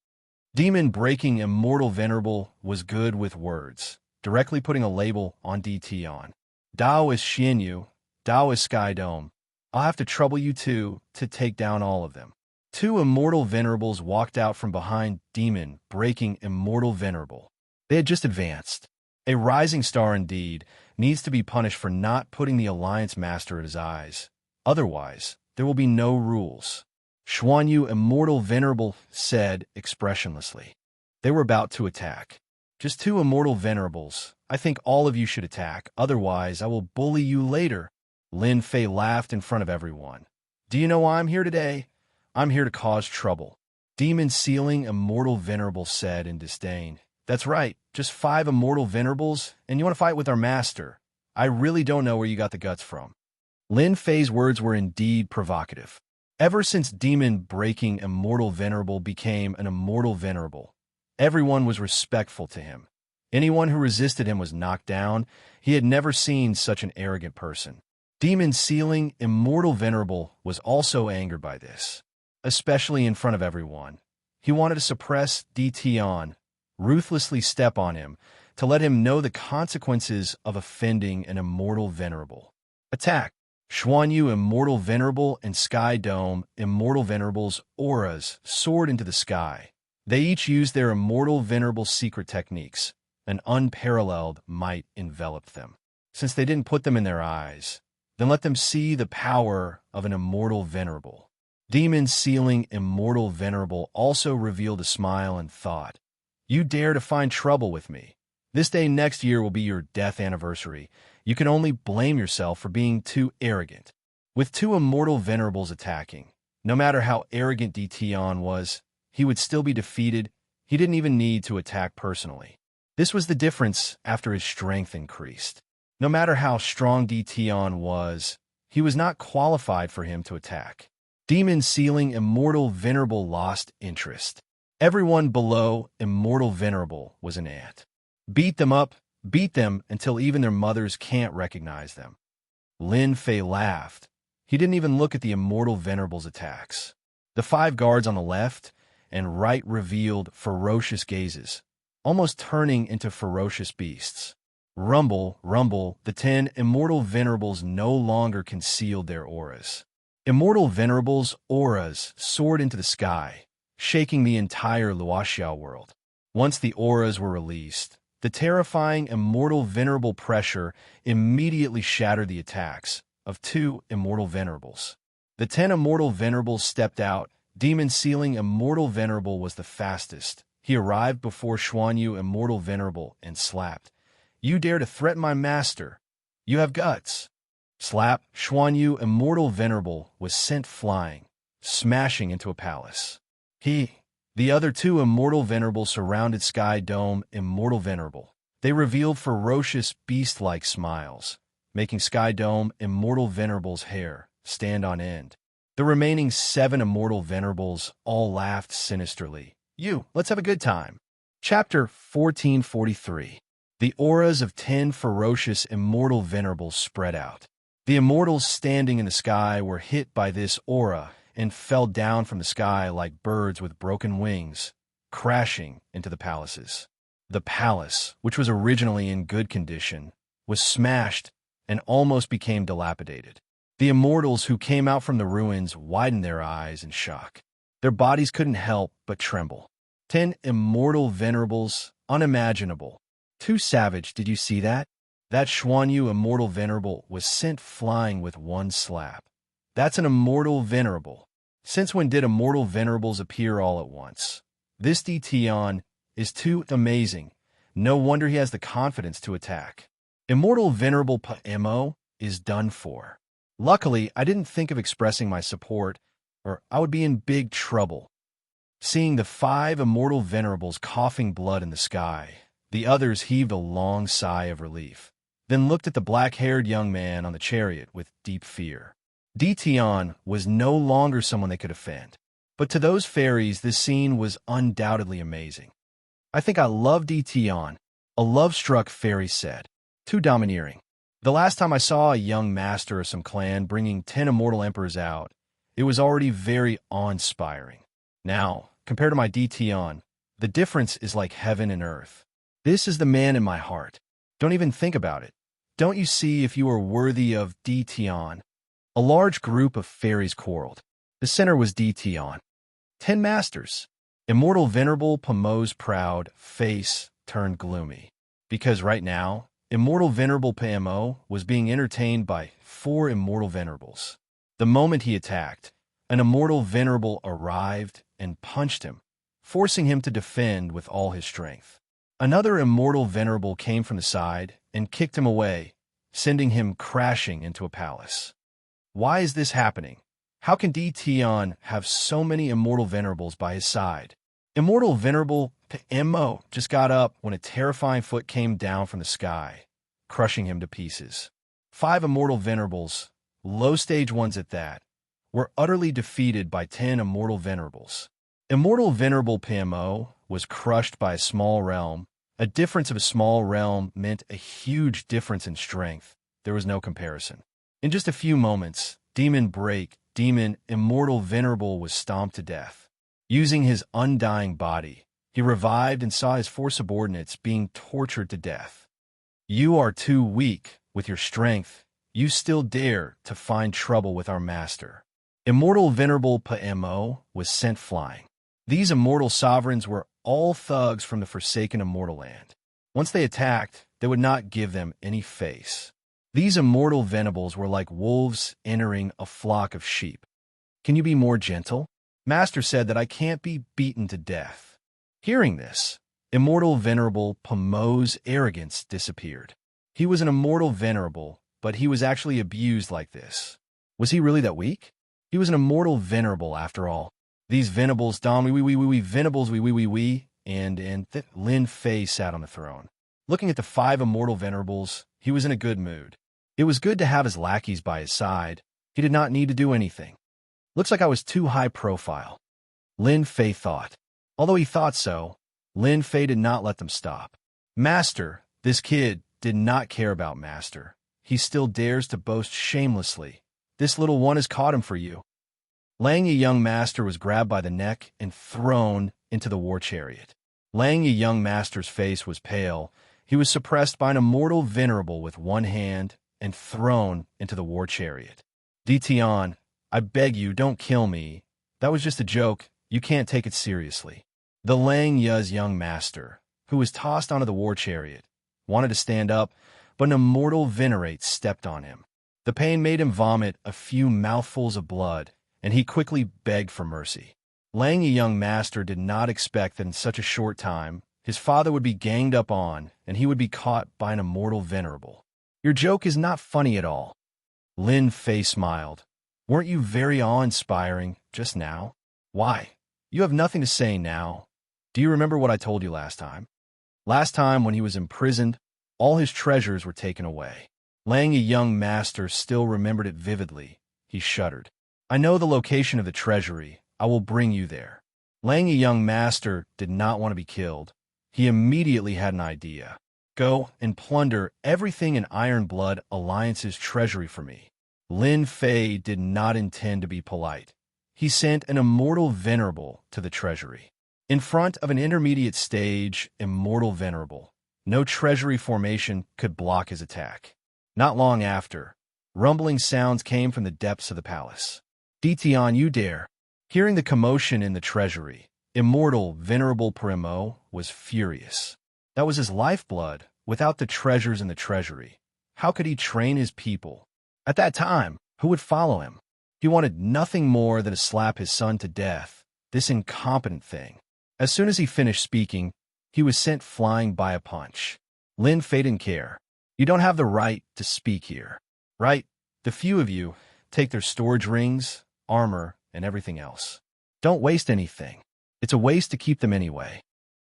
Demon breaking immortal venerable was good with words, directly putting a label on Dtion. Dao is Xianyu, Dao is Sky Dome. I'll have to trouble you two to take down all of them. Two immortal venerables walked out from behind Demon breaking immortal venerable. They had just advanced. A rising star indeed needs to be punished for not putting the Alliance Master at his eyes. Otherwise, there will be no rules. Xuanyu immortal venerable said expressionlessly. They were about to attack. Just two immortal venerables. I think all of you should attack, otherwise I will bully you later. Lin Fei laughed in front of everyone. Do you know why I'm here today? I'm here to cause trouble. Demon Sealing Immortal Venerable said in disdain. That's right, just 5 immortal venerables, and you want to fight with our master. I really don't know where you got the guts from. Lin Fei's words were indeed provocative. Ever since Demon Breaking Immortal Venerable became an Immortal Venerable, everyone was respectful to him. Anyone who resisted him was knocked down. He had never seen such an arrogant person. Demon Sealing Immortal Venerable was also angered by this, especially in front of everyone. He wanted to suppress Dtion, ruthlessly step on him, to let him know the consequences of offending an immortal venerable. Attack! Xuanyu Immortal Venerable and Sky Dome Immortal Venerable's auras soared into the sky. They each used their Immortal Venerable secret techniques. An unparalleled might enveloped them. Since they didn't put them in their eyes, then let them see the power of an Immortal Venerable. Demon Sealing Immortal Venerable also revealed a smile and thought, "You dare to find trouble with me. This day next year will be your death anniversary. You can only blame yourself for being too arrogant." With 2 immortal venerables attacking, no matter how arrogant Dtion was, he would still be defeated. He didn't even need to attack personally. This was the difference after his strength increased. No matter how strong Dtion was, he was not qualified for him to attack. Demon Sealing Immortal Venerable lost interest. Everyone below Immortal Venerable was an ant. Beat them up, beat them until even their mothers can't recognize them. Lin Fei laughed. He didn't even look at the Immortal Venerable's attacks. The 5 guards on the left and right revealed ferocious gazes, almost turning into ferocious beasts. Rumble, rumble, the 10 Immortal Venerables no longer concealed their auras. Immortal Venerables' auras soared into the sky, shaking the entire Luoxiao world. Once the auras were released, the terrifying Immortal Venerable pressure immediately shattered the attacks of 2 Immortal Venerables. The 10 Immortal Venerables stepped out. Demon Sealing Immortal Venerable was the fastest. He arrived before Xuanyu Immortal Venerable and slapped. "You dare to threaten my master? You have guts." Slap! Xuanyu Immortal Venerable was sent flying, smashing into a palace. The other 2 Immortal Venerables surrounded Sky Dome Immortal Venerable. They revealed ferocious beast-like smiles, making Sky Dome Immortal Venerable's hair stand on end. The remaining 7 Immortal Venerables all laughed sinisterly. Let's have a good time. Chapter 1443. The auras of 10 ferocious Immortal Venerables spread out. The Immortals standing in the sky were hit by this aura and fell down from the sky like birds with broken wings, crashing into the palaces. The palace, which was originally in good condition, was smashed and almost became dilapidated. The Immortals who came out from the ruins widened their eyes in shock. Their bodies couldn't help but tremble. 10 Immortal Venerables, unimaginable. Too savage, did you see that? That Xuanyu Immortal Venerable was sent flying with 1 slap. That's an Immortal Venerable. Since when did Immortal Venerables appear all at once? This Dtion is too amazing. No wonder he has the confidence to attack. Immortal Venerable Mo is done for. Luckily, I didn't think of expressing my support, or I would be in big trouble. Seeing the 5 Immortal Venerables coughing blood in the sky, the others heaved a long sigh of relief. then looked at the black-haired young man on the chariot with deep fear. Dition was no longer someone they could offend. But to those fairies, this scene was undoubtedly amazing. "I think I love Dition," a love-struck fairy said. "Too domineering. The last time I saw a young master of some clan bringing 10 immortal emperors out, it was already very awe-inspiring. Now, compared to my Dition, the difference is like heaven and earth. This is the man in my heart. Don't even think about it. Don't you see if you are worthy of Dition?" A large group of fairies quarreled. The center was Dition. 10 masters. Immortal Venerable Pomo's proud face turned gloomy. Because right now, Immortal Venerable Pomo was being entertained by 4 Immortal Venerables. The moment he attacked, an Immortal Venerable arrived and punched him, forcing him to defend with all his strength. Another Immortal Venerable came from the side and kicked him away, sending him crashing into a palace. Why is this happening? How can Dition have so many Immortal Venerables by his side? Immortal Venerable Pomo just got up when a terrifying foot came down from the sky, crushing him to pieces. 5 Immortal Venerables, low stage ones at that, were utterly defeated by 10 Immortal Venerables. Immortal Venerable Pomo was crushed by a small realm. A difference of a small realm meant a huge difference in strength. There was no comparison. In just a few moments, Demon Immortal Venerable was stomped to death. Using his undying body, he revived and saw his 4 subordinates being tortured to death. "You are too weak. With your strength, you still dare to find trouble with our master." Immortal Venerable Pomo was sent flying. These immortal sovereigns were all thugs from the forsaken immortal land. Once they attacked, they would not give them any face. These immortal Venerables were like wolves entering a flock of sheep. "Can you be more gentle? Master said that I can't be beaten to death." Hearing this, Immortal Venerable Pomo's arrogance disappeared. He was an Immortal Venerable, but he was actually abused like this. Was he really that weak? He was an Immortal Venerable after all. These Venables, Venables, and Lin Fei sat on the throne. Looking at the 5 Immortal Venerables, he was in a good mood. It was good to have his lackeys by his side. He did not need to do anything. "Looks like I was too high profile," Lin Fei thought. Although he thought so, Lin Fei did not let them stop. "Master, this kid did not care about Master. He still dares to boast shamelessly. This little one has caught him for you." Lang, a young master, was grabbed by the neck and thrown into the war chariot. Lang, a young master's face was pale. He was suppressed by an Immortal Venerable with one hand and thrown into the war chariot. "Dition, I beg you, don't kill me. That was just a joke. You can't take it seriously." The Lang Ya's young master, who was tossed onto the war chariot, wanted to stand up, but an Immortal Venerate stepped on him. The pain made him vomit a few mouthfuls of blood, and he quickly begged for mercy. Lang, a young master, did not expect that in such a short time, his father would be ganged up on, and he would be caught by an Immortal Venerable. "Your joke is not funny at all." Lin Fei smiled. "Weren't you very awe-inspiring just now? Why? You have nothing to say now. Do you remember what I told you last time? Last time when he was imprisoned, all his treasures were taken away." Lang, a young master, still remembered it vividly. He shuddered. "I know the location of the treasury. I will bring you there." Lang, a young master, did not want to be killed. He immediately had an idea. "Go and plunder everything in Iron Blood Alliance's treasury for me." Lin Fei did not intend to be polite. He sent an Immortal Venerable to the treasury. In front of an intermediate stage Immortal Venerable, no treasury formation could block his attack. Not long after, rumbling sounds came from the depths of the palace. "Dition, you dare!" Hearing the commotion in the treasury, Immortal Venerable Pomo was furious. That was his lifeblood. Without the treasures in the treasury, how could he train his people? At that time, who would follow him? He wanted nothing more than to slap his son to death, this incompetent thing. As soon as he finished speaking, he was sent flying by a punch. Lin Fei didn't care. "You don't have the right to speak here. Right? The few of you take their storage rings, armor, and everything else. Don't waste anything. It's a waste to keep them anyway."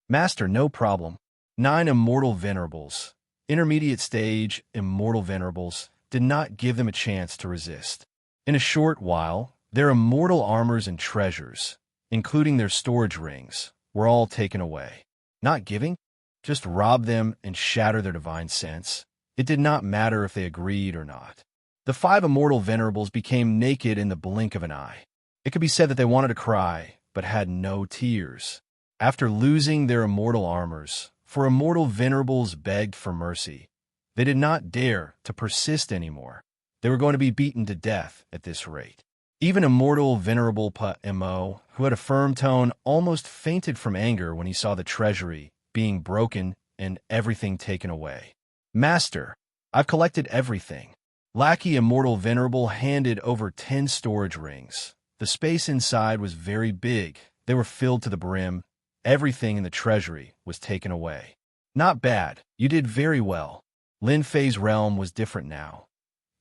"Master, no problem." 9 Immortal Venerables, intermediate stage immortal venerables did not give them a chance to resist. In a short while, their immortal armors and treasures, including their storage rings, were all taken away. Not giving, just rob them and shatter their divine sense. It did not matter if they agreed or not. The 5 immortal venerables became naked in the blink of an eye. It could be said that they wanted to cry, but had no tears. After losing their immortal armors, for immortal venerables begged for mercy. They did not dare to persist anymore. They were going to be beaten to death at this rate. Even immortal venerable Mo, who had a firm tone, almost fainted from anger when he saw the treasury being broken and everything taken away. Master, I've collected everything. Lackey immortal venerable handed over 10 storage rings. The space inside was very big. They were filled to the brim. Everything in the treasury was taken away. Not bad. You did very well. Lin Fei's realm was different now.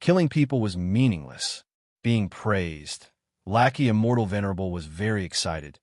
Killing people was meaningless. Being praised. Lackey immortal venerable was very excited.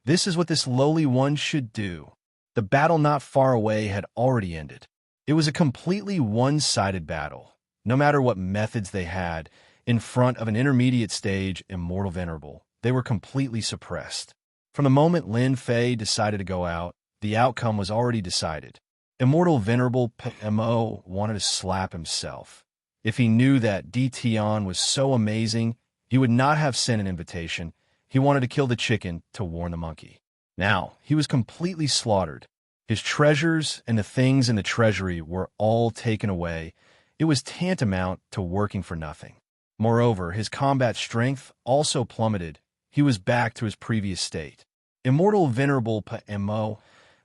This is what this lowly one should do. The battle not far away had already ended. It was a completely one-sided battle. No matter what methods they had, in front of an intermediate stage immortal venerable, they were completely suppressed. From the moment Lin Fei decided to go out, the outcome was already decided. Immortal venerable Mo wanted to slap himself. If he knew that Di Tian was so amazing, he would not have sent an invitation. He wanted to kill the chicken to warn the monkey. Now, he was completely slaughtered. His treasures and the things in the treasury were all taken away. It was tantamount to working for nothing. Moreover, his combat strength also plummeted. He was back to his previous state. Immortal venerable Mo,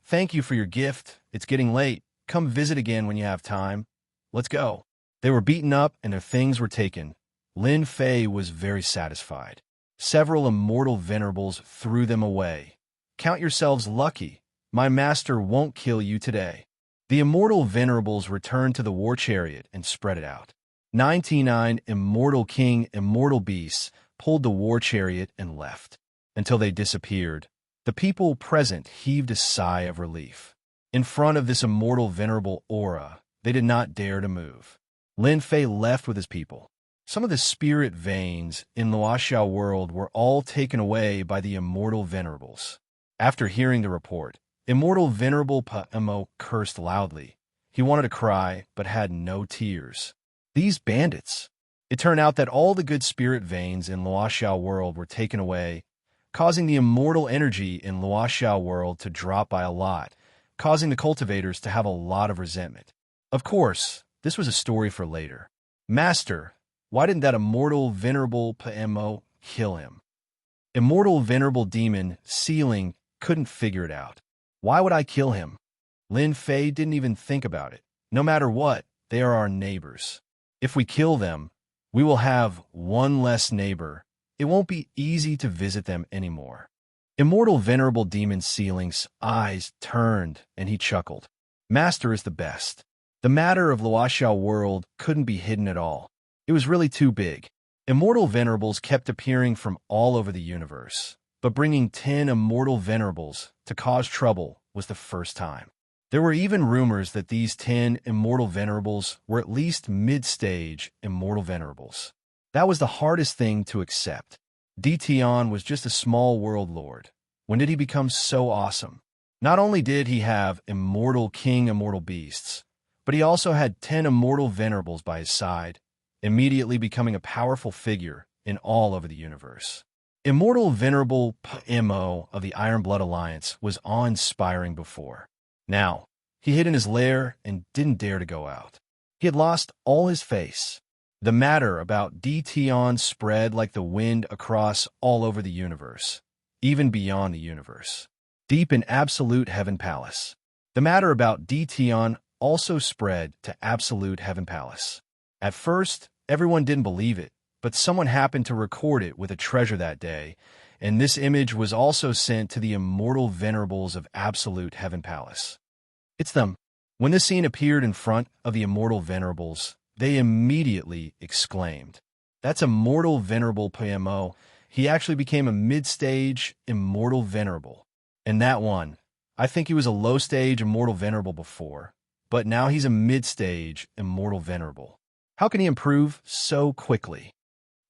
thank you for your gift. It's getting late. Come visit again when you have time. Let's go. They were beaten up and their things were taken. Lin Fei was very satisfied. Several immortal venerables threw them away. Count yourselves lucky. My master won't kill you today. The immortal venerables returned to the war chariot and spread it out. 99 immortal king, immortal beasts pulled the war chariot and left. Until they disappeared, the people present heaved a sigh of relief. In front of this immortal venerable aura, they did not dare to move. Lin Fei left with his people. Some of the spirit veins in Luoxiao world were all taken away by the immortal venerables. After hearing the report, immortal venerable Mo cursed loudly. He wanted to cry, but had no tears. These bandits! It turned out that all the good spirit veins in Luoxiao world were taken away, causing the immortal energy in Luoxiao world to drop by a lot, causing the cultivators to have a lot of resentment. Of course, this was a story for later. Master, why didn't that immortal venerable Mo kill him? Immortal venerable demon, Sealing, couldn't figure it out. Why would I kill him? Lin Fei didn't even think about it. No matter what, they are our neighbors. If we kill them, we will have one less neighbor. It won't be easy to visit them anymore. Immortal venerable demon Sealing's eyes turned and he chuckled. Master is the best. The matter of Luoxiao world couldn't be hidden at all. It was really too big. Immortal venerables kept appearing from all over the universe, but bringing 10 immortal venerables to cause trouble was the first time. There were even rumors that these 10 immortal venerables were at least mid-stage immortal venerables. That was the hardest thing to accept. Di Tian was just a small world lord. When did he become so awesome? Not only did he have immortal king, immortal beasts, but he also had 10 immortal venerables by his side, immediately becoming a powerful figure in all over the universe. Immortal venerable Mo of the Iron Blood Alliance was awe-inspiring before. Now, he hid in his lair and didn't dare to go out. He had lost all his face. The matter about Di Tian spread like the wind across all over the universe, even beyond the universe. Deep in Absolute Heaven Palace. The matter about Di Tian also spread to Absolute Heaven Palace. At first, everyone didn't believe it, but someone happened to record it with a treasure that day, and this image was also sent to the immortal venerables of Absolute Heaven Palace. It's them. When this scene appeared in front of the immortal venerables, they immediately exclaimed, "That's immortal venerable Mo. He actually became a mid-stage immortal venerable. And that one, I think he was a low-stage immortal venerable before. but now he's a mid-stage immortal venerable. How can he improve so quickly?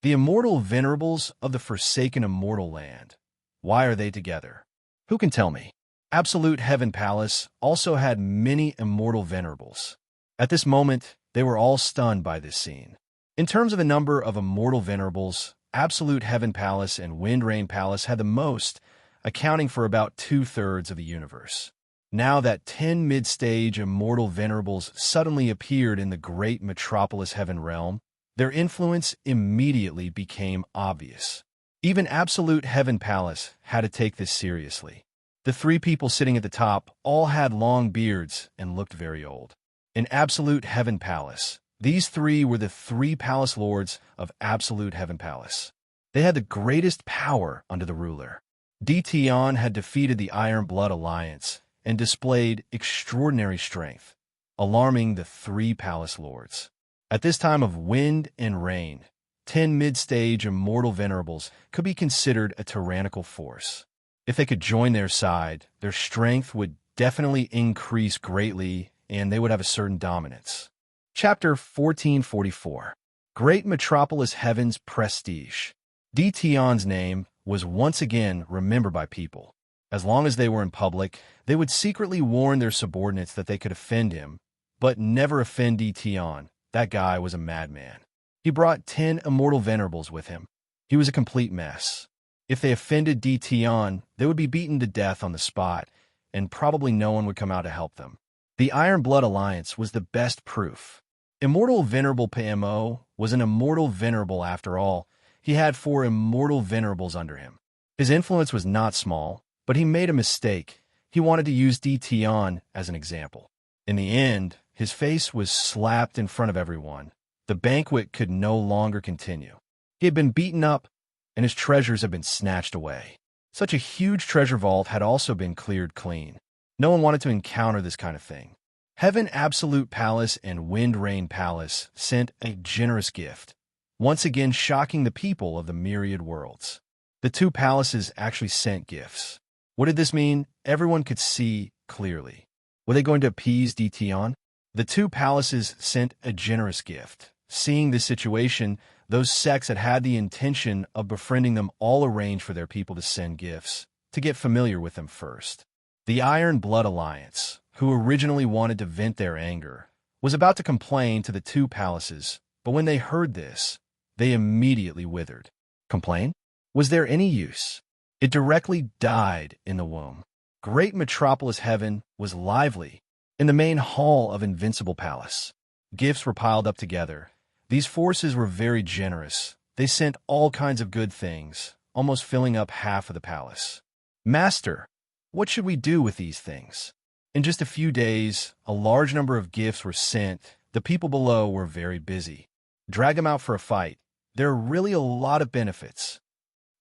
The immortal venerables of the forsaken immortal land. Why are they together? Who can tell me? Absolute Heaven Palace also had many immortal venerables. At this moment, they were all stunned by this scene. In terms of the number of immortal venerables, Absolute Heaven Palace and Wind Rain Palace had the most, accounting for about 2/3 of the universe. Now that 10 mid-stage immortal venerables suddenly appeared in the great metropolis heaven realm, their influence immediately became obvious. Even Absolute Heaven Palace had to take this seriously. The three people sitting at the top all had long beards and looked very old. In Absolute Heaven Palace, these three were the three palace lords of Absolute Heaven Palace. They had the greatest power under the ruler. Dition had defeated the Iron Blood Alliance and displayed extraordinary strength, alarming the three palace lords. At this time of wind and rain, 10 mid-stage immortal venerables could be considered a tyrannical force. If they could join their side, their strength would definitely increase greatly and they would have a certain dominance. Chapter 1444. Great Metropolis Heaven's Prestige. Dition's name was once again remembered by people. As long as they were in public, they would secretly warn their subordinates that they could offend him, but never offend Dition. That guy was a madman. He brought 10 immortal venerables with him. He was a complete mess. If they offended Dition, they would be beaten to death on the spot, and probably no one would come out to help them. The Iron Blood Alliance was the best proof. Immortal Venerable PMO was an immortal venerable after all. He had 4 immortal venerables under him. His influence was not small, but he made a mistake. He wanted to use Dition as an example. In the end, his face was slapped in front of everyone. The banquet could no longer continue. He had been beaten up, and his treasures had been snatched away. Such a huge treasure vault had also been cleared clean. No one wanted to encounter this kind of thing. Heaven Absolute Palace and Wind Rain Palace sent a generous gift, once again shocking the people of the myriad worlds. The two palaces actually sent gifts. What did this mean? Everyone could see clearly. Were they going to appease Dition? The two palaces sent a generous gift. Seeing this situation, those sects that had the intention of befriending them all arranged for their people to send gifts, to get familiar with them first. The Iron Blood Alliance, who originally wanted to vent their anger, was about to complain to the two palaces, but when they heard this, they immediately withered. Complain? Was there any use? It directly died in the womb. Great Metropolis Heaven was lively. In the main hall of Invincible Palace, gifts were piled up together. These forces were very generous. They sent all kinds of good things, almost filling up half of the palace. Master, what should we do with these things? In just a few days, a large number of gifts were sent. The people below were very busy. Drag them out for a fight. There are really a lot of benefits.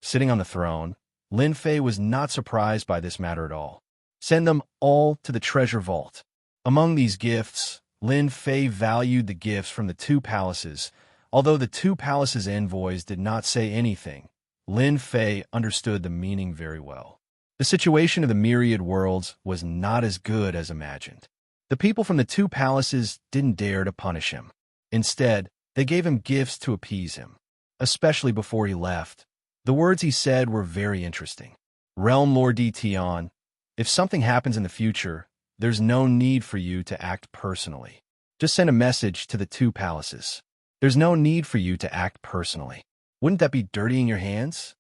Sitting on the throne, Lin Fei was not surprised by this matter at all. Send them all to the treasure vault. Among these gifts, Lin Fei valued the gifts from the two palaces. Although the two palaces' envoys did not say anything, Lin Fei understood the meaning very well. The situation of the myriad worlds was not as good as imagined. The people from the two palaces didn't dare to punish him. Instead, they gave him gifts to appease him, especially before he left. The words he said were very interesting. Realm Lord Dition, if something happens in the future, there's no need for you to act personally. Just send a message to the two palaces. There's no need for you to act personally. Wouldn't that be dirtying your hands?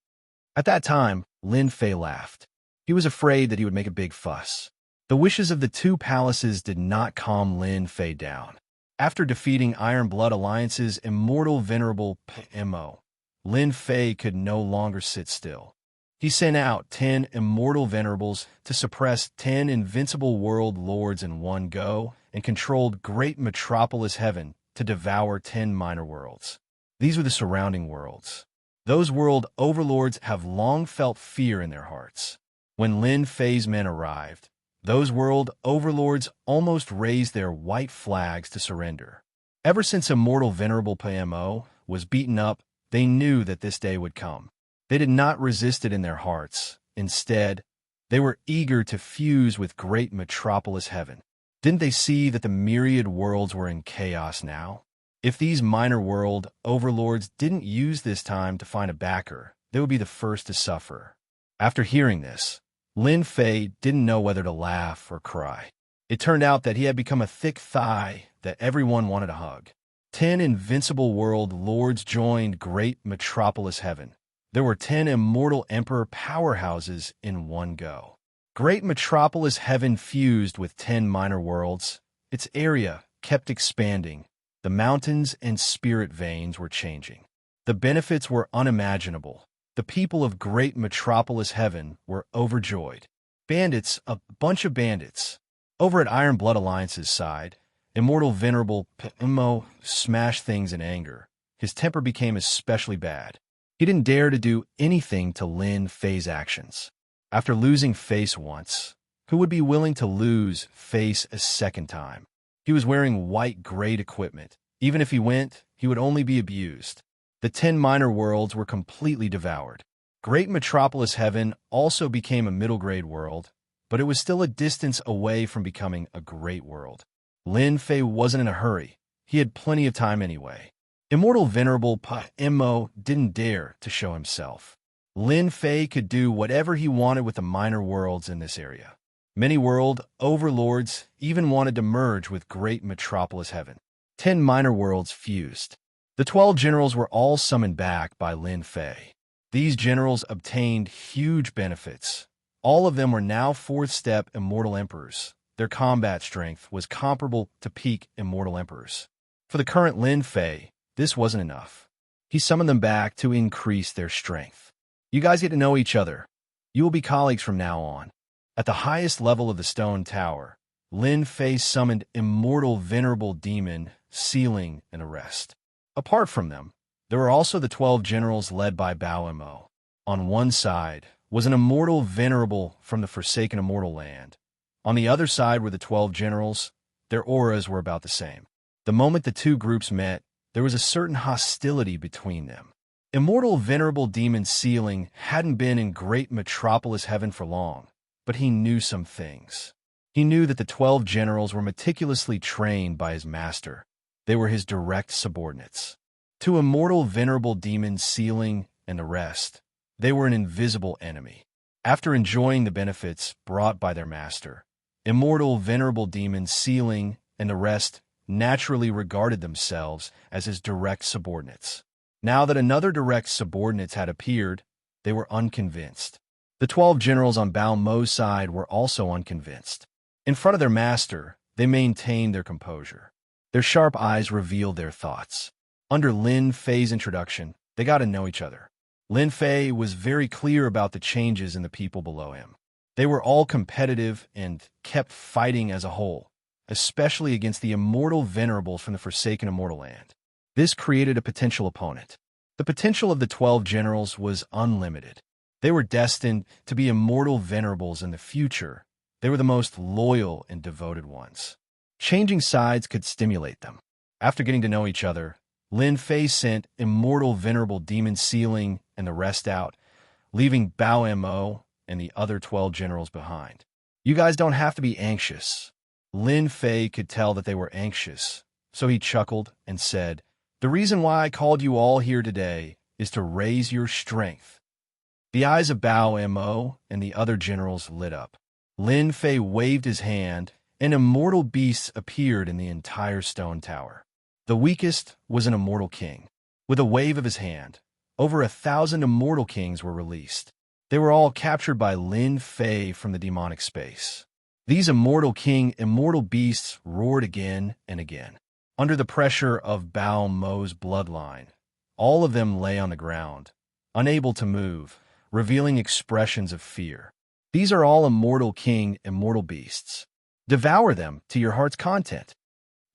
At that time, Lin Fei laughed. He was afraid that he would make a big fuss. The wishes of the two palaces did not calm Lin Fei down. After defeating Iron Blood Alliance's immortal venerable PMO, Lin Fei could no longer sit still. He sent out 10 immortal venerables to suppress 10 invincible world lords in one go and controlled Great Metropolis Heaven to devour 10 minor worlds. These were the surrounding worlds. Those world overlords have long felt fear in their hearts. When Lin Fei's men arrived, those world overlords almost raised their white flags to surrender. Ever since Immortal Venerable PMO was beaten up, they knew that this day would come. They did not resist it in their hearts. Instead, they were eager to fuse with Great Metropolis Heaven. Didn't they see that the myriad worlds were in chaos now? If these minor world overlords didn't use this time to find a backer, they would be the first to suffer. After hearing this, Lin Fei didn't know whether to laugh or cry. It turned out that he had become a thick thigh that everyone wanted to hug. 10 invincible world lords joined Great Metropolis Heaven. There were 10 immortal emperor powerhouses in one go. Great Metropolis Heaven fused with 10 minor worlds. Its area kept expanding. The mountains and spirit veins were changing. The benefits were unimaginable. The people of Great Metropolis Heaven were overjoyed. Bandits, a bunch of bandits. Over at Iron Blood Alliance's side, Immortal Venerable Pimo smashed things in anger. His temper became especially bad. He didn't dare to do anything to Lin Fei's actions. After losing face once, who would be willing to lose face a second time? He was wearing white grade equipment. Even if he went, he would only be abused. The 10 minor worlds were completely devoured. Great Metropolis Heaven also became a middle grade world, but it was still a distance away from becoming a great world. Lin Fei wasn't in a hurry. He had plenty of time anyway. Immortal Venerable Mo didn't dare to show himself. Lin Fei could do whatever he wanted with the minor worlds in this area. Many world overlords even wanted to merge with Great Metropolis Heaven. 10 minor worlds fused. The 12 generals were all summoned back by Lin Fei. These generals obtained huge benefits. All of them were now 4th step immortal emperors. Their combat strength was comparable to peak immortal emperors. For the current Lin Fei, this wasn't enough. He summoned them back to increase their strength. You guys get to know each other. You will be colleagues from now on. At the highest level of the stone tower, Lin Fei summoned Immortal Venerable Demon, Sealing, and Arrest. Apart from them, there were also the 12 generals led by Bao Mo. On one side was an Immortal Venerable from the Forsaken Immortal Land. On the other side were the 12 generals. Their auras were about the same. The moment the two groups met, there was a certain hostility between them. Immortal Venerable Demon Sealing hadn't been in Great Metropolis Heaven for long, but he knew some things. He knew that the 12 generals were meticulously trained by his master. They were his direct subordinates. To Immortal Venerable Demon Sealing and the rest, they were an invisible enemy. After enjoying the benefits brought by their master, Immortal Venerable Demon Sealing and the rest naturally regarded themselves as his direct subordinates. Now that another direct subordinate had appeared, they were unconvinced. The 12 generals on Bao Mo's side were also unconvinced. In front of their master, they maintained their composure. Their sharp eyes revealed their thoughts. Under Lin Fei's introduction, they got to know each other. Lin Fei was very clear about the changes in the people below him. They were all competitive and kept fighting as a whole, especially against the Immortal Venerables from the Forsaken Immortal Land. This created a potential opponent. The potential of the 12 generals was unlimited. They were destined to be Immortal Venerables in the future. They were the most loyal and devoted ones. Changing sides could stimulate them. After getting to know each other, Lin Fei sent Immortal Venerable Demon Sealing and the rest out, leaving Bao Mo and the other 12 generals behind. You guys don't have to be anxious. Lin Fei could tell that they were anxious, so he chuckled and said, "The reason why I called you all here today is to raise your strength." The eyes of Bao Mo and the other generals lit up. Lin Fei waved his hand, and immortal beasts appeared in the entire stone tower. The weakest was an immortal king. With a wave of his hand, over 1,000 immortal kings were released. They were all captured by Lin Fei from the demonic space. These immortal beasts roared again and again. Under the pressure of Bao Mo's bloodline, all of them lay on the ground, unable to move, revealing expressions of fear. These are all immortal beasts. Devour them to your heart's content.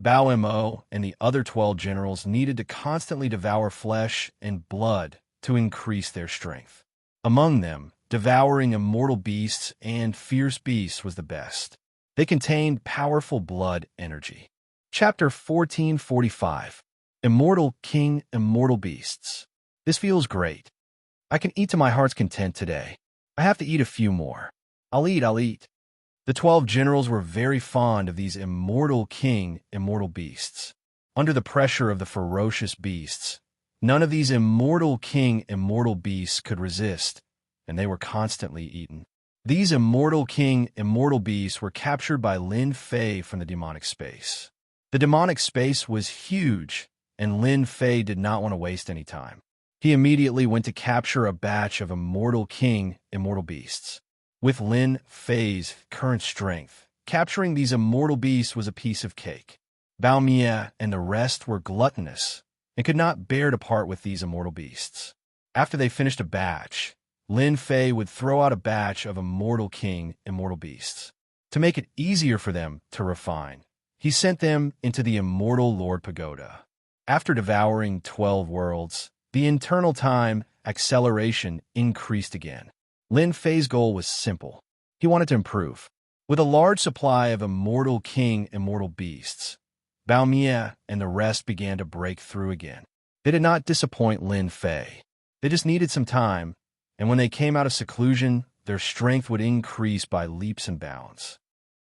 Bao Mo and the other 12 generals needed to constantly devour flesh and blood to increase their strength. Among them, devouring immortal beasts and fierce beasts was the best. They contained powerful blood energy. Chapter 1445. Immortal Beasts. This feels great. I can eat to my heart's content today. I have to eat a few more. I'll eat. The 12 generals were very fond of these immortal king, immortal beasts. Under the pressure of the ferocious beasts, none of these immortal king, immortal beasts could resist, and they were constantly eaten. These immortal king, immortal beasts were captured by Lin Fei from the demonic space. The demonic space was huge, and Lin Fei did not want to waste any time. He immediately went to capture a batch of immortal king, immortal beasts. With Lin Fei's current strength, capturing these immortal beasts was a piece of cake. Bao Mie and the rest were gluttonous and could not bear to part with these immortal beasts. After they finished a batch, Lin Fei would throw out a batch of immortal king, immortal beasts. To make it easier for them to refine, he sent them into the immortal Lord Pagoda. After devouring 12 worlds, the internal time acceleration increased again. Lin Fei's goal was simple. He wanted to improve. With a large supply of immortal king, immortal beasts, Bao Mie and the rest began to break through again. They did not disappoint Lin Fei. They just needed some time, and when they came out of seclusion, their strength would increase by leaps and bounds.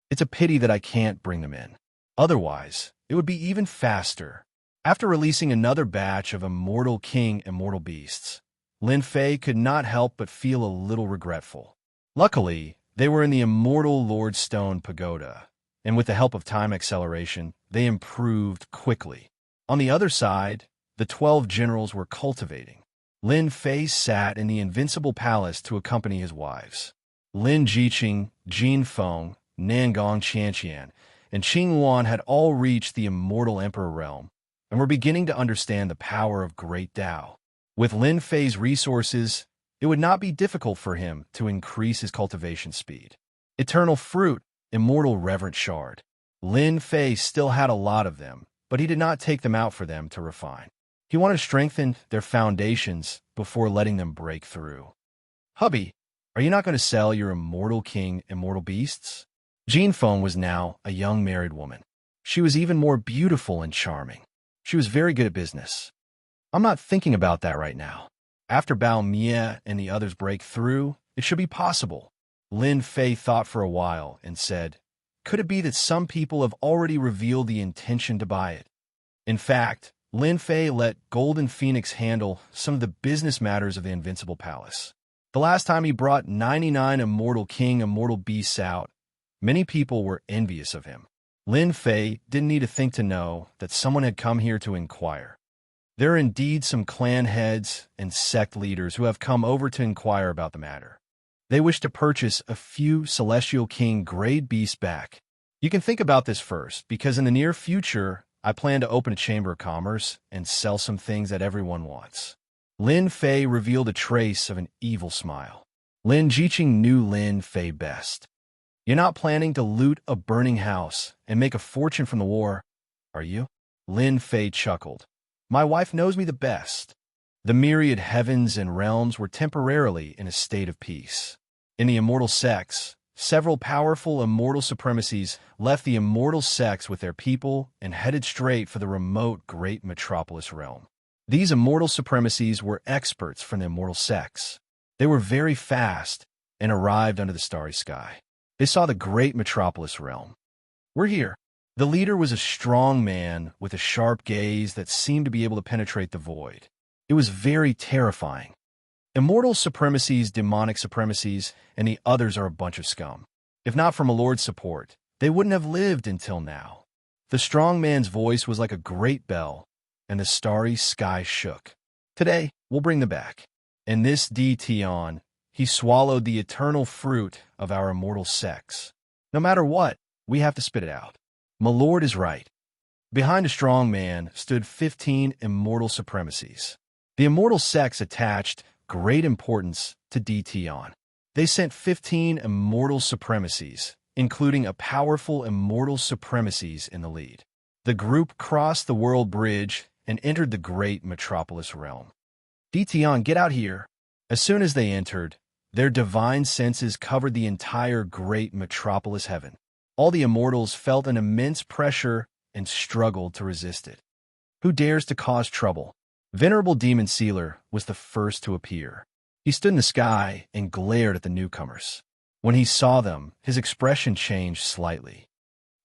It's a pity that I can't bring them in. Otherwise, it would be even faster. After releasing another batch of immortal king, immortal beasts, Lin Fei could not help but feel a little regretful. Luckily, they were in the immortal Lord Stone Pagoda, and with the help of time acceleration, they improved quickly. On the other side, the 12 generals were cultivating. Lin Fei sat in the invincible palace to accompany his wives. Lin Jiqing, Jin Feng, Nangong Qianqian, and Qing Wan had all reached the immortal emperor realm and were beginning to understand the power of great Tao. With Lin Fei's resources, it would not be difficult for him to increase his cultivation speed. Eternal fruit, immortal reverent shard. Lin Fei still had a lot of them, but he did not take them out for them to refine. He wanted to strengthen their foundations before letting them break through. Hubby, are you not going to sell your immortal king, immortal beasts? Jin Feng was now a young married woman. She was even more beautiful and charming. She was very good at business. I'm not thinking about that right now. After Bao Mie and the others break through, it should be possible. Lin Fei thought for a while and said, could it be that some people have already revealed the intention to buy it? In fact, Lin Fei let Golden Phoenix handle some of the business matters of the Invincible Palace. The last time he brought 99 immortal king, immortal beasts out, many people were envious of him. Lin Fei didn't need to think to know that someone had come here to inquire. There are indeed some clan heads and sect leaders who have come over to inquire about the matter. They wish to purchase a few Celestial King grade beasts back. You can think about this first, because in the near future, I plan to open a chamber of commerce and sell some things that everyone wants. Lin Fei revealed a trace of an evil smile. Lin Jiqing knew Lin Fei best. You're not planning to loot a burning house and make a fortune from the war, are you? Lin Fei chuckled. My wife knows me the best. The myriad heavens and realms were temporarily in a state of peace. In the immortal sects, several powerful immortal supremacies left the immortal sects with their people and headed straight for the remote great metropolis realm. These immortal supremacies were experts from the immortal sects. They were very fast and arrived under the starry sky. They saw the great metropolis realm. We're here. The leader was a strong man with a sharp gaze that seemed to be able to penetrate the void. It was very terrifying. Immortal supremacies, demonic supremacies, and the others are a bunch of scum. If not for Milord's support, they wouldn't have lived until now. The strong man's voice was like a great bell, and the starry sky shook. Today, we'll bring them back. And this Tion, he swallowed the eternal fruit of our immortal sex. No matter what, we have to spit it out. Milord is right. Behind a strong man stood 15 immortal supremacies. The immortal sects attached great importance to Tion. They sent 15 immortal supremacies, including a powerful immortal supremacies in the lead. The group crossed the world bridge and entered the great metropolis realm. Tion, get out here. As soon as they entered, their divine senses covered the entire great metropolis heaven. All the immortals felt an immense pressure and struggled to resist it. Who dares to cause trouble? Venerable Demon Sealer was the first to appear. He stood in the sky and glared at the newcomers. When he saw them, his expression changed slightly.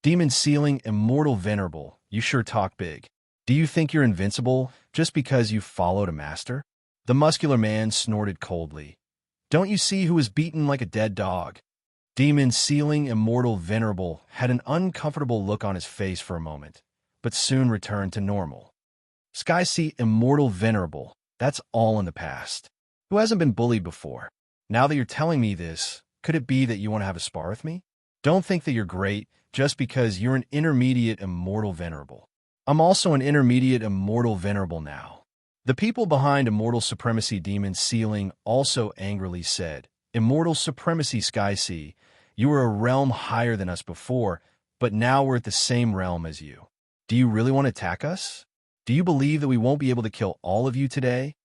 Demon Ceiling, Immortal Venerable, you sure talk big. Do you think you're invincible just because you followed a master? The muscular man snorted coldly. Don't you see who was beaten like a dead dog? Demon Ceiling, Immortal Venerable had an uncomfortable look on his face for a moment, but soon returned to normal. Sky Sea, Immortal Venerable, that's all in the past. Who hasn't been bullied before? Now that you're telling me this, could it be that you want to have a spar with me? Don't think that you're great just because you're an intermediate Immortal Venerable. I'm also an intermediate Immortal Venerable now. The people behind Immortal Supremacy Demon Ceiling also angrily said, Immortal Supremacy Sky Sea, you were a realm higher than us before, but now we're at the same realm as you. Do you really want to attack us? Do you believe that we won't be able to kill all of you today?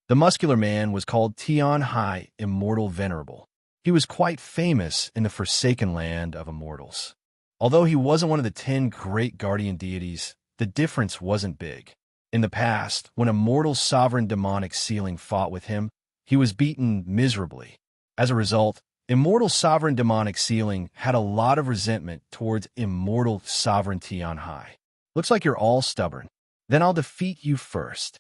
The muscular man was called Tian Hai, Immortal Venerable. He was quite famous in the Forsaken Land of Immortals. Although he wasn't one of the 10 great guardian deities, the difference wasn't big. In the past, when Immortal Sovereign Demonic Ceiling fought with him, he was beaten miserably. As a result, Immortal Sovereign Demonic Ceiling had a lot of resentment towards Immortal Sovereign Tian Hai. Looks like you're all stubborn. Then I'll defeat you first.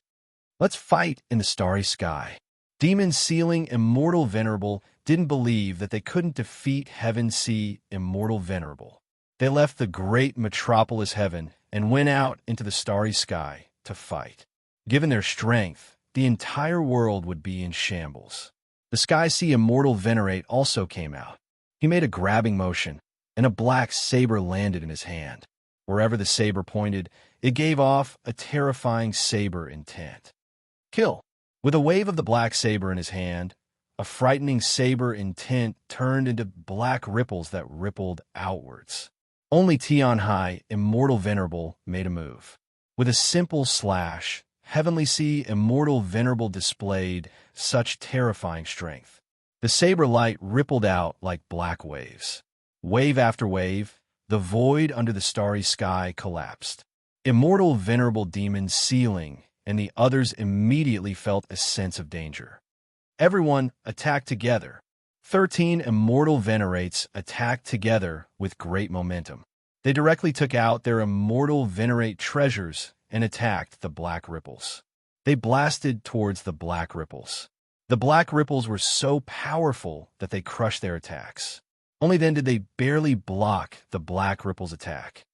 Let's fight in the starry sky. Demon Ceiling, Immortal Venerable didn't believe that they couldn't defeat Heaven Sea, Immortal Venerable. They left the great metropolis Heaven and went out into the starry sky to fight. Given their strength, the entire world would be in shambles. The Sky Sea Immortal Venerate also came out. He made a grabbing motion, and a black saber landed in his hand. Wherever the saber pointed, it gave off a terrifying saber intent. Kill! With a wave of the black saber in his hand, a frightening saber intent turned into black ripples that rippled outwards. Only Tian Hai, Immortal Venerable, made a move. With a simple slash, Heavenly Sea, Immortal Venerable displayed such terrifying strength. The saber light rippled out like black waves. Wave after wave, the void under the starry sky collapsed. Immortal Venerable Demon Ceiling and the others immediately felt a sense of danger. Everyone attacked together. 13 Immortal Venerates attacked together with great momentum. They directly took out their Immortal Venerate treasures and attacked the black ripples. They blasted towards the black ripples. The black ripples were so powerful that they crushed their attacks. Only then did they barely block the black ripples' attack.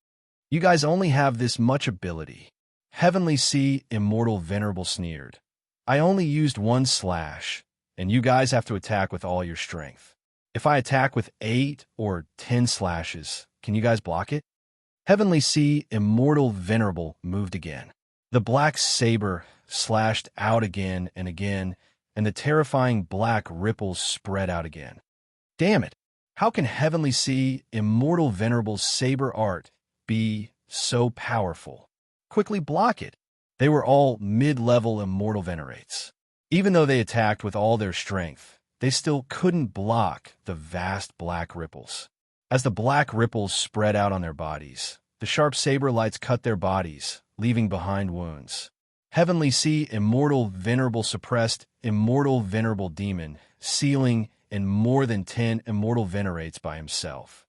You guys only have this much ability. Heavenly Sea, Immortal Venerable sneered. I only used one slash, and you guys have to attack with all your strength. If I attack with 8 or 10 slashes, can you guys block it? Heavenly Sea, Immortal Venerable moved again. The black saber slashed out again, and the terrifying black ripples spread out again. Damn it! How can Heavenly Sea, Immortal Venerable's saber art be so powerful? Quickly block it. They were all mid-level Immortal Venerates. Even though they attacked with all their strength, they still couldn't block the vast black ripples. As the black ripples spread out on their bodies, the sharp saber lights cut their bodies, leaving behind wounds. Heavenly Sea, Immortal Venerable suppressed Immortal Venerable Demon, Ceiling, and more than 10 Immortal Venerates by himself.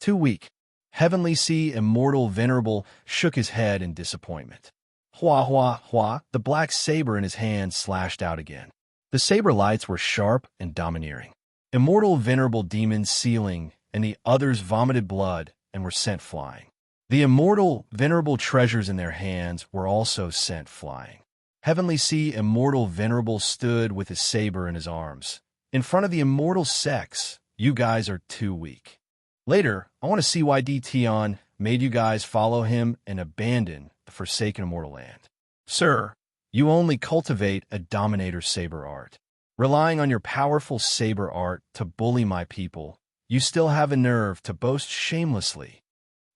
Too weak. Heavenly Sea, Immortal Venerable shook his head in disappointment. Hua, hua, hua, the black saber in his hand slashed out again. The saber lights were sharp and domineering. Immortal Venerable Demon Ceiling and the others vomited blood and were sent flying. The Immortal Venerable treasures in their hands were also sent flying. Heavenly Sea, Immortal Venerable stood with his saber in his arms. In front of the Immortal Sex, you guys are too weak. Later, I want to see why Tian made you guys follow him and abandon the Forsaken Immortal Land. Sir, you only cultivate a Dominator saber art. Relying on your powerful saber art to bully my people, you still have a nerve to boast shamelessly.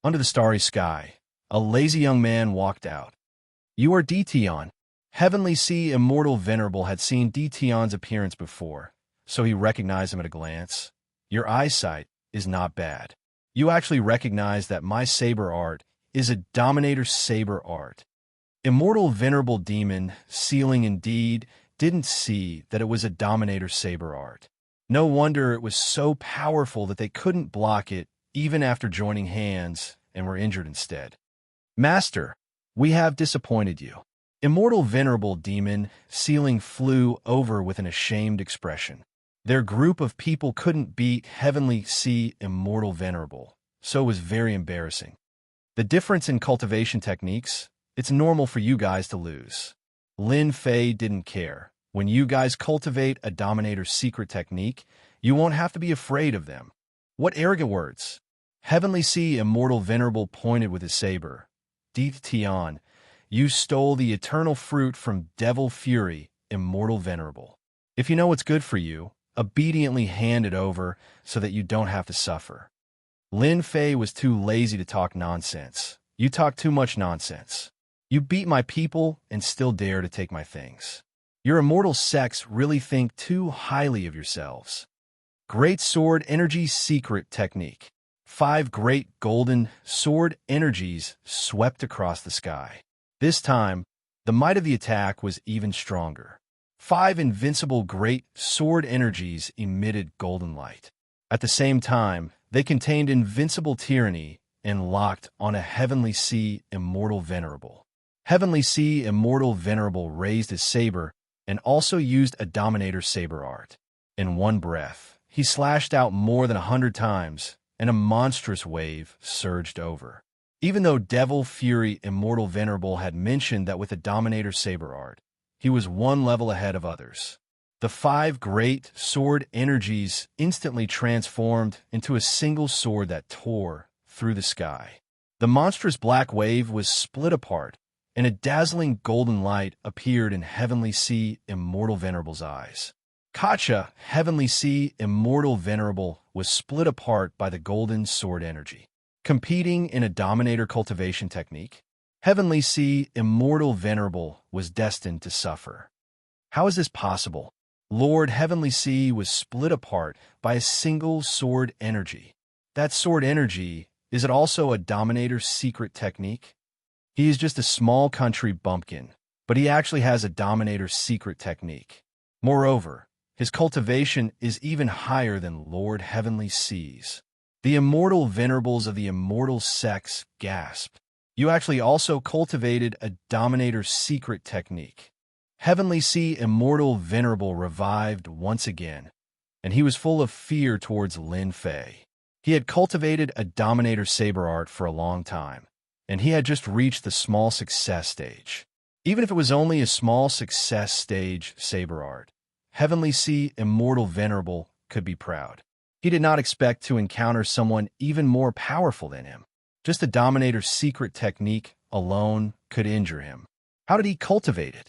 Under the starry sky, a lazy young man walked out. You are Tian. Heavenly Sea, Immortal Venerable had seen Tian's appearance before, so he recognized him at a glance. Your eyesight is not bad. You actually recognize that my saber art is a Dominator saber art. Immortal Venerable Demon Ceiling indeed didn't see that it was a Dominator saber art. No wonder it was so powerful that they couldn't block it even after joining hands and were injured instead. Master, we have disappointed you. Immortal Venerable Demon Ceiling flew over with an ashamed expression. Their group of people couldn't beat Heavenly Sea Immortal Venerable, so it was very embarrassing. The difference in cultivation techniques, it's normal for you guys to lose. Lin Fei didn't care. When you guys cultivate a Dominator's secret technique, you won't have to be afraid of them. What arrogant words! Heavenly Sea Immortal Venerable pointed with his saber. Deep Tian, you stole the eternal fruit from Devil Fury, Immortal Venerable. If you know what's good for you, obediently hand it over so that you don't have to suffer. Lin Fei was too lazy to talk nonsense. You talk too much nonsense. You beat my people and still dare to take my things. Your immortal sex really think too highly of yourselves. Great Sword Energy Secret Technique. 5 great golden sword energies swept across the sky. This time, the might of the attack was even stronger. 5 invincible great sword energies emitted golden light. At the same time, they contained invincible tyranny and locked on a Heavenly Sea Immortal Venerable. Heavenly Sea Immortal Venerable raised his saber and also used a Dominator saber art. In one breath, he slashed out more than 100 times, and a monstrous wave surged over. Even though Devil Fury Immortal Venerable had mentioned that with the Dominator saber art, he was one level ahead of others. The 5 great sword energies instantly transformed into a single sword that tore through the sky. The monstrous black wave was split apart, and a dazzling golden light appeared in Heavenly Sea Immortal Venerable's eyes. Kacha, Heavenly Sea Immortal Venerable, was split apart by the golden sword energy. Competing in a Dominator cultivation technique, Heavenly Sea Immortal Venerable was destined to suffer. How is this possible? Lord Heavenly Sea was split apart by a single sword energy. That sword energy, is it also a Dominator's secret technique? He is just a small country bumpkin, but he actually has a Dominator's secret technique. Moreover, his cultivation is even higher than Lord Heavenly Sea's. The Immortal Venerables of the Immortal Sex gasped. You actually also cultivated a Dominator's secret technique. Heavenly Sea Immortal Venerable revived once again, and he was full of fear towards Lin Fei. He had cultivated a Dominator saber art for a long time, and he had just reached the small success stage. Even if it was only a small success stage saber art, Heavenly Sea Immortal Venerable could be proud. He did not expect to encounter someone even more powerful than him. Just a Dominator's secret technique alone could injure him. How did he cultivate it?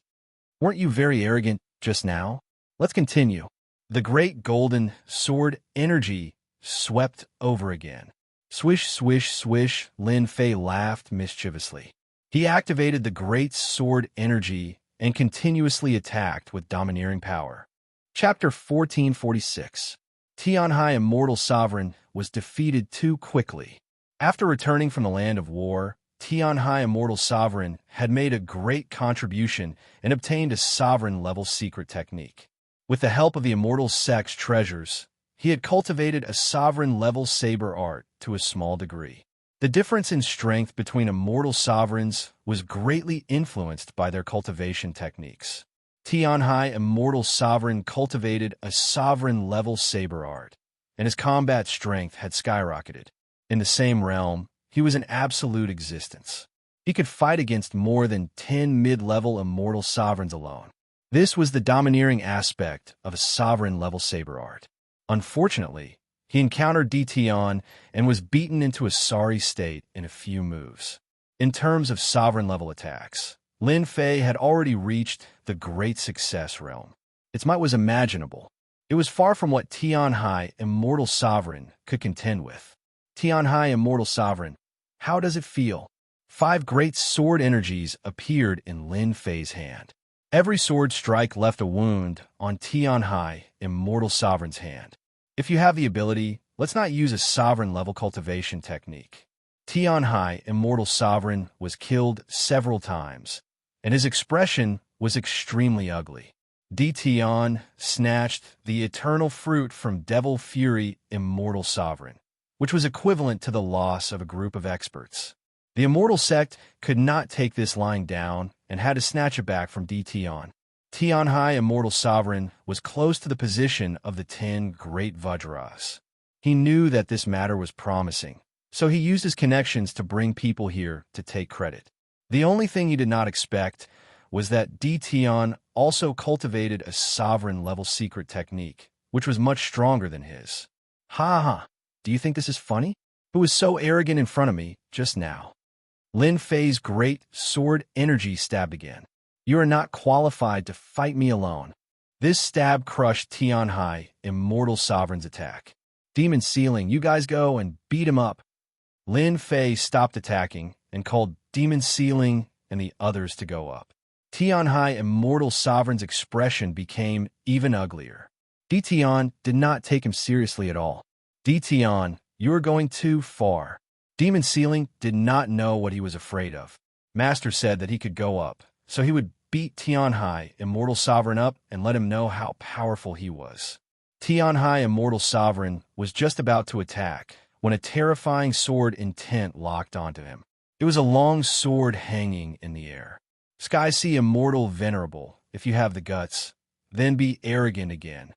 Weren't you very arrogant just now? Let's continue. The great golden sword energy swept over again. Swish, swish, swish, Lin Fei laughed mischievously. He activated the great sword energy and continuously attacked with domineering power. Chapter 1446. Tianhai Immortal Sovereign was defeated too quickly. After returning from the land of war, Tianhai Immortal Sovereign had made a great contribution and obtained a sovereign-level secret technique. With the help of the Immortal Sex treasures, he had cultivated a sovereign-level saber art to a small degree. The difference in strength between immortal sovereigns was greatly influenced by their cultivation techniques. Tianhai Immortal Sovereign cultivated a sovereign-level saber art, and his combat strength had skyrocketed. In the same realm, he was an absolute existence. He could fight against more than 10 mid-level immortal sovereigns alone. This was the domineering aspect of a sovereign-level saber art. Unfortunately, he encountered Dition and was beaten into a sorry state in a few moves. In terms of sovereign-level attacks, Lin Fei had already reached the great success realm. Its might was imaginable. It was far from what Tianhai Immortal Sovereign could contend with. Tianhai Immortal Sovereign, how does it feel? 5 great sword energies appeared in Lin Fei's hand. Every sword strike left a wound on Tianhai Immortal Sovereign's hand. If you have the ability, let's not use a sovereign-level cultivation technique. Tianhai Immortal Sovereign was killed several times, and his expression was extremely ugly. Tion snatched the eternal fruit from Devil Fury Immortal Sovereign, which was equivalent to the loss of a group of experts. The Immortal Sect could not take this lying down and had to snatch it back from Tion. Tianhai Immortal Sovereign was close to the position of the 10 Great Vajras. He knew that this matter was promising, so he used his connections to bring people here to take credit. The only thing he did not expect was that Tion also cultivated a sovereign-level secret technique, which was much stronger than his. Ha ha, do you think this is funny? Who was so arrogant in front of me just now? Lin Fei's great sword energy stabbed again. You are not qualified to fight me alone. This stab crushed Tianhai Immortal Sovereign's attack. Demon Ceiling, you guys go and beat him up. Lin Fei stopped attacking and called Demon Ceiling and the others to go up. Tianhai Immortal Sovereign's expression became even uglier. Tion did not take him seriously at all. Tion, you are going too far. Demon Ceiling did not know what he was afraid of. Master said that he could go up, so he would beat Tianhai Immortal Sovereign up and let him know how powerful he was. Tianhai Immortal Sovereign was just about to attack when a terrifying sword intent locked onto him. It was a long sword hanging in the air. Sky Sea Immortal Venerable, if you have the guts, then be arrogant again.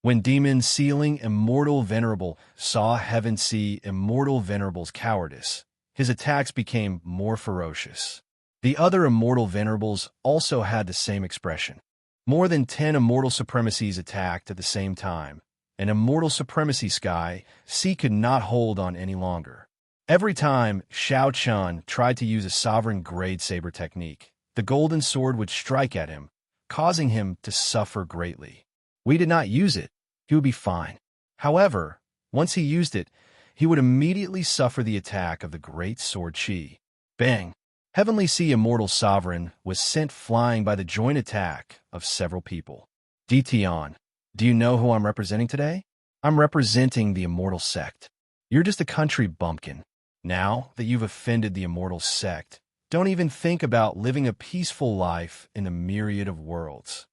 When Demon Ceiling Immortal Venerable saw Heaven Sea Immortal Venerable's cowardice, his attacks became more ferocious. The other Immortal Venerables also had the same expression. More than 10 Immortal Supremacies attacked at the same time, and Immortal Supremacy Sky Sea could not hold on any longer. Every time Xiao Chun tried to use a sovereign grade saber technique, the golden sword would strike at him, causing him to suffer greatly. We did not use it. He would be fine. However, once he used it, he would immediately suffer the attack of the great sword Qi. Bang! Heavenly Sea Immortal Sovereign was sent flying by the joint attack of several people. Tion, do you know who I'm representing today? I'm representing the Immortal Sect. You're just a country bumpkin. Now that you've offended the Immortal Sect, don't even think about living a peaceful life in the myriad of worlds.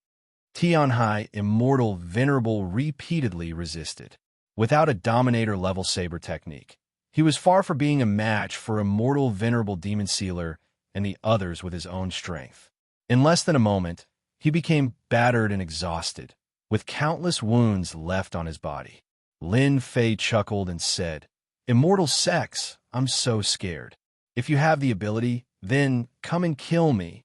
Tianhai Immortal Venerable repeatedly resisted. Without a Dominator-level saber technique, he was far from being a match for Immortal Venerable Demon Sealer and the others with his own strength. In less than a moment, he became battered and exhausted, with countless wounds left on his body. Lin Fei chuckled and said, "Immortal Sex, I'm so scared. If you have the ability, then come and kill me."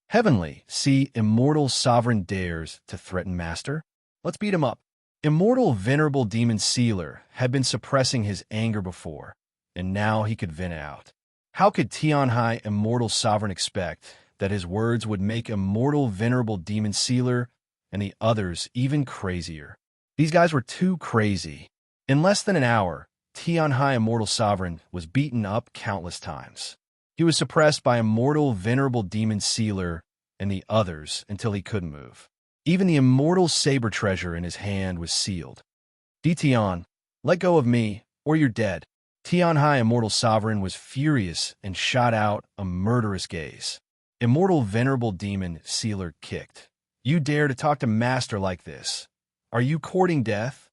Heavenly Sea Immortal Sovereign dares to threaten Master? Let's beat him up. Immortal Venerable Demon Sealer had been suppressing his anger before, and now he could vent it out. How could Tianhai Immortal Sovereign expect that his words would make Immortal Venerable Demon Sealer and the others even crazier? These guys were too crazy. In less than an hour, Tianhai Immortal Sovereign was beaten up countless times. He was suppressed by Immortal Venerable Demon Sealer and the others until he couldn't move. Even the Immortal Saber Treasure in his hand was sealed. Tion, let go of me, or you're dead. Tianhai Immortal Sovereign was furious and shot out a murderous gaze. Immortal Venerable Demon Sealer kicked. You dare to talk to Master like this? Are you courting death?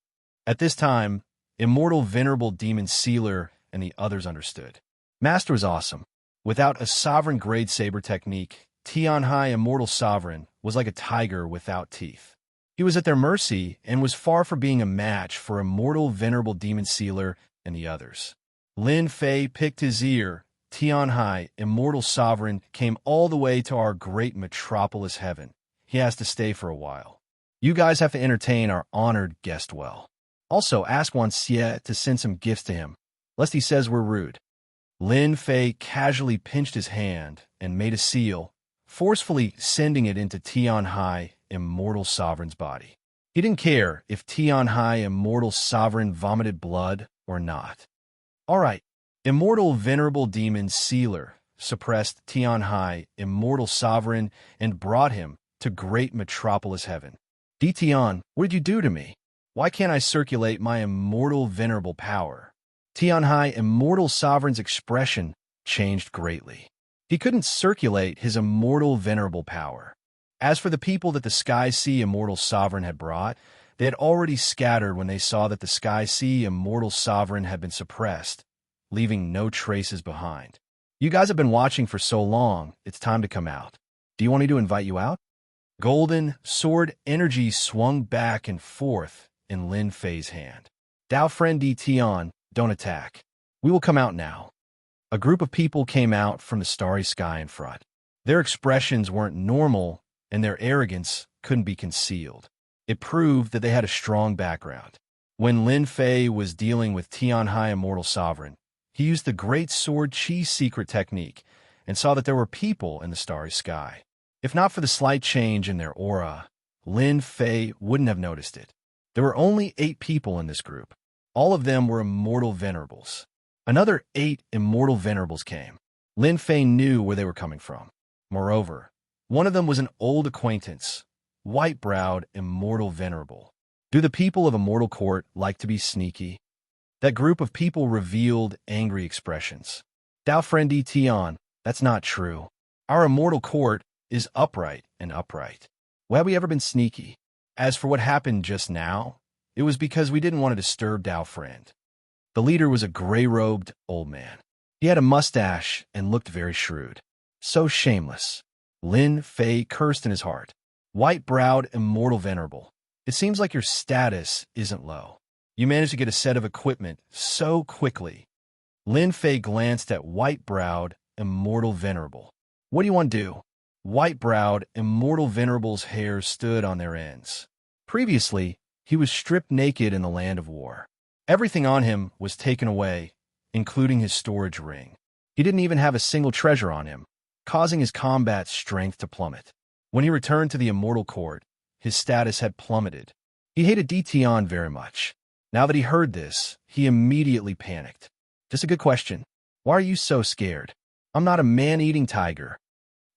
At this time, Immortal Venerable Demon Sealer and the others understood. Master was awesome. Without a sovereign-grade saber technique, Tianhai Immortal Sovereign was like a tiger without teeth. He was at their mercy and was far from being a match for Immortal Venerable Demon Sealer and the others. Lin Fei picked his ear. Tianhai Immortal Sovereign came all the way to our great metropolis heaven. He has to stay for a while. You guys have to entertain our honored guest well. Also, ask Wan Xie to send some gifts to him, lest he says we're rude. Lin Fei casually pinched his hand and made a seal, forcefully sending it into Tianhai Immortal Sovereign's body. He didn't care if Tianhai Immortal Sovereign vomited blood or not. All right, Immortal Venerable Demon Sealer suppressed Tianhai Immortal Sovereign and brought him to great metropolis heaven. Tion, what did you do to me? Why can't I circulate my Immortal Venerable power? Tianhai Immortal Sovereign's expression changed greatly. He couldn't circulate his Immortal Venerable power. As for the people that the Sky Sea Immortal Sovereign had brought, they had already scattered when they saw that the Sky Sea Immortal Sovereign had been suppressed, leaving no traces behind. You guys have been watching for so long, it's time to come out. Do you want me to invite you out? Golden sword energy swung back and forth in Lin Fei's hand. Dao friend Di Tian, don't attack. We will come out now. A group of people came out from the starry sky in front. Their expressions weren't normal, and their arrogance couldn't be concealed. It proved that they had a strong background. When Lin Fei was dealing with Tianhai Immortal Sovereign, he used the Great Sword Chi secret technique and saw that there were people in the starry sky. If not for the slight change in their aura, Lin Fei wouldn't have noticed it. There were only 8 people in this group. All of them were immortal venerables. Another 8 immortal venerables came. Lin Fei knew where they were coming from. Moreover, one of them was an old acquaintance, white-browed immortal venerable. Do the people of Immortal Court like to be sneaky? That group of people revealed angry expressions. Dao friend Di Tian, that's not true. Our Immortal Court is upright and upright. Well, have we ever been sneaky? As for what happened just now, it was because we didn't want to disturb Dao friend. The leader was a gray-robed old man. He had a mustache and looked very shrewd. So shameless. Lin Fei cursed in his heart. White-browed immortal venerable. It seems like your status isn't low. You managed to get a set of equipment so quickly. Lin Fei glanced at white-browed immortal venerable. What do you want to do? White-browed immortal venerable's hair stood on their ends. Previously, he was stripped naked in the land of war. Everything on him was taken away, including his storage ring. He didn't even have a single treasure on him, causing his combat strength to plummet. When he returned to the Immortal Court, his status had plummeted. He hated Di Tian very much. Now that he heard this, he immediately panicked. Just a good question. Why are you so scared? I'm not a man-eating tiger.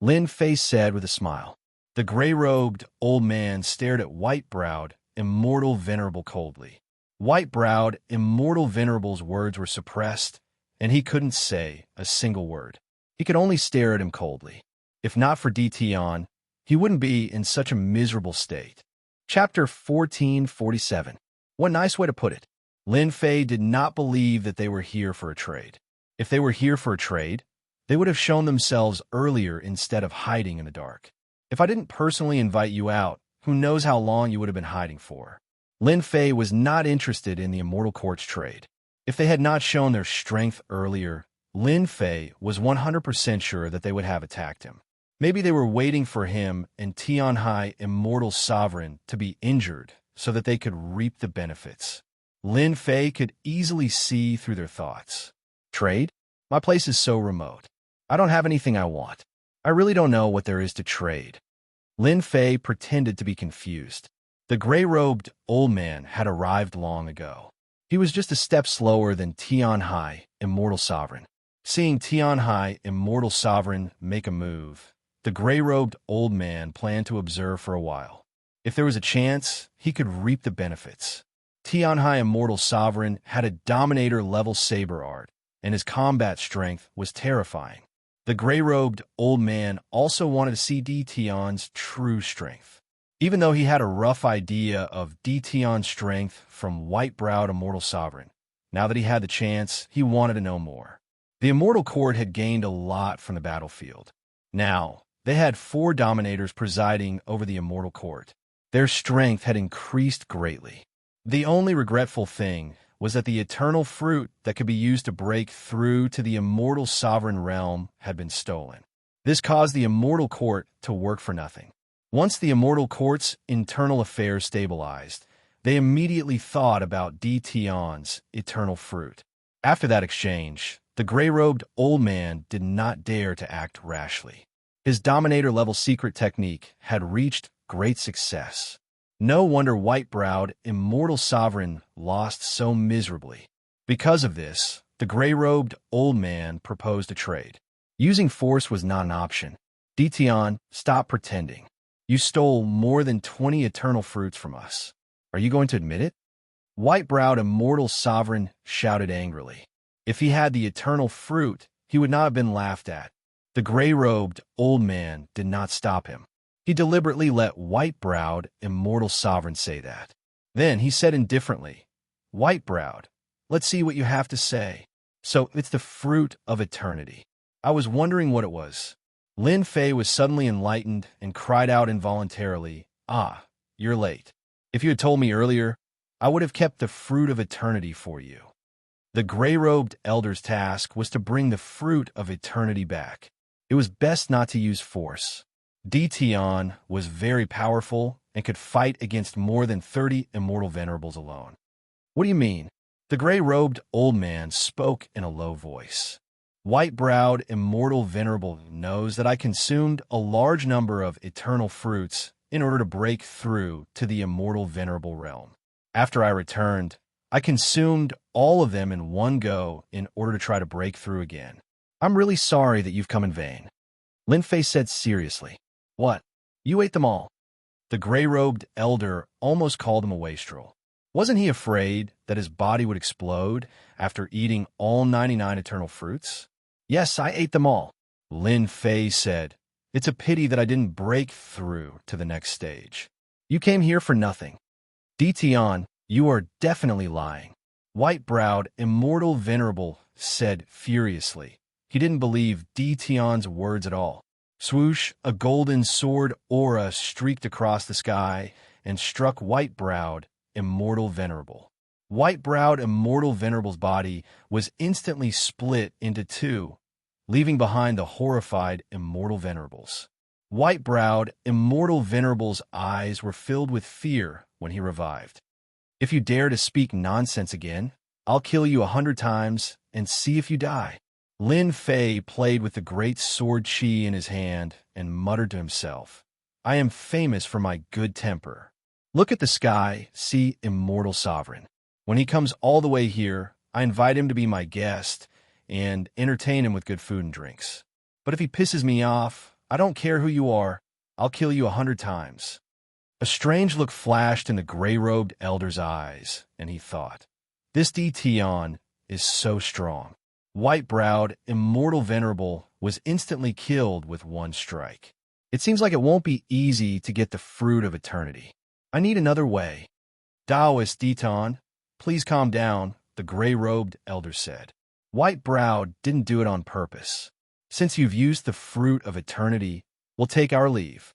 Lin Fei said with a smile. The gray-robed old man stared at white-browed, immortal venerable coldly. White-browed, immortal venerable's words were suppressed, and he couldn't say a single word. He could only stare at him coldly. If not for Di Tian, he wouldn't be in such a miserable state. Chapter 1447. What nice way to put it. Lin Fei did not believe that they were here for a trade. If they were here for a trade, they would have shown themselves earlier instead of hiding in the dark. If I didn't personally invite you out, who knows how long you would have been hiding for. Lin Fei was not interested in the Immortal Court's trade. If they had not shown their strength earlier, Lin Fei was 100% sure that they would have attacked him. Maybe they were waiting for him and Tianhai Immortal Sovereign to be injured so that they could reap the benefits. Lin Fei could easily see through their thoughts. Trade? My place is so remote. I don't have anything I want. I really don't know what there is to trade. Lin Fei pretended to be confused. The gray-robed old man had arrived long ago. He was just a step slower than Tianhai Immortal Sovereign. Seeing Tianhai Immortal Sovereign make a move, the gray-robed old man planned to observe for a while. If there was a chance, he could reap the benefits. Tianhai Immortal Sovereign had a Dominator-level saber art, and his combat strength was terrifying. The gray-robed old man also wanted to see Di Tian's true strength. Even though he had a rough idea of Di Tian's strength from white-browed Immortal Sovereign, now that he had the chance, he wanted to know more. The Immortal Court had gained a lot from the battlefield. Now, they had 4 Dominators presiding over the Immortal Court. Their strength had increased greatly. The only regretful thing was that the eternal fruit that could be used to break through to the Immortal Sovereign realm had been stolen. This caused the Immortal Court to work for nothing. Once the Immortal Court's internal affairs stabilized, they immediately thought about Di Tian's eternal fruit. After that exchange, the gray-robed old man did not dare to act rashly. His Dominator-level secret technique had reached great success. No wonder white-browed Immortal Sovereign lost so miserably. Because of this, the gray-robed old man proposed a trade. Using force was not an option. Di Tian, stop pretending. You stole more than 20 eternal fruits from us. Are you going to admit it? White-browed Immortal Sovereign shouted angrily. If he had the eternal fruit, he would not have been laughed at. The gray-robed old man did not stop him. He deliberately let white-browed, immortal sovereign say that. Then he said indifferently, "White-browed, let's see what you have to say." "So it's the fruit of eternity." I was wondering what it was. Lin Fei was suddenly enlightened and cried out involuntarily, "Ah, you're late. If you had told me earlier, I would have kept the fruit of eternity for you." The gray-robed elder's task was to bring the fruit of eternity back. It was best not to use force. Di Tian was very powerful and could fight against more than 30 immortal venerables alone. "What do you mean?" The gray-robed old man spoke in a low voice. "White-browed immortal venerable knows that I consumed a large number of eternal fruits in order to break through to the immortal venerable realm. After I returned, I consumed all of them in one go in order to try to break through again. I'm really sorry that you've come in vain." Lin Fei said seriously. "What? You ate them all?" The gray-robed elder almost called him a wastrel. Wasn't he afraid that his body would explode after eating all 99 eternal fruits? "Yes, I ate them all," Lin Fei said. "It's a pity that I didn't break through to the next stage. You came here for nothing." "Di Tian, you are definitely lying," white-browed, immortal venerable said furiously. He didn't believe Di Tian's words at all. Swoosh, a golden sword aura streaked across the sky and struck white-browed, immortal venerable. White-browed, immortal venerable's body was instantly split into two, leaving behind the horrified immortal venerables. White-browed, immortal venerable's eyes were filled with fear when he revived. "If you dare to speak nonsense again, I'll kill you 100 times and see if you die." Lin Fei played with the great sword chi in his hand and muttered to himself, "I am famous for my good temper. Look at the sky, see immortal sovereign. When he comes all the way here, I invite him to be my guest and entertain him with good food and drinks. But if he pisses me off, I don't care who you are, I'll kill you 100 times." A strange look flashed in the gray-robed elder's eyes, and he thought, "This Di Tian is so strong." White-browed, immortal venerable was instantly killed with one strike. "It seems like it won't be easy to get the fruit of eternity. I need another way." "Taoist Di Tian, please calm down," the gray-robed elder said. "White-browed didn't do it on purpose. Since you've used the fruit of eternity, we'll take our leave.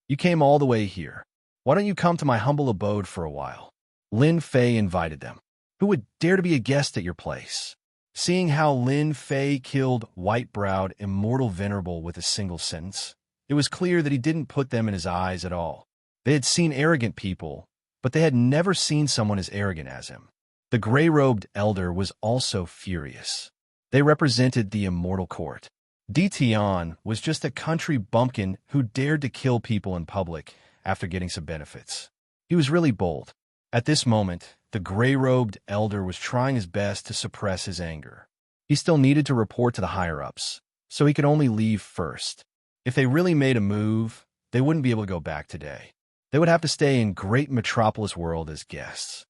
You came all the way here. Why don't you come to my humble abode for a while?" Lin Fei invited them. "Who would dare to be a guest at your place?" Seeing how Lin Fei killed white-browed, immortal venerable with a single sentence, it was clear that he didn't put them in his eyes at all. They had seen arrogant people, but they had never seen someone as arrogant as him. The gray-robed elder was also furious. They represented the immortal court. Di Tian was just a country bumpkin who dared to kill people in public after getting some benefits. He was really bold. At this moment, the gray-robed elder was trying his best to suppress his anger. He still needed to report to the higher-ups, so he could only leave first. If they really made a move, they wouldn't be able to go back today. They would have to stay in Great Metropolis World as guests.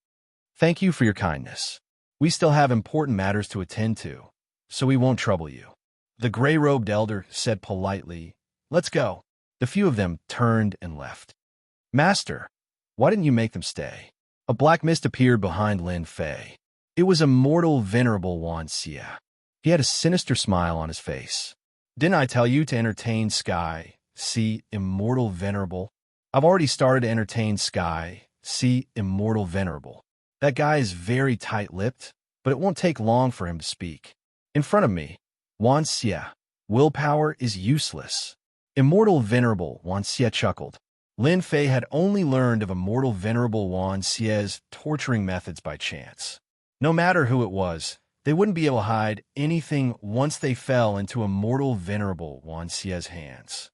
"Thank you for your kindness. We still have important matters to attend to, so we won't trouble you." The gray-robed elder said politely, "Let's go." The few of them turned and left. "Master, why didn't you make them stay?" A black mist appeared behind Lin Fei. It was immortal venerable Wan Xie. He had a sinister smile on his face. "Didn't I tell you to entertain Sky, see immortal venerable? I've already started to entertain Sky, see immortal venerable. That guy is very tight-lipped, but it won't take long for him to speak. In front of me, Wan Xie, willpower is useless." Immortal venerable Wan Xie chuckled. Lin Fei had only learned of immortal venerable Wan Xie's torturing methods by chance. No matter who it was, they wouldn't be able to hide anything once they fell into immortal venerable Wan Xie's hands.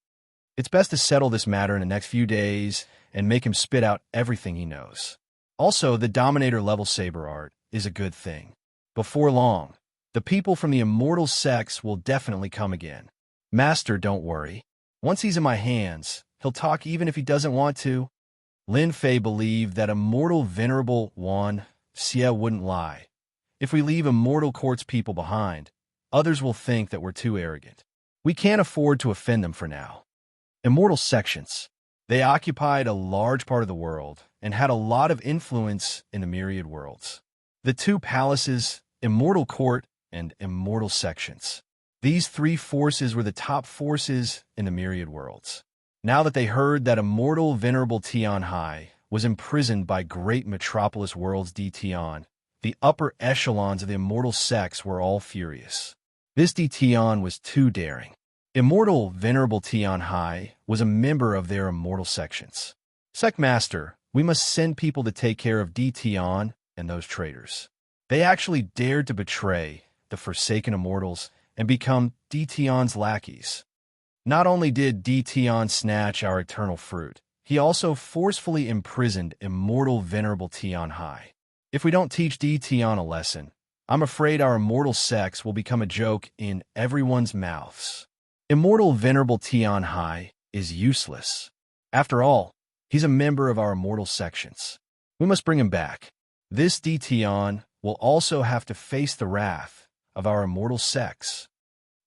It's best to settle this matter in the next few days and make him spit out everything he knows. Also, the Dominator level saber art is a good thing. Before long, the people from the immortal sects will definitely come again. "Master, don't worry. Once he's in my hands, he'll talk even if he doesn't want to." Lin Fei believed that immortal venerable Wan Xie wouldn't lie. If we leave immortal court's people behind, others will think that we're too arrogant. We can't afford to offend them for now. Immortal sections. They occupied a large part of the world and had a lot of influence in the myriad worlds. The two palaces, Immortal Court and Immortal Sections. These three forces were the top forces in the myriad worlds. Now that they heard that immortal venerable Tian Hai was imprisoned by great metropolis worlds D Tian, the upper echelons of the immortal sects were all furious. This D Tian was too daring. Immortal venerable Tian Hai was a member of their immortal sections. Sect Master, we must send people to take care of D Tian and those traitors. They actually dared to betray the Forsaken Immortals and become D Tian's lackeys. Not only did D Tian snatch our eternal fruit, he also forcefully imprisoned immortal venerable Tian Hai. If we don't teach D Tian a lesson, I'm afraid our immortal sects will become a joke in everyone's mouths. Immortal venerable Tian Hai is useless. After all, he's a member of our immortal sections. We must bring him back. This D Tian will also have to face the wrath of our immortal sects.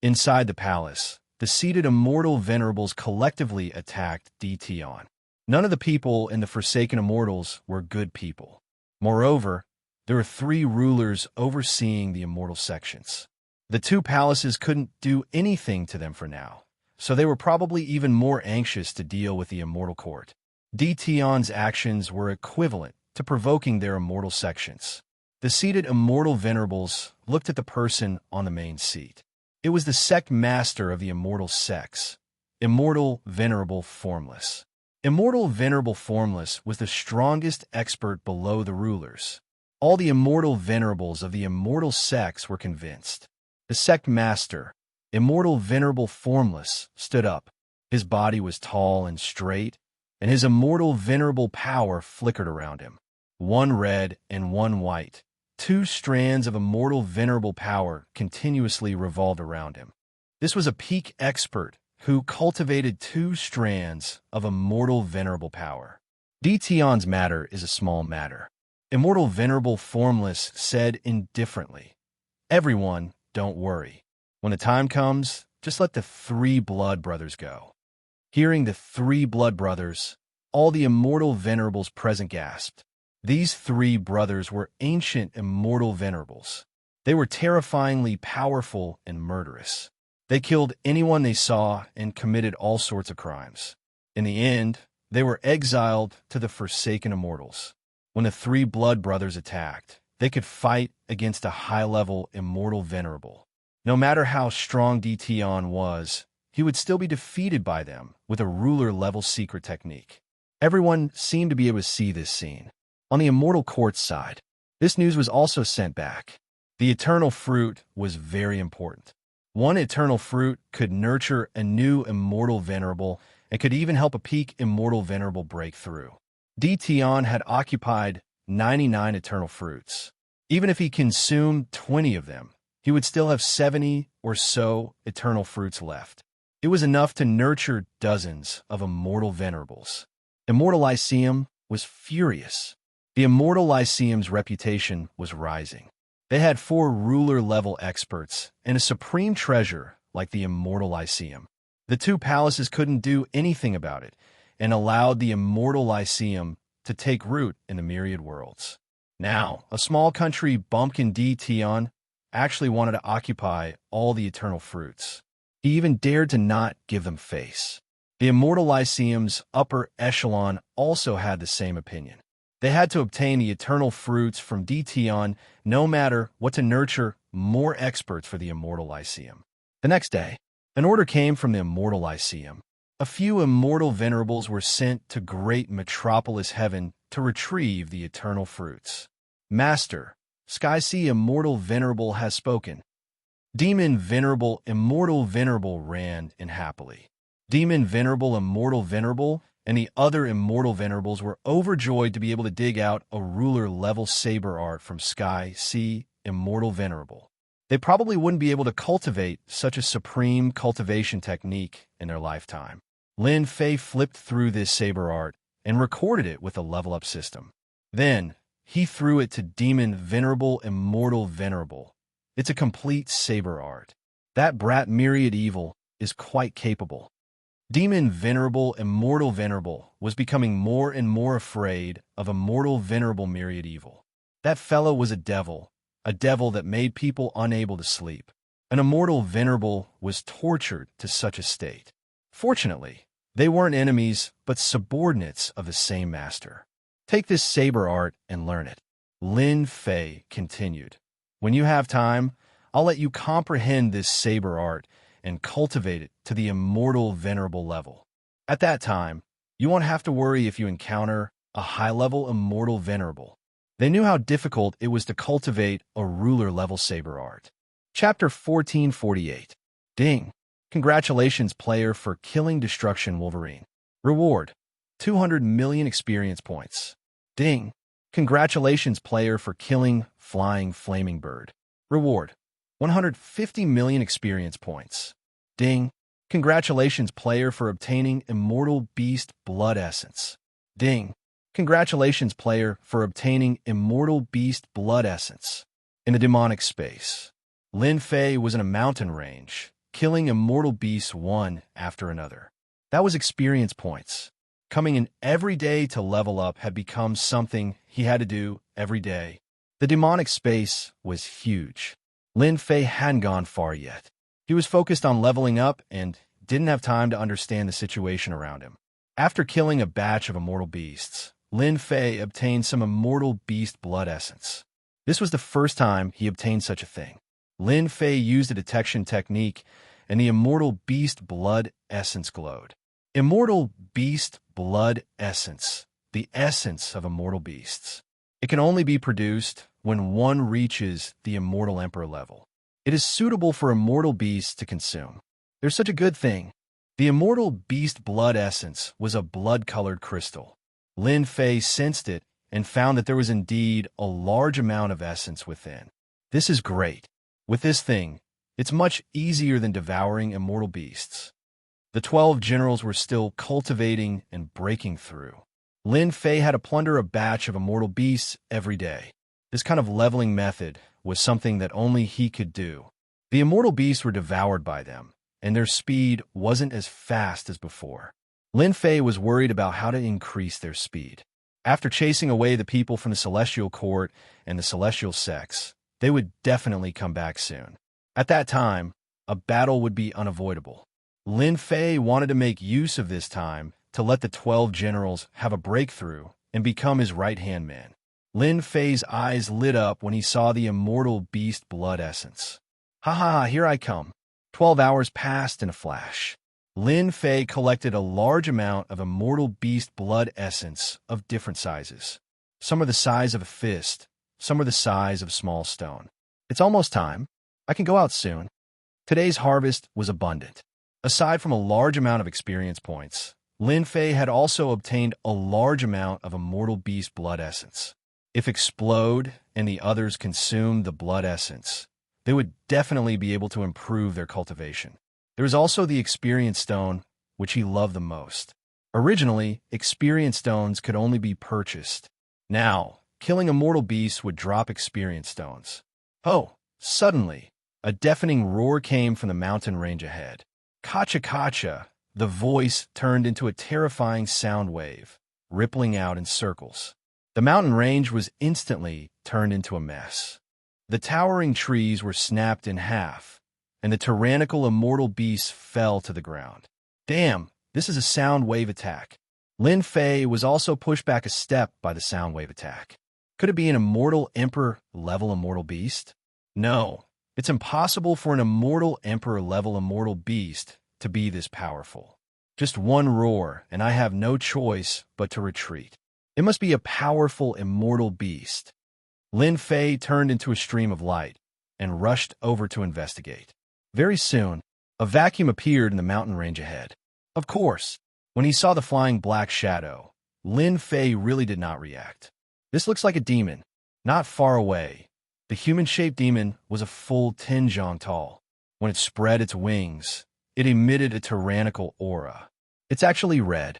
Inside the palace, the seated immortal venerables collectively attacked D Tian. None of the people in the Forsaken Immortals were good people. Moreover, there were 3 rulers overseeing the immortal sections. The 2 palaces couldn't do anything to them for now, so they were probably even more anxious to deal with the immortal court. D Tian's actions were equivalent to provoking their immortal sections. The seated immortal venerables looked at the person on the main seat. It was the sect master of the immortal sects, Immortal Venerable Formless. Immortal Venerable Formless was the strongest expert below the rulers. All the immortal venerables of the immortal sects were convinced. The sect master, Immortal Venerable Formless, stood up. His body was tall and straight, and his immortal venerable power flickered around him. 1 red and 1 white. 2 strands of immortal venerable power continuously revolved around him. This was a peak expert who cultivated 2 strands of immortal venerable power. D Tian's matter is a small matter. Immortal Venerable Formless said indifferently, "Everyone, don't worry. When the time comes, just let the 3 blood brothers go." Hearing the 3 blood brothers, all the immortal venerables present gasped. These 3 brothers were ancient immortal venerables. They were terrifyingly powerful and murderous. They killed anyone they saw and committed all sorts of crimes. In the end, they were exiled to the Forsaken Immortals. When the 3 blood brothers attacked, they could fight against a high-level immortal venerable. No matter how strong D Tian was, he would still be defeated by them with a ruler-level secret technique. Everyone seemed to be able to see this scene. On the immortal court's side, this news was also sent back. The eternal fruit was very important. 1 eternal fruit could nurture a new immortal venerable and could even help a peak immortal venerable break through. D Tian had occupied 99 eternal fruits. Even if he consumed 20 of them, he would still have 70 or so eternal fruits left. It was enough to nurture dozens of immortal venerables. Immortal Lyceum was furious. The Immortal Lyceum's reputation was rising. They had 4 ruler-level experts and a supreme treasure like the Immortal Lyceum. The 2 palaces couldn't do anything about it and allowed the Immortal Lyceum to take root in the myriad worlds. Now, a small country bumpkin D Tian actually wanted to occupy all the eternal fruits. He even dared to not give them face. The Immortal Lyceum's upper echelon also had the same opinion. They had to obtain the eternal fruits from D Tian no matter what to nurture more experts for the Immortal Lyceum. The next day, an order came from the Immortal Lyceum. A few immortal venerables were sent to great metropolis heaven to retrieve the eternal fruits. Master, Sky Sea Immortal Venerable has spoken. Demon Venerable Immortal Venerable ran in happily. Demon Venerable Immortal Venerable and the other immortal venerables were overjoyed to be able to dig out a ruler-level saber art from Sky Sea Immortal Venerable. They probably wouldn't be able to cultivate such a supreme cultivation technique in their lifetime. Lin Fei flipped through this saber art and recorded it with a level-up system. Then, he threw it to Demon Venerable Immortal Venerable. It's a complete saber art. That brat Myriad Evil is quite capable. Demon Venerable Immortal Venerable was becoming more and more afraid of Immortal Venerable Myriad Evil. That fellow was a devil that made people unable to sleep. An Immortal Venerable was tortured to such a state. Fortunately, they weren't enemies, but subordinates of the same master. Take this saber art and learn it. Lin Fei continued. When you have time, I'll let you comprehend this saber art and cultivate it to the Immortal Venerable level. At that time, you won't have to worry if you encounter a high-level Immortal Venerable. They knew how difficult it was to cultivate a ruler-level saber art. Chapter 1448. Ding! Congratulations, player, for killing Destruction Wolverine. Reward: 200 million experience points. Ding! Congratulations, player, for killing Flying Flaming Bird. Reward: 150 million experience points. Ding! Congratulations, player, for obtaining Immortal Beast Blood Essence. Ding! Congratulations, player, for obtaining Immortal Beast Blood Essence. In the demonic space, Lin Fei was in a mountain range, killing immortal beasts one after another. That was experience points. Coming in every day to level up had become something he had to do every day. The demonic space was huge. Lin Fei hadn't gone far yet. He was focused on leveling up and didn't have time to understand the situation around him. After killing a batch of immortal beasts, Lin Fei obtained some Immortal Beast Blood Essence. This was the first time he obtained such a thing. Lin Fei used a detection technique, and the Immortal Beast Blood Essence glowed. Immortal Beast Blood Essence, the essence of immortal beasts. It can only be produced when one reaches the Immortal Emperor level. It is suitable for immortal beasts to consume. There's such a good thing. The Immortal Beast Blood Essence was a blood-colored crystal. Lin Fei sensed it and found that there was indeed a large amount of essence within. This is great. With this thing, it's much easier than devouring immortal beasts. The 12 generals were still cultivating and breaking through. Lin Fei had to plunder a batch of immortal beasts every day. This kind of leveling method was something that only he could do. The immortal beasts were devoured by them, and their speed wasn't as fast as before. Lin Fei was worried about how to increase their speed. After chasing away the people from the Celestial Court and the Celestial Sects, they would definitely come back soon. At that time, a battle would be unavoidable. Lin Fei wanted to make use of this time to let the 12 generals have a breakthrough and become his right-hand man. Lin Fei's eyes lit up when he saw the Immortal Beast Blood Essence. Ha ha ha, here I come. 12 hours passed in a flash. Lin Fei collected a large amount of Immortal Beast Blood Essence of different sizes. Some are the size of a fist, some are the size of small stone. It's almost time. I can go out soon. Today's harvest was abundant. Aside from a large amount of experience points, Lin Fei had also obtained a large amount of Immortal Beast Blood Essence. If Explode and the others consumed the blood essence, they would definitely be able to improve their cultivation. There was also the Experience Stone, which he loved the most. Originally, Experience Stones could only be purchased. Now, killing immortal beasts would drop Experience Stones. Oh, suddenly, a deafening roar came from the mountain range ahead. Kacha kacha, the voice turned into a terrifying sound wave, rippling out in circles. The mountain range was instantly turned into a mess. The towering trees were snapped in half, and the tyrannical immortal beasts fell to the ground. Damn, this is a sound wave attack. Lin Fei was also pushed back a step by the sound wave attack. Could it be an Immortal Emperor level immortal beast? No, it's impossible for an Immortal Emperor level immortal beast to be this powerful. Just one roar, and I have no choice but to retreat. It must be a powerful immortal beast. Lin Fei turned into a stream of light and rushed over to investigate. Very soon, a vacuum appeared in the mountain range ahead. Of course, when he saw the flying black shadow, Lin Fei really did not react. This looks like a demon. Not far away, the human-shaped demon was a full 10 zhang tall. When it spread its wings, it emitted a tyrannical aura. It's actually red.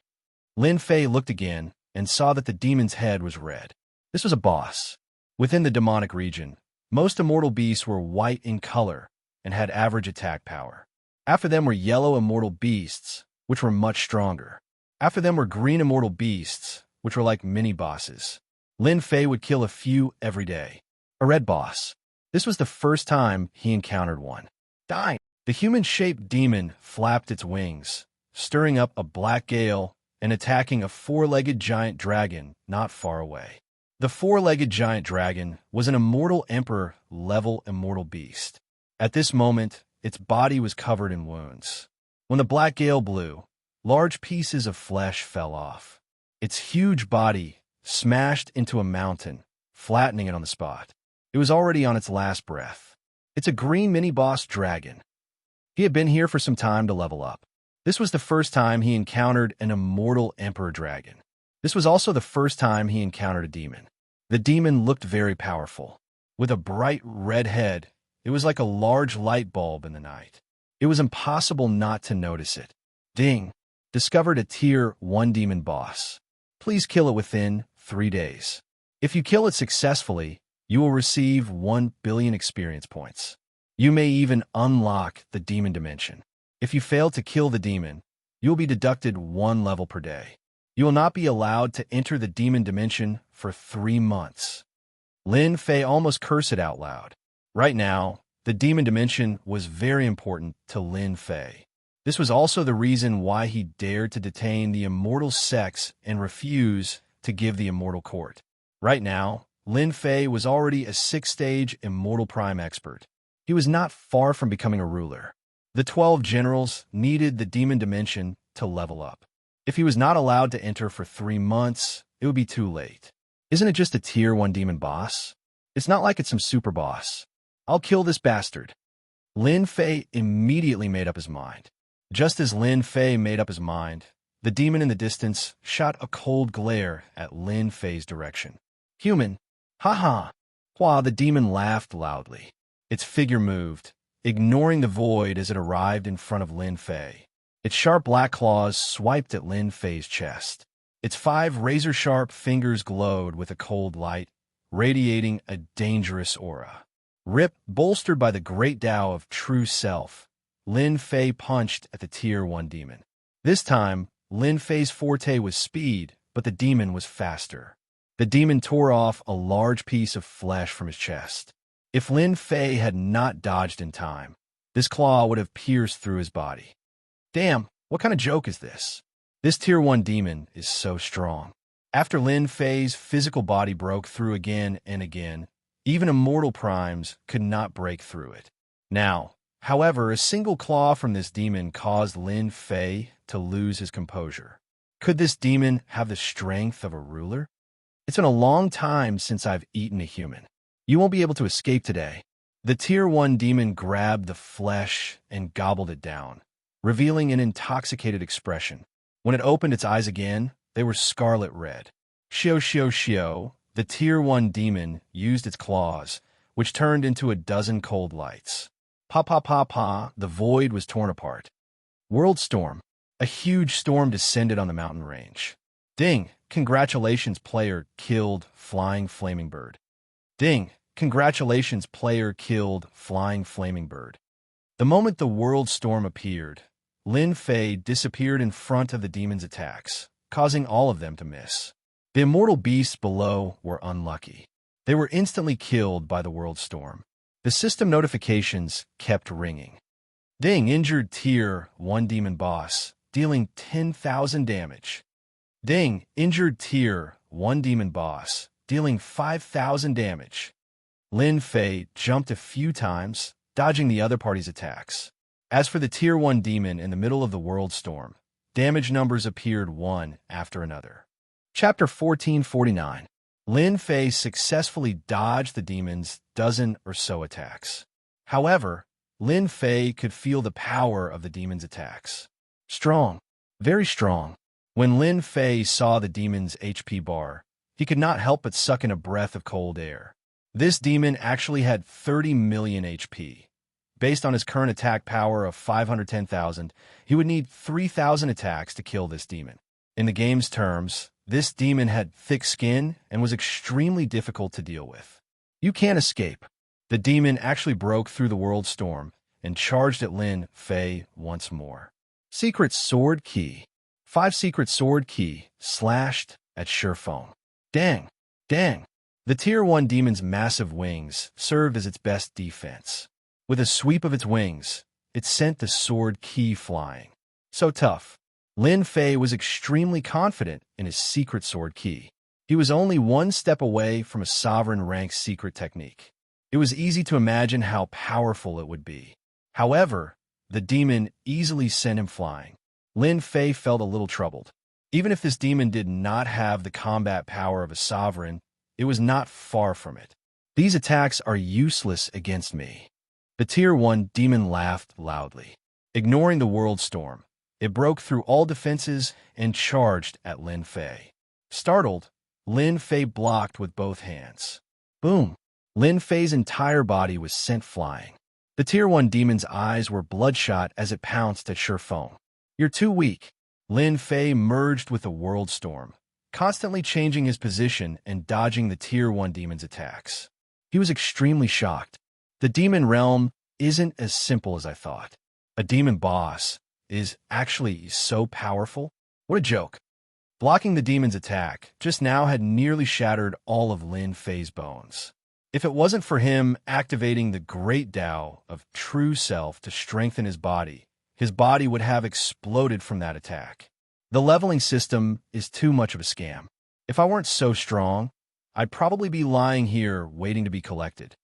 Lin Fei looked again and saw that the demon's head was red. This was a boss. Within the demonic region, most immortal beasts were white in color and had average attack power. After them were yellow immortal beasts, which were much stronger. After them were green immortal beasts, which were like mini-bosses. Lin Fei would kill a few every day. A red boss. This was the first time he encountered one. Dying. The human-shaped demon flapped its wings, stirring up a black gale and attacking a four-legged giant dragon not far away. The four-legged giant dragon was an immortal emperor-level immortal beast. At this moment, its body was covered in wounds. When the black gale blew, large pieces of flesh fell off. Its huge body smashed into a mountain, flattening it on the spot. It was already on its last breath. It's a green mini-boss dragon. He had been here for some time to level up. This was the first time he encountered an immortal emperor dragon. This was also the first time he encountered a demon. The demon looked very powerful. With a bright red head, it was like a large light bulb in the night. It was impossible not to notice it. Ding! Discovered a Tier 1 demon boss. Please kill it within 3 days. If you kill it successfully, you will receive 1 billion experience points. You may even unlock the demon dimension. If you fail to kill the demon, you will be deducted 1 level per day. You will not be allowed to enter the demon dimension for 3 months. Lin Fei almost cursed it out loud. Right now, the demon dimension was very important to Lin Fei. This was also the reason why he dared to detain the immortal sex and refuse to give the immortal court. Right now, Lin Fei was already a 6th-stage immortal prime expert. He was not far from becoming a ruler. The 12 generals needed the demon dimension to level up. If he was not allowed to enter for 3 months, it would be too late. Isn't it just a Tier 1 demon boss? It's not like it's some super boss. I'll kill this bastard. Lin Fei immediately made up his mind. Just as Lin Fei made up his mind, the demon in the distance shot a cold glare at Lin Fei's direction. Human. Ha-ha. Hua, the demon laughed loudly. Its figure moved, ignoring the void as it arrived in front of Lin Fei. Its sharp black claws swiped at Lin Fei's chest. Its 5 razor-sharp fingers glowed with a cold light, radiating a dangerous aura. Rip, bolstered by the great Tao of true self, Lin Fei punched at the Tier 1 demon. This time, Lin Fei's forte was speed, but the demon was faster. The demon tore off a large piece of flesh from his chest. If Lin Fei had not dodged in time, this claw would have pierced through his body. Damn, what kind of joke is this? This Tier 1 demon is so strong. After Lin Fei's physical body broke through again and again, even immortal primes could not break through it. Now, however, a single claw from this demon caused Lin Fei to lose his composure. Could this demon have the strength of a ruler? It's been a long time since I've eaten a human. You won't be able to escape today. The Tier 1 demon grabbed the flesh and gobbled it down, revealing an intoxicated expression. When it opened its eyes again, they were scarlet red. Shio shio shio, the Tier 1 demon used its claws, which turned into a dozen cold lights. Pa pa pa pa, the void was torn apart. World storm. A huge storm descended on the mountain range. Ding, congratulations player killed flying flaming bird. Ding, congratulations player killed flying flaming bird. The moment the world storm appeared, Lin Fei disappeared in front of the demon's attacks, causing all of them to miss. The immortal beasts below were unlucky. They were instantly killed by the world storm. The system notifications kept ringing. Ding, injured Tier 1 demon boss, dealing 10,000 damage. Ding, injured Tier 1 demon boss, dealing 5,000 damage. Lin Fei jumped a few times, dodging the other party's attacks. As for the Tier 1 demon in the middle of the world storm, damage numbers appeared one after another. Chapter 1449. Lin Fei successfully dodged the demon's dozen or so attacks. However, Lin Fei could feel the power of the demon's attacks. Strong. Very strong. When Lin Fei saw the demon's HP bar, he could not help but suck in a breath of cold air. This demon actually had 30 million HP. Based on his current attack power of 510,000, he would need 3,000 attacks to kill this demon. In the game's terms, this demon had thick skin and was extremely difficult to deal with. You can't escape. The demon actually broke through the world storm and charged at Lin Fei once more. Secret sword key. 5 secret sword key, slashed at sure phone. Dang, dang. The Tier 1 demon's massive wings served as its best defense. With a sweep of its wings, it sent the sword key flying. So tough. Lin Fei was extremely confident in his secret sword key. He was only one step away from a sovereign-rank secret technique. It was easy to imagine how powerful it would be. However, the demon easily sent him flying. Lin Fei felt a little troubled. Even if this demon did not have the combat power of a sovereign, it was not far from it. These attacks are useless against me. The Tier 1 demon laughed loudly. Ignoring the world storm, it broke through all defenses and charged at Lin Fei. Startled, Lin Fei blocked with both hands. Boom! Lin Fei's entire body was sent flying. The Tier 1 demon's eyes were bloodshot as it pounced at Sure Phone. You're too weak. Lin Fei merged with the world storm, constantly changing his position and dodging the Tier 1 demon's attacks. He was extremely shocked. The demon realm isn't as simple as I thought. A demon boss is actually so powerful? What a joke. Blocking the demon's attack just now had nearly shattered all of Lin Fei's bones. If it wasn't for him activating the great Tao of true self to strengthen his body would have exploded from that attack. The leveling system is too much of a scam. If I weren't so strong, I'd probably be lying here waiting to be collected.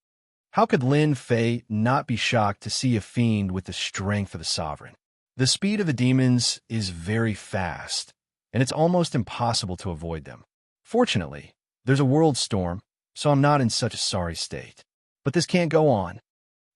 How could Lin Fei not be shocked to see a fiend with the strength of a sovereign? The speed of the demons is very fast, and it's almost impossible to avoid them. Fortunately, there's a world storm, so I'm not in such a sorry state. But this can't go on.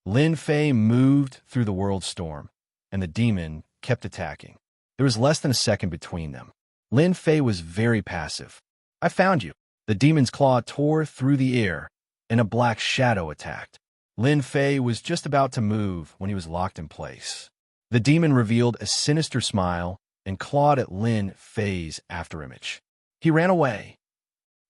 Lin Fei moved through the world storm, and the demon kept attacking. There was less than a second between them. Lin Fei was very passive. I found you. The demon's claw tore through the air, and a black shadow attacked. Lin Fei was just about to move when he was locked in place. The demon revealed a sinister smile and clawed at Lin Fei's afterimage. He ran away.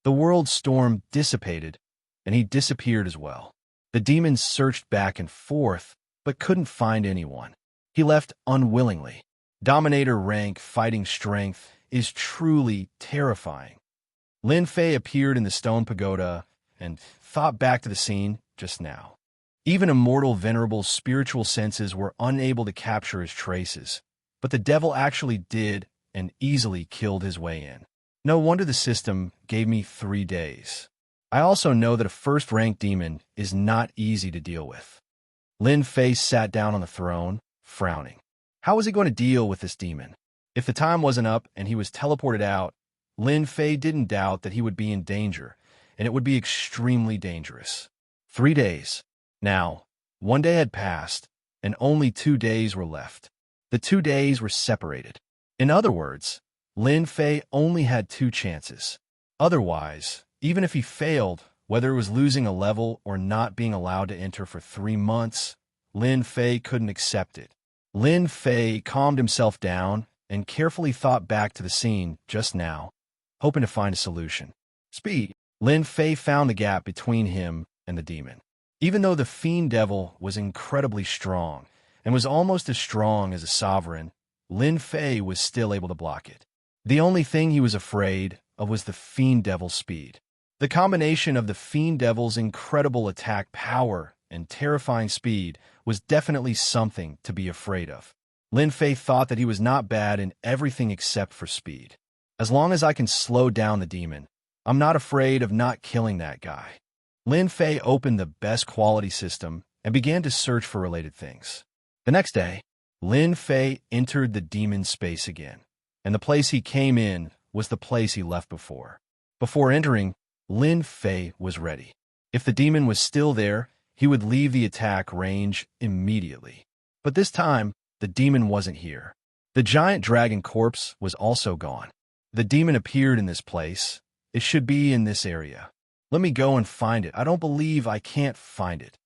The world storm dissipated, and he disappeared as well. The demon searched back and forth, but couldn't find anyone. He left unwillingly. Dominator rank fighting strength is truly terrifying. Lin Fei appeared in the stone pagoda and thought back to the scene just now. Even immortal Venerable's spiritual senses were unable to capture his traces, but the devil actually did and easily killed his way in. No wonder the system gave me 3 days. I also know that a first-rank demon is not easy to deal with. Lin Fei sat down on the throne, frowning. How was he going to deal with this demon? If the time wasn't up and he was teleported out, Lin Fei didn't doubt that he would be in danger, and it would be extremely dangerous. 3 days. Now, 1 day had passed, and only 2 days were left. The 2 days were separated. In other words, Lin Fei only had 2 chances. Otherwise, even if he failed, whether it was losing a level or not being allowed to enter for 3 months, Lin Fei couldn't accept it. Lin Fei calmed himself down and carefully thought back to the scene just now, hoping to find a solution. Speed. Lin Fei found the gap between him and the demon. Even though the fiend devil was incredibly strong and was almost as strong as a sovereign, Lin Fei was still able to block it. The only thing he was afraid of was the fiend devil's speed. The combination of the fiend devil's incredible attack power and terrifying speed was definitely something to be afraid of. Lin Fei thought that he was not bad in everything except for speed. As long as I can slow down the demon, I'm not afraid of not killing that guy. Lin Fei opened the best quality system and began to search for related things. The next day, Lin Fei entered the demon's space again, and the place he came in was the place he left before. Before entering, Lin Fei was ready. If the demon was still there, he would leave the attack range immediately. But this time, the demon wasn't here. The giant dragon corpse was also gone. The demon appeared in this place. It should be in this area. Let me go and find it. I don't believe I can't find it.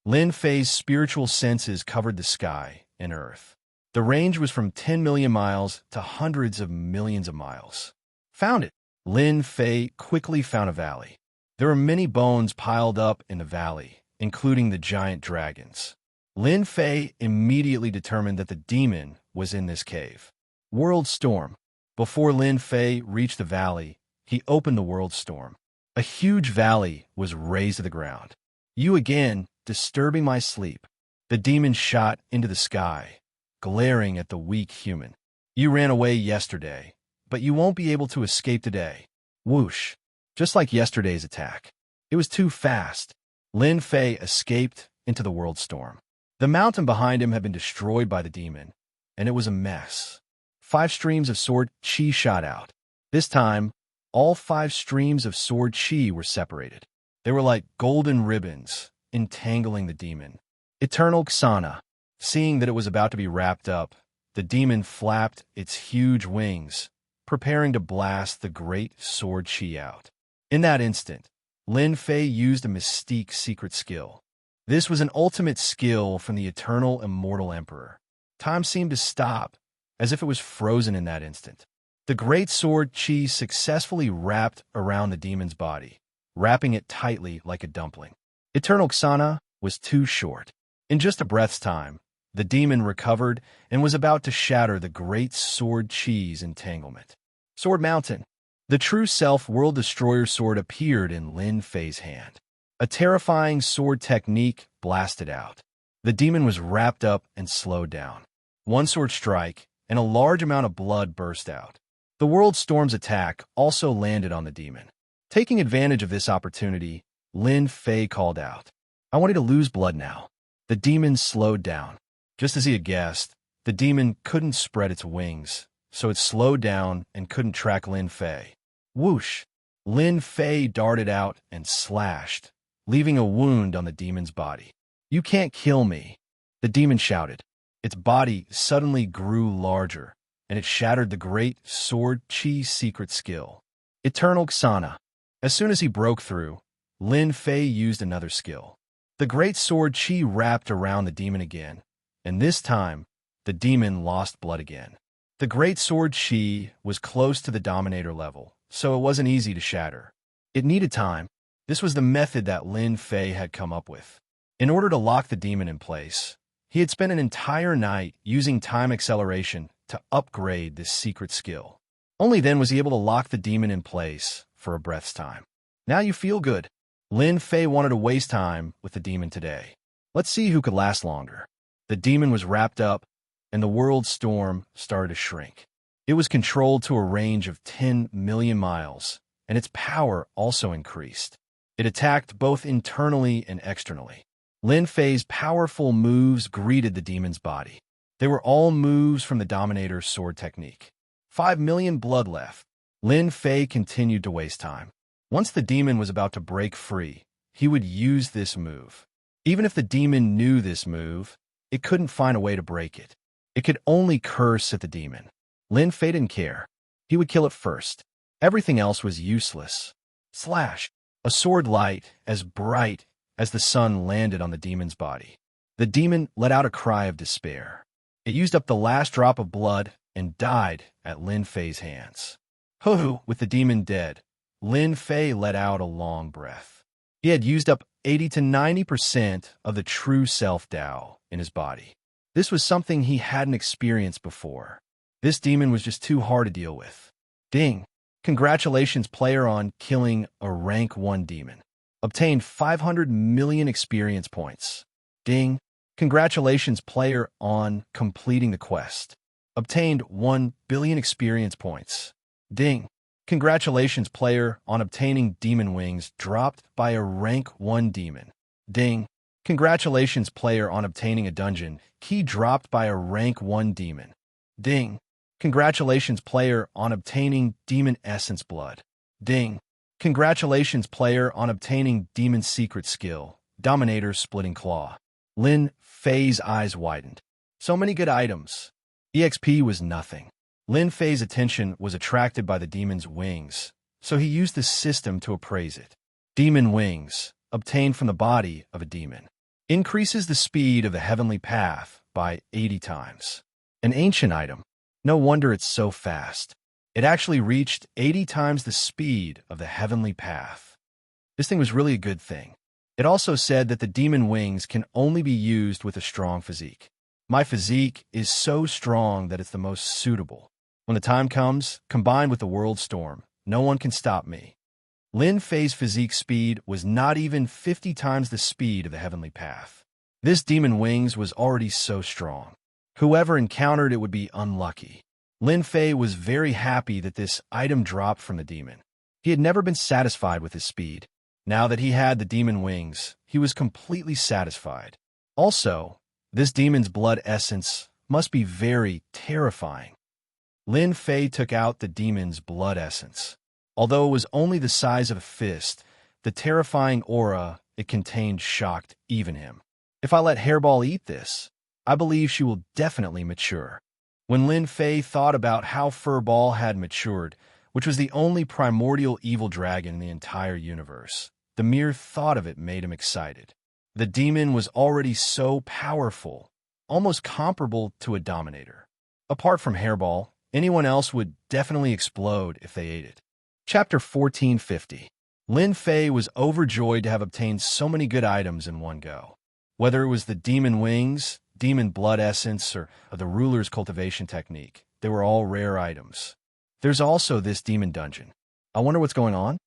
Lin Fei's spiritual senses covered the sky and earth. The range was from 10 million miles to hundreds of millions of miles. Found it. Lin Fei quickly found a valley. There were many bones piled up in the valley, including the giant dragons. Lin Fei immediately determined that the demon was in this cave. World Storm. Before Lin Fei reached the valley, he opened the World Storm. A huge valley was raised to the ground. You again, disturbing my sleep. The demon shot into the sky, glaring at the weak human. You ran away yesterday, but you won't be able to escape today. Whoosh. Just like yesterday's attack. It was too fast. Lin Fei escaped into the World Storm. The mountain behind him had been destroyed by the demon, and it was a mess. 5 streams of sword chi shot out. This time, all 5 streams of sword chi were separated. They were like golden ribbons, entangling the demon. Eternal Xana. Seeing that it was about to be wrapped up, the demon flapped its huge wings, preparing to blast the great sword chi out. In that instant, Lin Fei used a mystique secret skill. This was an ultimate skill from the eternal immortal emperor. Time seemed to stop, as if it was frozen in that instant. The great sword chi successfully wrapped around the demon's body, wrapping it tightly like a dumpling. Eternal Xana was too short. In just a breath's time, the demon recovered and was about to shatter the great sword chi's entanglement. Sword Mountain. The true self World Destroyer sword appeared in Lin Fei's hand. A terrifying sword technique blasted out. The demon was wrapped up and slowed down. One sword strike, and a large amount of blood burst out. The World Storm's attack also landed on the demon. Taking advantage of this opportunity, Lin Fei called out, "I want you to lose blood now." The demon slowed down. Just as he had guessed, the demon couldn't spread its wings, so it slowed down and couldn't track Lin Fei. Whoosh! Lin Fei darted out and slashed, leaving a wound on the demon's body. "You can't kill me," the demon shouted. Its body suddenly grew larger, and it shattered the great sword chi secret skill. Eternal Xana. As soon as he broke through, Lin Fei used another skill. The great sword chi wrapped around the demon again, and this time, the demon lost blood again. The great sword chi was close to the Dominator level, so it wasn't easy to shatter. It needed time. This was the method that Lin Fei had come up with. In order to lock the demon in place, he had spent an entire night using time acceleration to upgrade this secret skill. Only then was he able to lock the demon in place for a breath's time. Now you feel good. Lin Fei wanted to waste time with the demon today. Let's see who could last longer. The demon was wrapped up, and the world storm started to shrink. It was controlled to a range of 10 million miles, and its power also increased. It attacked both internally and externally. Lin Fei's powerful moves greeted the demon's body. They were all moves from the Dominator's sword technique. 5 million blood left. Lin Fei continued to waste time. Once the demon was about to break free, he would use this move. Even if the demon knew this move, it couldn't find a way to break it. It could only curse at the demon. Lin Fei didn't care. He would kill it first. Everything else was useless. Slash! A sword light as bright as the sun landed on the demon's body. The demon let out a cry of despair. It used up the last drop of blood and died at Lin Fei's hands. Hoo-hoo! With the demon dead, Lin Fei let out a long breath. He had used up 80 to 90% of the true self-Tao in his body. This was something he hadn't experienced before. This demon was just too hard to deal with. Ding! Congratulations, player, on killing a rank 1 demon. Obtained 500 million experience points. Ding! Congratulations, player, on completing the quest. Obtained 1 billion experience points. Ding! Congratulations, player, on obtaining demon wings dropped by a rank 1 demon. Ding! Congratulations, player, on obtaining a dungeon key dropped by a rank 1 demon. Ding! Congratulations, player, on obtaining demon essence blood. Ding! Congratulations, player, on obtaining demon secret skill, Dominator's splitting claw. Lin Fei's eyes widened. So many good items. EXP was nothing. Lin Fei's attention was attracted by the demon's wings, so he used the system to appraise it. Demon wings, obtained from the body of a demon, increases the speed of the heavenly path by 80 times. An ancient item. No wonder it's so fast. It actually reached 80 times the speed of the heavenly path. This thing was really a good thing. It also said that the demon wings can only be used with a strong physique. My physique is so strong that it's the most suitable. When the time comes, combined with the world storm, no one can stop me. Lin Fei's physique speed was not even 50 times the speed of the heavenly path. This demon wings was already so strong. Whoever encountered it would be unlucky. Lin Fei was very happy that this item dropped from the demon. He had never been satisfied with his speed. Now that he had the demon wings, he was completely satisfied. Also, this demon's blood essence must be very terrifying. Lin Fei took out the demon's blood essence. Although it was only the size of a fist, the terrifying aura it contained shocked even him. If I let Hairball eat this, I believe she will definitely mature. When Lin Fei thought about how Furball had matured, which was the only primordial evil dragon in the entire universe, the mere thought of it made him excited. The demon was already so powerful, almost comparable to a Dominator. Apart from Hairball, anyone else would definitely explode if they ate it. Chapter 1450. Lin Fei was overjoyed to have obtained so many good items in one go. Whether it was the demon wings, demon blood essence, or the ruler's cultivation technique, they were all rare items. There's also this demon dungeon. I wonder what's going on?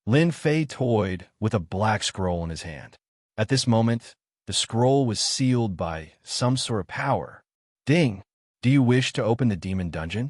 Lin Fei toyed with a black scroll in his hand. At this moment, the scroll was sealed by some sort of power. Ding! Do you wish to open the demon dungeon?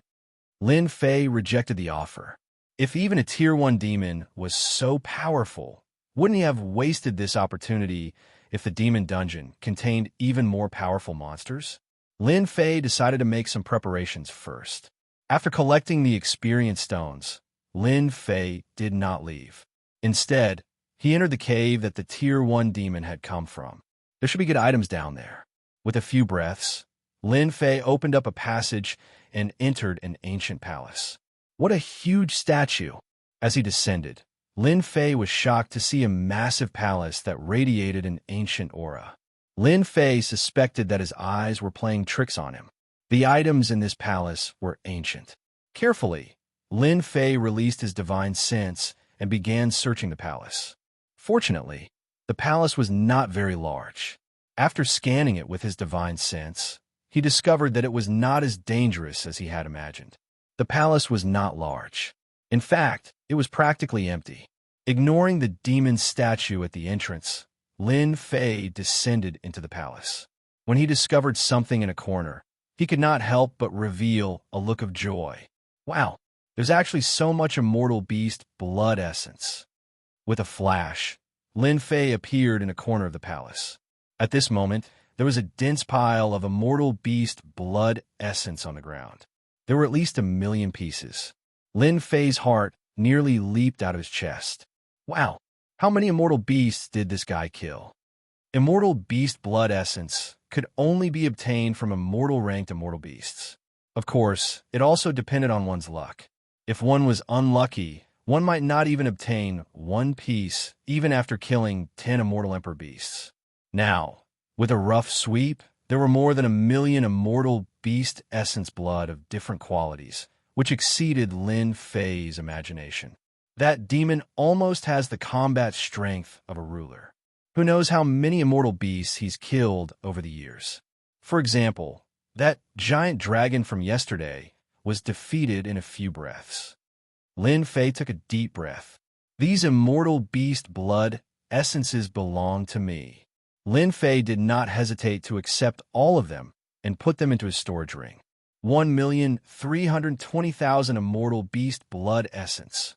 Lin Fei rejected the offer. If even a Tier 1 demon was so powerful, wouldn't he have wasted this opportunity if the demon dungeon contained even more powerful monsters? Lin Fei decided to make some preparations first. After collecting the experience stones, Lin Fei did not leave. Instead, he entered the cave that the Tier 1 demon had come from. There should be good items down there. With a few breaths, Lin Fei opened up a passage and entered an ancient palace. What a huge statue! As he descended, Lin Fei was shocked to see a massive palace that radiated an ancient aura. Lin Fei suspected that his eyes were playing tricks on him. The items in this palace were ancient. Carefully, Lin Fei released his divine sense and began searching the palace. Fortunately, the palace was not very large. After scanning it with his divine sense, he discovered that it was not as dangerous as he had imagined. The palace was not large. In fact, it was practically empty. Ignoring the demon statue at the entrance, Lin Fei descended into the palace. When he discovered something in a corner, he could not help but reveal a look of joy. Wow, there's actually so much immortal beast blood essence. With a flash, Lin Fei appeared in a corner of the palace. At this moment, there was a dense pile of immortal beast blood essence on the ground. There were at least 1 million pieces. Lin Fei's heart nearly leaped out of his chest. Wow, how many immortal beasts did this guy kill? Immortal beast blood essence could only be obtained from immortal-ranked immortal beasts. Of course, it also depended on one's luck. If one was unlucky, one might not even obtain 1 piece even after killing 10 immortal emperor beasts. Now, with a rough sweep, there were more than 1 million immortal beast essence blood of different qualities, which exceeded Lin Fei's imagination. That demon almost has the combat strength of a ruler. Who knows how many immortal beasts he's killed over the years? For example, that giant dragon from yesterday was defeated in a few breaths. Lin Fei took a deep breath. These immortal beast blood essences belong to me. Lin Fei did not hesitate to accept all of them and put them into his storage ring. 1,320,000 immortal beast blood essence.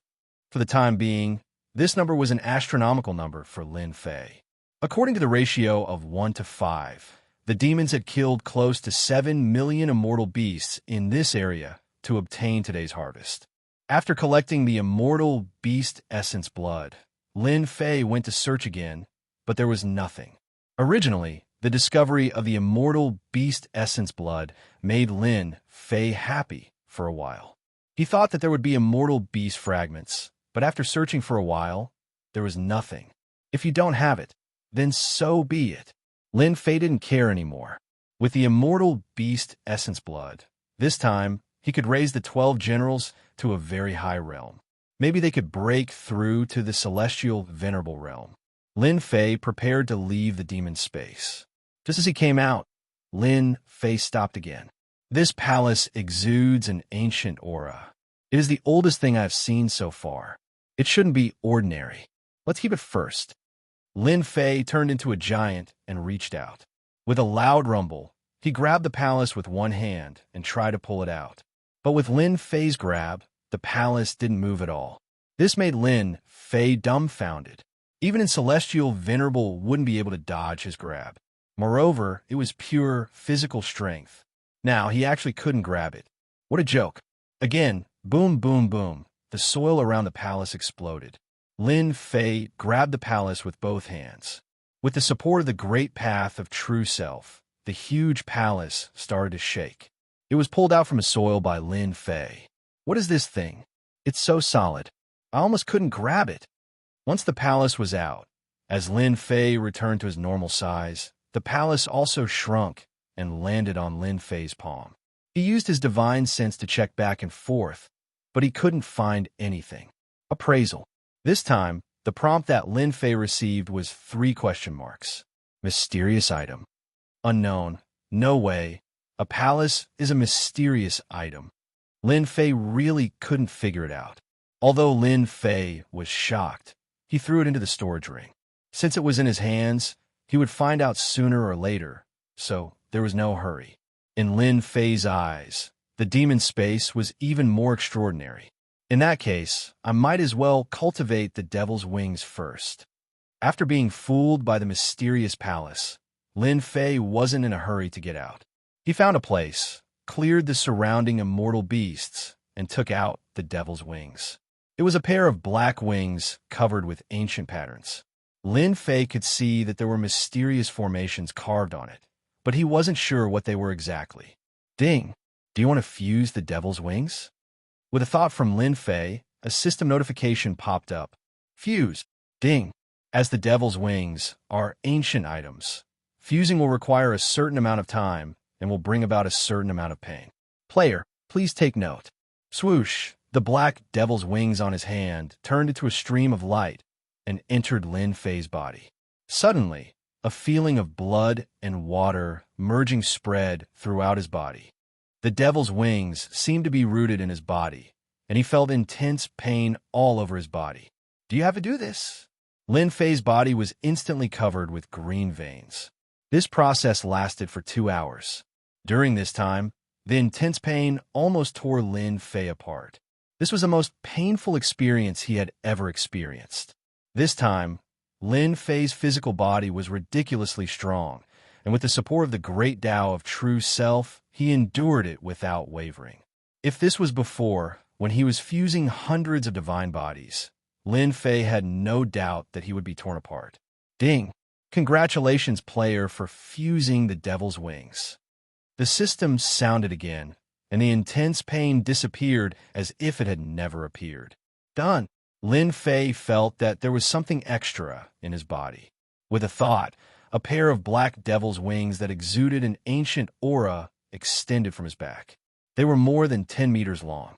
For the time being, this number was an astronomical number for Lin Fei. According to the ratio of 1 to 5, the demons had killed close to 7 million immortal beasts in this area to obtain today's harvest. After collecting the immortal beast essence blood, Lin Fei went to search again, but there was nothing. Originally, the discovery of the immortal beast essence blood made Lin Fei happy for a while. He thought that there would be immortal beast fragments, but after searching for a while, there was nothing. If you don't have it, then so be it. Lin Fei didn't care anymore. With the immortal beast essence blood, this time he could raise the 12 generals to a very high realm. Maybe they could break through to the celestial venerable realm. Lin Fei prepared to leave the demon space. Just as he came out, Lin Fei stopped again. This palace exudes an ancient aura. It is the oldest thing I've seen so far. It shouldn't be ordinary. Let's keep it first. Lin Fei turned into a giant and reached out. With a loud rumble, he grabbed the palace with one hand and tried to pull it out. But with Lin Fei's grab, the palace didn't move at all. This made Lin Fei dumbfounded. Even in Celestial, Venerable wouldn't be able to dodge his grab. Moreover, it was pure physical strength. Now, he actually couldn't grab it. What a joke. Again, boom, boom, boom. The soil around the palace exploded. Lin Fei grabbed the palace with both hands. With the support of the great path of true self, the huge palace started to shake. It was pulled out from the soil by Lin Fei. What is this thing? It's so solid. I almost couldn't grab it. Once the palace was out, as Lin Fei returned to his normal size, the palace also shrunk and landed on Lin Fei's palm. He used his divine sense to check back and forth, but he couldn't find anything. Appraisal. This time, the prompt that Lin Fei received was 3 question marks. Mysterious item. Unknown. No way. A palace is a mysterious item. Lin Fei really couldn't figure it out. Although Lin Fei was shocked, he threw it into the storage ring. Since it was in his hands, he would find out sooner or later, so there was no hurry. In Lin Fei's eyes, the demon space was even more extraordinary. In that case, I might as well cultivate the devil's wings first. After being fooled by the mysterious palace, Lin Fei wasn't in a hurry to get out. He found a place, cleared the surrounding immortal beasts, and took out the devil's wings. It was a pair of black wings covered with ancient patterns. Lin Fei could see that there were mysterious formations carved on it, but he wasn't sure what they were exactly. Ding! Do you want to fuse the devil's wings? With a thought from Lin Fei, a system notification popped up. Fuse. Ding. As the devil's wings are ancient items, fusing will require a certain amount of time and will bring about a certain amount of pain. Player, please take note. Swoosh. The black devil's wings on his hand turned into a stream of light and entered Lin Fei's body. Suddenly, a feeling of blood and water merging spread throughout his body. The devil's wings seemed to be rooted in his body, and he felt intense pain all over his body. Do you have to do this? Lin Fei's body was instantly covered with green veins. This process lasted for 2 hours. During this time, the intense pain almost tore Lin Fei apart. This was the most painful experience he had ever experienced. This time, Lin Fei's physical body was ridiculously strong, and with the support of the great Tao of true self, he endured it without wavering. If this was before, when he was fusing hundreds of divine bodies, Lin Fei had no doubt that he would be torn apart. Ding! Congratulations, player, for fusing the devil's wings. The system sounded again, and the intense pain disappeared as if it had never appeared. Done! Lin Fei felt that there was something extra in his body. With a thought, a pair of black devil's wings that exuded an ancient aura extended from his back. They were more than 10 meters long.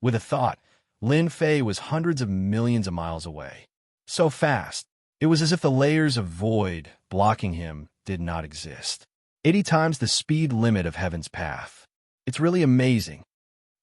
With a thought, Lin Fei was hundreds of millions of miles away. So fast, it was as if the layers of void blocking him did not exist. 80 times the speed limit of heaven's path. It's really amazing.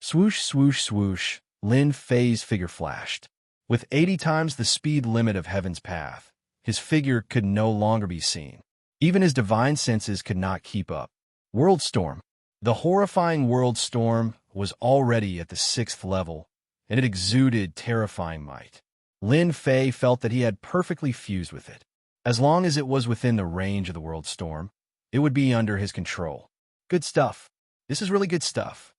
Swoosh, swoosh, swoosh, Lin Fei's figure flashed. With 80 times the speed limit of heaven's path, his figure could no longer be seen. Even his divine senses could not keep up. World Storm. The horrifying World Storm was already at the 6th level, and it exuded terrifying might. Lin Fei felt that he had perfectly fused with it. As long as it was within the range of the World Storm, it would be under his control. Good stuff. This is really good stuff.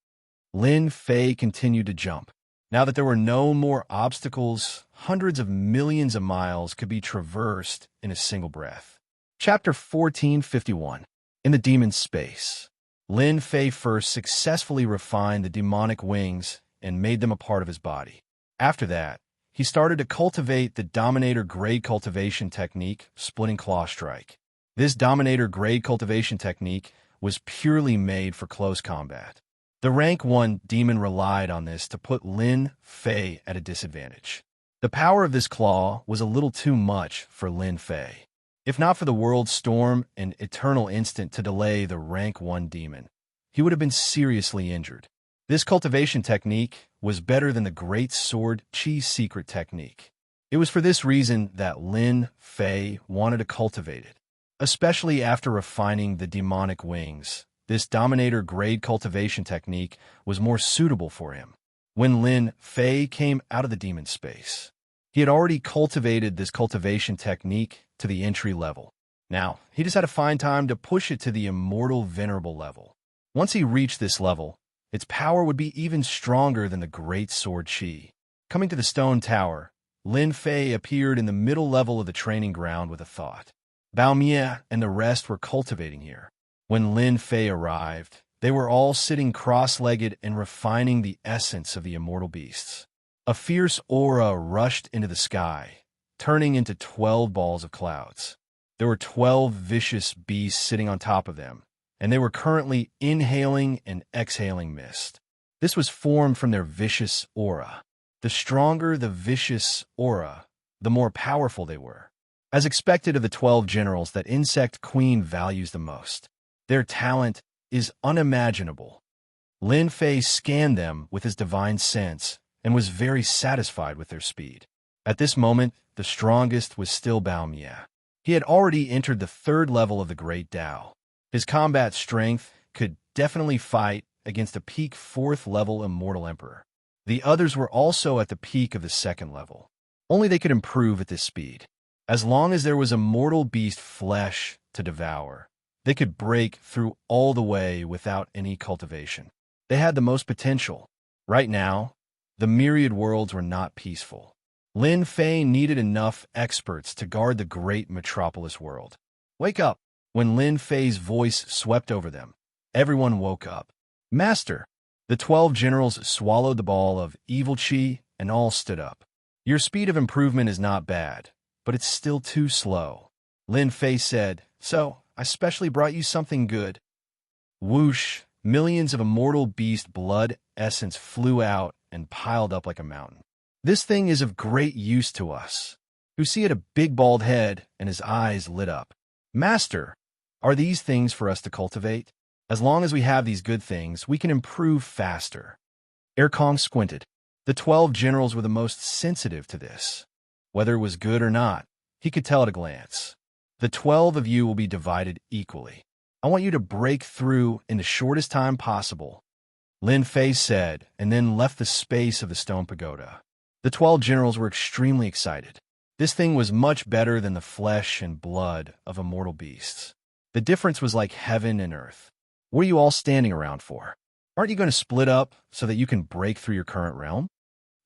Lin Fei continued to jump. Now that there were no more obstacles, hundreds of millions of miles could be traversed in a single breath. Chapter 1451. In the Demon's Space. Lin Fei first successfully refined the demonic wings and made them a part of his body. After that, he started to cultivate the Dominator Grade cultivation technique, Splitting Claw Strike. This Dominator Grade cultivation technique was purely made for close combat. The rank 1 demon relied on this to put Lin Fei at a disadvantage. The power of this claw was a little too much for Lin Fei. If not for the world storm and eternal instant to delay the rank 1 demon, he would have been seriously injured. This cultivation technique was better than the Great Sword Chi's secret technique. It was for this reason that Lin Fei wanted to cultivate it, especially after refining the demonic wings. This Dominator grade cultivation technique was more suitable for him. When Lin Fei came out of the demon space, he had already cultivated this cultivation technique to the entry level. Now, he just had to find time to push it to the immortal venerable level. Once he reached this level, its power would be even stronger than the Great Sword Chi. Coming to the stone tower, Lin Fei appeared in the middle level of the training ground with a thought. Bao Mie and the rest were cultivating here. When Lin Fei arrived, they were all sitting cross-legged and refining the essence of the immortal beasts. A fierce aura rushed into the sky, turning into 12 balls of clouds. There were 12 vicious beasts sitting on top of them, and they were currently inhaling and exhaling mist. This was formed from their vicious aura. The stronger the vicious aura, the more powerful they were. As expected of the 12 generals that Insect Queen values the most, their talent is unimaginable. Lin Fei scanned them with his divine sense and was very satisfied with their speed. At this moment, the strongest was still Bao Mie. He had already entered the 3rd level of the Great Tao. His combat strength could definitely fight against a peak 4th level immortal emperor. The others were also at the peak of the 2nd level. Only they could improve at this speed. As long as there was immortal beast flesh to devour, they could break through all the way without any cultivation. They had the most potential. Right now, the myriad worlds were not peaceful. Lin Fei needed enough experts to guard the great metropolis world. Wake up! When Lin Fei's voice swept over them, everyone woke up. Master! The 12 generals swallowed the ball of evil chi and all stood up. Your speed of improvement is not bad, but it's still too slow. Lin Fei said, so I specially brought you something good. Whoosh! Millions of immortal beast blood essence flew out and piled up like a mountain. This thing is of great use to us. Husi had a big bald head and his eyes lit up. Master! Are these things for us to cultivate? As long as we have these good things, we can improve faster. Erkong squinted. The 12 generals were the most sensitive to this. Whether it was good or not, he could tell at a glance. The 12 of you will be divided equally. I want you to break through in the shortest time possible, Lin Fei said, and then left the space of the stone pagoda. The 12 generals were extremely excited. This thing was much better than the flesh and blood of immortal beasts. The difference was like heaven and earth. What are you all standing around for? Aren't you going to split up so that you can break through your current realm?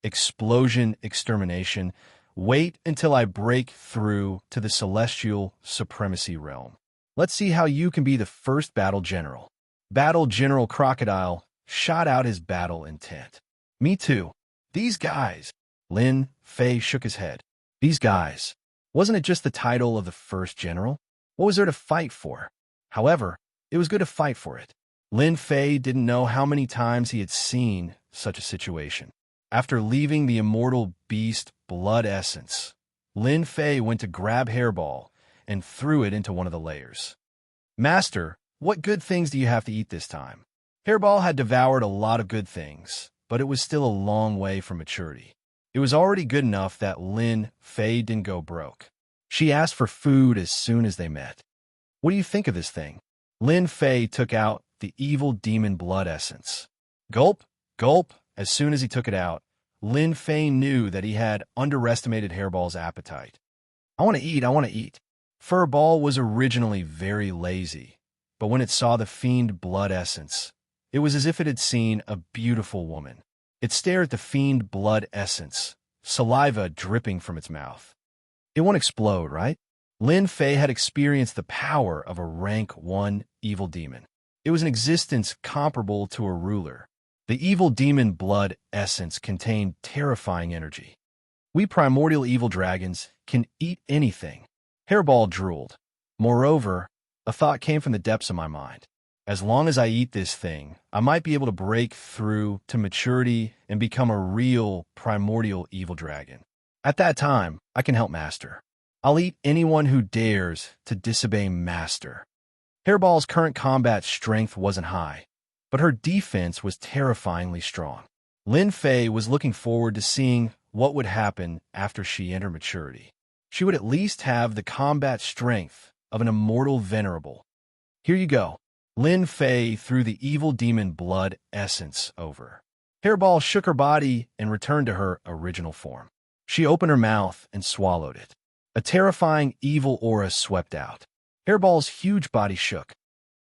Explosion, extermination. Wait until I break through to the celestial supremacy realm. Let's see how you can be the first battle general. Battle General Crocodile shot out his battle intent. Me too. These guys. Lin Fei shook his head. These guys. Wasn't it just the title of the first general? What was there to fight for? However, it was good to fight for it. Lin Fei didn't know how many times he had seen such a situation. After leaving the immortal beast blood essence, Lin Fei went to grab Hairball and threw it into one of the layers. Master, what good things do you have to eat this time? Hairball had devoured a lot of good things, but it was still a long way from maturity. It was already good enough that Lin Fei didn't go broke. She asked for food as soon as they met. What do you think of this thing? Lin Fei took out the evil demon blood essence. Gulp, gulp. As soon as he took it out, Lin Fei knew that he had underestimated Hairball's appetite. I want to eat. Furball was originally very lazy, but when it saw the fiend blood essence, it was as if it had seen a beautiful woman. It stared at the fiend blood essence, saliva dripping from its mouth. It won't explode, right? Lin Fei had experienced the power of a rank 1 evil demon. It was an existence comparable to a ruler. The evil demon blood essence contained terrifying energy. We primordial evil dragons can eat anything. Hairball drooled. Moreover, a thought came from the depths of my mind. As long as I eat this thing, I might be able to break through to maturity and become a real primordial evil dragon. At that time, I can help Master. I'll eat anyone who dares to disobey Master. Hairball's current combat strength wasn't high, but her defense was terrifyingly strong. Lin Fei was looking forward to seeing what would happen after she entered maturity. She would at least have the combat strength of an immortal venerable. Here you go. Lin Fei threw the evil demon blood essence over. Hairball shook her body and returned to her original form. She opened her mouth and swallowed it. A terrifying evil aura swept out. Hairball's huge body shook.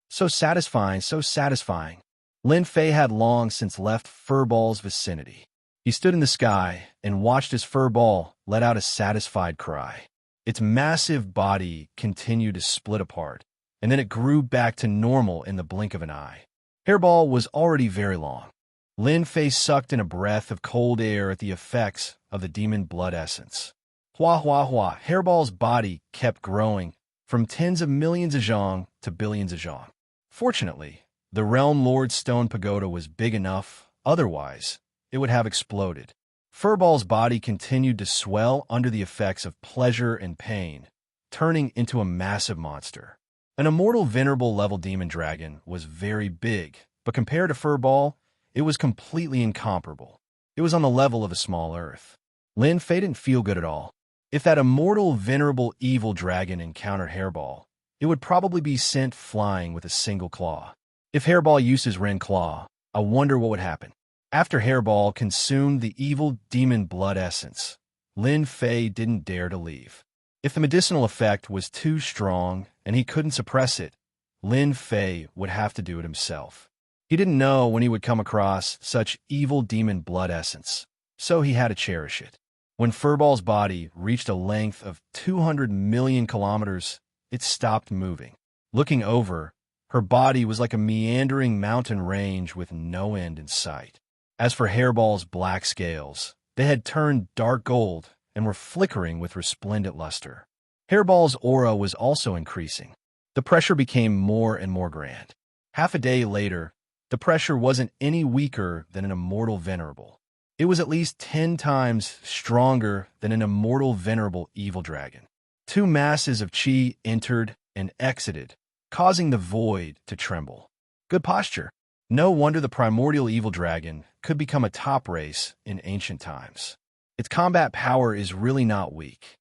So satisfying, so satisfying. Lin Fei had long since left Furball's vicinity. He stood in the sky and watched as Furball let out a satisfied cry. Its massive body continued to split apart, and then it grew back to normal in the blink of an eye. Hairball was already very long. Lin Fei sucked in a breath of cold air at the effects of the demon blood essence. Hua hua hua, Hairball's body kept growing from tens of millions of zhong to billions of zhong. Fortunately, the Realm Lord's stone pagoda was big enough, otherwise it would have exploded. Furball's body continued to swell under the effects of pleasure and pain, turning into a massive monster. An immortal venerable level demon dragon was very big, but compared to Furball, it was completely incomparable. It was on the level of a small earth. Lin Fei didn't feel good at all. If that immortal venerable evil dragon encountered Hairball, it would probably be sent flying with a single claw. If Hairball uses Ren Claw, I wonder what would happen. After Hairball consumed the evil demon blood essence, Lin Fei didn't dare to leave. If the medicinal effect was too strong and he couldn't suppress it, Lin Fei would have to do it himself. He didn't know when he would come across such evil demon blood essence, so he had to cherish it. When Furball's body reached a length of 200 million kilometers, it stopped moving. Looking over, her body was like a meandering mountain range with no end in sight. As for Hairball's black scales, they had turned dark gold and were flickering with resplendent luster. Hairball's aura was also increasing. The pressure became more and more grand. Half a day later, the pressure wasn't any weaker than an immortal venerable. It was at least 10 times stronger than an immortal venerable evil dragon. Two masses of chi entered and exited, causing the void to tremble. Good posture. No wonder the primordial evil dragon could become a top race in ancient times. Its combat power is really not weak.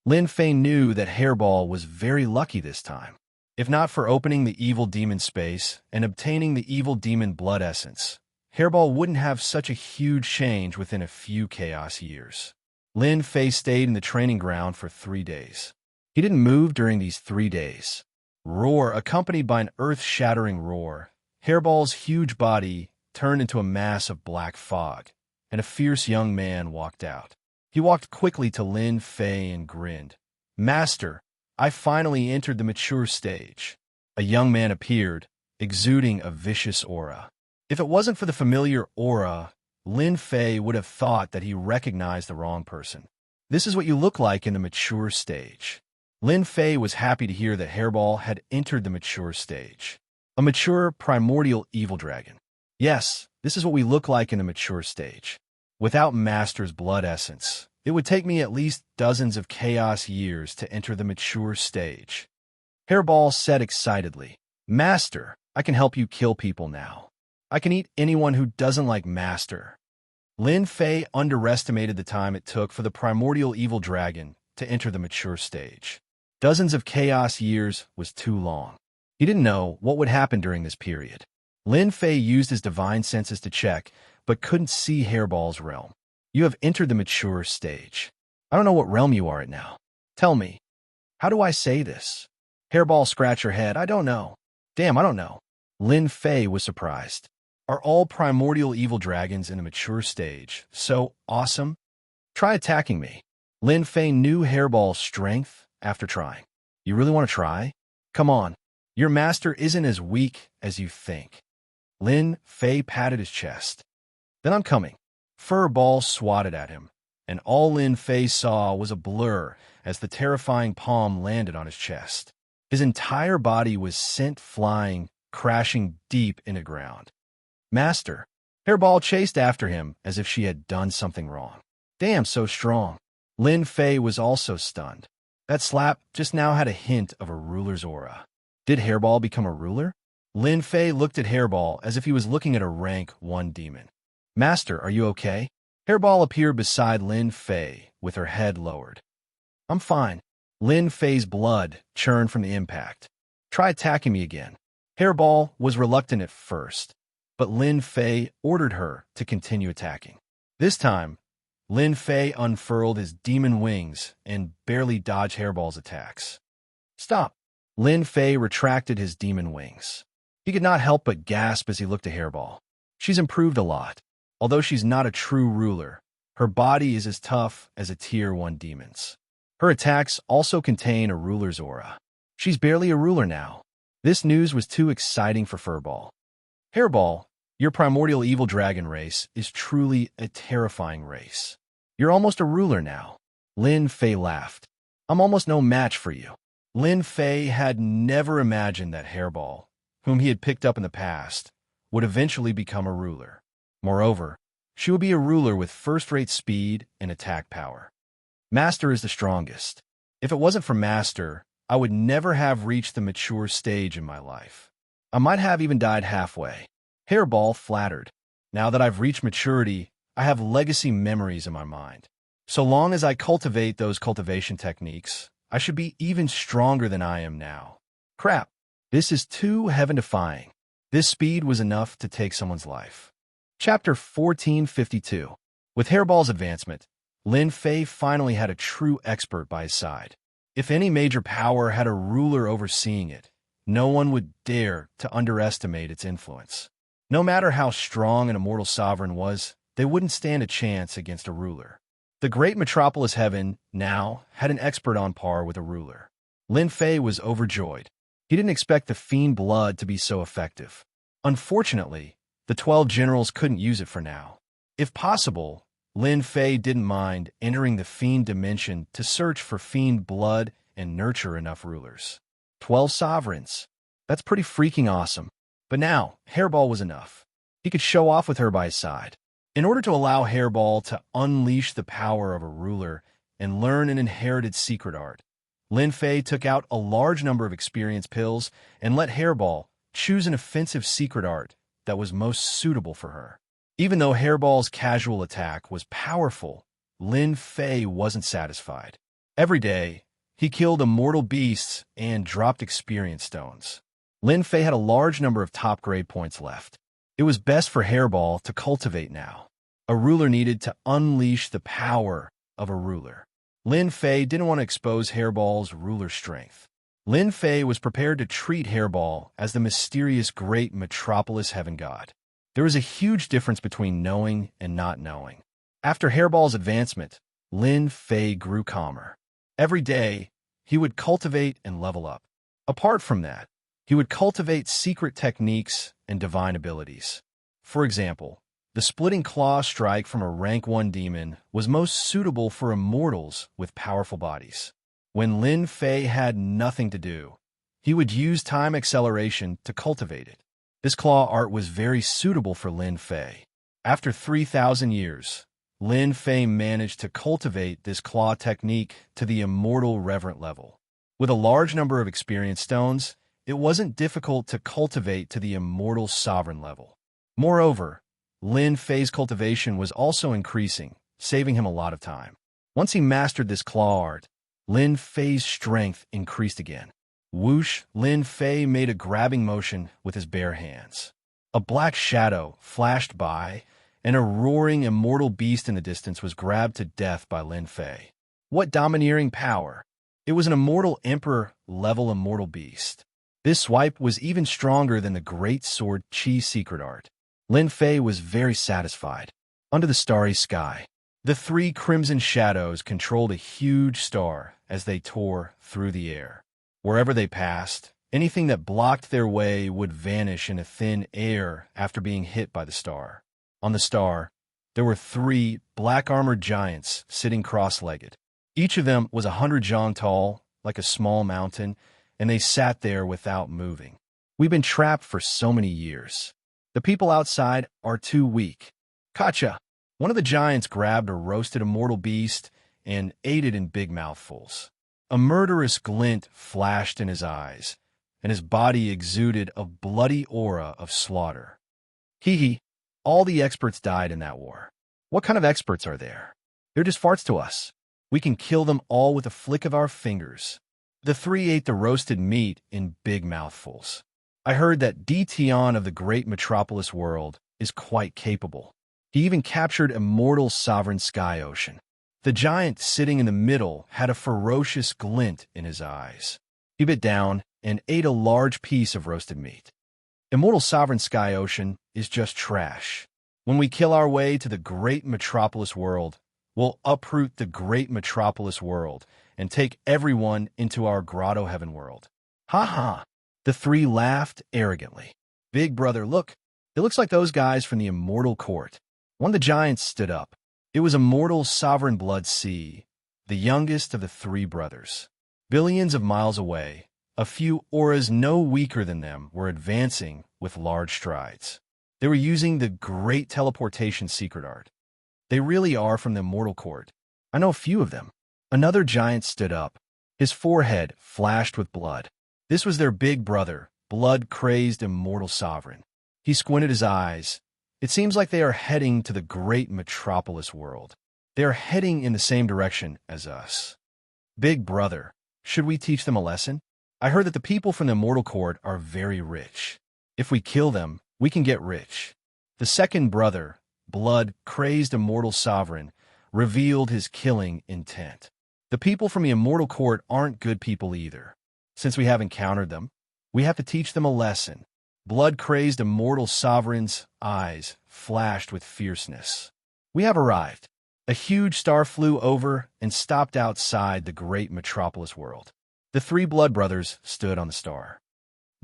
Lin Fei knew that Hairball was very lucky this time. If not for opening the evil demon space and obtaining the evil demon blood essence, Hairball wouldn't have such a huge change within a few chaos years. Lin Fei stayed in the training ground for 3 days. He didn't move during these 3 days. Roar, accompanied by an earth-shattering roar, Hairball's huge body turned into a mass of black fog, and a fierce young man walked out. He walked quickly to Lin Fei and grinned. "Master, I finally entered the mature stage." A young man appeared, exuding a vicious aura. If it wasn't for the familiar aura, Lin Fei would have thought that he recognized the wrong person. This is what you look like in the mature stage. Lin Fei was happy to hear that Hairball had entered the mature stage. A mature, primordial evil dragon. Yes, this is what we look like in the mature stage. Without Master's blood essence, it would take me at least dozens of chaos years to enter the mature stage. Hairball said excitedly, "Master, I can help you kill people now. I can eat anyone who doesn't like Master." Lin Fei underestimated the time it took for the primordial evil dragon to enter the mature stage. Dozens of chaos years was too long. He didn't know what would happen during this period. Lin Fei used his divine senses to check, but couldn't see Hairball's realm. "You have entered the mature stage. I don't know what realm you are at now. Tell me, how do I say this?" Hairball scratched her head. "I don't know. Damn, I don't know." Lin Fei was surprised. Are all primordial evil dragons in a mature stage so awesome? Try attacking me. Lin Fei knew Hairball's strength after trying. "You really want to try? Come on. Your master isn't as weak as you think." Lin Fei patted his chest. "Then I'm coming." Furball swatted at him, and all Lin Fei saw was a blur as the terrifying palm landed on his chest. His entire body was sent flying, crashing deep into ground. "Master!" Hairball chased after him as if she had done something wrong. "Damn, so strong." Lin Fei was also stunned. That slap just now had a hint of a ruler's aura. Did Hairball become a ruler? Lin Fei looked at Hairball as if he was looking at a rank 1 demon. Master, are you okay? Hairball appeared beside Lin Fei with her head lowered. I'm fine. Lin Fei's blood churned from the impact. Try attacking me again. Hairball was reluctant at first, but Lin Fei ordered her to continue attacking. This time, Lin Fei unfurled his demon wings and barely dodged Hairball's attacks. Stop! Lin Fei retracted his demon wings. He could not help but gasp as he looked at Hairball. She's improved a lot. Although she's not a true ruler, her body is as tough as a Tier 1 demon's. Her attacks also contain a ruler's aura. She's barely a ruler now. This news was too exciting for Furball. Hairball, your primordial evil dragon race is truly a terrifying race. You're almost a ruler now. Lin Fei laughed. I'm almost no match for you. Lin Fei had never imagined that Hairball, whom he had picked up in the past, would eventually become a ruler. Moreover, she would be a ruler with first-rate speed and attack power. Master is the strongest. If it wasn't for Master, I would never have reached the mature stage in my life. I might have even died halfway. Hairball flattered. Now that I've reached maturity, I have legacy memories in my mind. So long as I cultivate those cultivation techniques, I should be even stronger than I am now. Crap, this is too heaven-defying. This speed was enough to take someone's life. Chapter 1452. With Hairball's advancement, Lin Fei finally had a true expert by his side. If any major power had a ruler overseeing it, no one would dare to underestimate its influence. No matter how strong an immortal sovereign was, they wouldn't stand a chance against a ruler. The great metropolis heaven now had an expert on par with a ruler. Lin Fei was overjoyed. He didn't expect the fiend blood to be so effective. Unfortunately, the 12 generals couldn't use it for now. If possible, Lin Fei didn't mind entering the fiend dimension to search for fiend blood and nurture enough rulers. 12 sovereigns. That's pretty freaking awesome. But now, Hairball was enough. He could show off with her by his side. In order to allow Hairball to unleash the power of a ruler and learn an inherited secret art, Lin Fei took out a large number of experience pills and let Hairball choose an offensive secret art that was most suitable for her. Even though Hairball's casual attack was powerful, Lin Fei wasn't satisfied. Every day, he killed immortal beasts and dropped experience stones. Lin Fei had a large number of top-grade points left. It was best for Hairball to cultivate now. A ruler needed to unleash the power of a ruler. Lin Fei didn't want to expose Hairball's ruler strength. Lin Fei was prepared to treat Hairball as the mysterious great metropolis heaven god. There was a huge difference between knowing and not knowing. After Hairball's advancement, Lin Fei grew calmer. Every day, he would cultivate and level up. Apart from that, he would cultivate secret techniques and divine abilities. For example, the splitting claw strike from a rank 1 demon was most suitable for immortals with powerful bodies. When Lin Fei had nothing to do, he would use time acceleration to cultivate it. This claw art was very suitable for Lin Fei. After 3,000 years, Lin Fei managed to cultivate this claw technique to the immortal reverent level. With a large number of experience stones, it wasn't difficult to cultivate to the immortal sovereign level. Moreover, Lin Fei's cultivation was also increasing, saving him a lot of time. Once he mastered this claw art, Lin Fei's strength increased again. Whoosh, Lin Fei made a grabbing motion with his bare hands. A black shadow flashed by, and a roaring immortal beast in the distance was grabbed to death by Lin Fei. What domineering power! It was an immortal emperor-level immortal beast. This swipe was even stronger than the great sword Qi secret art. Lin Fei was very satisfied. Under the starry sky, the 3 crimson shadows controlled a huge star as they tore through the air. Wherever they passed, anything that blocked their way would vanish in a thin air after being hit by the star. On the star, there were 3 black-armored giants sitting cross-legged. Each of them was 100 zhang tall, like a small mountain, and they sat there without moving. We've been trapped for so many years. The people outside are too weak. Kacha! One of the giants grabbed a roasted immortal beast and ate it in big mouthfuls. A murderous glint flashed in his eyes, and his body exuded a bloody aura of slaughter. Hee hee, all the experts died in that war. What kind of experts are there? They're just farts to us. We can kill them all with a flick of our fingers. The three ate the roasted meat in big mouthfuls. I heard that Dtion of the great metropolis world is quite capable. He even captured immortal sovereign sky ocean. The giant sitting in the middle had a ferocious glint in his eyes. He bit down and ate a large piece of roasted meat. Immortal sovereign sky ocean is just trash. When we kill our way to the great metropolis world, we'll uproot the great metropolis world and take everyone into our grotto heaven world. Ha ha! The three laughed arrogantly. Big brother, look. It looks like those guys from the immortal court. One of the giants stood up. It was immortal sovereign blood sea, the youngest of the three brothers. Billions of miles away, a few auras no weaker than them were advancing with large strides. They were using the great teleportation secret art. They really are from the immortal court. I know a few of them. Another giant stood up. His forehead flashed with blood. This was their big brother, blood-crazed immortal sovereign. He squinted his eyes. It seems like they are heading to the great metropolis world. They are heading in the same direction as us. Big brother, should we teach them a lesson? I heard that the people from the immortal court are very rich. If we kill them, we can get rich. The second brother, blood-crazed immortal sovereign, revealed his killing intent. The people from the immortal court aren't good people either. Since we have encountered them, we have to teach them a lesson. Blood-crazed immortal sovereign's eyes flashed with fierceness. We have arrived. A huge star flew over and stopped outside the great metropolis world. The three blood brothers stood on the star.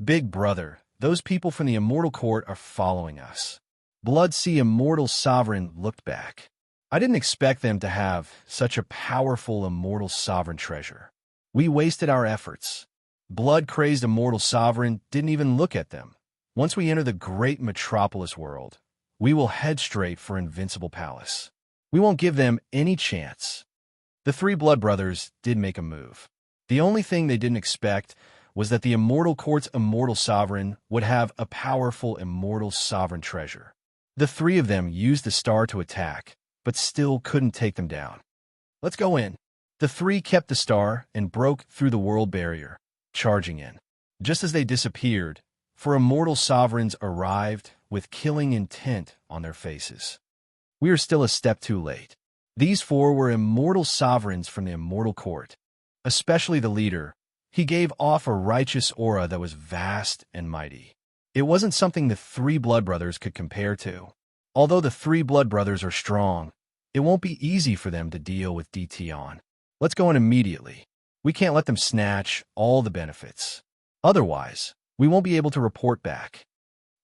Big brother, those people from the immortal court are following us. Blood Sea immortal sovereign looked back. I didn't expect them to have such a powerful immortal sovereign treasure. We wasted our efforts. Blood-crazed immortal sovereign didn't even look at them. Once we enter the great metropolis world, we will head straight for Invincible Palace. We won't give them any chance. The three blood brothers did make a move. The only thing they didn't expect was that the immortal court's immortal sovereign would have a powerful immortal sovereign treasure. The three of them used the star to attack, but still couldn't take them down. Let's go in. The three kept the star and broke through the world barrier, charging in. Just as they disappeared, four immortal sovereigns arrived with killing intent on their faces. We are still a step too late. These four were immortal sovereigns from the immortal court. Especially the leader. He gave off a righteous aura that was vast and mighty. It wasn't something the three blood brothers could compare to. Although the three blood brothers are strong, it won't be easy for them to deal with Dtion. Let's go in immediately. We can't let them snatch all the benefits. Otherwise, we won't be able to report back.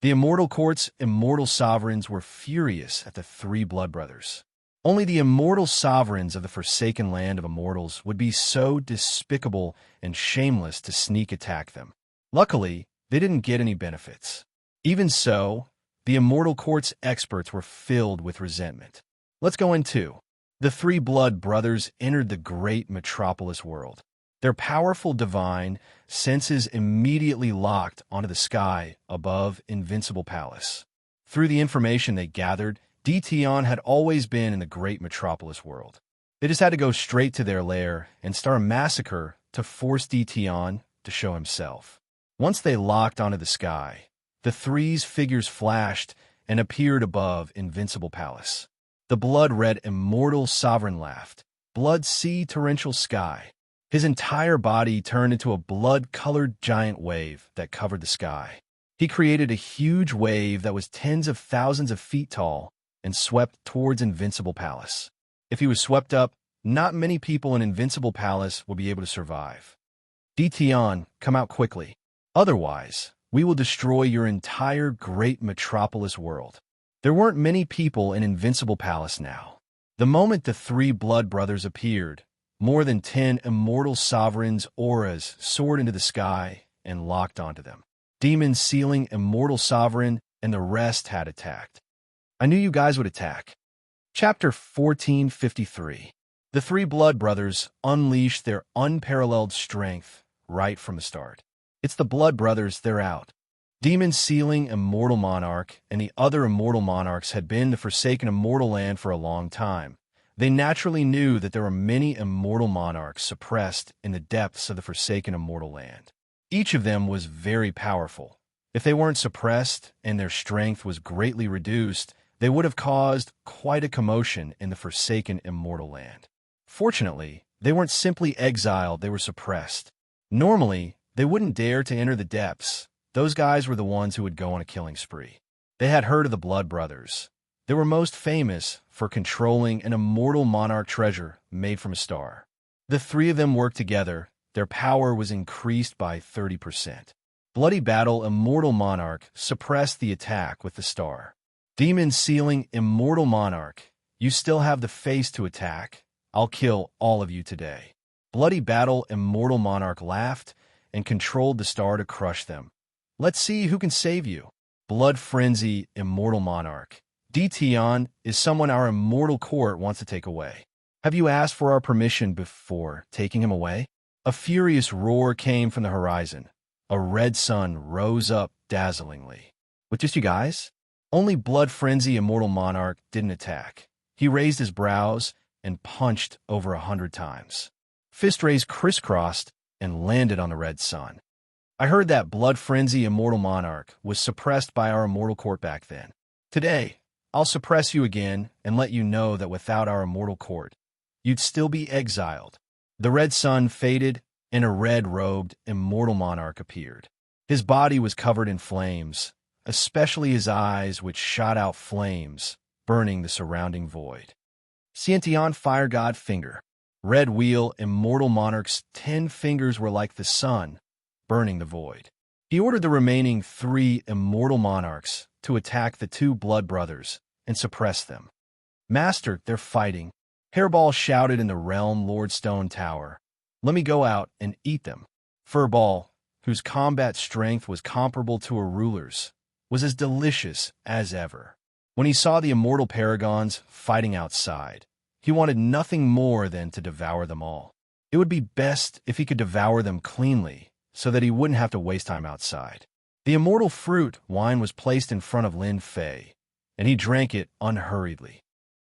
The immortal court's immortal sovereigns were furious at the three blood brothers. Only the immortal sovereigns of the forsaken land of immortals would be so despicable and shameless to sneak attack them. Luckily, they didn't get any benefits. Even so, the immortal court's experts were filled with resentment. Let's go in too. The three blood brothers entered the great metropolis world. Their powerful divine senses immediately locked onto the sky above Invincible Palace. Through the information they gathered, Dtion had always been in the great metropolis world. They just had to go straight to their lair and start a massacre to force Dtion to show himself. Once they locked onto the sky, the three's figures flashed and appeared above Invincible Palace. The blood-red immortal sovereign laughed. Blood sea torrential sky. His entire body turned into a blood-colored giant wave that covered the sky. He created a huge wave that was tens of thousands of feet tall and swept towards Invincible Palace. If he was swept up, not many people in Invincible Palace will be able to survive. Dtion, come out quickly. Otherwise, we will destroy your entire great metropolis world. There weren't many people in Invincible Palace now. The moment the three blood brothers appeared, more than 10 immortal sovereigns' auras soared into the sky and locked onto them. Demon sealing immortal sovereign and the rest had attacked. I knew you guys would attack. Chapter 1453. The three blood brothers unleashed their unparalleled strength right from the start. It's the blood brothers, they're out. Demon Sealing Immortal Monarch and the other immortal monarchs had been the forsaken immortal land for a long time. They naturally knew that there were many immortal monarchs suppressed in the depths of the forsaken immortal land. Each of them was very powerful. If they weren't suppressed and their strength was greatly reduced, they would have caused quite a commotion in the forsaken immortal land. Fortunately, they weren't simply exiled, they were suppressed. Normally, they wouldn't dare to enter the depths. Those guys were the ones who would go on a killing spree. They had heard of the Blood Brothers. They were most famous for controlling an immortal monarch treasure made from a star. The three of them worked together. Their power was increased by 30%. Bloody Battle Immortal Monarch suppressed the attack with the star. Demon Sealing Immortal Monarch, you still have the face to attack. I'll kill all of you today. Bloody Battle Immortal Monarch laughed and controlled the star to crush them. Let's see who can save you. Blood Frenzy Immortal Monarch. Dtion is someone our immortal court wants to take away. Have you asked for our permission before taking him away? A furious roar came from the horizon. A red sun rose up dazzlingly. With just you guys? Only Blood Frenzy Immortal Monarch didn't attack. He raised his brows and punched over 100 times. Fist rays crisscrossed and landed on the red sun. I heard that Blood Frenzy Immortal Monarch was suppressed by our immortal court back then. Today, I'll suppress you again and let you know that without our immortal court, you'd still be exiled. The red sun faded and a red-robed immortal monarch appeared. His body was covered in flames, especially his eyes which shot out flames, burning the surrounding void. Sciention Fire God Finger. Red Wheel Immortal Monarch's 10 fingers were like the sun, burning the void. He ordered the remaining 3 immortal monarchs to attack the 2 blood brothers and suppress them. Master, they're fighting. Hairball shouted in the realm Lord Stone Tower. Let me go out and eat them. Furball, whose combat strength was comparable to a ruler's, was as delicious as ever. When he saw the immortal paragons fighting outside, he wanted nothing more than to devour them all. It would be best if he could devour them cleanly, so that he wouldn't have to waste time outside. The immortal fruit wine was placed in front of Lin Fei, and he drank it unhurriedly.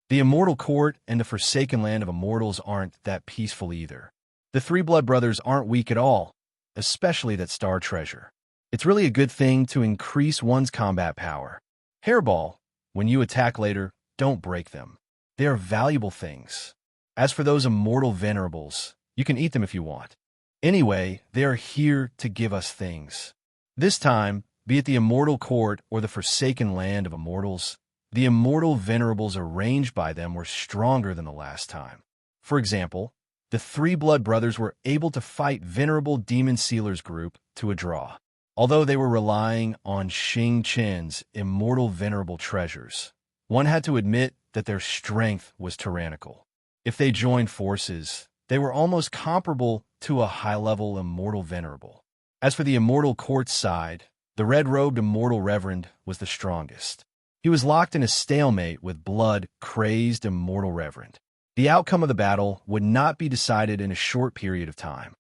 The immortal court and the forsaken land of immortals aren't that peaceful either. The 3 blood brothers aren't weak at all, especially that star treasure. It's really a good thing to increase one's combat power. Hairball, when you attack later, don't break them. They are valuable things. As for those immortal venerables, you can eat them if you want. Anyway, they are here to give us things. This time, be it the immortal court or the forsaken land of immortals, the immortal venerables arranged by them were stronger than the last time. For example, the 3 blood brothers were able to fight Venerable Demon Sealer's group to a draw. Although they were relying on Xing Chen's immortal venerable treasures, one had to admit that their strength was tyrannical. If they joined forces, they were almost comparable to a high-level immortal venerable. As for the immortal court side, the red-robed immortal reverend was the strongest. He was locked in a stalemate with blood-crazed immortal reverend. The outcome of the battle would not be decided in a short period of time.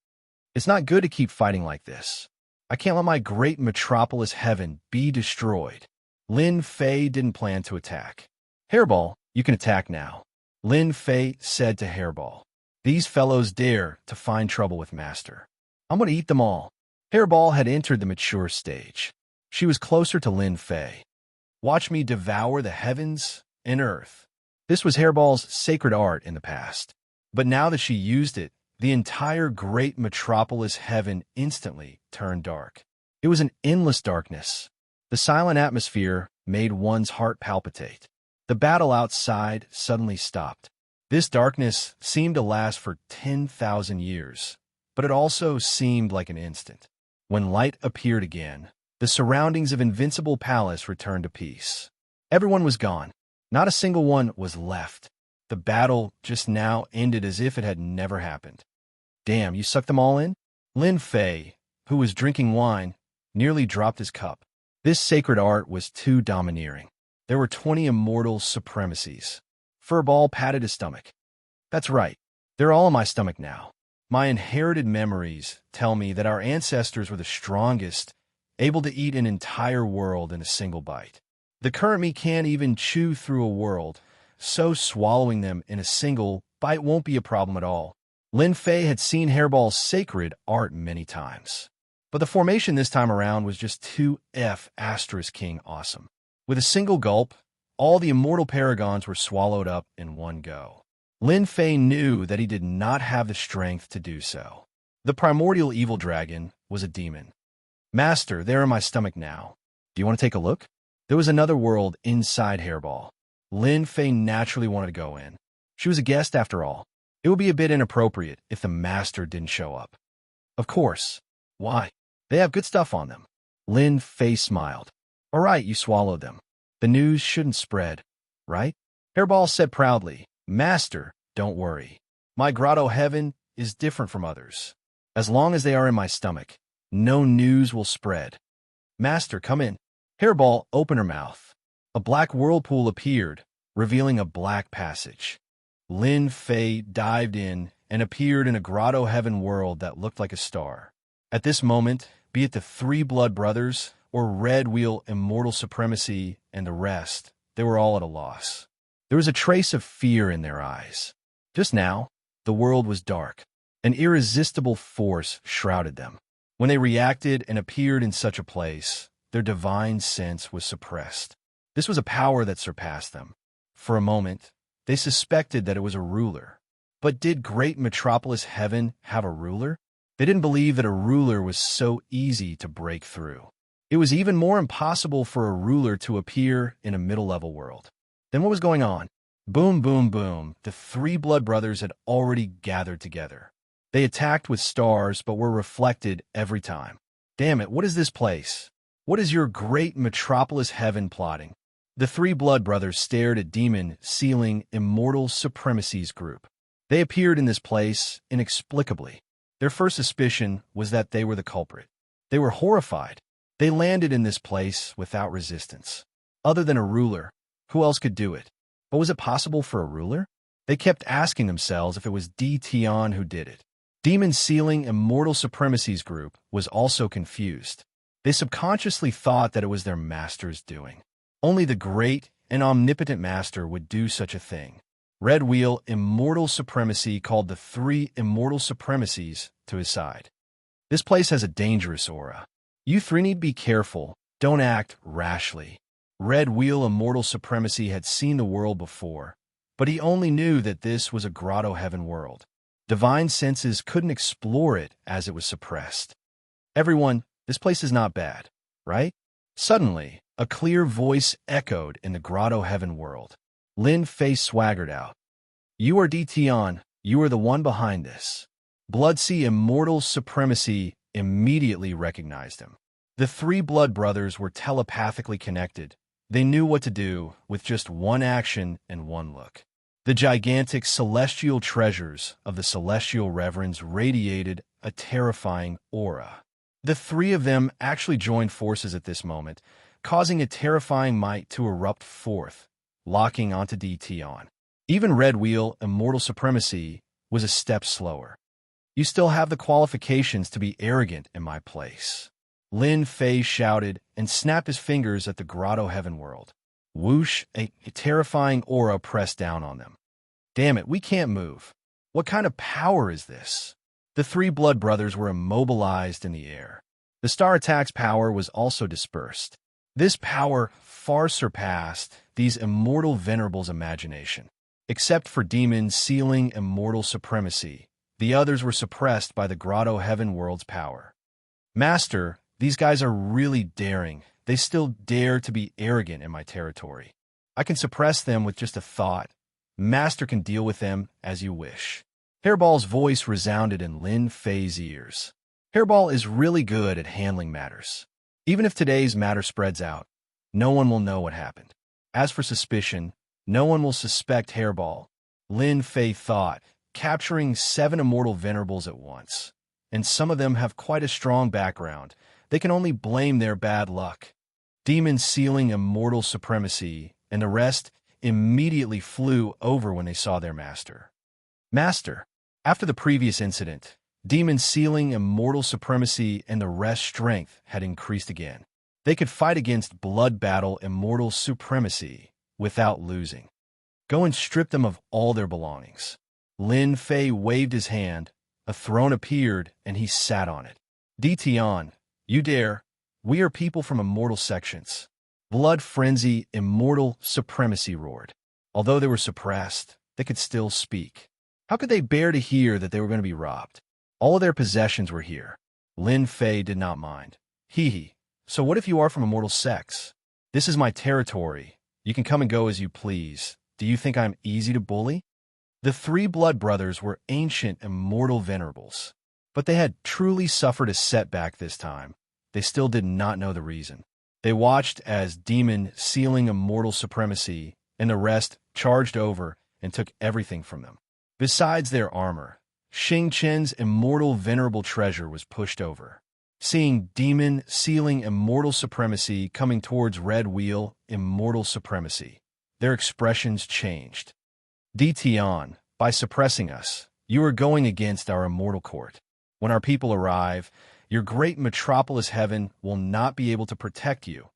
It's not good to keep fighting like this. I can't let my great metropolis heaven be destroyed. Lin Fei didn't plan to attack. Hairball, you can attack now. Lin Fei said to Hairball. These fellows dare to find trouble with Master. I'm going to eat them all. Hairball had entered the mature stage. She was closer to Lin Fei. Watch me devour the heavens and earth. This was Hairball's sacred art in the past. But now that she used it, the entire great metropolis heaven instantly turned dark. It was an endless darkness. The silent atmosphere made one's heart palpitate. The battle outside suddenly stopped. This darkness seemed to last for 10,000 years, but it also seemed like an instant. When light appeared again, the surroundings of Invincible Palace returned to peace. Everyone was gone. Not a single one was left. The battle just now ended as if it had never happened. Damn, you sucked them all in? Lin Fei, who was drinking wine, nearly dropped his cup. This sacred art was too domineering. There were 20 immortal supremacies. Furball patted his stomach. That's right. They're all in my stomach now. My inherited memories tell me that our ancestors were the strongest, able to eat an entire world in a single bite. The current me can't even chew through a world, so swallowing them in a single bite won't be a problem at all. Lin Fei had seen Hairball's sacred art many times, but the formation this time around was just 2F king awesome. With a single gulp, all the immortal paragons were swallowed up in one go. Lin Fei knew that he did not have the strength to do so. The primordial evil dragon was a demon. Master, they're in my stomach now. Do you want to take a look? There was another world inside Hairball. Lin Fei naturally wanted to go in. She was a guest after all. It would be a bit inappropriate if the master didn't show up. Of course. Why? They have good stuff on them. Lin Fei smiled. All right, you swallowed them. The news shouldn't spread, right? Hairball said proudly, Master, don't worry. My grotto heaven is different from others. As long as they are in my stomach, no news will spread. Master, come in. Hairball opened her mouth. A black whirlpool appeared, revealing a black passage. Lin Fei dived in and appeared in a grotto heaven world that looked like a star. At this moment, be it the three blood brothers or Red Wheel immortal supremacy and the rest, they were all at a loss. There was a trace of fear in their eyes. Just now, the world was dark. An irresistible force shrouded them. When they reacted and appeared in such a place, their divine sense was suppressed. This was a power that surpassed them. For a moment, they suspected that it was a ruler. But did great metropolis heaven have a ruler? They didn't believe that a ruler was so easy to break through. It was even more impossible for a ruler to appear in a middle-level world. Then what was going on? Boom, boom, boom. The three blood brothers had already gathered together. They attacked with stars but were reflected every time. Damn it, what is this place? What is your great metropolis heaven plotting? The three blood brothers stared at Demon Sealing Immortal Supremacy's group. They appeared in this place inexplicably. Their first suspicion was that they were the culprit. They were horrified. They landed in this place without resistance. Other than a ruler, who else could do it? But was it possible for a ruler? They kept asking themselves if it was Tion who did it. Demon Sealing Immortal Supremacy's group was also confused. They subconsciously thought that it was their master's doing. Only the great and omnipotent master would do such a thing. Red Wheel Immortal Supremacy called the three Immortal Supremacies to his side. This place has a dangerous aura. You three need to be careful. Don't act rashly. Red Wheel Immortal Supremacy had seen the world before, but he only knew that this was a grotto heaven world. Divine senses couldn't explore it as it was suppressed. Everyone, this place is not bad, right? Suddenly, a clear voice echoed in the grotto heaven world. Lin Fei swaggered out. You are Tion. You are the one behind this. Bloodsea Immortal Supremacy immediately recognized him. The three blood brothers were telepathically connected. They knew what to do with just one action and one look. The gigantic celestial treasures of the celestial reverends radiated a terrifying aura. The three of them actually joined forces at this moment, causing a terrifying might to erupt forth, locking onto Tion. Even Red Wheel Immortal Supremacy was a step slower. You still have the qualifications to be arrogant in my place. Lin Fei shouted and snapped his fingers at the grotto heaven world. Whoosh, a terrifying aura pressed down on them. Damn it, we can't move. What kind of power is this? The three blood brothers were immobilized in the air. The star attack's power was also dispersed. This power far surpassed these immortal venerables' imagination. Except for Demon Sealing Immortal Supremacy, the others were suppressed by the grotto heaven world's power. Master, these guys are really daring. They still dare to be arrogant in my territory. I can suppress them with just a thought. Master can deal with them as you wish. Hairball's voice resounded in Lin Fei's ears. Hairball is really good at handling matters. Even if today's matter spreads out, no one will know what happened. As for suspicion, no one will suspect Hairball. Lin Fei thought, capturing 7 immortal venerables at once. And some of them have quite a strong background. They can only blame their bad luck. Demon Sealing Immortal Supremacy and the rest immediately flew over when they saw their master. Master, After the previous incident, demon sealing, immortal supremacy, and the rest strength had increased again. They could fight against blood battle immortal supremacy without losing. Go and strip them of all their belongings. Lin Fei waved his hand, a throne appeared, and he sat on it. Tian, you dare? We are people from immortal sections. Blood frenzy, immortal supremacy roared. Although they were suppressed, they could still speak. How could they bear to hear that they were going to be robbed? All of their possessions were here. Lin Fei did not mind. Hee. So what if you are from immortal sects? This is my territory. You can come and go as you please. Do you think I'm easy to bully? The three blood brothers were ancient immortal venerables. But they had truly suffered a setback this time. They still did not know the reason. They watched as demon sealing immortal supremacy and the rest charged over and took everything from them. Besides their armor, Xing Chen's immortal venerable treasure was pushed over. Seeing demon sealing immortal supremacy coming towards Red Wheel immortal supremacy, their expressions changed. Tian, by suppressing us, you are going against our immortal court. When our people arrive, your great metropolis heaven will not be able to protect you.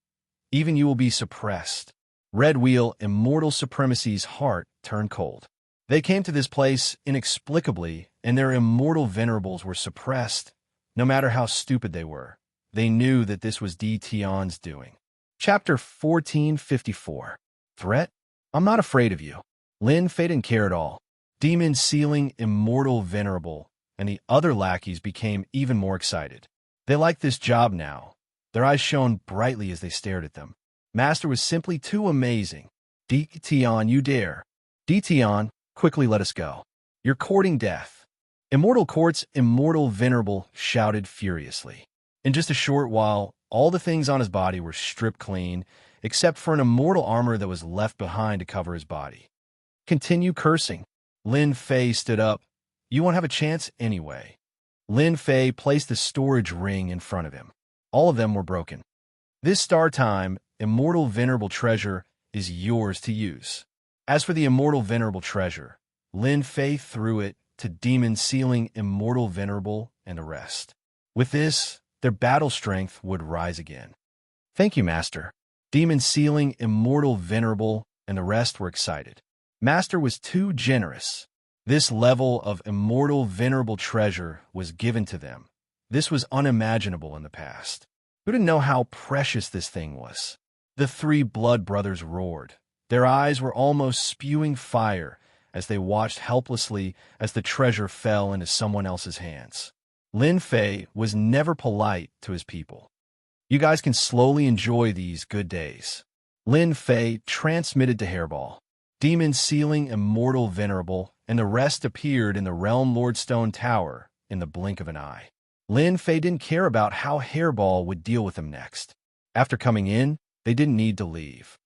Even you will be suppressed. Red Wheel immortal supremacy's heart turned cold. They came to this place inexplicably, and their immortal venerables were suppressed. No matter how stupid they were, they knew that this was Tian's doing. Chapter 1454. Threat? I'm not afraid of you. Lin Fei didn't care at all. Demon sealing immortal venerable, and the other lackeys became even more excited. They liked this job now. Their eyes shone brightly as they stared at them. Master was simply too amazing. Tian, you dare. Tian, quickly let us go. You're courting death. Immortal Court's immortal venerable shouted furiously. In just a short while, all the things on his body were stripped clean, except for an immortal armor that was left behind to cover his body. Continue cursing. Lin Fei stood up. You won't have a chance anyway. Lin Fei placed the storage ring in front of him. All of them were broken. This star time, immortal venerable treasure is yours to use. As for the immortal venerable treasure, Lin Fei threw it to demon sealing immortal venerable and the rest. With this, their battle strength would rise again. Thank you, Master. Demon sealing immortal venerable and the rest were excited. Master was too generous. This level of immortal venerable treasure was given to them. This was unimaginable in the past. Who didn't know how precious this thing was? The three blood brothers roared. Their eyes were almost spewing fire as they watched helplessly as the treasure fell into someone else's hands. Lin Fei was never polite to his people. You guys can slowly enjoy these good days. Lin Fei transmitted to Hairball. Demon sealing immortal venerable and the rest appeared in the Realm Lordstone Tower in the blink of an eye. Lin Fei didn't care about how Hairball would deal with them next. After coming in, they didn't need to leave.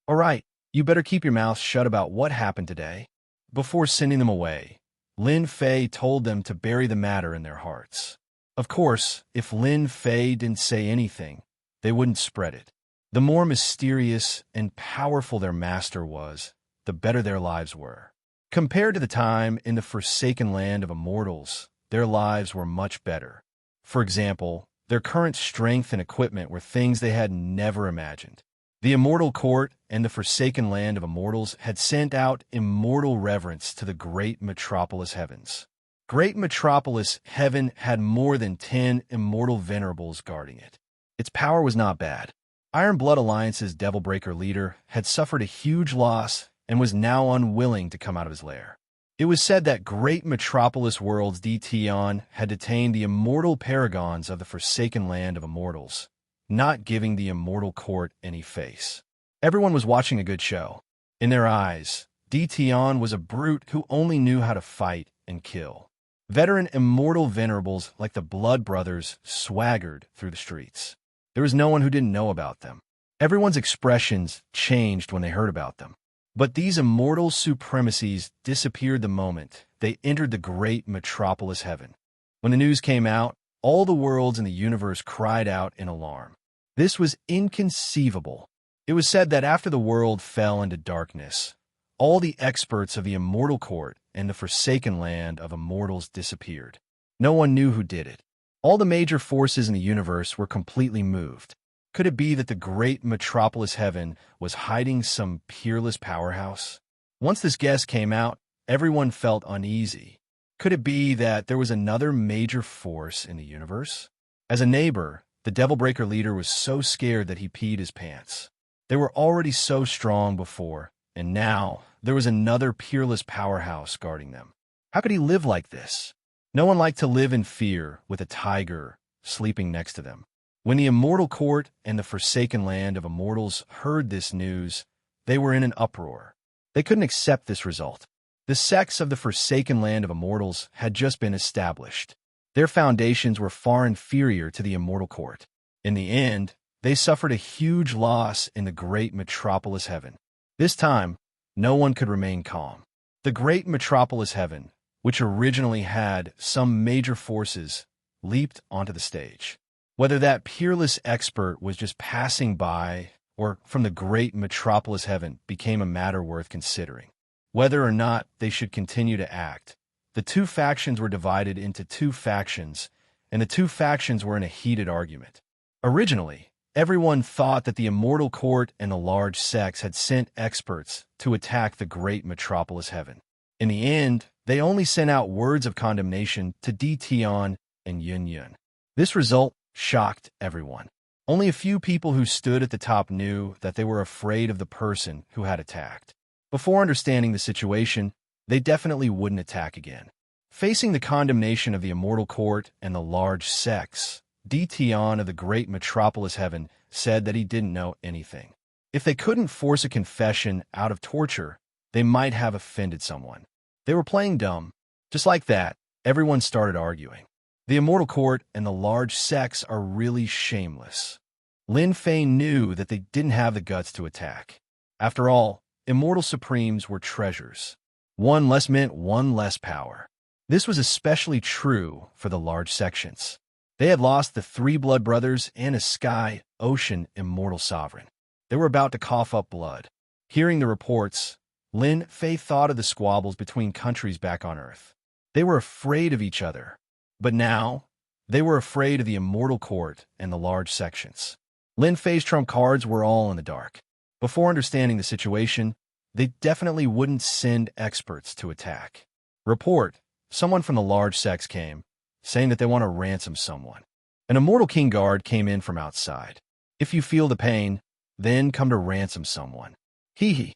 All right, you better keep your mouth shut about what happened today. Before sending them away, Lin Fei told them to bury the matter in their hearts. Of course, if Lin Fei didn't say anything, they wouldn't spread it. The more mysterious and powerful their master was, the better their lives were. Compared to the time in the forsaken land of immortals, their lives were much better. For example, their current strength and equipment were things they had never imagined. The immortal court and the forsaken land of immortals had sent out immortal reverence to the great metropolis heavens. Great metropolis heaven had more than 10 immortal venerables guarding it. Its power was not bad. Iron Blood Alliance's Devilbreaker leader had suffered a huge loss and was now unwilling to come out of his lair. It was said that great metropolis worlds Tian had detained the immortal paragons of the forsaken land of immortals, not giving the immortal court any face. Everyone was watching a good show. In their eyes, Tian was a brute who only knew how to fight and kill. Veteran immortal venerables like the Blood Brothers swaggered through the streets. There was no one who didn't know about them. Everyone's expressions changed when they heard about them. But these immortal supremacies disappeared the moment they entered the great metropolis heaven. When the news came out, all the worlds in the universe cried out in alarm. This was inconceivable. It was said that after the world fell into darkness, all the experts of the immortal court and the forsaken land of immortals disappeared. No one knew who did it. All the major forces in the universe were completely moved. Could it be that the great metropolis heaven was hiding some peerless powerhouse? Once this guess came out, everyone felt uneasy. Could it be that there was another major force in the universe? As a neighbor, the Devilbreaker leader was so scared that he peed his pants. They were already so strong before, and now there was another peerless powerhouse guarding them. How could he live like this? No one liked to live in fear with a tiger sleeping next to them. When the immortal court and the forsaken land of immortals heard this news, they were in an uproar. They couldn't accept this result. The sects of the forsaken land of immortals had just been established. Their foundations were far inferior to the immortal court. In the end, they suffered a huge loss in the great metropolis heaven. This time, no one could remain calm. The great metropolis heaven, which originally had some major forces, leaped onto the stage. Whether that peerless expert was just passing by or from the great metropolis heaven became a matter worth considering. Whether or not they should continue to act, the two factions were divided into two factions, and the two factions were in a heated argument. Originally, everyone thought that the immortal court and the large sects had sent experts to attack the great metropolis heaven. In the end, they only sent out words of condemnation to Tion and Yun. This result shocked everyone. Only a few people who stood at the top knew that they were afraid of the person who had attacked. Before understanding the situation, they definitely wouldn't attack again. Facing the condemnation of the immortal court and the large sects, Tion of the great metropolis heaven said that he didn't know anything. If they couldn't force a confession out of torture, they might have offended someone. They were playing dumb. Just like that, everyone started arguing. The immortal court and the large sects are really shameless. Lin Fei knew that they didn't have the guts to attack. After all, immortal supremes were treasures. One less meant one less power. This was especially true for the large sections. They had lost the three blood brothers and a sky, ocean, immortal sovereign. They were about to cough up blood. Hearing the reports, Lin Fei thought of the squabbles between countries back on Earth. They were afraid of each other. But now, they were afraid of the immortal court and the large sections. Lin Fei's trump cards were all in the dark. Before understanding the situation, they definitely wouldn't send experts to attack. Report, someone from the large sects came, saying that they want to ransom someone. An immortal king guard came in from outside. If you feel the pain, then come to ransom someone. Hee.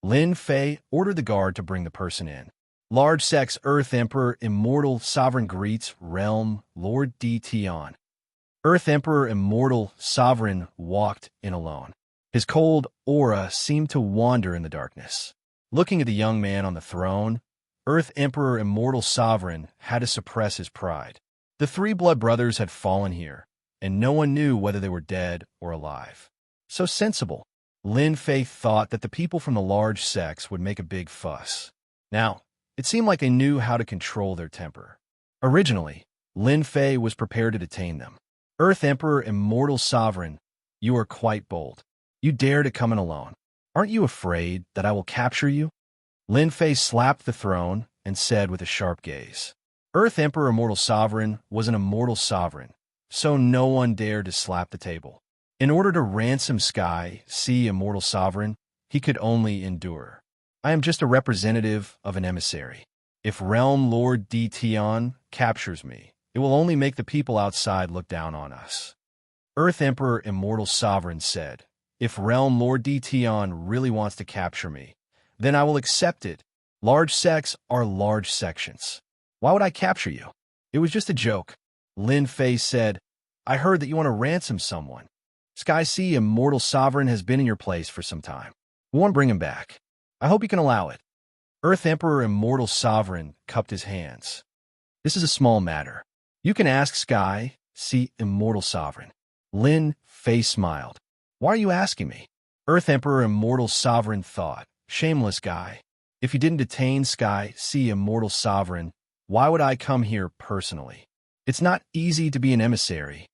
Lin Fei ordered the guard to bring the person in. Large sects Earth Emperor Immortal Sovereign greets Realm Lord Tion. Earth Emperor Immortal Sovereign walked in alone. His cold aura seemed to wander in the darkness. Looking at the young man on the throne, Earth Emperor Immortal Sovereign had to suppress his pride. The three blood brothers had fallen here, and no one knew whether they were dead or alive. So sensible. Lin Fei thought that the people from the large sects would make a big fuss. Now, it seemed like they knew how to control their temper. Originally, Lin Fei was prepared to detain them. Earth Emperor Immortal Sovereign, you are quite bold. You dare to come in alone. Aren't you afraid that I will capture you? Lin Fei slapped the throne and said with a sharp gaze. Earth Emperor Immortal Sovereign was an immortal sovereign, so no one dared to slap the table. In order to ransom Sky, Sea Immortal Sovereign, he could only endure. I am just a representative of an emissary. If Realm Lord Tion captures me, it will only make the people outside look down on us. Earth Emperor Immortal Sovereign said, if Realm Lord Tion really wants to capture me, then I will accept it. Large sects are large sections. Why would I capture you? It was just a joke. Lin Fei said, I heard that you want to ransom someone. Sky Sea Immortal Sovereign has been in your place for some time. We want to bring him back. I hope you can allow it. Earth Emperor Immortal Sovereign cupped his hands. This is a small matter. You can ask Sky Sea Immortal Sovereign. Lin Fei smiled. Why are you asking me? Earth Emperor Immortal Sovereign thought. Shameless guy. If you didn't detain Sky Sea Immortal Sovereign, why would I come here personally? It's not easy to be an emissary.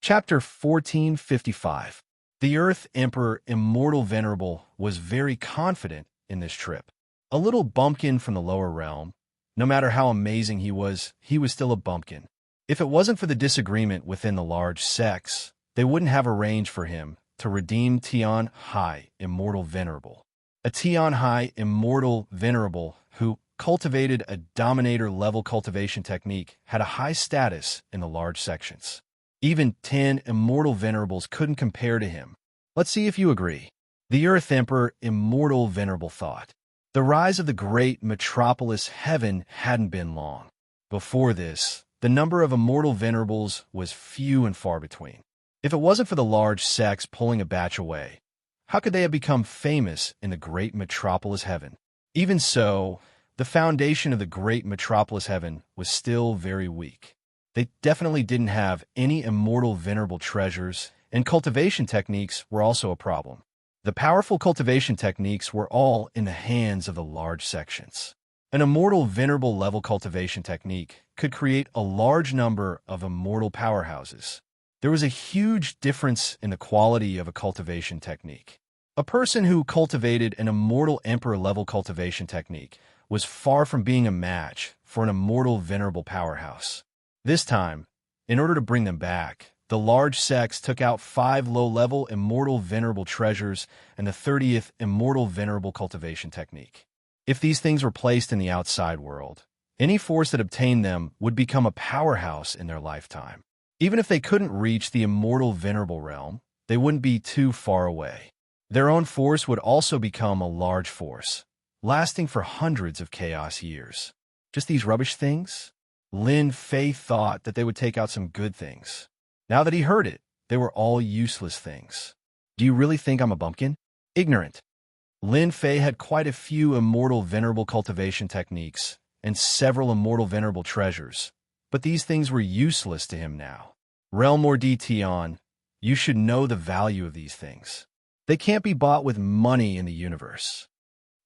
Chapter 1455. The Earth Emperor Immortal Venerable was very confident in this trip. A little bumpkin from the lower realm. No matter how amazing he was still a bumpkin. If it wasn't for the disagreement within the large sects, they wouldn't have arranged for him to redeem Tian Hai, Immortal Venerable. A Tian Hai, Immortal Venerable, who cultivated a Dominator-level cultivation technique, had a high status in the large sections. Even 10 Immortal Venerables couldn't compare to him. Let's see if you agree. The Earth Emperor, Immortal Venerable, thought. The rise of the great metropolis heaven hadn't been long. Before this, the number of Immortal Venerables was few and far between. If it wasn't for the large sects pulling a batch away, how could they have become famous in the great metropolis heaven? Even so, the foundation of the great metropolis heaven was still very weak. They definitely didn't have any Immortal Venerable treasures, and cultivation techniques were also a problem. The powerful cultivation techniques were all in the hands of the large sections. An Immortal Venerable level cultivation technique could create a large number of immortal powerhouses. There was a huge difference in the quality of a cultivation technique. A person who cultivated an Immortal Emperor level cultivation technique was far from being a match for an Immortal Venerable powerhouse. This time, in order to bring them back, the large sects took out 5 low-level Immortal Venerable treasures and the 30th Immortal Venerable cultivation technique. If these things were placed in the outside world, any force that obtained them would become a powerhouse in their lifetime. Even if they couldn't reach the Immortal Venerable realm, they wouldn't be too far away. Their own force would also become a large force, lasting for hundreds of chaos years. Just these rubbish things? Lin Fei thought that they would take out some good things. Now that he heard it, they were all useless things. Do you really think I'm a bumpkin? Ignorant. Lin Fei had quite a few Immortal Venerable cultivation techniques and several Immortal Venerable treasures, but these things were useless to him now. Realm Lord Tian, you should know the value of these things. They can't be bought with money in the universe.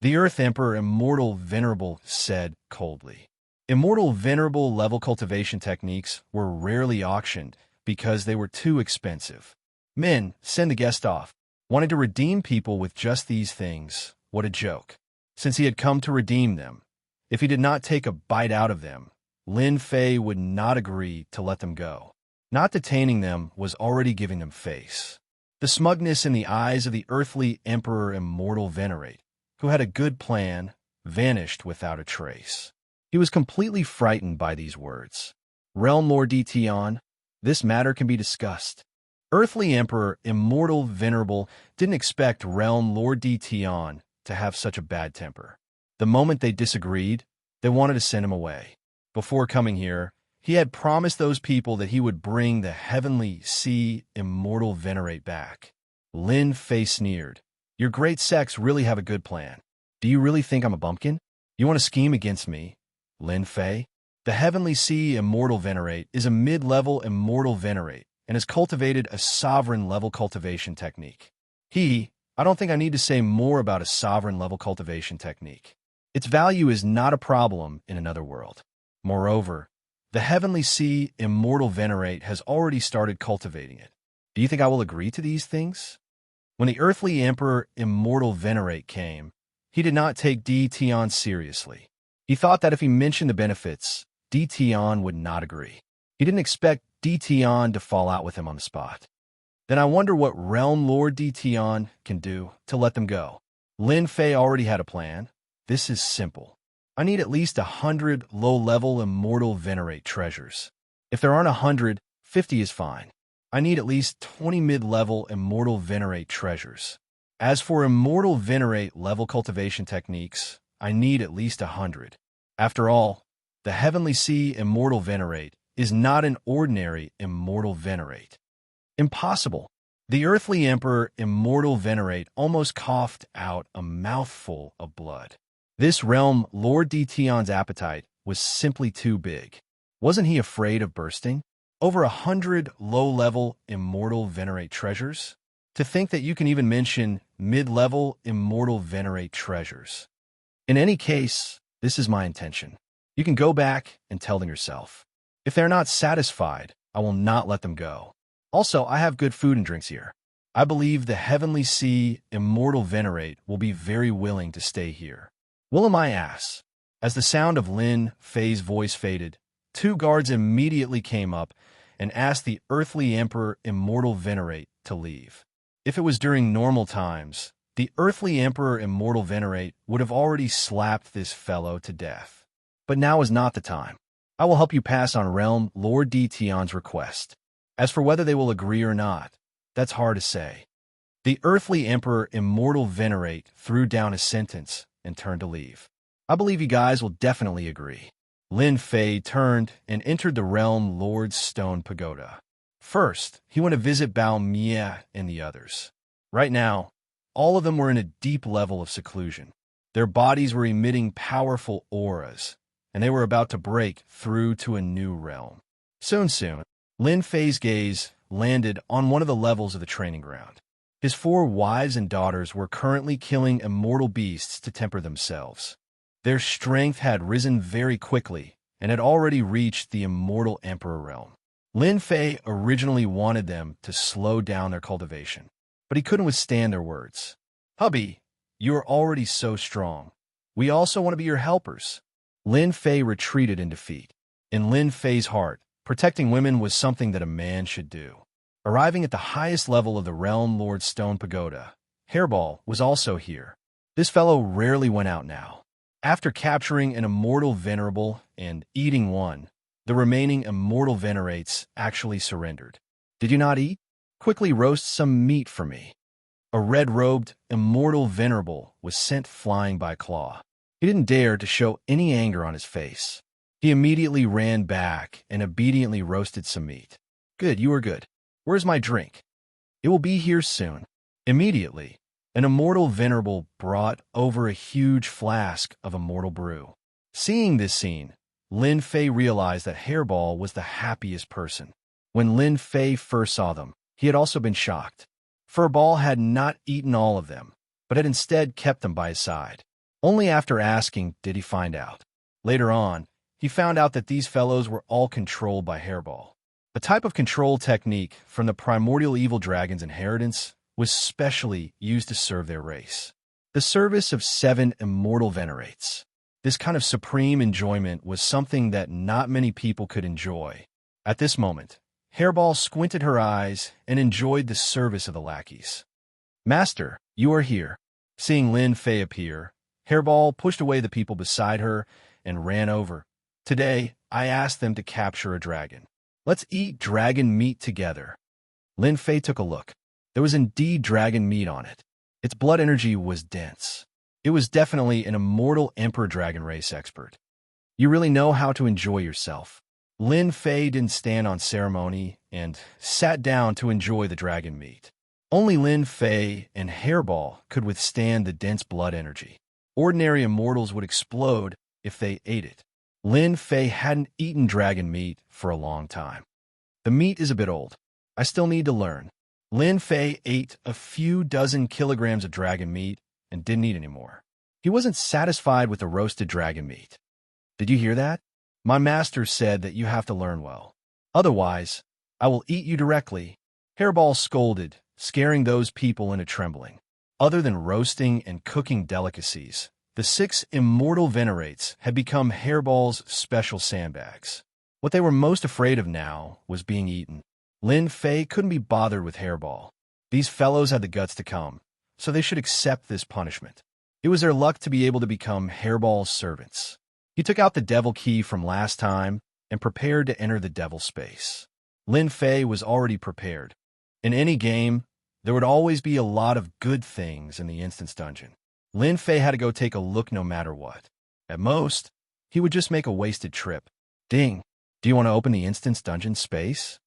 The Earth Emperor, Immortal Venerable, said coldly. Immortal Venerable level cultivation techniques were rarely auctioned because they were too expensive. Men, send the guest off. Wanted to redeem people with just these things. What a joke. Since he had come to redeem them, if he did not take a bite out of them, Lin Fei would not agree to let them go. Not detaining them was already giving them face. The smugness in the eyes of the earthly Emperor Immortal Venerate, who had a good plan, vanished without a trace. He was completely frightened by these words. Realm Lord Tian, this matter can be discussed. Earthly Emperor Immortal Venerable didn't expect Realm Lord Tian to have such a bad temper. The moment they disagreed, they wanted to send him away. Before coming here, he had promised those people that he would bring the Heavenly Sea Immortal Venerate back. Lin Fei sneered. Your great sects really have a good plan. Do you really think I'm a bumpkin? You want to scheme against me, Lin Fei? The Heavenly Sea Immortal Venerate is a mid-level Immortal Venerate and has cultivated a sovereign-level cultivation technique. I don't think I need to say more about a sovereign-level cultivation technique. Its value is not a problem in another world. Moreover, the Heavenly Sea Immortal Venerate has already started cultivating it. Do you think I will agree to these things? When the Earthly Emperor Immortal Venerate came, he did not take Tian seriously. He thought that if he mentioned the benefits, Tian would not agree. He didn't expect Tian to fall out with him on the spot. Then I wonder what Realm Lord Tian can do to let them go. Lin Fei already had a plan. This is simple. I need at least 100 low-level Immortal Venerate treasures. If there aren't 100, 50 is fine. I need at least 20 mid-level Immortal Venerate treasures. As for Immortal Venerate level cultivation techniques, I need at least 100. After all, the Heavenly Sea Immortal Venerate is not an ordinary Immortal Venerate. Impossible. The Earthly Emperor Immortal Venerate almost coughed out a mouthful of blood. This realm Lord Tian's appetite was simply too big. Wasn't he afraid of bursting? Over 100 low-level Immortal Venerate treasures? To think that you can even mention mid-level Immortal Venerate treasures. In any case, this is my intention. You can go back and tell them yourself. If they're not satisfied, I will not let them go. Also, I have good food and drinks here. I believe the Heavenly Sea Immortal Venerate will be very willing to stay here. Willem my ass. As the sound of Lin Fei's voice faded, two guards immediately came up and asked the earthly emperor Immortal Venerate to leave. If it was during normal times, the earthly emperor Immortal Venerate would have already slapped this fellow to death. But now is not the time. I will help you pass on Realm Lord D. Tion's request. As for whether they will agree or not, that's hard to say. The earthly emperor Immortal Venerate threw down his sentence and turned to leave. I believe you guys will definitely agree. Lin Fei turned and entered the Realm Lord's stone pagoda. First, he went to visit Bao Mia and the others. Right now, all of them were in a deep level of seclusion. Their bodies were emitting powerful auras, and they were about to break through to a new realm. Soon, Lin Fei's gaze landed on one of the levels of the training ground. His 4 wives and daughters were currently killing immortal beasts to temper themselves. Their strength had risen very quickly and had already reached the immortal emperor realm. Lin Fei originally wanted them to slow down their cultivation, but he couldn't withstand their words. Hubby, you are already so strong. We also want to be your helpers. Lin Fei retreated in defeat. In Lin Fei's heart, protecting women was something that a man should do. Arriving at the highest level of the Realm Lord Stone Pagoda, Hairball was also here. This fellow rarely went out now. After capturing an immortal venerable and eating one, the remaining immortal venerates actually surrendered. Did you not eat? Quickly roast some meat for me. A red-robed, immortal venerable was sent flying by Claw. He didn't dare to show any anger on his face. He immediately ran back and obediently roasted some meat. Good, you are good. Where's my drink? It will be here soon. Immediately, an immortal venerable brought over a huge flask of immortal brew. Seeing this scene, Lin Fei realized that Hairball was the happiest person. When Lin Fei first saw them, he had also been shocked. Furball had not eaten all of them, but had instead kept them by his side. Only after asking did he find out. Later on, he found out that these fellows were all controlled by Hairball. A type of control technique from the primordial evil dragon's inheritance was specially used to serve their race. The service of 7 immortal venerates. This kind of supreme enjoyment was something that not many people could enjoy. At this moment, Hairball squinted her eyes and enjoyed the service of the lackeys. Master, you are here. Seeing Lin Fei appear, Hairball pushed away the people beside her and ran over. Today, I asked them to capture a dragon. Let's eat dragon meat together. Lin Fei took a look. There was indeed dragon meat on it. Its blood energy was dense. It was definitely an immortal emperor dragon race expert. You really know how to enjoy yourself. Lin Fei didn't stand on ceremony and sat down to enjoy the dragon meat. Only Lin Fei and Hairball could withstand the dense blood energy. Ordinary immortals would explode if they ate it. Lin Fei hadn't eaten dragon meat for a long time. The meat is a bit old. I still need to learn. Lin Fei ate a few dozen kilograms of dragon meat and didn't eat anymore. He wasn't satisfied with the roasted dragon meat. Did you hear that? My master said that you have to learn well. Otherwise, I will eat you directly. Hairball scolded, scaring those people into trembling. Other than roasting and cooking delicacies, the 6 immortal venerates had become Hairball's special sandbags. What they were most afraid of now was being eaten. Lin Fei couldn't be bothered with Hairball. These fellows had the guts to come, so they should accept this punishment. It was their luck to be able to become Hairball's servants. He took out the devil key from last time and prepared to enter the devil space. Lin Fei was already prepared. In any game, there would always be a lot of good things in the instance dungeon. Lin Fei had to go take a look no matter what. At most, he would just make a wasted trip. Ding! Do you want to open the instance dungeon space?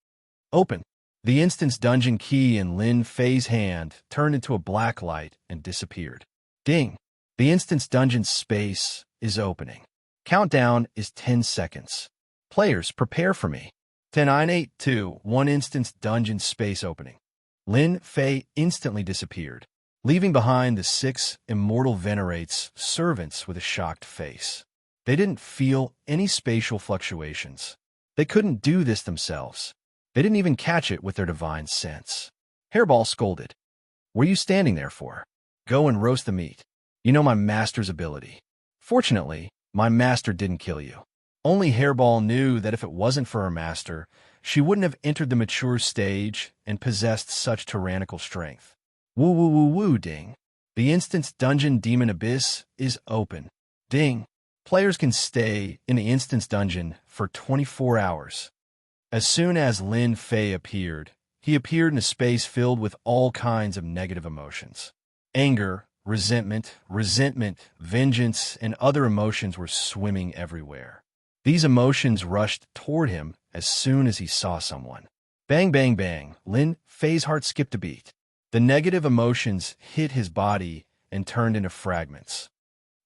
Open. The instance dungeon key in Lin Fei's hand turned into a black light and disappeared. Ding! The instance dungeon space is opening. Countdown is 10 seconds. Players, prepare for me. 10, 9, 8, 2, 1 instance dungeon space opening. Lin Fei instantly disappeared, leaving behind the 6 immortal venerates, servants with a shocked face. They didn't feel any spatial fluctuations. They couldn't do this themselves. They didn't even catch it with their divine sense. Hairball scolded. What are you standing there for? Go and roast the meat. You know my master's ability. Fortunately, my master didn't kill you. Only Hairball knew that if it wasn't for her master, she wouldn't have entered the mature stage and possessed such tyrannical strength. Woo woo woo woo ding. The Instance Dungeon Demon Abyss is open. Ding. Players can stay in the Instance Dungeon for 24 hours. As soon as Lin Fei appeared, he appeared in a space filled with all kinds of negative emotions. Anger, resentment, vengeance, and other emotions were swimming everywhere. These emotions rushed toward him as soon as he saw someone. Bang, bang, bang. Lin Fei's heart skipped a beat. The negative emotions hit his body and turned into fragments.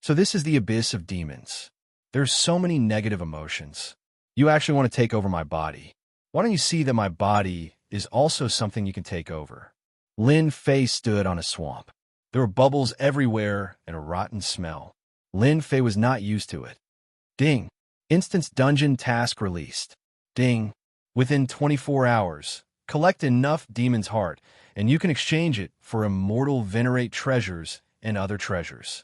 So this is the abyss of demons. There's so many negative emotions. You actually want to take over my body. Why don't you see that my body is also something you can take over? Lin Fei stood on a swamp. There were bubbles everywhere and a rotten smell. Lin Fei was not used to it. Ding. Instance Dungeon Task released. Ding. Within 24 hours, collect enough Demon's Heart, and you can exchange it for immortal Venerate treasures and other treasures.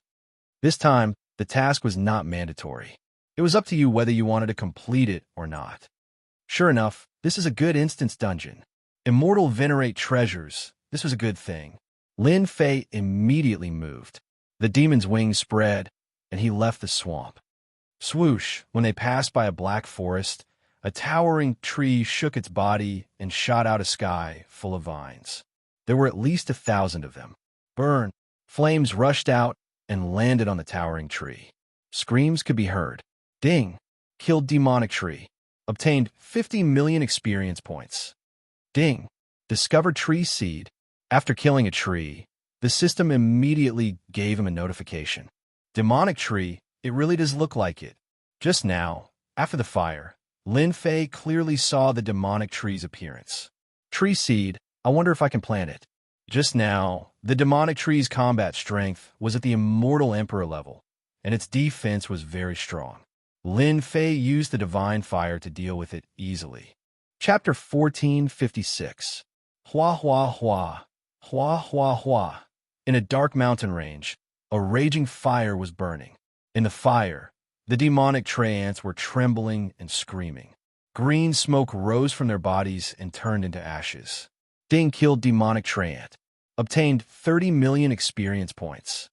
This time, the task was not mandatory. It was up to you whether you wanted to complete it or not. Sure enough, this is a good instance dungeon. Immortal Venerate treasures, this was a good thing. Lin Fei immediately moved. The demon's wings spread, and he left the swamp. Swoosh, when they passed by a black forest, a towering tree shook its body and shot out a sky full of vines. There were at least 1,000 of them. Burn! Flames rushed out and landed on the towering tree. Screams could be heard. Ding! Killed demonic tree. Obtained 50 million experience points. Ding! Discovered tree seed. After killing a tree, the system immediately gave him a notification. Demonic tree, it really does look like it. Just now, after the fire, Lin Fei clearly saw the demonic tree's appearance. Tree seed, I wonder if I can plant it. Just now, the demonic tree's combat strength was at the Immortal Emperor level, and its defense was very strong. Lin Fei used the Divine Fire to deal with it easily. Chapter 1456. Hua Hua Hua. Hua Hua Hua. In a dark mountain range, a raging fire was burning. In the fire, the demonic Treants were trembling and screaming. Green smoke rose from their bodies and turned into ashes. Ding killed demonic Treant. Obtained 30 million experience points.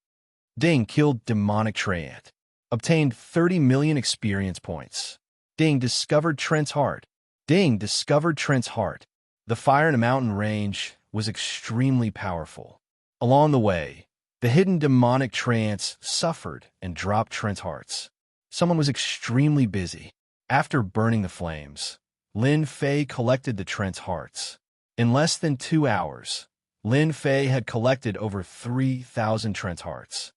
Ding killed demonic Treant. Obtained 30 million experience points. Ding discovered Trent's heart. Ding discovered Trent's heart. The fire in a mountain range was extremely powerful. Along the way, the hidden demonic Treants suffered and dropped Trent's hearts. Someone was extremely busy. After burning the flames, Lin Fei collected the Trent's hearts. In less than 2 hours, Lin Fei had collected over 3,000 Trent's hearts.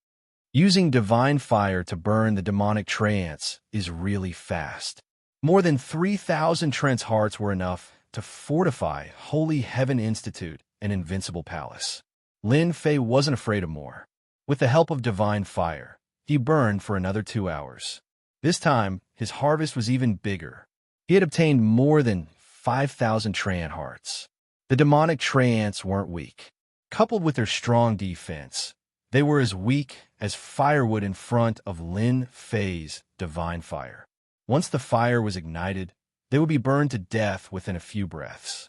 Using Divine Fire to burn the demonic Treants is really fast. More than 3,000 Trent's hearts were enough to fortify Holy Heaven Institute and Invincible Palace. Lin Fei wasn't afraid of more. With the help of Divine Fire, he burned for another 2 hours. This time, his harvest was even bigger. He had obtained more than 5,000 Treant hearts. The demonic Treants weren't weak. Coupled with their strong defense, they were as weak as firewood in front of Lin Fei's Divine Fire. Once the fire was ignited, they would be burned to death within a few breaths.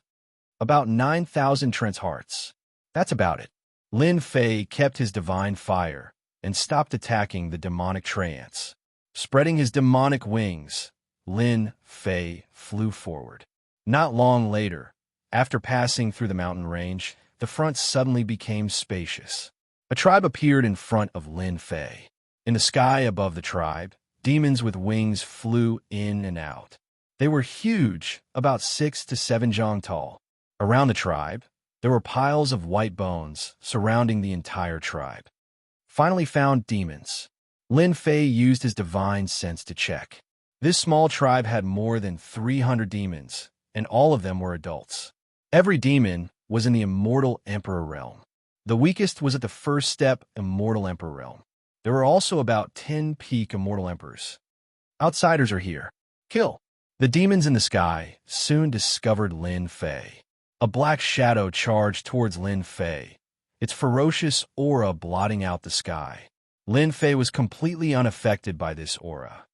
About 9,000 Trent's hearts. That's about it. Lin Fei kept his Divine Fire and stopped attacking the demonic Treants. Spreading his demonic wings, Lin Fei flew forward. Not long later, after passing through the mountain range, the front suddenly became spacious. A tribe appeared in front of Lin Fei. In the sky above the tribe, demons with wings flew in and out. They were huge, about 6 to 7 jong tall. Around the tribe, there were piles of white bones surrounding the entire tribe. Finally found demons. Lin Fei used his divine sense to check. This small tribe had more than 300 demons, and all of them were adults. Every demon was in the Immortal Emperor realm. The weakest was at the first step Immortal Emperor realm. There were also about 10 peak Immortal Emperors. Outsiders are here. Kill. The demons in the sky soon discovered Lin Fei. A black shadow charged towards Lin Fei, its ferocious aura blotting out the sky. Lin Fei was completely unaffected by this aura.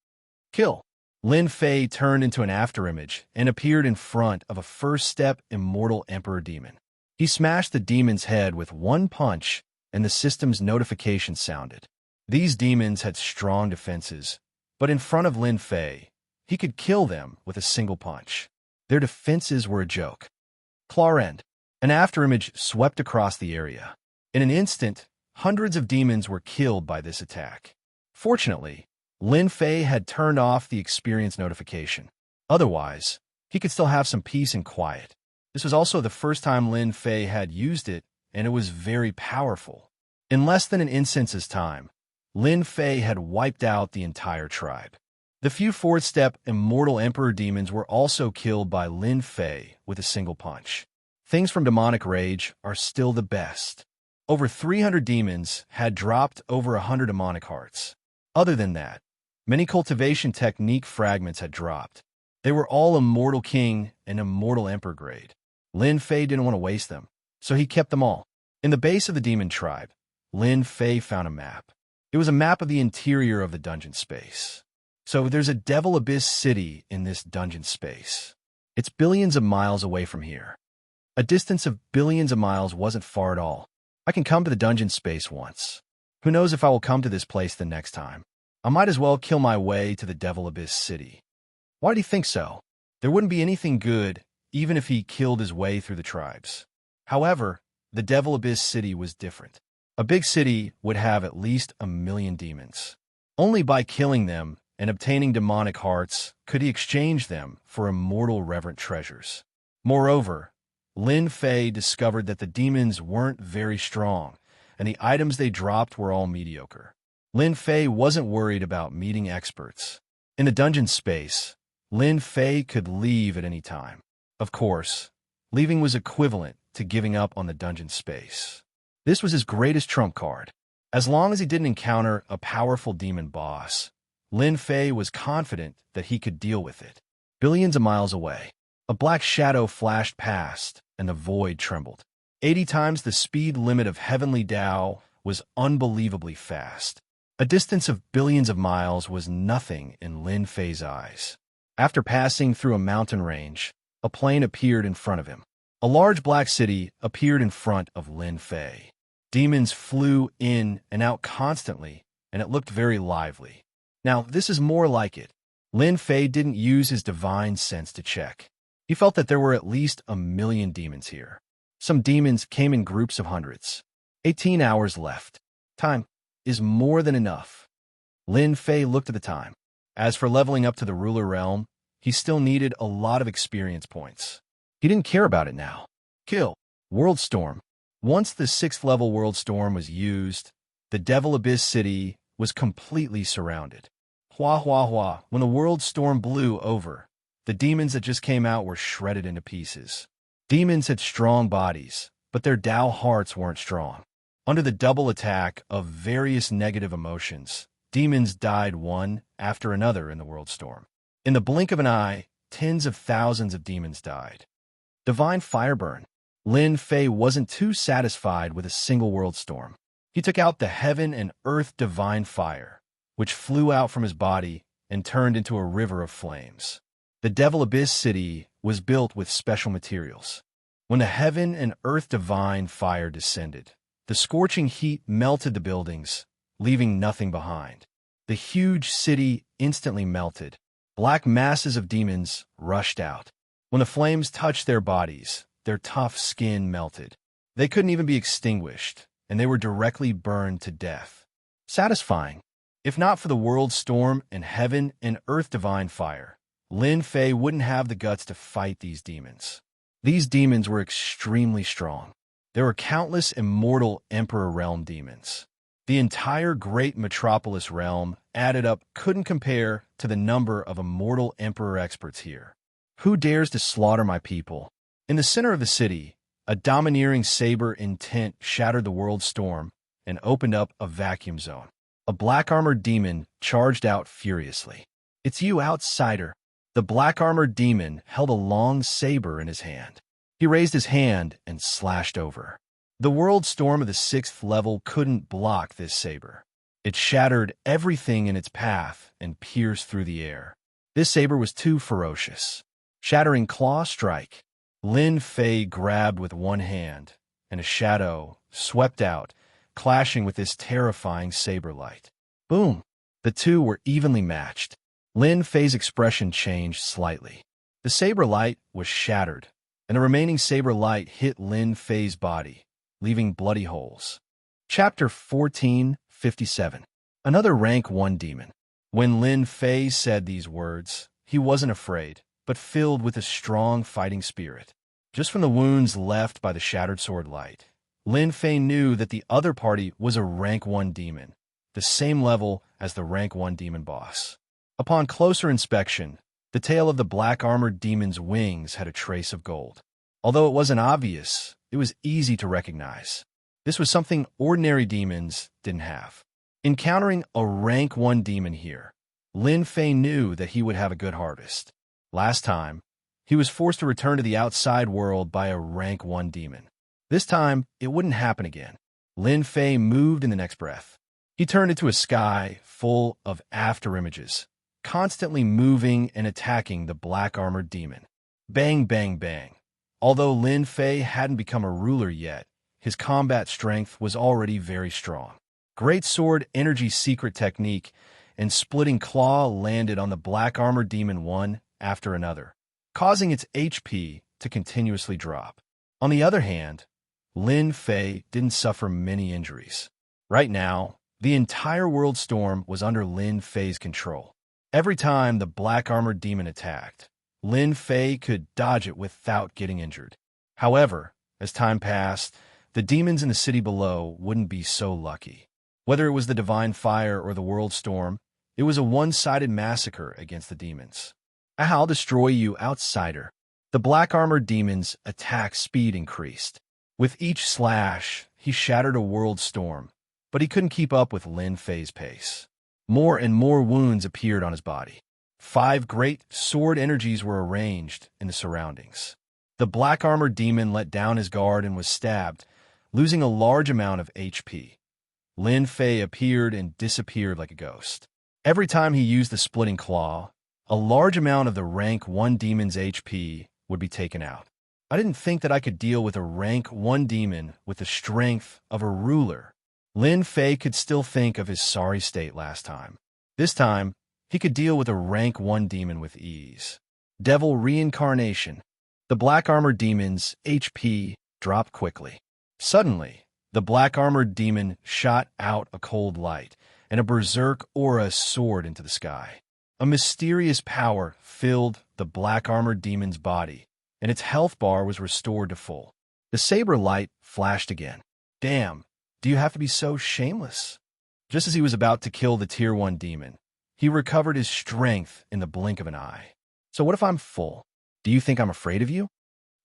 Kill. Lin Fei turned into an afterimage and appeared in front of a first-step immortal emperor demon. He smashed the demon's head with one punch, and the system's notification sounded. These demons had strong defenses, but in front of Lin Fei, he could kill them with a single punch. Their defenses were a joke. Claw End. An afterimage swept across the area. In an instant, hundreds of demons were killed by this attack. Fortunately, Lin Fei had turned off the experience notification. Otherwise, he could still have some peace and quiet. This was also the first time Lin Fei had used it, and it was very powerful. In less than an instant's time, Lin Fei had wiped out the entire tribe. The few fourth-step immortal emperor demons were also killed by Lin Fei with a single punch. Things from Demonic Rage are still the best. Over 300 demons had dropped over 100 demonic hearts. Other than that, many cultivation technique fragments had dropped. They were all Immortal King and Immortal Emperor grade. Lin Fei didn't want to waste them, so he kept them all. In the base of the demon tribe, Lin Fei found a map. It was a map of the interior of the dungeon space. So there's a Devil Abyss city in this dungeon space. It's billions of miles away from here. A distance of billions of miles wasn't far at all. I can come to the dungeon space once. Who knows if I will come to this place the next time? I might as well kill my way to the Devil Abyss city. Why do you think so? There wouldn't be anything good, even if he killed his way through the tribes. However, the Devil Abyss city was different. A big city would have at least 1 million demons. Only by killing them and obtaining demonic hearts could he exchange them for immortal reverent treasures. Moreover, Lin Fei discovered that the demons weren't very strong, and the items they dropped were all mediocre. Lin Fei wasn't worried about meeting experts. In the dungeon space, Lin Fei could leave at any time. Of course, leaving was equivalent to giving up on the dungeon space. This was his greatest trump card. As long as he didn't encounter a powerful demon boss, Lin Fei was confident that he could deal with it. Billions of miles away, a black shadow flashed past, and the void trembled. 80 times the speed limit of Heavenly Dao was unbelievably fast. A distance of billions of miles was nothing in Lin Fei's eyes. After passing through a mountain range, a plain appeared in front of him. A large black city appeared in front of Lin Fei. Demons flew in and out constantly, and it looked very lively. Now, this is more like it. Lin Fei didn't use his divine sense to check. He felt that there were at least 1 million demons here. Some demons came in groups of hundreds. 18 hours left. Time is more than enough. Lin Fei looked at the time. As for leveling up to the ruler realm, he still needed a lot of experience points. He didn't care about it now. Kill. World Storm. Once the 6th level World Storm was used, the Devil Abyss city was completely surrounded. Hua hua hua. When the World Storm blew over, the demons that just came out were shredded into pieces. Demons had strong bodies, but their Dao hearts weren't strong. Under the double attack of various negative emotions, demons died one after another in the World Storm. In the blink of an eye, tens of thousands of demons died. Divine Fireburn. Lin Fei wasn't too satisfied with a single World Storm. He took out the Heaven and Earth Divine Fire, which flew out from his body and turned into a river of flames. The Devil Abyss city was built with special materials. When the Heaven and Earth Divine Fire descended, the scorching heat melted the buildings, leaving nothing behind. The huge city instantly melted. Black masses of demons rushed out. When the flames touched their bodies, their tough skin melted. They couldn't even be extinguished, and they were directly burned to death. Satisfying. If not for the World Storm and Heaven and Earth Divine Fire, Lin Fei wouldn't have the guts to fight these demons. These demons were extremely strong. There were countless immortal Emperor Realm demons. The entire Great Metropolis Realm added up couldn't compare to the number of immortal Emperor experts here. Who dares to slaughter my people? In the center of the city, a domineering saber intent shattered the World Storm and opened up a vacuum zone. A black-armored demon charged out furiously. "It's you, outsider!" The black-armored demon held a long saber in his hand. He raised his hand and slashed over. The World Storm of the 6th level couldn't block this saber. It shattered everything in its path and pierced through the air. This saber was too ferocious. Shattering claw strike. Lin Fei grabbed with one hand, and a shadow swept out, clashing with this terrifying saber light. Boom! The two were evenly matched. Lin Fei's expression changed slightly. The saber light was shattered, and the remaining saber light hit Lin Fei's body, leaving bloody holes. Chapter 1457. Another Rank 1 Demon. When Lin Fei said these words, he wasn't afraid, but filled with a strong fighting spirit. Just from the wounds left by the shattered sword light, Lin Fei knew that the other party was a Rank 1 demon, the same level as the Rank 1 demon boss. Upon closer inspection, the tail of the black-armored demon's wings had a trace of gold. Although it wasn't obvious, it was easy to recognize. This was something ordinary demons didn't have. Encountering a Rank 1 demon here, Lin Fei knew that he would have a good harvest. Last time, he was forced to return to the outside world by a Rank 1 demon. This time, it wouldn't happen again. Lin Fei moved in the next breath. He turned into a sky full of afterimages, constantly moving and attacking the black-armored demon. Bang, bang, bang. Although Lin Fei hadn't become a ruler yet, his combat strength was already very strong. Great Sword Energy Secret Technique and Splitting Claw landed on the black-armored demon one after another, causing its HP to continuously drop. On the other hand, Lin Fei didn't suffer many injuries. Right now, the entire world storm was under Lin Fei's control. Every time the black-armored demon attacked, Lin Fei could dodge it without getting injured. However, as time passed, the demons in the city below wouldn't be so lucky. Whether it was the divine fire or the world storm, it was a one-sided massacre against the demons. I'll destroy you, outsider. The black-armored demon's attack speed increased. With each slash, he shattered a world storm, but he couldn't keep up with Lin Fei's pace. More and more wounds appeared on his body. 5 great sword energies were arranged in the surroundings. The black-armored demon let down his guard and was stabbed, losing a large amount of HP. Lin Fei appeared and disappeared like a ghost. Every time he used the splitting claw, a large amount of the Rank 1 demon's HP would be taken out. I didn't think that I could deal with a Rank 1 demon with the strength of a ruler. Lin Fei could still think of his sorry state last time. This time, he could deal with a Rank 1 demon with ease. Devil Reincarnation. The black-armored demon's HP dropped quickly. Suddenly, the black-armored demon shot out a cold light, and a berserk aura soared into the sky. A mysterious power filled the black-armored demon's body, and its health bar was restored to full. The saber light flashed again. Damn, do you have to be so shameless? Just as he was about to kill the Tier 1 demon, he recovered his strength in the blink of an eye. So what if I'm full? Do you think I'm afraid of you?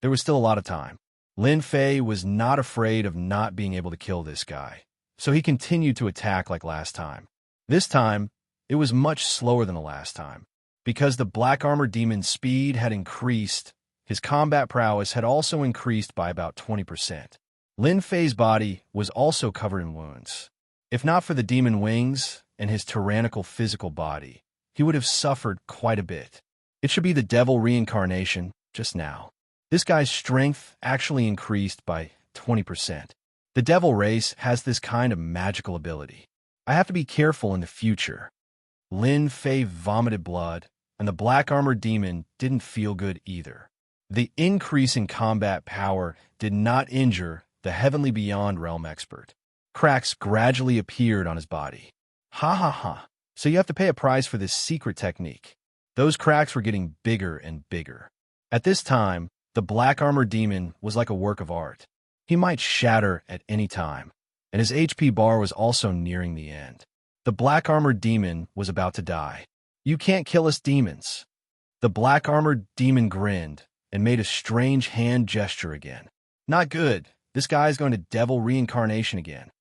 There was still a lot of time. Lin Fei was not afraid of not being able to kill this guy, so he continued to attack like last time. This time, it was much slower than the last time. Because the black-armored demon's speed had increased, his combat prowess had also increased by about 20%. Lin Fei's body was also covered in wounds. If not for the demon wings and his tyrannical physical body, he would have suffered quite a bit. It should be the devil reincarnation just now. This guy's strength actually increased by 20%. The devil race has this kind of magical ability. I have to be careful in the future. Lin Fei vomited blood, and the black-armored demon didn't feel good either. The increase in combat power did not injure the Heavenly Beyond Realm expert. Cracks gradually appeared on his body. Ha ha ha. So you have to pay a price for this secret technique. Those cracks were getting bigger and bigger. At this time, the black-armored demon was like a work of art. He might shatter at any time, and his HP bar was also nearing the end. The black-armored demon was about to die. You can't kill us demons. The black-armored demon grinned and made a strange hand gesture again. Not good. This guy's going to devil reincarnation again.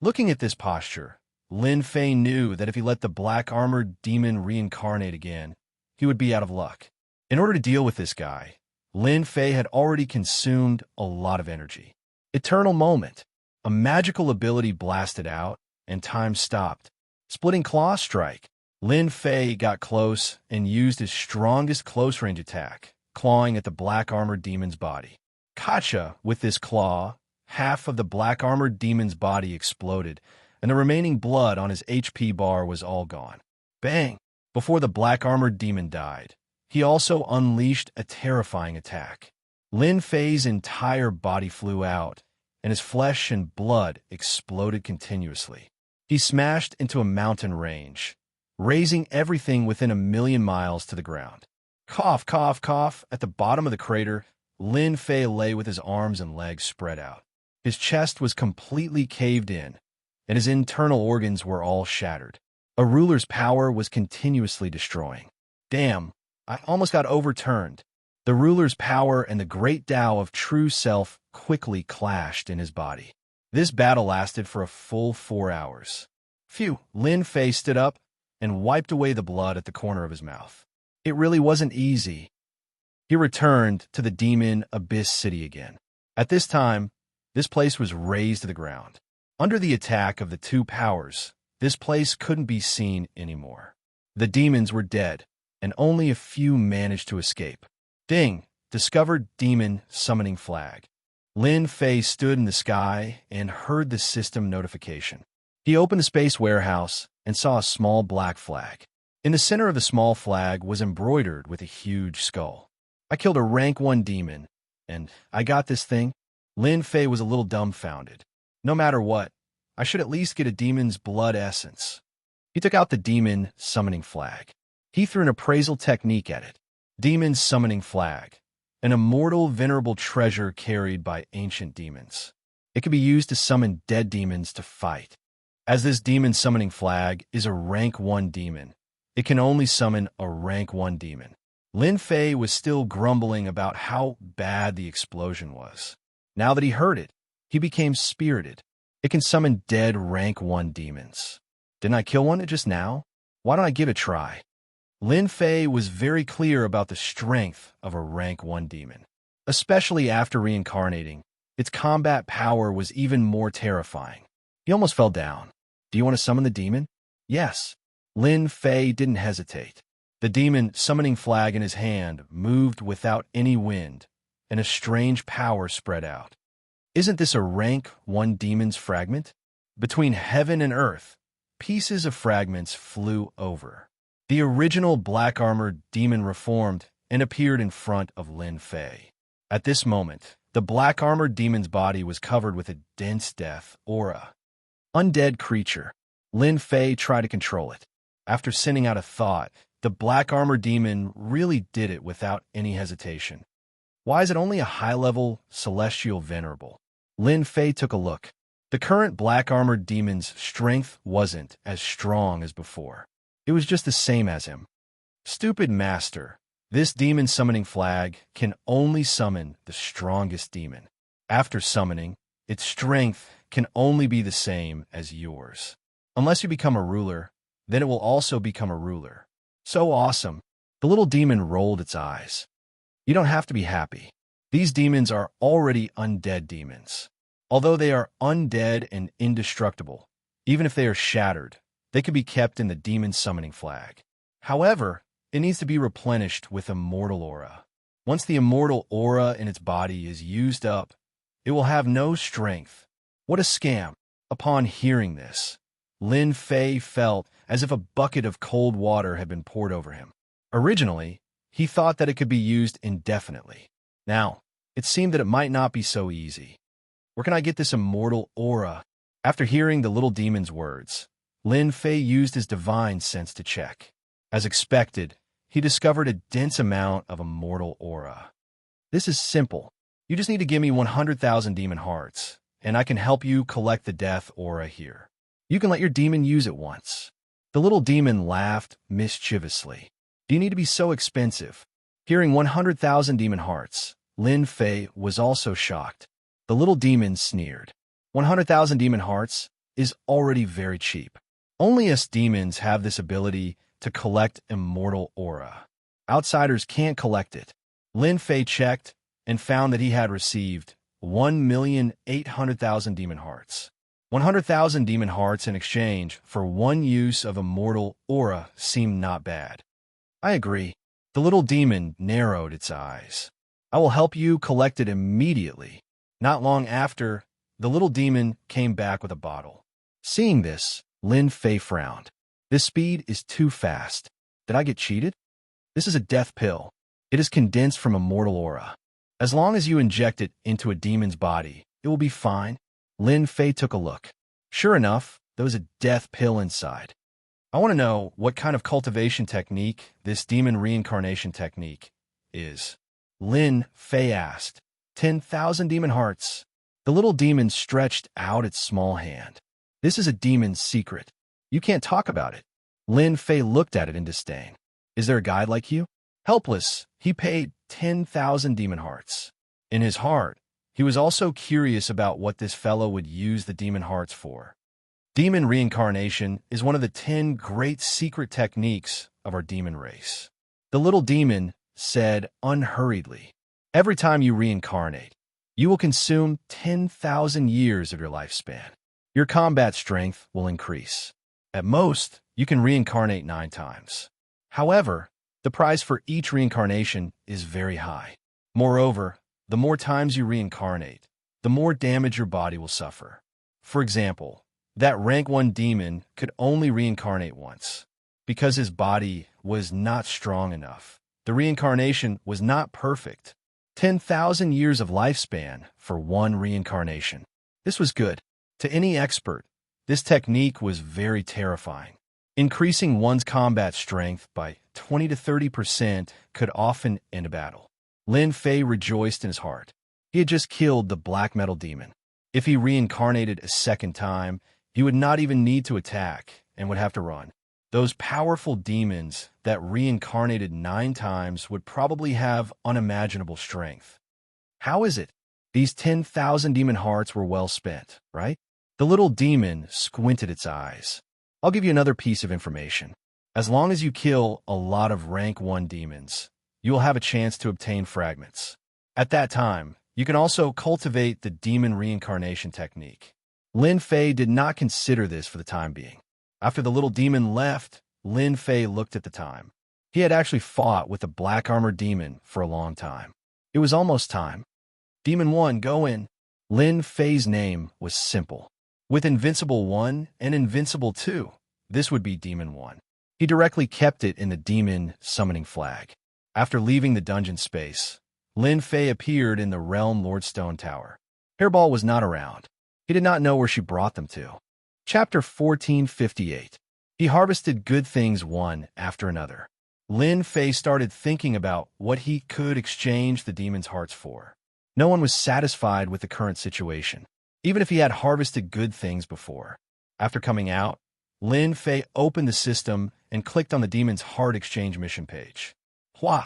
Looking at this posture, Lin Fei knew that if he let the black-armored demon reincarnate again, he would be out of luck. In order to deal with this guy, Lin Fei had already consumed a lot of energy. Eternal Moment. A magical ability blasted out, and time stopped, Splitting claw strike. Lin Fei got close and used his strongest close-range attack, clawing at the black-armored demon's body. Gotcha! With this claw, half of the black-armored demon's body exploded, and the remaining blood on his HP bar was all gone. Bang! Before the black-armored demon died, he also unleashed a terrifying attack. Lin Fei's entire body flew out, and his flesh and blood exploded continuously. He smashed into a mountain range, raising everything within 1,000,000 miles to the ground. Cough, cough, cough. At the bottom of the crater, Lin Fei lay with his arms and legs spread out. His chest was completely caved in, and his internal organs were all shattered. A ruler's power was continuously destroying. Damn, I almost got overturned. The ruler's power and the great Tao of true self quickly clashed in his body. This battle lasted for a full 4 hours. Phew, Lin Fei stood up and wiped away the blood at the corner of his mouth. It really wasn't easy. He returned to the demon Abyss City again. At this time, this place was razed to the ground. Under the attack of the two powers, this place couldn't be seen anymore. The demons were dead, and only a few managed to escape. Ding! Discovered demon summoning flag. Lin Fei stood in the sky and heard the system notification. He opened the space warehouse and saw a small black flag. In the center of the small flag was embroidered with a huge skull. I killed a rank 1 demon, and I got this thing. Lin Fei was a little dumbfounded. No matter what, I should at least get a demon's blood essence. He took out the demon summoning flag. He threw an appraisal technique at it. Demon summoning flag. An immortal, venerable treasure carried by ancient demons. It can be used to summon dead demons to fight. As this demon summoning flag is a rank 1 demon, it can only summon a rank 1 demon. Lin Fei was still grumbling about how bad the explosion was. Now that he heard it, he became spirited. It can summon dead rank 1 demons. Didn't I kill one just now? Why don't I give it a try? Lin Fei was very clear about the strength of a rank 1 demon. Especially after reincarnating, its combat power was even more terrifying. He almost fell down. Do you want to summon the demon? Yes. Lin Fei didn't hesitate. The demon summoning flag in his hand moved without any wind, and a strange power spread out. Isn't this a rank 1 demon's fragment? Between heaven and earth, pieces of fragments flew over. The original black-armored demon reformed and appeared in front of Lin Fei. At this moment, the black-armored demon's body was covered with a dense death aura. Undead creature. Lin Fei tried to control it. After sending out a thought, the black-armored demon really did it without any hesitation. Why is it only a high-level celestial venerable? Lin Fei took a look. The current black-armored demon's strength wasn't as strong as before. It was just the same as him. Stupid master. This demon summoning flag can only summon the strongest demon. After summoning, its strength can only be the same as yours. Unless you become a ruler, then it will also become a ruler. So awesome. The little demon rolled its eyes. You don't have to be happy. These demons are already undead demons. Although they are undead and indestructible, even if they are shattered, they can be kept in the demon summoning flag. However, it needs to be replenished with immortal aura. Once the immortal aura in its body is used up, it will have no strength. What a scam. Upon hearing this, Lin Fei felt as if a bucket of cold water had been poured over him. Originally, he thought that it could be used indefinitely. Now, it seemed that it might not be so easy. Where can I get this immortal aura? After hearing the little demon's words, Lin Fei used his divine sense to check. As expected, he discovered a dense amount of immortal aura. This is simple. You just need to give me 100,000 demon hearts, and I can help you collect the death aura here. You can let your demon use it once. The little demon laughed mischievously. Do you need to be so expensive? Hearing 100,000 demon hearts, Lin Fei was also shocked. The little demon sneered. 100,000 demon hearts is already very cheap. Only us demons have this ability to collect immortal aura. Outsiders can't collect it. Lin Fei checked and found that he had received 1,800,000 demon hearts. 100,000 demon hearts in exchange for one use of immortal aura seemed not bad. I agree. The little demon narrowed its eyes. I will help you collect it immediately. Not long after, the little demon came back with a bottle. Seeing this, Lin Fei frowned. This speed is too fast. Did I get cheated? This is a death pill. It is condensed from immortal aura. As long as you inject it into a demon's body, it will be fine. Lin Fei took a look. Sure enough, there was a death pill inside. I want to know what kind of cultivation technique this demon reincarnation technique is. Lin Fei asked. 10,000 demon hearts. The little demon stretched out its small hand. This is a demon's secret. You can't talk about it. Lin Fei looked at it in disdain. Is there a guide like you? Helpless, he paid 10,000 demon hearts. In his heart, he was also curious about what this fellow would use the demon hearts for. Demon reincarnation is one of the 10 great secret techniques of our demon race. The little demon said unhurriedly, every time you reincarnate, you will consume 10,000 years of your lifespan. Your combat strength will increase. At most, you can reincarnate 9 times. However, the price for each reincarnation is very high. Moreover, the more times you reincarnate, the more damage your body will suffer. For example, that rank 1 demon could only reincarnate once. Because his body was not strong enough, the reincarnation was not perfect. 10,000 years of lifespan for one reincarnation. This was good. To any expert, this technique was very terrifying. Increasing one's combat strength by 20 to 30% could often end a battle. Lin Fei rejoiced in his heart. He had just killed the black metal demon. If he reincarnated a second time, he would not even need to attack and would have to run. Those powerful demons that reincarnated 9 times would probably have unimaginable strength. How is it? These 10,000 demon hearts were well spent, right? The little demon squinted its eyes. I'll give you another piece of information. As long as you kill a lot of rank 1 demons, you will have a chance to obtain fragments. At that time, you can also cultivate the demon reincarnation technique. Lin Fei did not consider this for the time being. After the little demon left, Lin Fei looked at the time. He had actually fought with the black armored demon for a long time. It was almost time. Demon 1, go in. Lin Fei's name was simple. With Invincible 1 and Invincible 2, this would be Demon 1. He directly kept it in the demon summoning flag. After leaving the dungeon space, Lin Fei appeared in the Realm Lord Stone Tower. Hairball was not around. He did not know where she brought them to. Chapter 1458. He harvested good things one after another. Lin Fei started thinking about what he could exchange the demon's hearts for. No one was satisfied with the current situation, even if he had harvested good things before. After coming out, Lin Fei opened the system and clicked on the demon's heart exchange mission page.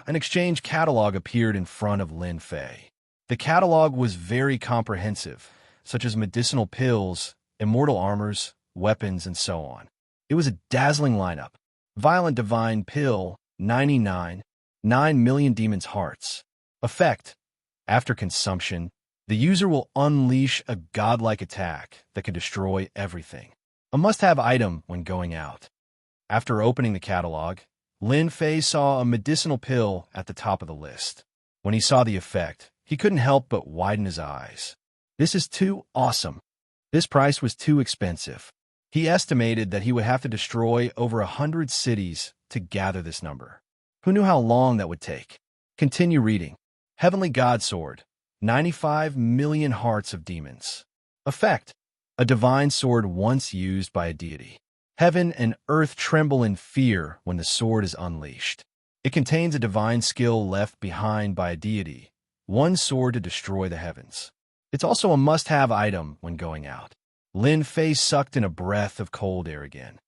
An exchange catalog appeared in front of Lin Fei. The catalog was very comprehensive, such as medicinal pills, immortal armors, weapons, and so on. It was a dazzling lineup. Violent Divine Pill, 99, 9 million demons' hearts. Effect: after consumption, the user will unleash a godlike attack that can destroy everything. A must-have item when going out. After opening the catalog, Lin Fei saw a medicinal pill at the top of the list. When he saw the effect, he couldn't help but widen his eyes. This is too awesome. This price was too expensive. He estimated that he would have to destroy over 100 cities to gather this number. Who knew how long that would take? Continue reading. Heavenly God Sword, 95 million hearts of demons. Effect: a divine sword once used by a deity. Heaven and earth tremble in fear when the sword is unleashed. It contains a divine skill left behind by a deity, one sword to destroy the heavens. It's also a must-have item when going out. Lin Fei sucked in a breath of cold air again.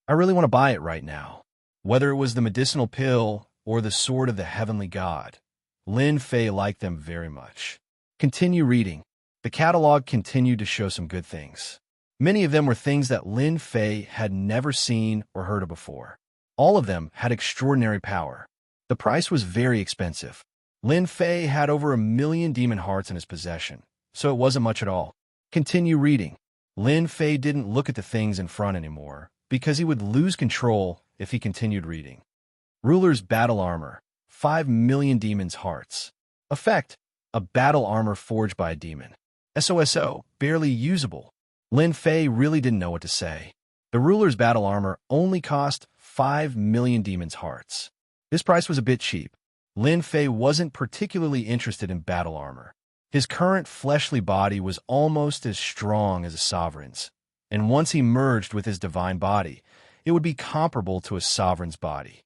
I really want to buy it right now. Whether it was the medicinal pill or the sword of the heavenly god, Lin Fei liked them very much. Continue reading. The catalog continued to show some good things. Many of them were things that Lin Fei had never seen or heard of before. All of them had extraordinary power. The price was very expensive. Lin Fei had over 1 million demon hearts in his possession, so it wasn't much at all. Continue reading. Lin Fei didn't look at the things in front anymore, because he would lose control if he continued reading. Ruler's Battle Armor, 5 million Demons' Hearts. Effect, a battle armor forged by a demon. SOSO, barely usable. Lin Fei really didn't know what to say. The Ruler's Battle Armor only cost 5 million Demons' Hearts. This price was a bit cheap. Lin Fei wasn't particularly interested in battle armor. His current fleshly body was almost as strong as a sovereign's, and once he merged with his divine body, it would be comparable to a sovereign's body.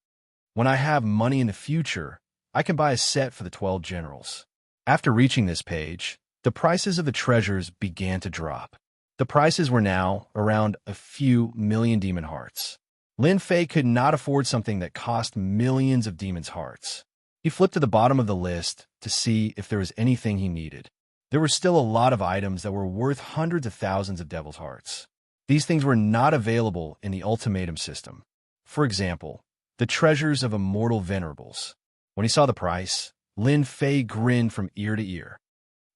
When I have money in the future, I can buy a set for the 12 generals. After reaching this page, the prices of the treasures began to drop. The prices were now around a few million demon hearts. Lin Fei could not afford something that cost millions of demons' hearts. He flipped to the bottom of the list to see if there was anything he needed. There were still a lot of items that were worth hundreds of thousands of devil's hearts. These things were not available in the ultimatum system. For example, the treasures of immortal venerables. When he saw the price, Lin Fei grinned from ear to ear.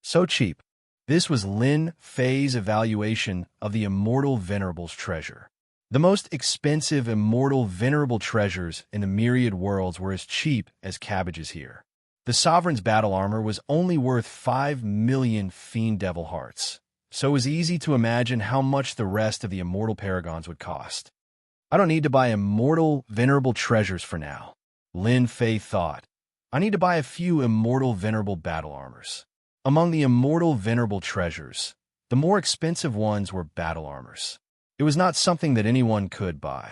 So cheap. This was Lin Fei's evaluation of the immortal venerables treasure. The most expensive immortal venerable treasures in the myriad worlds were as cheap as cabbages here. The Sovereign's battle armor was only worth 5 million fiend devil hearts, so it was easy to imagine how much the rest of the immortal paragons would cost. I don't need to buy immortal venerable treasures for now, Lin Fei thought. I need to buy a few immortal venerable battle armors. Among the immortal venerable treasures, the more expensive ones were battle armors. It was not something that anyone could buy.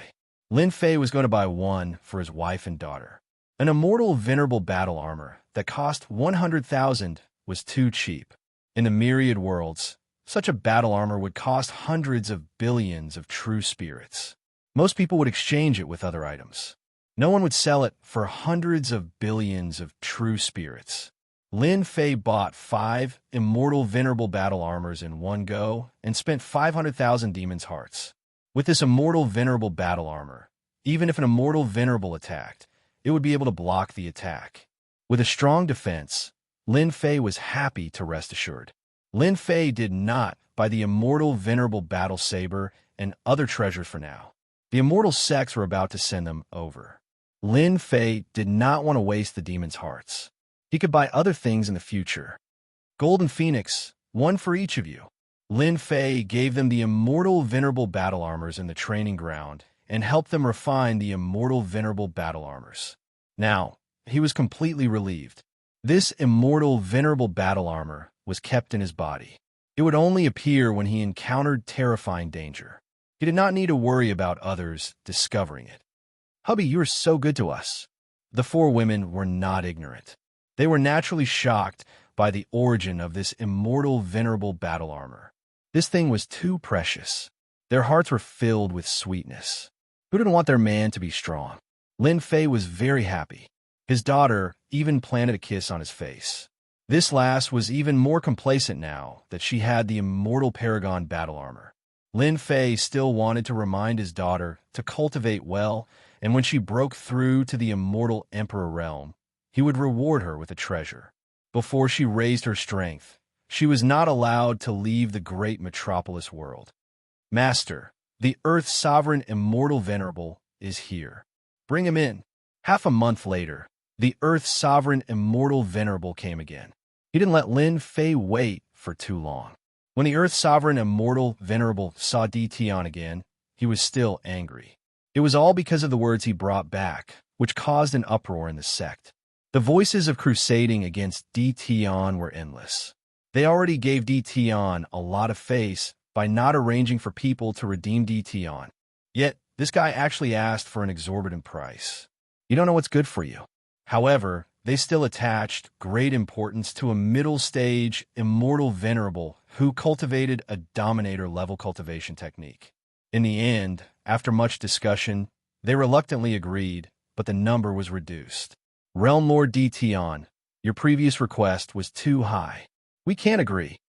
Lin Fei was going to buy one for his wife and daughter. An immortal venerable battle armor that cost 100,000 was too cheap. In the myriad worlds, such a battle armor would cost hundreds of billions of true spirits. Most people would exchange it with other items. No one would sell it for hundreds of billions of true spirits. Lin Fei bought 5 immortal venerable battle armors in one go and spent 500,000 demons' hearts. With this immortal venerable battle armor, even if an immortal venerable attacked, it would be able to block the attack. With a strong defense, Lin Fei was happy to rest assured. Lin Fei did not buy the immortal venerable battle saber and other treasures for now. The immortal sects were about to send them over. Lin Fei did not want to waste the demons' hearts. He could buy other things in the future. Golden Phoenix, one for each of you. Lin Fei gave them the immortal venerable battle armors in the training ground and helped them refine the immortal venerable battle armors. Now, he was completely relieved. This immortal venerable battle armor was kept in his body. It would only appear when he encountered terrifying danger. He did not need to worry about others discovering it. Hubby, you are so good to us. The 4 women were not ignorant. They were naturally shocked by the origin of this immortal venerable battle armor. This thing was too precious. Their hearts were filled with sweetness. Who didn't want their man to be strong? Lin Fei was very happy. His daughter even planted a kiss on his face. This lass was even more complacent now that she had the immortal paragon battle armor. Lin Fei still wanted to remind his daughter to cultivate well, and when she broke through to the immortal emperor realm, he would reward her with a treasure. Before she raised her strength, she was not allowed to leave the great metropolis world. Master, the Earth's sovereign immortal venerable is here. Bring him in. Half a month later, the Earth's sovereign immortal venerable came again. He didn't let Lin Fei wait for too long. When the Earth's sovereign immortal venerable saw Tian again, he was still angry. It was all because of the words he brought back, which caused an uproar in the sect. The voices of crusading against Tian were endless. They already gave Tian a lot of face by not arranging for people to redeem Tian. Yet, this guy actually asked for an exorbitant price. You don't know what's good for you. However, they still attached great importance to a middle-stage immortal venerable who cultivated a dominator-level cultivation technique. In the end, after much discussion, they reluctantly agreed, but the number was reduced. Realm Lord Tian, your previous request was too high. We can't agree.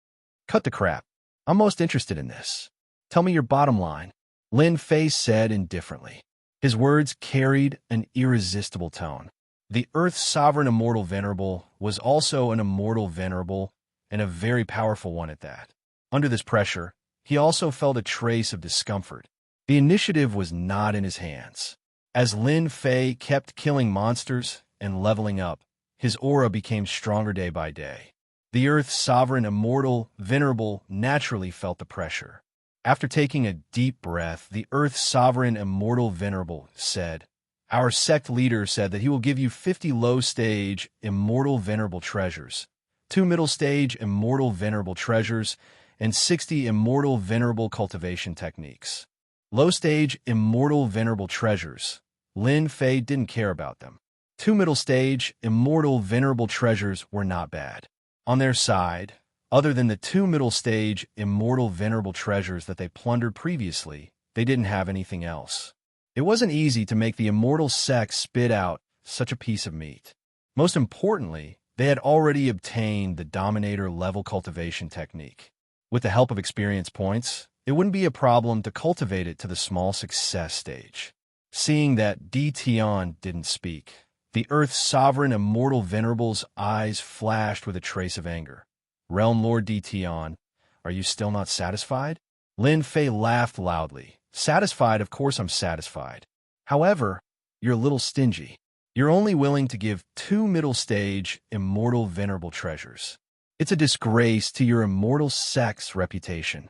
Cut the crap. I'm most interested in this. Tell me your bottom line, Lin Fei said indifferently. His words carried an irresistible tone. The Earth's sovereign immortal venerable was also an immortal venerable, and a very powerful one at that. Under this pressure, he also felt a trace of discomfort. The initiative was not in his hands. As Lin Fei kept killing monsters and leveling up, his aura became stronger day by day. The Earth's sovereign, immortal, venerable naturally felt the pressure. After taking a deep breath, the Earth's sovereign, immortal, venerable said, "Our sect leader said that he will give you 50 low-stage, immortal, venerable treasures, 2 middle-stage, immortal, venerable treasures, and 60 immortal, venerable cultivation techniques." Low-stage, immortal, venerable treasures. Lin Fei didn't care about them. 2 middle-stage, immortal, venerable treasures were not bad. On their side, other than the 2 middle-stage, immortal, venerable treasures that they plundered previously, they didn't have anything else. It wasn't easy to make the immortal sect spit out such a piece of meat. Most importantly, they had already obtained the Dominator-level cultivation technique. With the help of experience points, it wouldn't be a problem to cultivate it to the small success stage. Seeing that Di Tian didn't speak, the Earth's sovereign, immortal, venerable's eyes flashed with a trace of anger. "Realm Lord Di Tian, are you still not satisfied?" Lin Fei laughed loudly. "Satisfied? Of course I'm satisfied. However, you're a little stingy. You're only willing to give 2 middle-stage, immortal, venerable treasures. It's a disgrace to your immortal sect's reputation.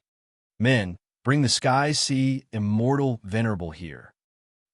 Men, bring the Sky Sea Immortal Venerable here."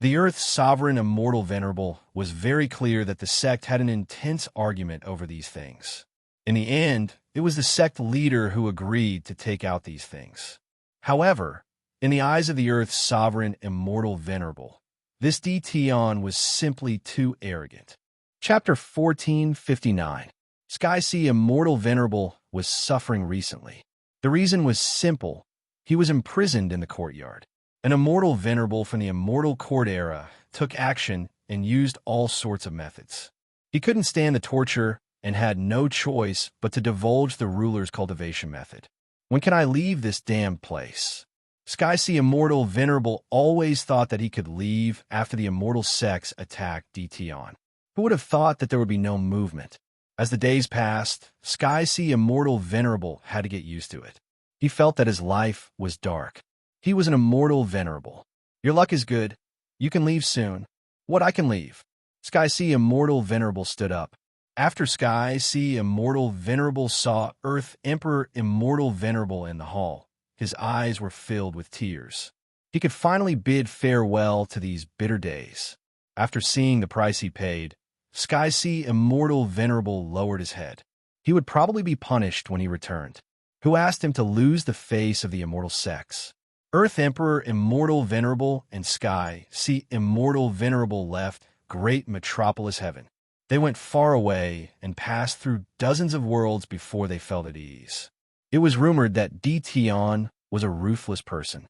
The Earth's sovereign, immortal, venerable was very clear that the sect had an intense argument over these things. In the end, it was the sect leader who agreed to take out these things. However, in the eyes of the Earth's sovereign, immortal, venerable, this Di Tian was simply too arrogant. Chapter 1459. Sky Sea Immortal Venerable was suffering recently. The reason was simple. He was imprisoned in the courtyard. An immortal venerable from the immortal court era took action and used all sorts of methods. He couldn't stand the torture and had no choice but to divulge the ruler's cultivation method. "When can I leave this damned place?" Sky Sea Immortal Venerable always thought that he could leave after the immortal sects attacked Di Tian. Who would have thought that there would be no movement? As the days passed, Sky Sea Immortal Venerable had to get used to it. He felt that his life was dark. He was an immortal venerable. "Your luck is good. You can leave soon." "What, I can leave?" Sky Sea Immortal Venerable stood up. After Sky Sea Immortal Venerable saw Earth Emperor Immortal Venerable in the hall, his eyes were filled with tears. He could finally bid farewell to these bitter days. After seeing the price he paid, Sky Sea Immortal Venerable lowered his head. He would probably be punished when he returned. Who asked him to lose the face of the immortal sects? Earth Emperor Immortal Venerable and Sky Sea Immortal Venerable left great metropolis heaven. They went far away and passed through dozens of worlds before they felt at ease. It was rumored that Di Tian was a ruthless person.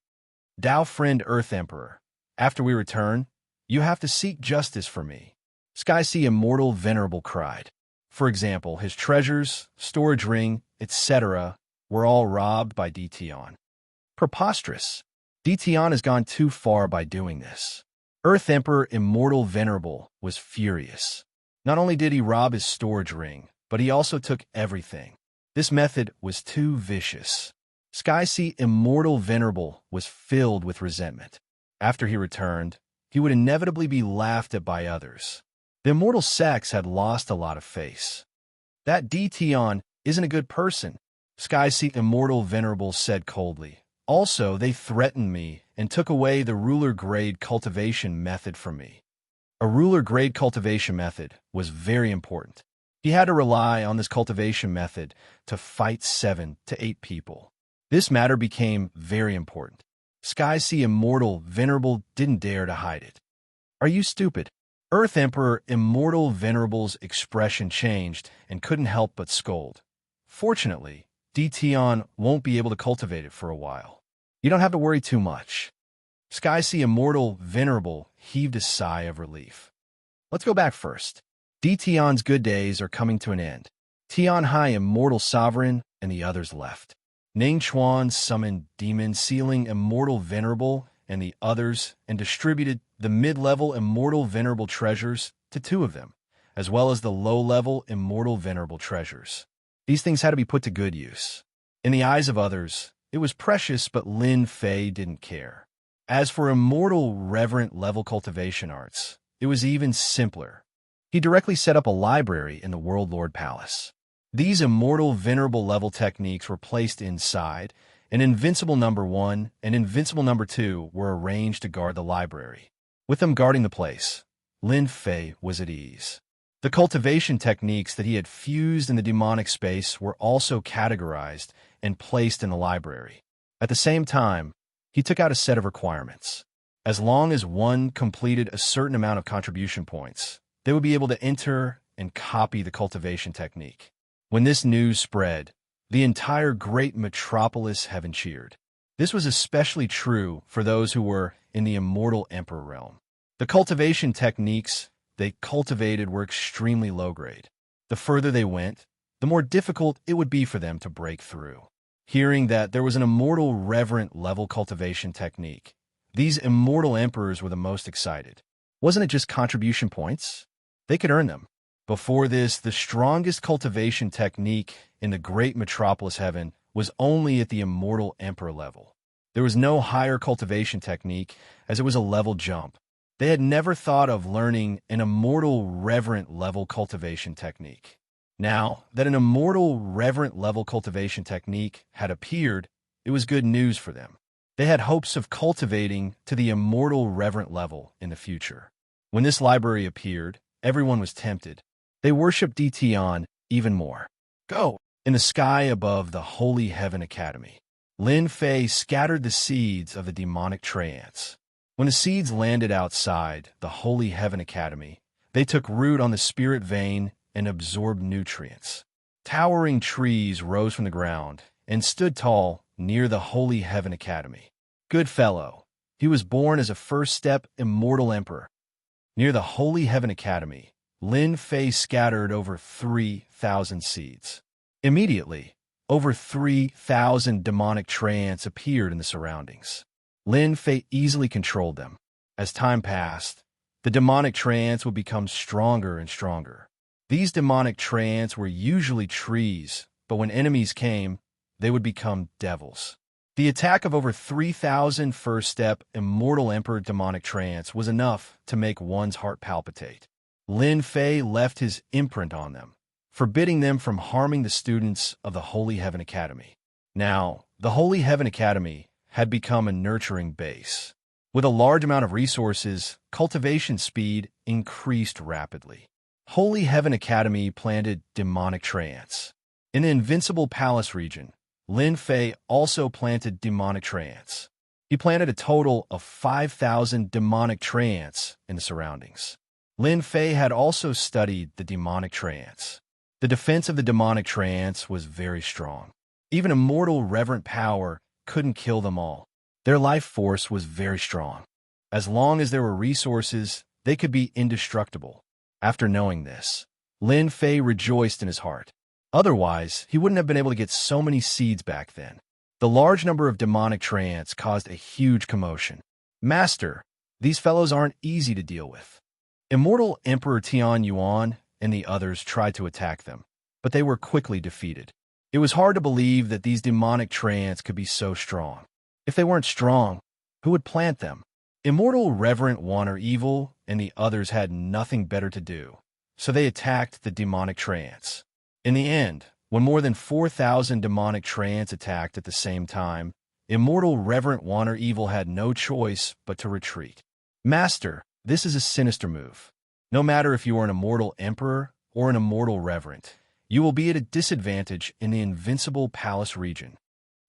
"Dao friend Earth Emperor, after we return, you have to seek justice for me," Sky Sea Immortal Venerable cried. For example, his treasures, storage ring, etc. were all robbed by Di Tian. Preposterous. Di Tian has gone too far by doing this. Earth Emperor Immortal Venerable was furious. Not only did he rob his storage ring, but he also took everything. This method was too vicious. Sky Sea Immortal Venerable was filled with resentment. After he returned, he would inevitably be laughed at by others. The immortal sects had lost a lot of face. "That Di Tian isn't a good person," Sky Sea Immortal Venerable said coldly. "Also, they threatened me and took away the ruler-grade cultivation method from me." A ruler-grade cultivation method was very important. He had to rely on this cultivation method to fight 7 to 8 people. This matter became very important. Sky Sea Immortal Venerable didn't dare to hide it. "Are you stupid?" Earth Emperor Immortal Venerable's expression changed and couldn't help but scold. "Fortunately, Di Tian won't be able to cultivate it for a while. You don't have to worry too much." Sky Sea Immortal Venerable heaved a sigh of relief. "Let's go back first. Di Tian's good days are coming to an end." Tian Hai Immortal Sovereign and the others left. Ning Chuan summoned Demon Sealing Immortal Venerable and the others and distributed the mid-level Immortal Venerable treasures to 2 of them, as well as the low-level Immortal Venerable treasures. These things had to be put to good use. In the eyes of others, It was precious, but Lin Fei didn't care. As for immortal reverent level cultivation arts, it was even simpler. He directly set up a library in the World Lord Palace. These immortal venerable level techniques were placed inside, and Invincible Number 1 and Invincible Number 2 were arranged to guard the library. With them guarding the place, Lin Fei was at ease. The cultivation techniques that he had fused in the demonic space were also categorized and placed in the library. At the same time, he took out a set of requirements. As long as one completed a certain amount of contribution points, they would be able to enter and copy the cultivation technique. When this news spread, the entire great metropolis heaven cheered. This was especially true for those who were in the immortal emperor realm. The cultivation techniques they cultivated were extremely low grade. The further they went, the more difficult it would be for them to break through. Hearing that there was an immortal reverent level cultivation technique, these immortal emperors were the most excited. Wasn't it just contribution points? They could earn them. Before this, the strongest cultivation technique in the great metropolis heaven was only at the immortal emperor level. There was no higher cultivation technique, as it was a level jump. They had never thought of learning an immortal reverent level cultivation technique. Now that an immortal reverent level cultivation technique had appeared, it was good news for them. They had hopes of cultivating to the immortal reverent level in the future. When this library appeared, everyone was tempted. They worshipped Dition even more. Go! In the sky above the Holy Heaven Academy, Lin Fei scattered the seeds of the demonic trance. When the seeds landed outside the Holy Heaven Academy, they took root on the spirit vein and absorbed nutrients. Towering trees rose from the ground and stood tall near the Holy Heaven Academy. Good fellow, he was born as a first-step immortal emperor. Near the Holy Heaven Academy, Lin Fei scattered over 3,000 seeds. Immediately, over 3,000 demonic trance appeared in the surroundings. Lin Fei easily controlled them. As time passed, the demonic trance would become stronger and stronger. These demonic trance were usually trees, but when enemies came, they would become devils. The attack of over 3,000 first-step immortal emperor demonic trance was enough to make one's heart palpitate. Lin Fei left his imprint on them, forbidding them from harming the students of the Holy Heaven Academy. Now, the Holy Heaven Academy had become a nurturing base. With a large amount of resources, cultivation speed increased rapidly. Holy Heaven Academy planted demonic trance. In the Invincible Palace region, Lin Fei also planted demonic trance. He planted a total of 5,000 demonic trance in the surroundings. Lin Fei had also studied the demonic trance. The defense of the demonic trance was very strong. Even immortal reverent power couldn't kill them all. Their life force was very strong. As long as there were resources, they could be indestructible. After knowing this, Lin Fei rejoiced in his heart. Otherwise, he wouldn't have been able to get so many seeds back then. The large number of demonic trance caused a huge commotion. Master, these fellows aren't easy to deal with. Immortal Emperor Tian Yuan and the others tried to attack them, but they were quickly defeated. It was hard to believe that these demonic trance could be so strong. If they weren't strong, who would plant them? Immortal Reverent One or Evil and the others had nothing better to do, so they attacked the demonic trance. In the end, when more than 4,000 demonic trance attacked at the same time, Immortal Reverent One or Evil had no choice but to retreat. Master, this is a sinister move. No matter if you are an immortal emperor or an immortal reverent, you will be at a disadvantage in the Invincible Palace region.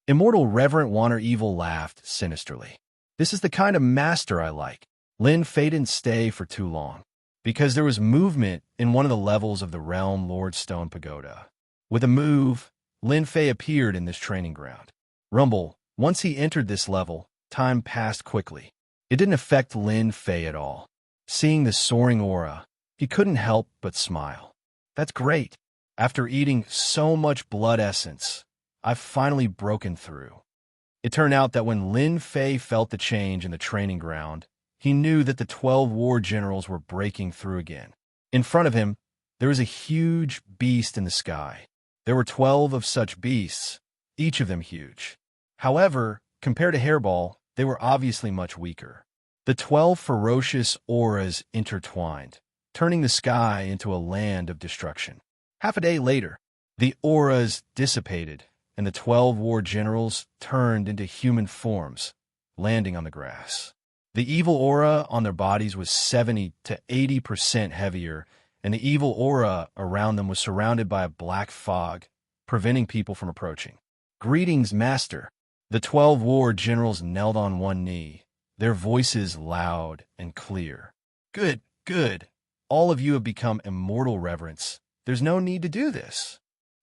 Immortal Reverent One or Evil laughed sinisterly. This is the kind of master I like. Lin Fei didn't stay for too long, because there was movement in one of the levels of the Realm Lord Stone Pagoda. With a move, Lin Fei appeared in this training ground. Rumble, once he entered this level, time passed quickly. It didn't affect Lin Fei at all. Seeing the soaring aura, he couldn't help but smile. That's great. After eating so much blood essence, I've finally broken through. It turned out that when Lin Fei felt the change in the training ground, he knew that the 12 war generals were breaking through again. In front of him, there was a huge beast in the sky. There were 12 of such beasts, each of them huge. However, compared to Hairball, they were obviously much weaker. The 12 ferocious auras intertwined, turning the sky into a land of destruction. Half a day later, the auras dissipated, and the 12 war generals turned into human forms, landing on the grass. The evil aura on their bodies was 70 to 80% heavier, and the evil aura around them was surrounded by a black fog, preventing people from approaching. "Greetings, Master." The 12 war generals knelt on one knee, their voices loud and clear. "Good, good. All of you have become immortal, Reverence. There's no need to do this."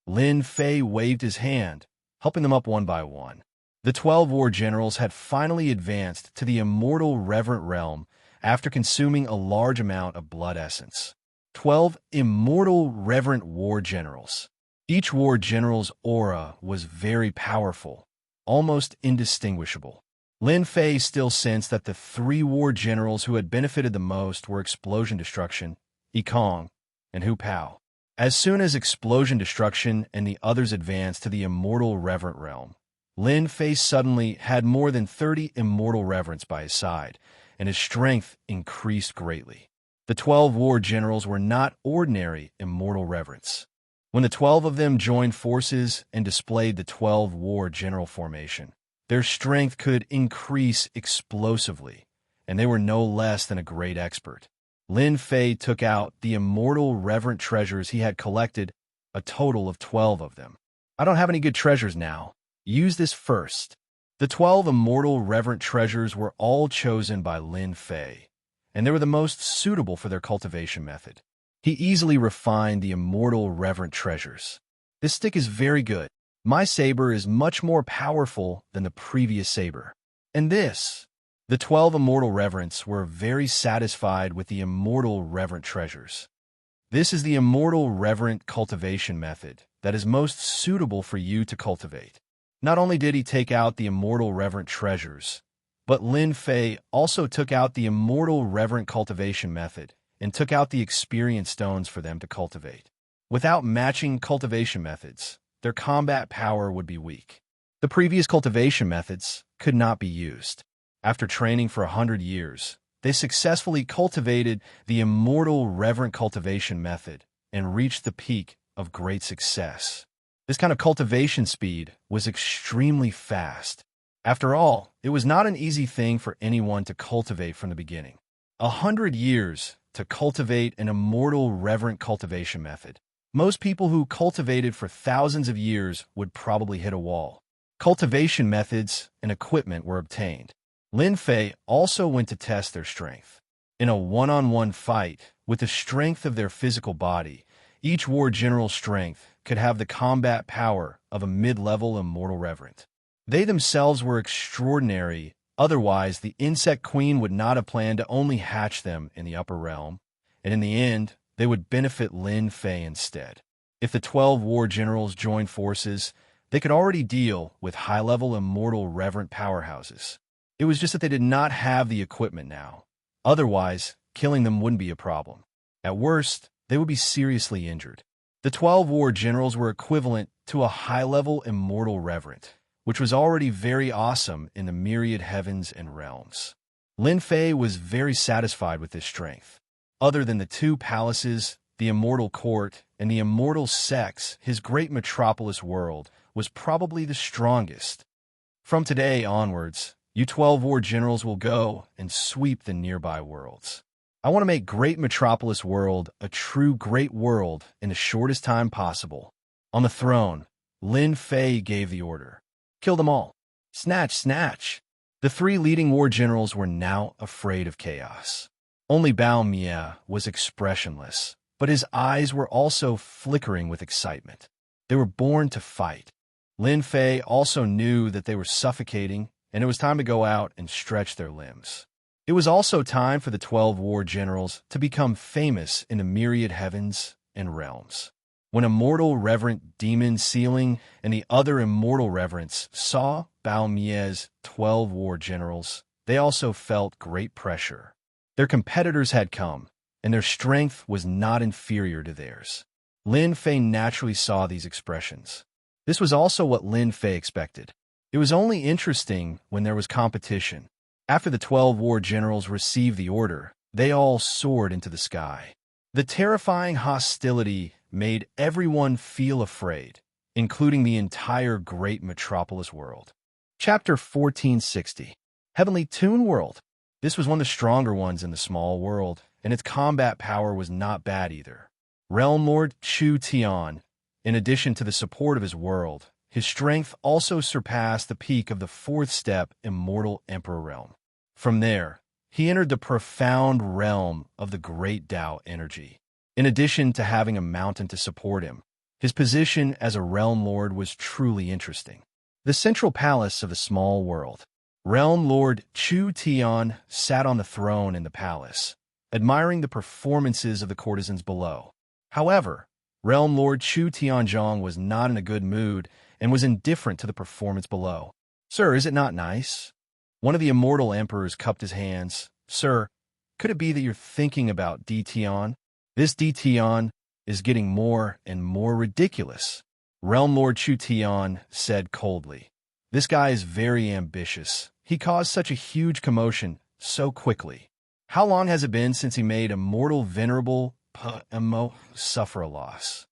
Lin Fei waved his hand, helping them up one by one. The 12 war generals had finally advanced to the immortal reverent realm after consuming a large amount of blood essence. 12 immortal reverent war generals. Each war general's aura was very powerful, almost indistinguishable. Lin Fei still sensed that the 3 war generals who had benefited the most were Explosion Destruction, Yikong, and Hu Pao. As soon as Explosion Destruction and the others advanced to the immortal reverent realm, Lin Fei suddenly had more than 30 immortal reverence by his side, and his strength increased greatly. The 12 war generals were not ordinary immortal reverence. When the 12 of them joined forces and displayed the 12 war general formation, their strength could increase explosively, and they were no less than a great expert. Lin Fei took out the immortal reverent treasures he had collected, a total of 12 of them. "I don't have any good treasures now. Use this first." The 12 immortal reverent treasures were all chosen by Lin Fei, and they were the most suitable for their cultivation method. He easily refined the immortal reverent treasures. "This stick is very good. My saber is much more powerful than the previous saber. And this." The 12 immortal reverents were very satisfied with the immortal reverent treasures. "This is the immortal reverent cultivation method that is most suitable for you to cultivate." Not only did he take out the immortal reverent treasures, but Lin Fei also took out the immortal reverent cultivation method and took out the experience stones for them to cultivate. Without matching cultivation methods, their combat power would be weak. The previous cultivation methods could not be used. After training for 100 years, they successfully cultivated the immortal reverent cultivation method and reached the peak of great success. This kind of cultivation speed was extremely fast. After all, it was not an easy thing for anyone to cultivate from the beginning. 100 years to cultivate an immortal reverent cultivation method. Most people who cultivated for thousands of years would probably hit a wall. Cultivation methods and equipment were obtained. Lin Fei also went to test their strength. In a one-on-one fight, with the strength of their physical body, each war general's strength could have the combat power of a mid-level immortal reverent. They themselves were extraordinary, otherwise the insect queen would not have planned to only hatch them in the upper realm, and in the end, they would benefit Lin Fei instead. If the 12 war generals joined forces, they could already deal with high-level immortal reverent powerhouses. It was just that they did not have the equipment now. Otherwise, killing them wouldn't be a problem. At worst, they would be seriously injured. The 12 war generals were equivalent to a high-level immortal reverent, which was already very awesome in the myriad heavens and realms. Lin Fei was very satisfied with this strength. Other than the 2 palaces, the immortal court, and the immortal sex, his great metropolis world was probably the strongest. From today onwards, you 12 war generals will go and sweep the nearby worlds. I want to make Great Metropolis World a true great world in the shortest time possible. On the throne, Lin Fei gave the order. "Kill them all. Snatch, snatch." The 3 leading war generals were now afraid of chaos. Only Bao Mie was expressionless, but his eyes were also flickering with excitement. They were born to fight. Lin Fei also knew that they were suffocating, and it was time to go out and stretch their limbs. It was also time for the 12 war generals to become famous in the myriad heavens and realms. When immortal reverent Demon Sealing and the other immortal reverents saw Bao Mie's 12 war generals, they also felt great pressure. Their competitors had come, and their strength was not inferior to theirs. Lin Fei naturally saw these expressions. This was also what Lin Fei expected. It was only interesting when there was competition. After the 12 war generals received the order, they all soared into the sky. The terrifying hostility made everyone feel afraid, including the entire great metropolis world. Chapter 1460. Heavenly Toon World. This was one of the stronger ones in the small world, and its combat power was not bad either. Realm Lord Chu Tian, in addition to the support of his world, his strength also surpassed the peak of the fourth step Immortal Emperor realm. From there, he entered the profound realm of the Great Tao energy. In addition to having a mountain to support him, his position as a Realm Lord was truly interesting. The central palace of the small world. Realm Lord Chu Tian sat on the throne in the palace, admiring the performances of the courtesans below. However, Realm Lord Chu Tianzhong was not in a good mood and was indifferent to the performance below. "Sir, is it not nice?" One of the immortal emperors cupped his hands. "Sir, could it be that you're thinking about Di Tian? This Di Tian is getting more and more ridiculous." Realm Lord Chu Tian said coldly. "This guy is very ambitious. He caused such a huge commotion so quickly. How long has it been since he made Immortal Venerable P.M.O. suffer a loss?"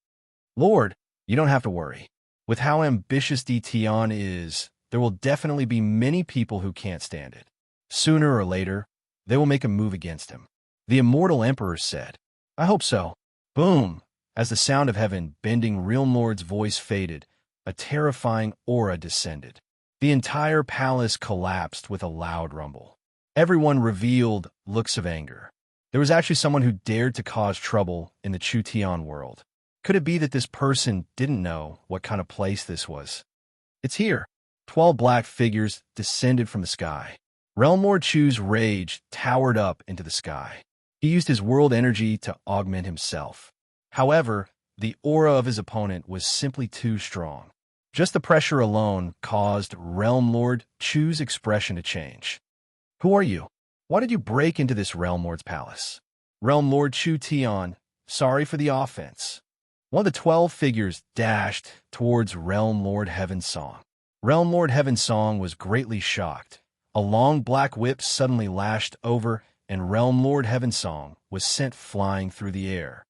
"Lord, you don't have to worry. With how ambitious Di Tian is, there will definitely be many people who can't stand it. Sooner or later, they will make a move against him." The immortal emperor said. "I hope so." Boom! As the sound of heaven bending Realm Lord's voice faded, a terrifying aura descended. The entire palace collapsed with a loud rumble. Everyone revealed looks of anger. There was actually someone who dared to cause trouble in the Chu Tian world. Could it be that this person didn't know what kind of place this was? "It's here." 12 black figures descended from the sky. Realm Lord Chu's rage towered up into the sky. He used his world energy to augment himself. However, the aura of his opponent was simply too strong. Just the pressure alone caused Realm Lord Chu's expression to change. "Who are you? Why did you break into this Realm Lord's palace?" "Realm Lord Chu Tian, sorry for the offense." One of the 12 figures dashed towards Realm Lord Heaven Song. Realm Lord Heaven Song was greatly shocked. A long black whip suddenly lashed over, and Realm Lord Heaven Song was sent flying through the air.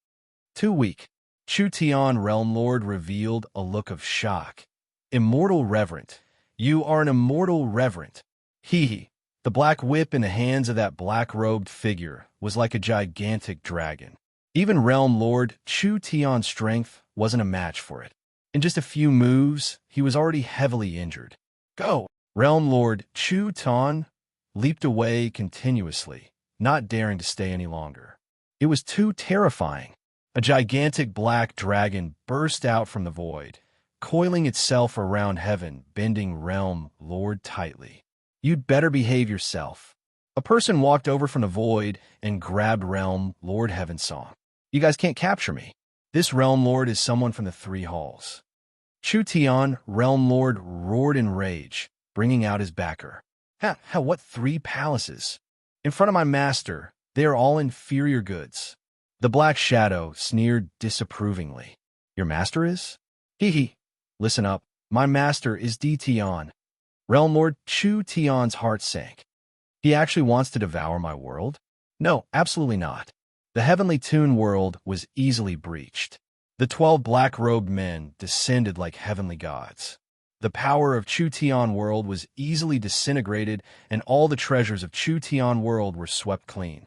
"Too weak." Chu Tian Realm Lord revealed a look of shock. "Immortal Reverent. You are an Immortal Reverent." Hee. The black whip in the hands of that black-robed figure was like a gigantic dragon. Even Realm Lord Chu Tian's strength wasn't a match for it. In just a few moves, he was already heavily injured. "Go!" Realm Lord Chu Tian leaped away continuously, not daring to stay any longer. It was too terrifying. A gigantic black dragon burst out from the void, coiling itself around heaven, bending Realm Lord tightly. "You'd better behave yourself." A person walked over from the void and grabbed Realm Lord Heaven Song. "You guys can't capture me. This Realm Lord is someone from the Three Halls." Chu Tian Realm Lord roared in rage, bringing out his backer. What 3 palaces? In front of my master, they are all inferior goods." The Black Shadow sneered disapprovingly. "Your master is?" "Hee. Listen up. My master is Di Tian." Realm Lord Chu Tian's heart sank. "He actually wants to devour my world?" "No, absolutely not." The Heavenly Toon world was easily breached. The 12 black-robed men descended like heavenly gods. The power of Chu Tian world was easily disintegrated, and all the treasures of Chu Tian world were swept clean.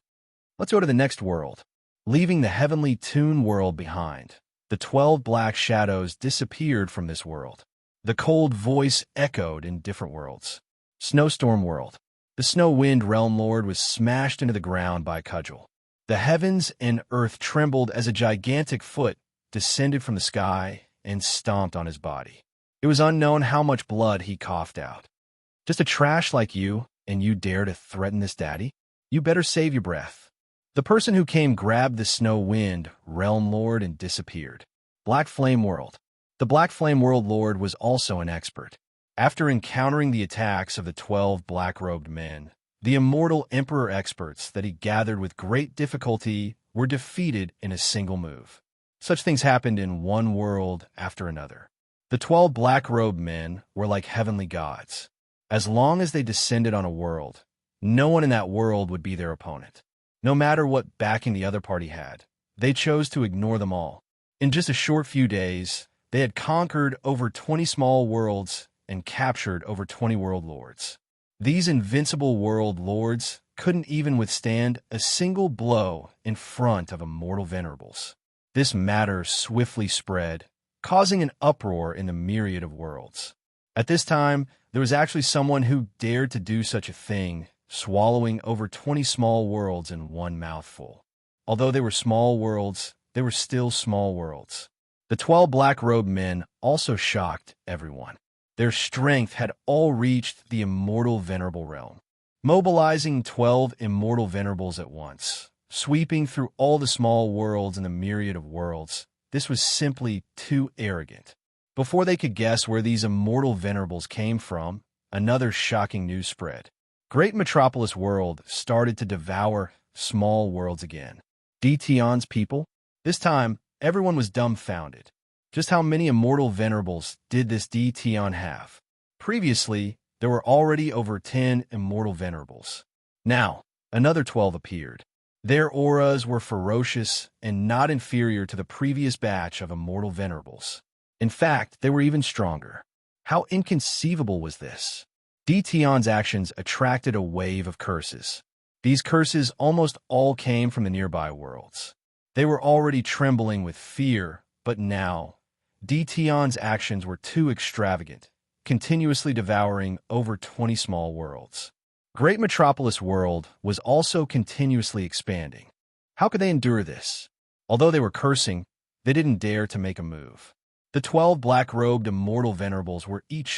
Let's go to the next world. Leaving the Heavenly Toon world behind, the 12 black shadows disappeared from this world. The cold voice echoed in different worlds. Snowstorm world. The Snow Wind Realm Lord was smashed into the ground by a cudgel. The heavens and earth trembled as a gigantic foot descended from the sky and stomped on his body. It was unknown how much blood he coughed out. "Just a trash like you, and you dare to threaten this daddy? You better save your breath." The person who came grabbed the Snow Wind Realm Lord and disappeared. Black Flame World. The Black Flame World Lord was also an expert. After encountering the attacks of the 12 black-robed men, the immortal Emperor experts that he gathered with great difficulty were defeated in a single move. Such things happened in one world after another. The 12 black-robed men were like heavenly gods. As long as they descended on a world, no one in that world would be their opponent. No matter what backing the other party had, they chose to ignore them all. In just a short few days, they had conquered over 20 small worlds and captured over 20 world lords. These invincible world lords couldn't even withstand a single blow in front of immortal venerables. This matter swiftly spread, causing an uproar in the myriad of worlds. At this time, there was actually someone who dared to do such a thing, swallowing over 20 small worlds in one mouthful. Although they were small worlds, they were still small worlds. The 12 black-robed men also shocked everyone. Their strength had all reached the immortal venerable realm. Mobilizing 12 immortal venerables at once, sweeping through all the small worlds and the myriad of worlds, this was simply too arrogant. Before they could guess where these immortal venerables came from, another shocking news spread. Great Metropolis World started to devour small worlds again. Dtion's people? This time, everyone was dumbfounded. Just how many immortal venerables did this Dtion have? Previously, there were already over 10 immortal venerables. Now, another 12 appeared. Their auras were ferocious and not inferior to the previous batch of immortal venerables. In fact, they were even stronger. How inconceivable was this? Dtion's actions attracted a wave of curses. These curses almost all came from the nearby worlds. They were already trembling with fear, but now, Dtion's actions were too extravagant, continuously devouring over 20 small worlds. Great Metropolis World was also continuously expanding. How could they endure this? Although they were cursing, they didn't dare to make a move. The 12 black-robed immortal venerables were each